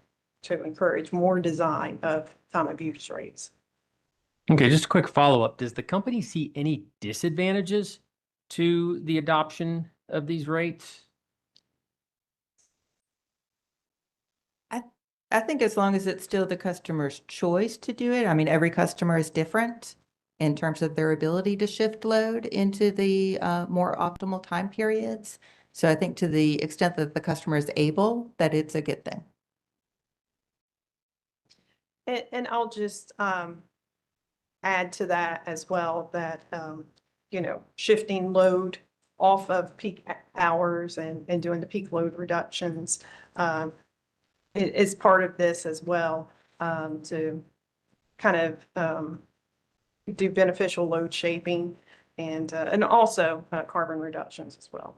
to encourage more design of time of use rates. Okay, just a quick follow-up. Does the company see any disadvantages to the adoption of these rates? I think as long as it's still the customer's choice to do it. I mean, every customer is different in terms of their ability to shift load into the more optimal time periods. So I think to the extent that the customer is able, that it's a good thing. And I'll just add to that as well that, shifting load off of peak hours and doing the peak load reductions is part of this as well, to kind of do beneficial load shaping and also carbon reductions as well.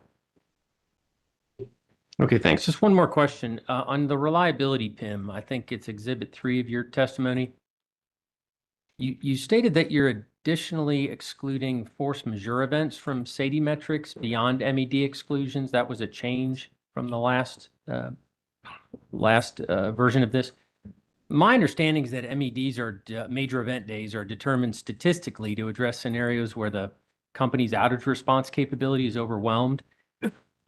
Okay, thanks. Just one more question. On the reliability PIM, I think it's Exhibit 3 of your testimony. You stated that you're additionally excluding force majeure events from SAIDI metrics beyond MED exclusions. That was a change from the last version of this. My understanding is that MEDs major event days are determined statistically to address scenarios where the company's outage response capability is overwhelmed.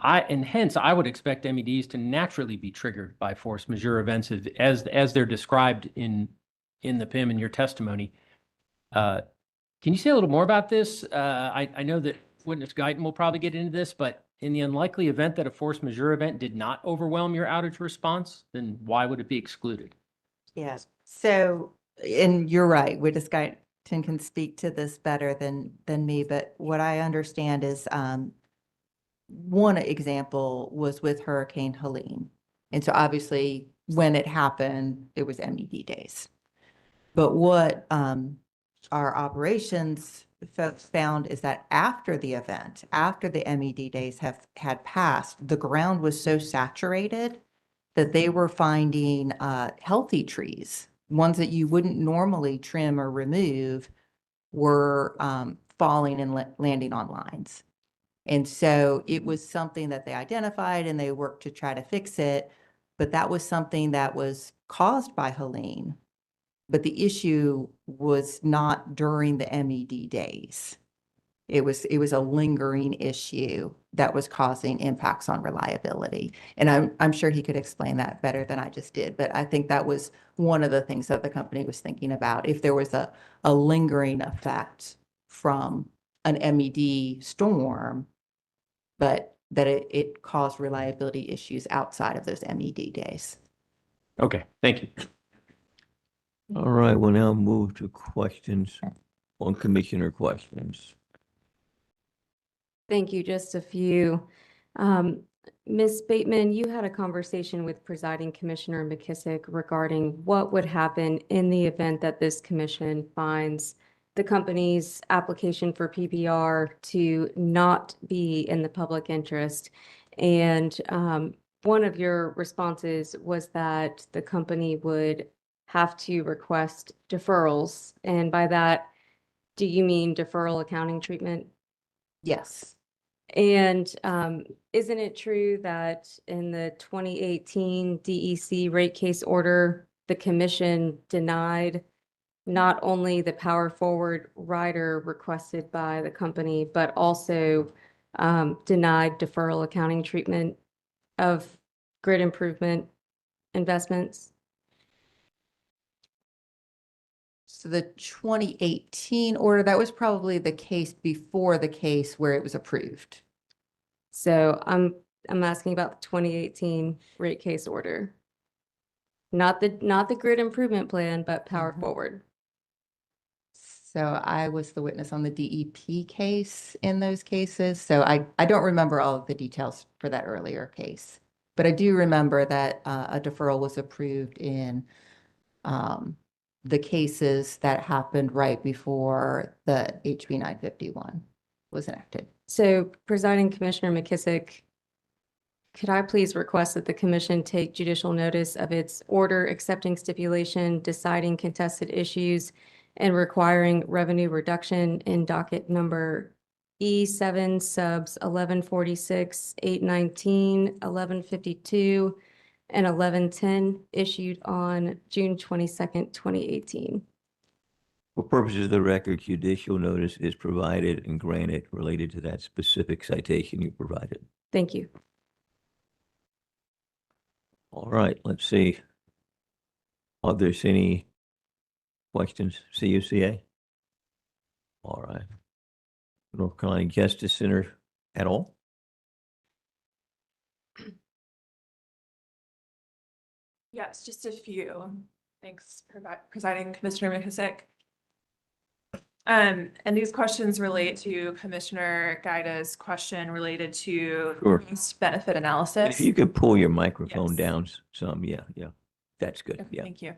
And hence, I would expect MEDs to naturally be triggered by force majeure events as they're described in the PIM in your testimony. Can you say a little more about this? I know that Witness Guyton will probably get into this, but in the unlikely event that a force majeure event did not overwhelm your outage response, then why would it be excluded? Yes. So, and you're right, Witness Guyton Tim can speak to this better than me, but what I understand is one example was with Hurricane Helene. And so obviously when it happened, it was MED days. But what our operations folks found is that after the event, after the MED days had passed, the ground was so saturated that they were finding healthy trees, ones that you wouldn't normally trim or remove, were falling and landing on lines. And so it was something that they identified and they worked to try to fix it. But that was something that was caused by Helene. But the issue was not during the MED days. It was a lingering issue that was causing impacts on reliability. And I'm sure he could explain that better than I just did. But I think that was one of the things that the company was thinking about. If there was a lingering effect from an MED storm, but that it caused reliability issues outside of those MED days. Okay, thank you. All right, we'll now move to questions on commissioner questions. Thank you. Just a few. Ms. Bateman, you had a conversation with presiding Commissioner McKissick regarding what would happen in the event that this commission finds the company's application for PBR to not be in the public interest. And one of your responses was that the company would have to request deferrals. And by that, do you mean deferral accounting treatment? Yes. And isn't it true that in the 2018 DEC rate case order, the commission denied not only the power forward rider requested by the company, but also denied deferral accounting treatment of grid improvement investments? So the 2018 order, that was probably the case before the case where it was approved. So I'm asking about the 2018 rate case order. Not the grid improvement plan, but power forward. So I was the witness on the DEP case in those cases. So I don't remember all of the details for that earlier case. But I do remember that a deferral was approved in the cases that happened right before the HB 951 was enacted. So presiding Commissioner McKissick, could I please request that the commission take judicial notice of its order accepting stipulation, deciding contested issues, and requiring revenue reduction in docket number E7 subs 1146, 819, 1152, and 1110 issued on June 22nd, 2018. For purposes of the record, judicial notice is provided and granted related to that specific citation you provided. Thank you. All right, let's see. Are there any questions, CUCA? All right. North Carolina Justice Center at all? Yes, just a few. Thanks, presiding Commissioner McKissick. And these questions relate to Commissioner Gaida's question related to Sure. cost benefit And analysis. if you could pull your microphone Yes. down some, yeah, that's good, Okay, yeah. thank you.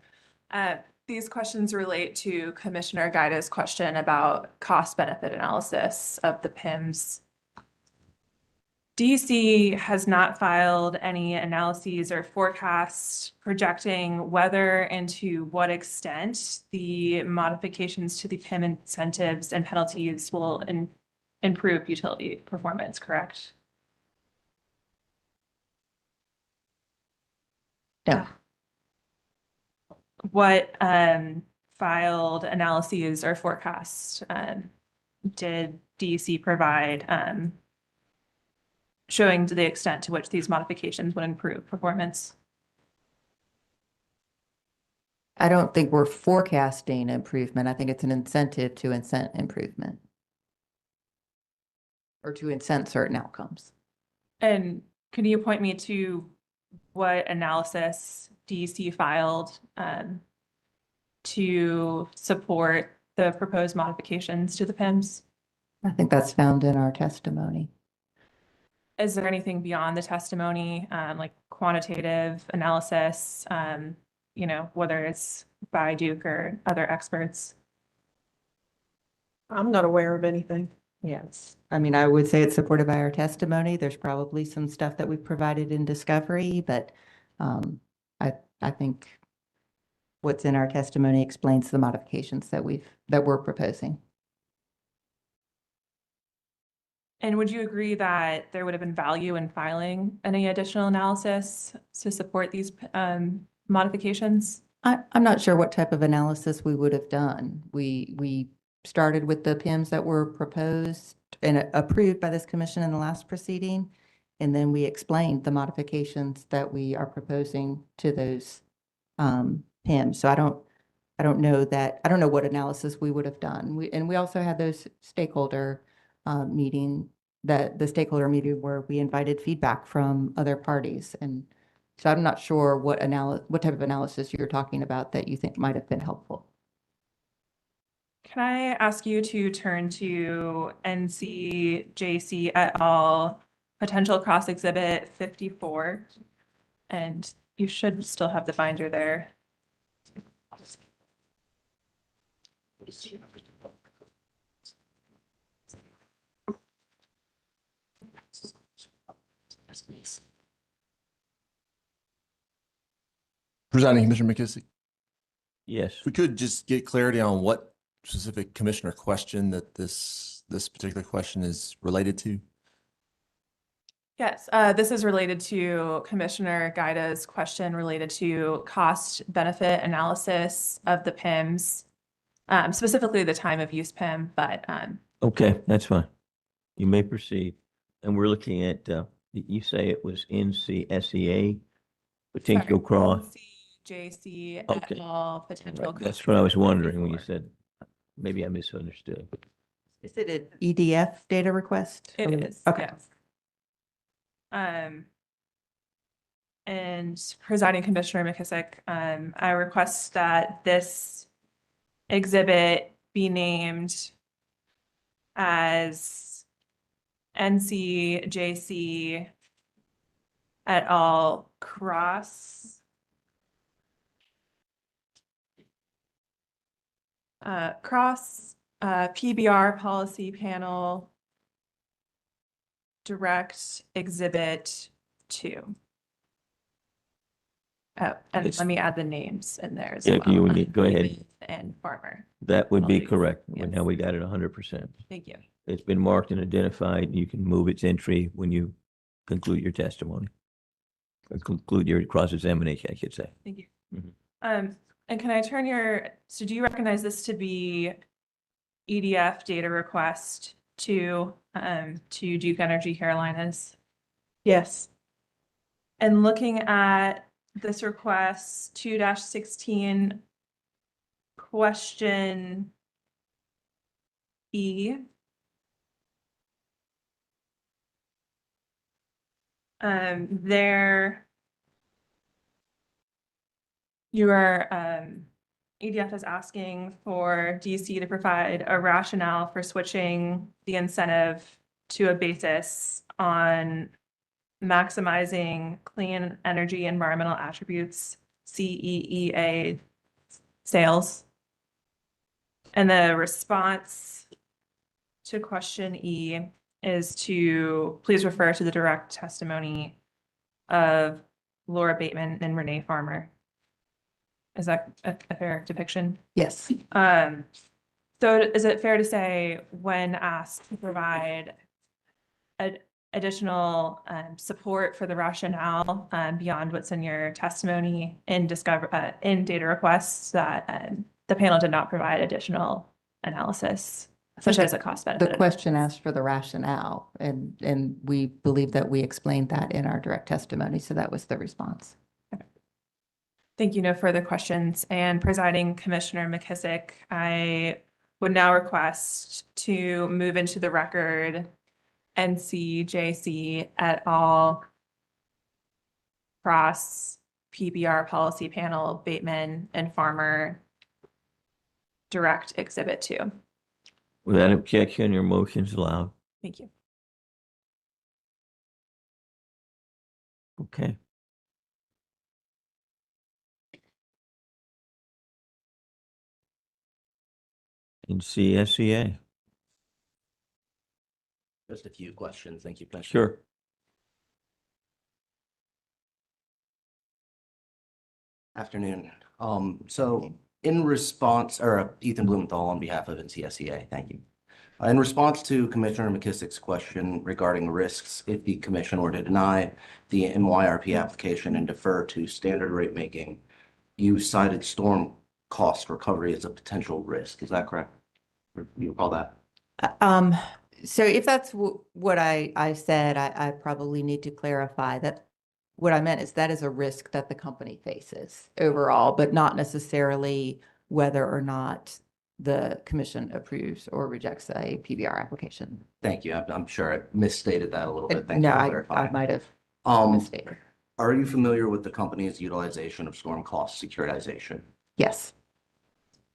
These questions relate to Commissioner Gaida's question about cost benefit analysis of the PIMs. DEC has not filed any analyses or forecasts projecting whether and to what extent the modifications to the PIM incentives and penalties will improve utility performance, correct? No. What filed analyses or forecasts did DEC provide showing to the extent to which these modifications would improve performance? I don't think we're forecasting improvement. I think it's an incentive to incent improvement or to incent certain outcomes. And can you point me to what analysis DEC filed to support the proposed modifications to the PIMS? I think that's found in our testimony. Is there anything beyond the testimony, like quantitative analysis, whether it's by Duke or other experts? I'm not aware of anything. Yes. I mean, I would say it's supported by our testimony. There's probably some stuff that we've provided in discovery, but I think what's in our testimony explains the modifications that we're proposing. And would you agree that there would have been value in filing any additional analysis to support these modifications? I'm not sure what type of analysis we would have done. We started with the PIMs that were proposed and approved by this commission in the last proceeding. And then we explained the modifications that we are proposing to those PIMs. So I don't know what analysis we would have done. We also had those stakeholder the stakeholder meeting where we invited feedback from other parties. And so I'm not sure what type of analysis you're talking about that you think might have been helpful. Can I ask you to turn to NCJC et al. Potential cross exhibit 54? And you should still have the binder there. Presiding Commissioner McKissick, Yes. if we could just get clarity on what specific commissioner question that this particular question is related to. Yes, this is related to Commissioner Gaida's question related to cost benefit analysis of the PIMs, specifically the time of use PIM, but Okay, that's fine. You may proceed. And we're looking at, you say it was NCSEA, potential cross. JC Okay. et al. Potential. Right, that's what I was wondering when you said, maybe I misunderstood. Is it an EDF data request? It is. Okay. Yes. And Presiding Commissioner McKissick, I request that this exhibit be named as NCJC et al. Cross PBR policy panel direct exhibit 2. Oh, and It's- let me add the names in there as Yeah, well. you would need, go ahead. And Farmer. That would be Apologies. correct. Yes. Now we got it 100%. Thank you. It's been marked and identified. You can move its entry when you conclude your testimony. Or conclude your cross-examination, I should say. Thank you. Mhm. And can I turn so do you recognize this to be EDF data request to Duke Energy Carolinas? Yes. And looking at this request 2-16 question E. There you are, EDF is asking for DC to provide a rationale for switching the incentive to a basis on maximizing clean energy environmental attributes, CEEA sales. And the response to question E is to please refer to the direct testimony of Laura Bateman and Renee Farmer. Is that a fair depiction? Yes. So is it fair to say when asked to provide additional support for the rationale beyond what's in your testimony in data requests that the panel did not provide additional analysis, such as a cost benefit? The question asked for the rationale, and we believe that we explained that in our direct testimony. So that was the response. Thank you. No further questions. And Presiding Commissioner McKissick, I would now request to move into the record NCJC et al. Cross PBR policy panel, Bateman and Farmer direct Exhibit 2. Without objection, your motion's allowed. Thank you. Okay. And CSEA, Just a few questions. Thank you, Commissioner. sure. Afternoon. So in response, or Ethan Blumenthal on behalf of NCSEA, thank you. In response to Commissioner McKissick's question regarding risks, if the commission were to deny the MYRP application and defer to standard rate making, you cited storm cost recovery as a potential risk. Is that correct? Or you recall that? So if that's what I said, I probably need to clarify that what I meant is that is a risk that the company faces overall, but not necessarily whether or not the commission approves or rejects a PBR application. Thank you. I'm sure I misstated that a little bit. Thank you No, for I clarifying. might have misstated. Are you familiar with the company's utilization of storm cost securitization? Yes.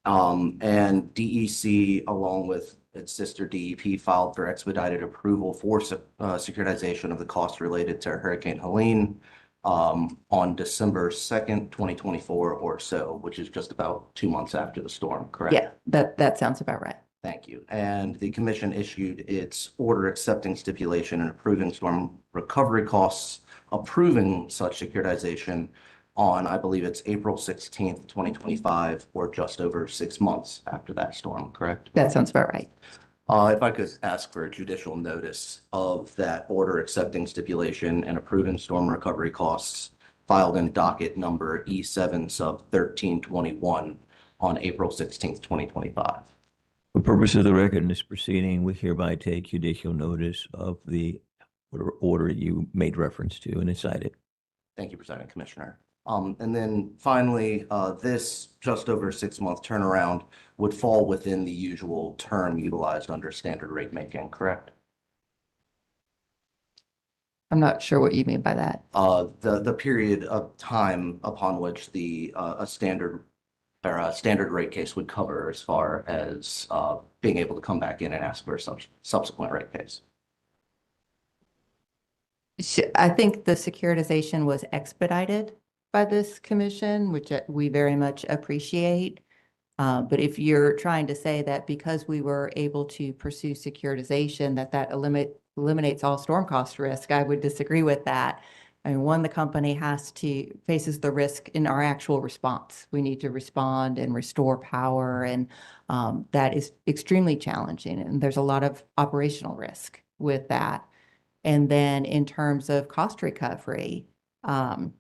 And DEC, along with its sister DEP, filed for expedited approval for securitization of the costs related to Hurricane Helene on December 2nd, 2024 or so, which is just about 2 months after the storm, correct? Yeah, that sounds about right. Thank you. And the commission issued its order accepting stipulation and approving storm recovery costs, approving such securitization on, I believe it's April 16th, 2025, or just over 6 months after that storm, correct? That sounds about right. If I could ask for a judicial notice of that order accepting stipulation and approving storm recovery costs filed in docket number E-7 sub 1321 on April 16th, 2025. For purpose of the record in this proceeding, we hereby take judicial notice of the order you made reference to and cite it. Thank you, Presiding Commissioner. And then finally, this just over 6 month turnaround would fall within the usual term utilized under standard rate making, correct? I'm not sure what you mean by that. The period of time upon which the a standard rate case would cover as far as being able to come back in and ask for a subsequent rate case. I think the securitization was expedited by this commission, which we very much appreciate. But if you're trying to say that because we were able to pursue securitization, that eliminates all storm cost risk, I would disagree with that. I mean, one, the company faces the risk in our actual response. We need to respond and restore power, and that is extremely challenging. And there's a lot of operational risk with that. And then in terms of cost recovery, I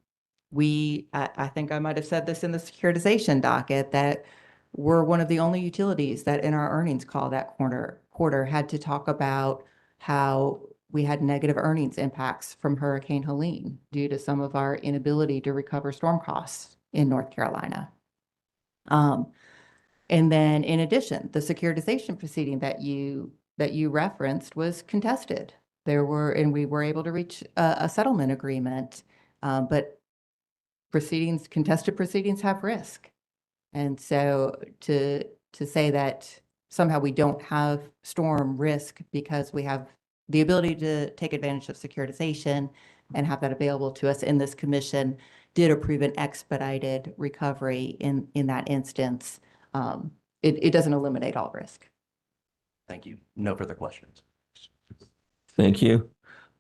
think I might have said this in the securitization docket, that we're one of the only utilities that in our earnings call that quarter had to talk about how we had negative earnings impacts from Hurricane Helene due to some of our inability to recover storm costs in North Carolina. And then in addition, the securitization proceeding that you referenced was contested. We were able to reach a settlement agreement, but contested proceedings have risk. And so to say that somehow we don't have storm risk because we have the ability to take advantage of securitization and have that available to us in this commission did approve an expedited recovery in that instance. It doesn't eliminate all risk. Thank you. No further questions. Thank you.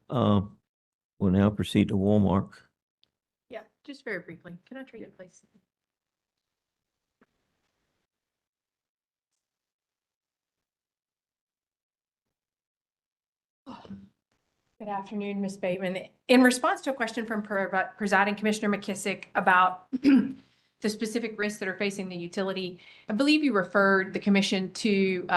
We'll now proceed to Walmart. Yeah, just very briefly. Can I trade it, please? Good afternoon, Ms. Bateman. In response to a question from Presiding Commissioner McKissick about the specific risks that are facing the utility, I believe you referred the commission to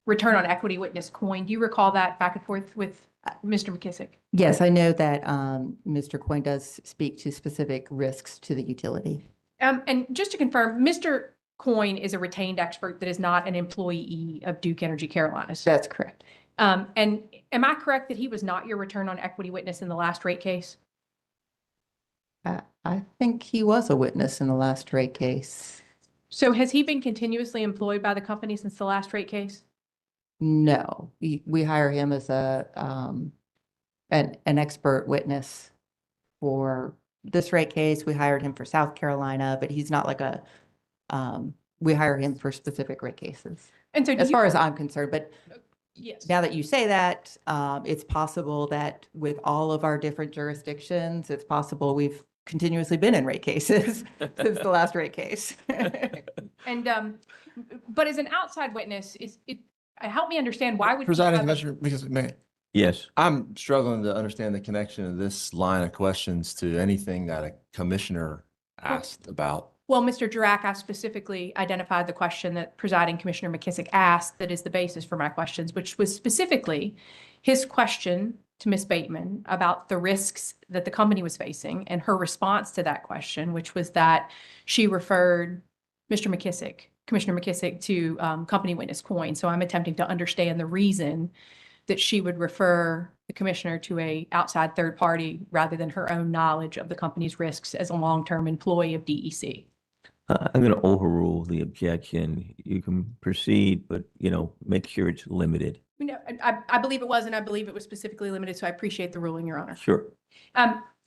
return on equity witness coin. Do you recall that back and forth with Mr. McKissick? Yes, I know that Mr. Coyne does speak to specific risks to the utility. And just to confirm, Mr. Coyne is a retained expert that is not an employee of Duke Energy Carolinas. That's correct. And am I correct that he was not your return on equity witness in the last rate case? I think he was a witness in the last rate case. So has he been continuously employed by the company since the last rate case? No, we hire him as an expert witness for this rate case. We hired him for South Carolina, but he's not like we hire him for specific rate cases. And so As far as I'm concerned, but yes. now that you say that, it's possible that with all of our different jurisdictions, it's possible we've continuously been in rate cases since the last rate case. And, but as an outside witness, help me understand, why would you Presiding have Commissioner, because Yes. I'm struggling to understand the connection of this line of questions to anything that a commissioner asked about. Well, Mr. Durack, I specifically identified the question that Presiding Commissioner McKissick asked that is the basis for my questions, which was specifically his question to Ms. Bateman about the risks that the company was facing and her response to that question, which was that she referred Mr. McKissick, Commissioner McKissick, to company witness Coyne. So I'm attempting to understand the reason that she would refer the commissioner to a outside third party rather than her own knowledge of the company's risks as a long-term employee of DEC. I'm going to overrule the objection. You can proceed, but, make sure it's limited. I believe it was, and I believe it was specifically limited, so I appreciate the ruling, Your Honor. Sure.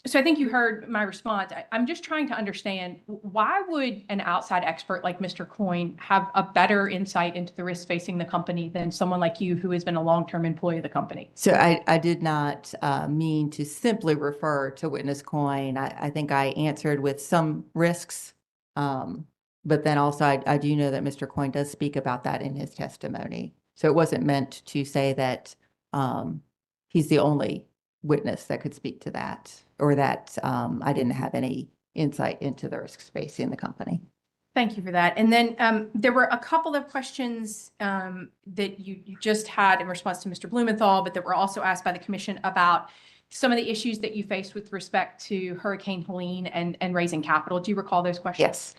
So I think you heard my response. I'm just trying to understand, why would an outside expert like Mr. Coyne have a better insight into the risks facing the company than someone like you who has been a long-term employee of the company? So I did not mean to simply refer to witness Coyne. I think I answered with some risks. But then also I do know that Mr. Coyne does speak about that in his testimony. So it wasn't meant to say that he's the only witness that could speak to that, or that I didn't have any insight into the risks facing the company. Thank you for that. And then there were a couple of questions that you just had in response to Mr. Blumenthal, but that were also asked by the commission about some of the issues that you faced with respect to Hurricane Helene and raising capital. Do you recall those questions?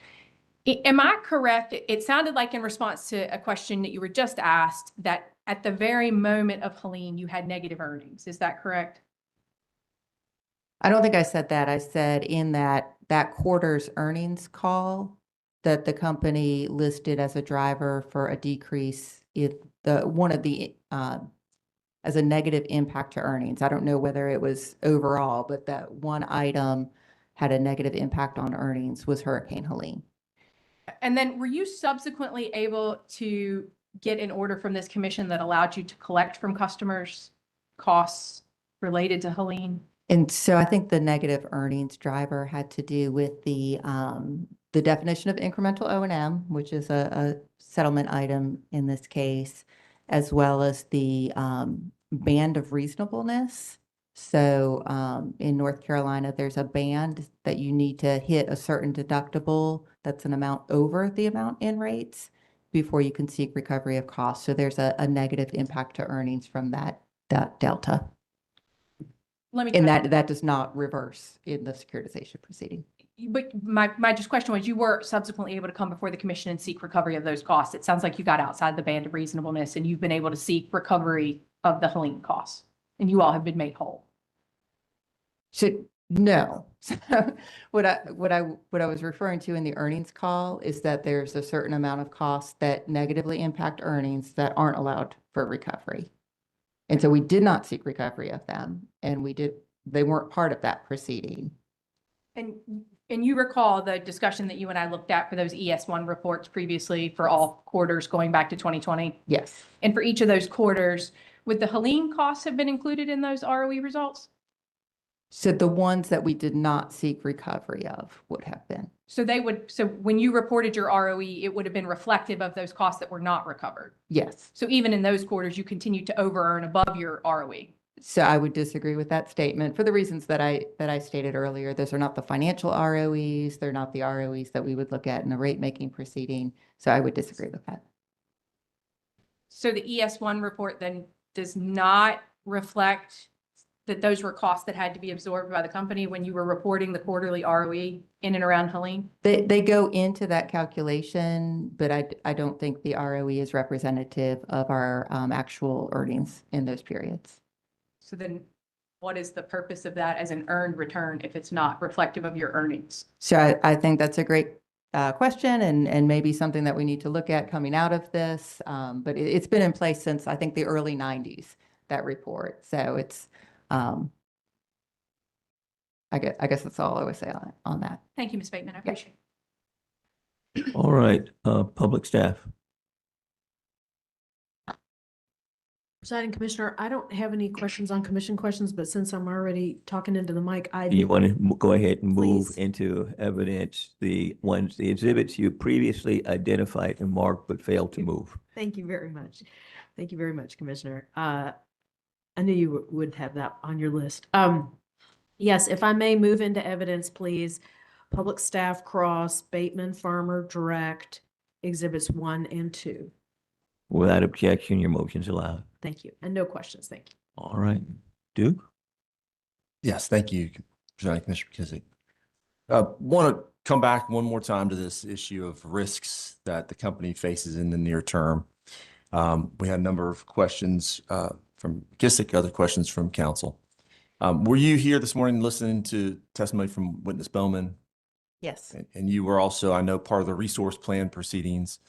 Yes. Am I correct? It sounded like in response to a question that you were just asked that at the very moment of Helene, you had negative earnings. Is that correct? I don't think I said that. I said in that quarter's earnings call that the company listed as a driver for a decrease if one of the as a negative impact to earnings. I don't know whether it was overall, but that one item had a negative impact on earnings was Hurricane Helene. And then were you subsequently able to get an order from this commission that allowed you to collect from customers costs related to Helene? And so I think the negative earnings driver had to do with the definition of incremental O&M, which is a settlement item in this case, as well as the band of reasonableness. So in North Carolina, there's a band that you need to hit a certain deductible that's an amount over the amount in rates before you can seek recovery of costs. So there's a negative impact to earnings from that delta. And that does not reverse in the securitization proceeding. But my just question was, you were subsequently able to come before the commission and seek recovery of those costs. It sounds like you got outside the band of reasonableness and you've been able to seek recovery of the Helene costs, and you all have been made whole. No. What I was referring to in the earnings call is that there's a certain amount of costs that negatively impact earnings that aren't allowed for recovery. And so we did not seek recovery of them, and they weren't part of that proceeding. And you recall the discussion that you and I looked at for those ES1 reports previously for all quarters going back to 2020? Yes. And for each of those quarters, would the Helene costs have been included in those ROE results? So the ones that we did not seek recovery of would have been. So when you reported your ROE, it would have been reflective of those costs that were not recovered? Yes. So even in those quarters, you continued to over-earn above your ROE? So I would disagree with that statement for the reasons that I stated earlier. Those are not the financial ROEs. They're not the ROEs that we would look at in a rate-making proceeding. So I would disagree with that. So the ES1 report then does not reflect that those were costs that had to be absorbed by the company when you were reporting the quarterly ROE in and around Helene? They go into that calculation, but I don't think the ROE is representative of our actual earnings in those periods. So then what is the purpose of that as an earned return if it's not reflective of your earnings? So I think that's a great question and maybe something that we need to look at coming out of this. But it's been in place since, I think, the early 90s, that report. So it's, I guess that's all I would say on that. Thank you, Ms. Bateman. I appreciate it. All right, public staff. Presiding Commissioner, I don't have any questions on commission questions, but since I'm already talking into the mic, I Do you want to go ahead and move Please. into evidence the exhibits you previously identified and marked but failed to move? Thank you very much. Thank you very much, Commissioner. I knew you would have that on your list. Yes, if I may move into evidence, please. Public Staff Cross, Bateman Farmer Direct, Exhibits 1 and 2. Without objection, your motion's allowed. Thank you. And no questions. Thank you. All right, Duke? Yes, thank you, Presiding Commissioner McKissick. Want to come back one more time to this issue of risks that the company faces in the near term. We had a number of questions from McKissick, other questions from council. Were you here this morning listening to testimony from Witness Bowman? Yes. And you were also, I know, part of the resource plan proceedings.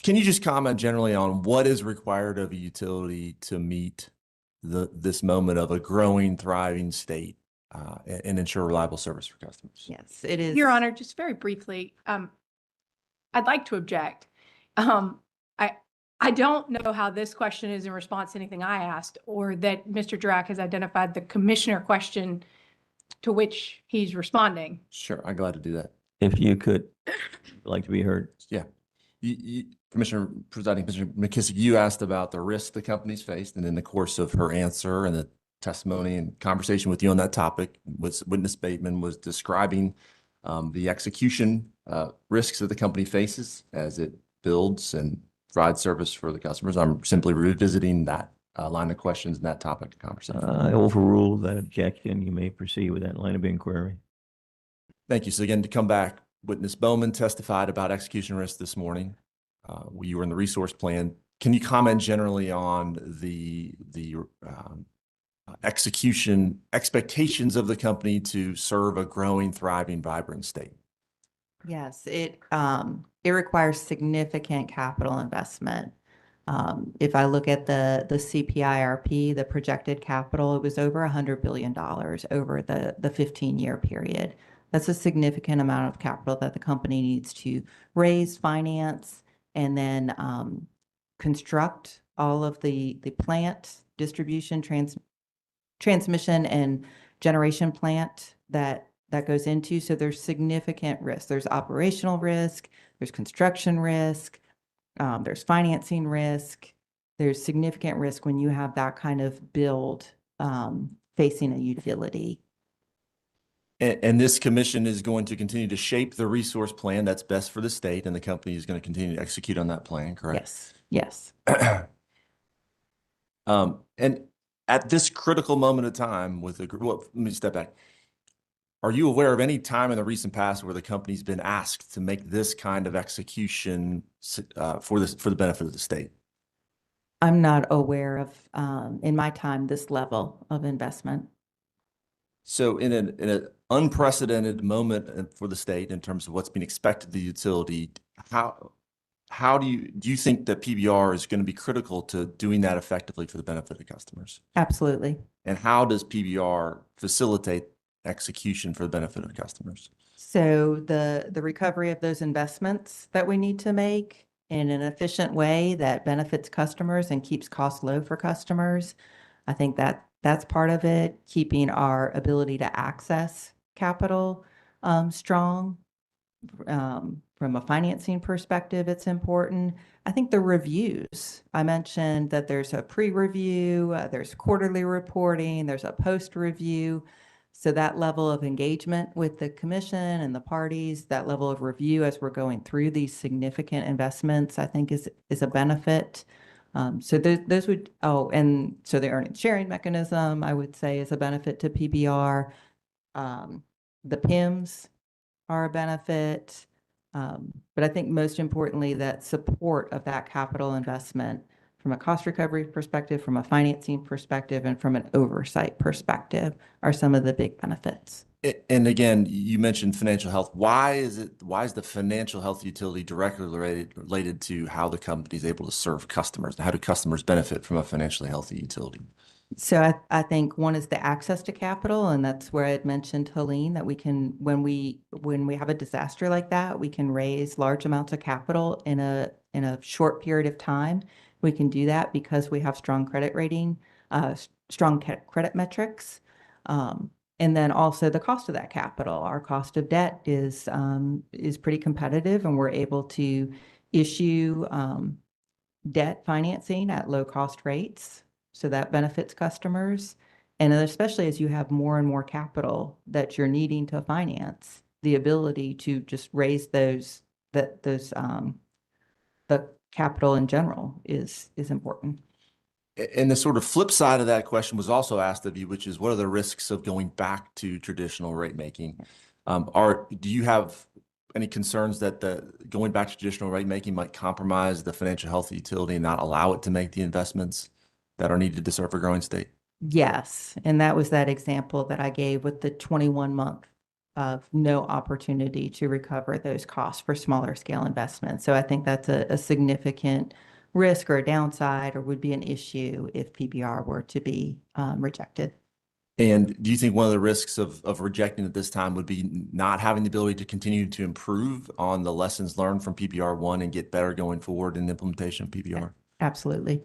Can you just comment generally on what is required of a utility to meet this moment of a growing, thriving state and ensure reliable service for customers? Yes, it is. Your Honor, just very briefly, I'd like to object. I don't know how this question is in response to anything I asked, or that Mr. Drack has identified the commissioner question to which he's responding. Sure, I'm glad to do that. If you could, like to be heard. Yeah. Presiding Commissioner McKissick, you asked about the risks the company's faced, and in the course of her answer and the testimony and conversation with you on that topic, Witness Bateman was describing the execution risks that the company faces as it builds and provides service for the customers. I'm simply revisiting that line of questions and that topic of conversation. I overrule that objection. You may proceed with that line of inquiry. Thank you. So again, to come back, Witness Bowman testified about execution risk this morning. You were in the resource plan. Can you comment generally on the execution expectations of the company to serve a growing, thriving, vibrant state? Yes, it requires significant capital investment. If I look at the CPIRP, the projected capital, it was over $100 billion over the 15-year period. That's a significant amount of capital that the company needs to raise, finance, and then construct all of the plant, distribution, transmission, and generation plant that goes into. So there's significant risk. There's operational risk, there's construction risk, there's financing risk. There's significant risk when you have that kind of build facing a utility. And this commission is going to continue to shape the resource plan that's best for the state, and the company is going to continue to execute on that plan, correct? Yes, yes. And at this critical moment of time with let me step back. Are you aware of any time in the recent past where the company's been asked to make this kind of execution for the benefit of the state? I'm not aware of, in my time, this level of investment. So in an unprecedented moment for the state in terms of what's being expected of the utility, how do you think that PBR is going to be critical to doing that effectively for the benefit of customers? Absolutely. And how does PBR facilitate execution for the benefit of customers? So the recovery of those investments that we need to make in an efficient way that benefits customers and keeps costs low for customers. I think that's part of it, keeping our ability to access capital strong. From a financing perspective, it's important. I think the reviews, I mentioned that there's a pre-review, there's quarterly reporting, there's a post-review. So that level of engagement with the commission and the parties, that level of review as we're going through these significant investments, I think is a benefit. So those would, and so the earnings sharing mechanism, I would say, is a benefit to PBR. The PIMs are a benefit. But I think most importantly, that support of that capital investment from a cost recovery perspective, from a financing perspective, and from an oversight perspective are some of the big benefits. And again, you mentioned financial health. Why is the financial health utility directly related to how the company is able to serve customers? How do customers benefit from a financially healthy utility? So I think one is the access to capital, and that's where I had mentioned, Helene, that we can, when we have a disaster like that, we can raise large amounts of capital in a short period of time. We can do that because we have strong credit rating, strong credit metrics. And then also the cost of that capital. Our cost of debt is pretty competitive, and we're able to issue debt financing at low cost rates. So that benefits customers. And especially as you have more and more capital that you're needing to finance, the ability to just raise the capital in general is important. And the sort of flip side of that question was also asked of you, which is what are the risks of going back to traditional rate making? Do you have any concerns that going back to traditional rate making might compromise the financial health of the utility and not allow it to make the investments that are needed to serve a growing state? Yes, and that was that example that I gave with the 21-month of no opportunity to recover those costs for smaller scale investments. So I think that's a significant risk or a downside, or would be an issue if PBR were to be rejected. And do you think one of the risks of rejecting at this time would be not having the ability to continue to improve on the lessons learned from PBR 1 and get better going forward in the implementation of PBR? Absolutely.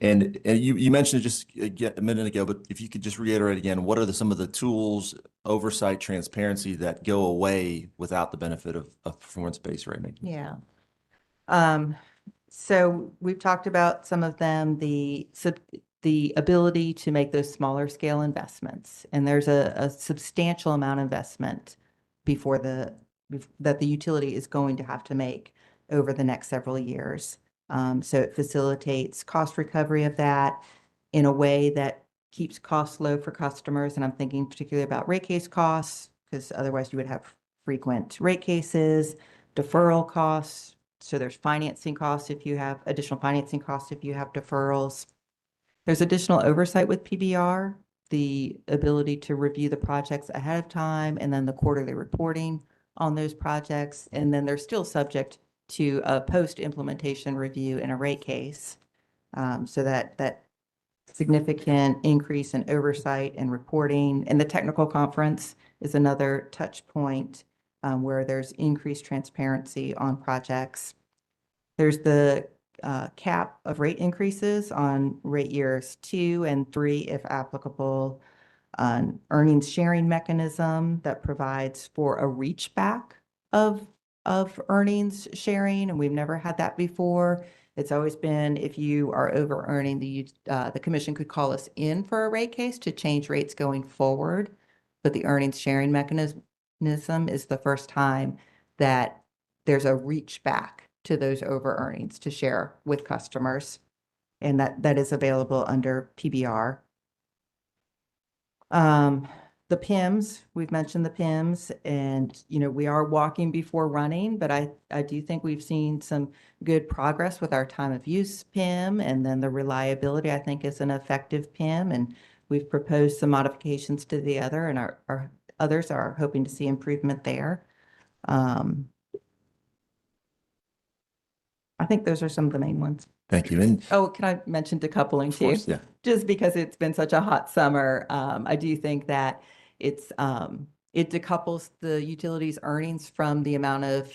And you mentioned it just a minute ago, but if you could just reiterate again, what are some of the tools, oversight, transparency that go away without the benefit of performance-based rate making? Yeah. So we've talked about some of them, the ability to make those smaller scale investments. And there's a substantial amount of investment that the utility is going to have to make over the next several years. So it facilitates cost recovery of that in a way that keeps costs low for customers. And I'm thinking particularly about rate case costs, because otherwise you would have frequent rate cases, deferral costs. So there's financing costs if you have additional financing costs if you have deferrals. There's additional oversight with PBR, the ability to review the projects ahead of time, and then the quarterly reporting on those projects. And then they're still subject to a post-implementation review in a rate case. So that significant increase in oversight and reporting. And the technical conference is another touch point where there's increased transparency on projects. There's the cap of rate increases on rate years 2 and 3, if applicable, an earnings sharing mechanism that provides for a reach back of earnings sharing, and we've never had that before. It's always been if you are over earning, the commission could call us in for a rate case to change rates going forward. But the earnings sharing mechanism is the first time that there's a reach back to those over earnings to share with customers. And that is available under PBR. The PIMs, we've mentioned the PIMs, and we are walking before running, but I do think we've seen some good progress with our time of use PIM, and then the reliability I think is an effective PIM, and we've proposed some modifications to the other, and our others are hoping to see improvement there. I think those are some of the main ones. Thank you. And oh, can I mention decoupling too? course, yeah. Just because it's been such a hot summer, I do think that it decouples the utilities earnings from the amount of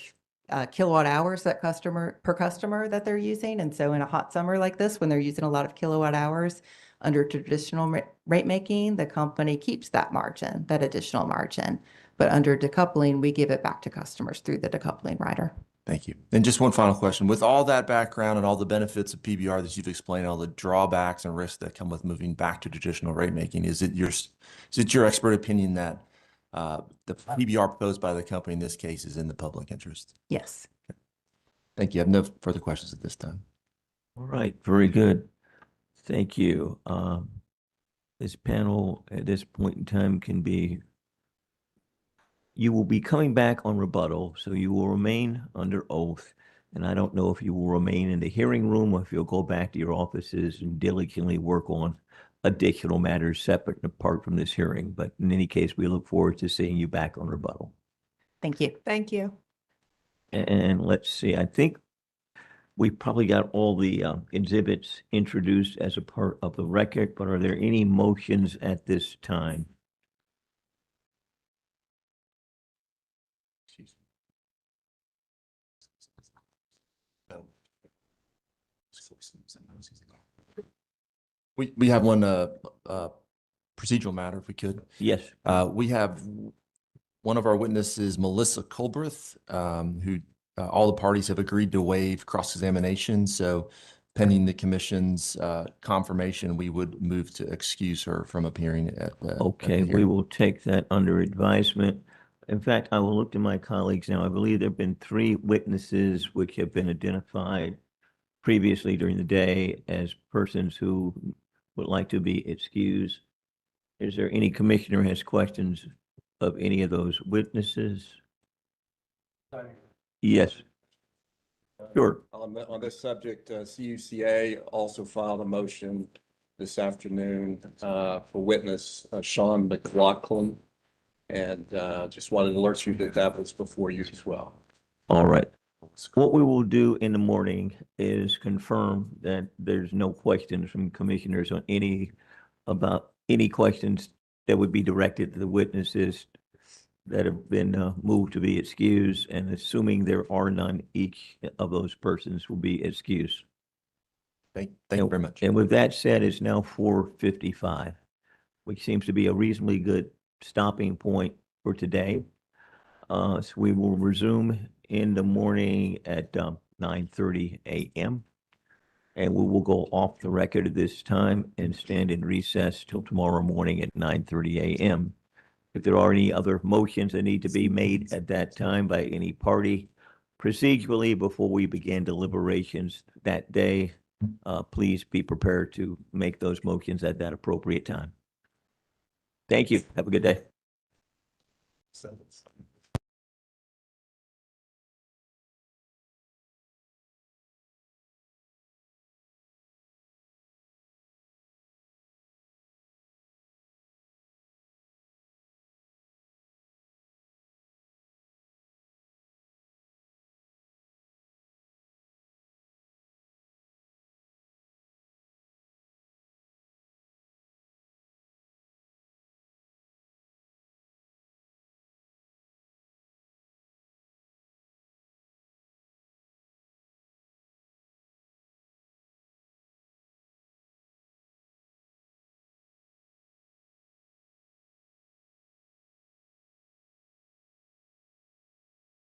kilowatt hours that per customer that they're using. And so in a hot summer like this, when they're using a lot of kilowatt hours under traditional rate making, the company keeps that margin, that additional margin. But under decoupling, we give it back to customers through the decoupling rider. Thank you. And just one final question. With all that background and all the benefits of PBR that you've explained, all the drawbacks and risks that come with moving back to traditional rate making, is it your expert opinion that the PBR proposed by the company in this case is in the public interest? Yes. Okay. Thank you. I have no further questions at this time. All right, very good. Thank you. This panel at this point in time you will be coming back on rebuttal, so you will remain under oath. And I don't know if you will remain in the hearing room or if you'll go back to your offices and diligently work on additional matters separate and apart from this hearing. But in any case, we look forward to seeing you back on rebuttal. Thank you. Thank you. And let's see, I think we probably got all the exhibits introduced as a part of the record, but are there any motions at this time? We have one procedural matter, if we could. Yes. We have one of our witnesses, Melissa Culbreth, who all the parties have agreed to waive cross-examination. So pending the commission's confirmation, we would move to excuse her from appearing at the Okay, we hearing. will take that under advisement. In fact, I will look to my colleagues now. I believe there have been 3 witnesses which have been identified previously during the day as persons who would like to be excused. Is there any commissioner who has questions of any of those witnesses? Yes. Sure. On this subject, CUCA also filed a motion this afternoon for witness Sean McLaughlin. And just wanted to alert you that that was before you as well. All right. What we will do in the morning is confirm that there's no questions from commissioners on about any questions that would be directed to the witnesses that have been moved to be excused, and assuming there are none, each of those persons will be excused. Thank you very much. And with that said, it's now 4:55, which seems to be a reasonably good stopping point for today. So we will resume in the morning at 9:30 a.m. And we will go off the record at this time and stand in recess till tomorrow morning at 9:30 a.m. If there are any other motions that need to be made at that time by any party procedurally before we begin deliberations that day, please be prepared to make those motions at that appropriate time. Thank you. Have a good day.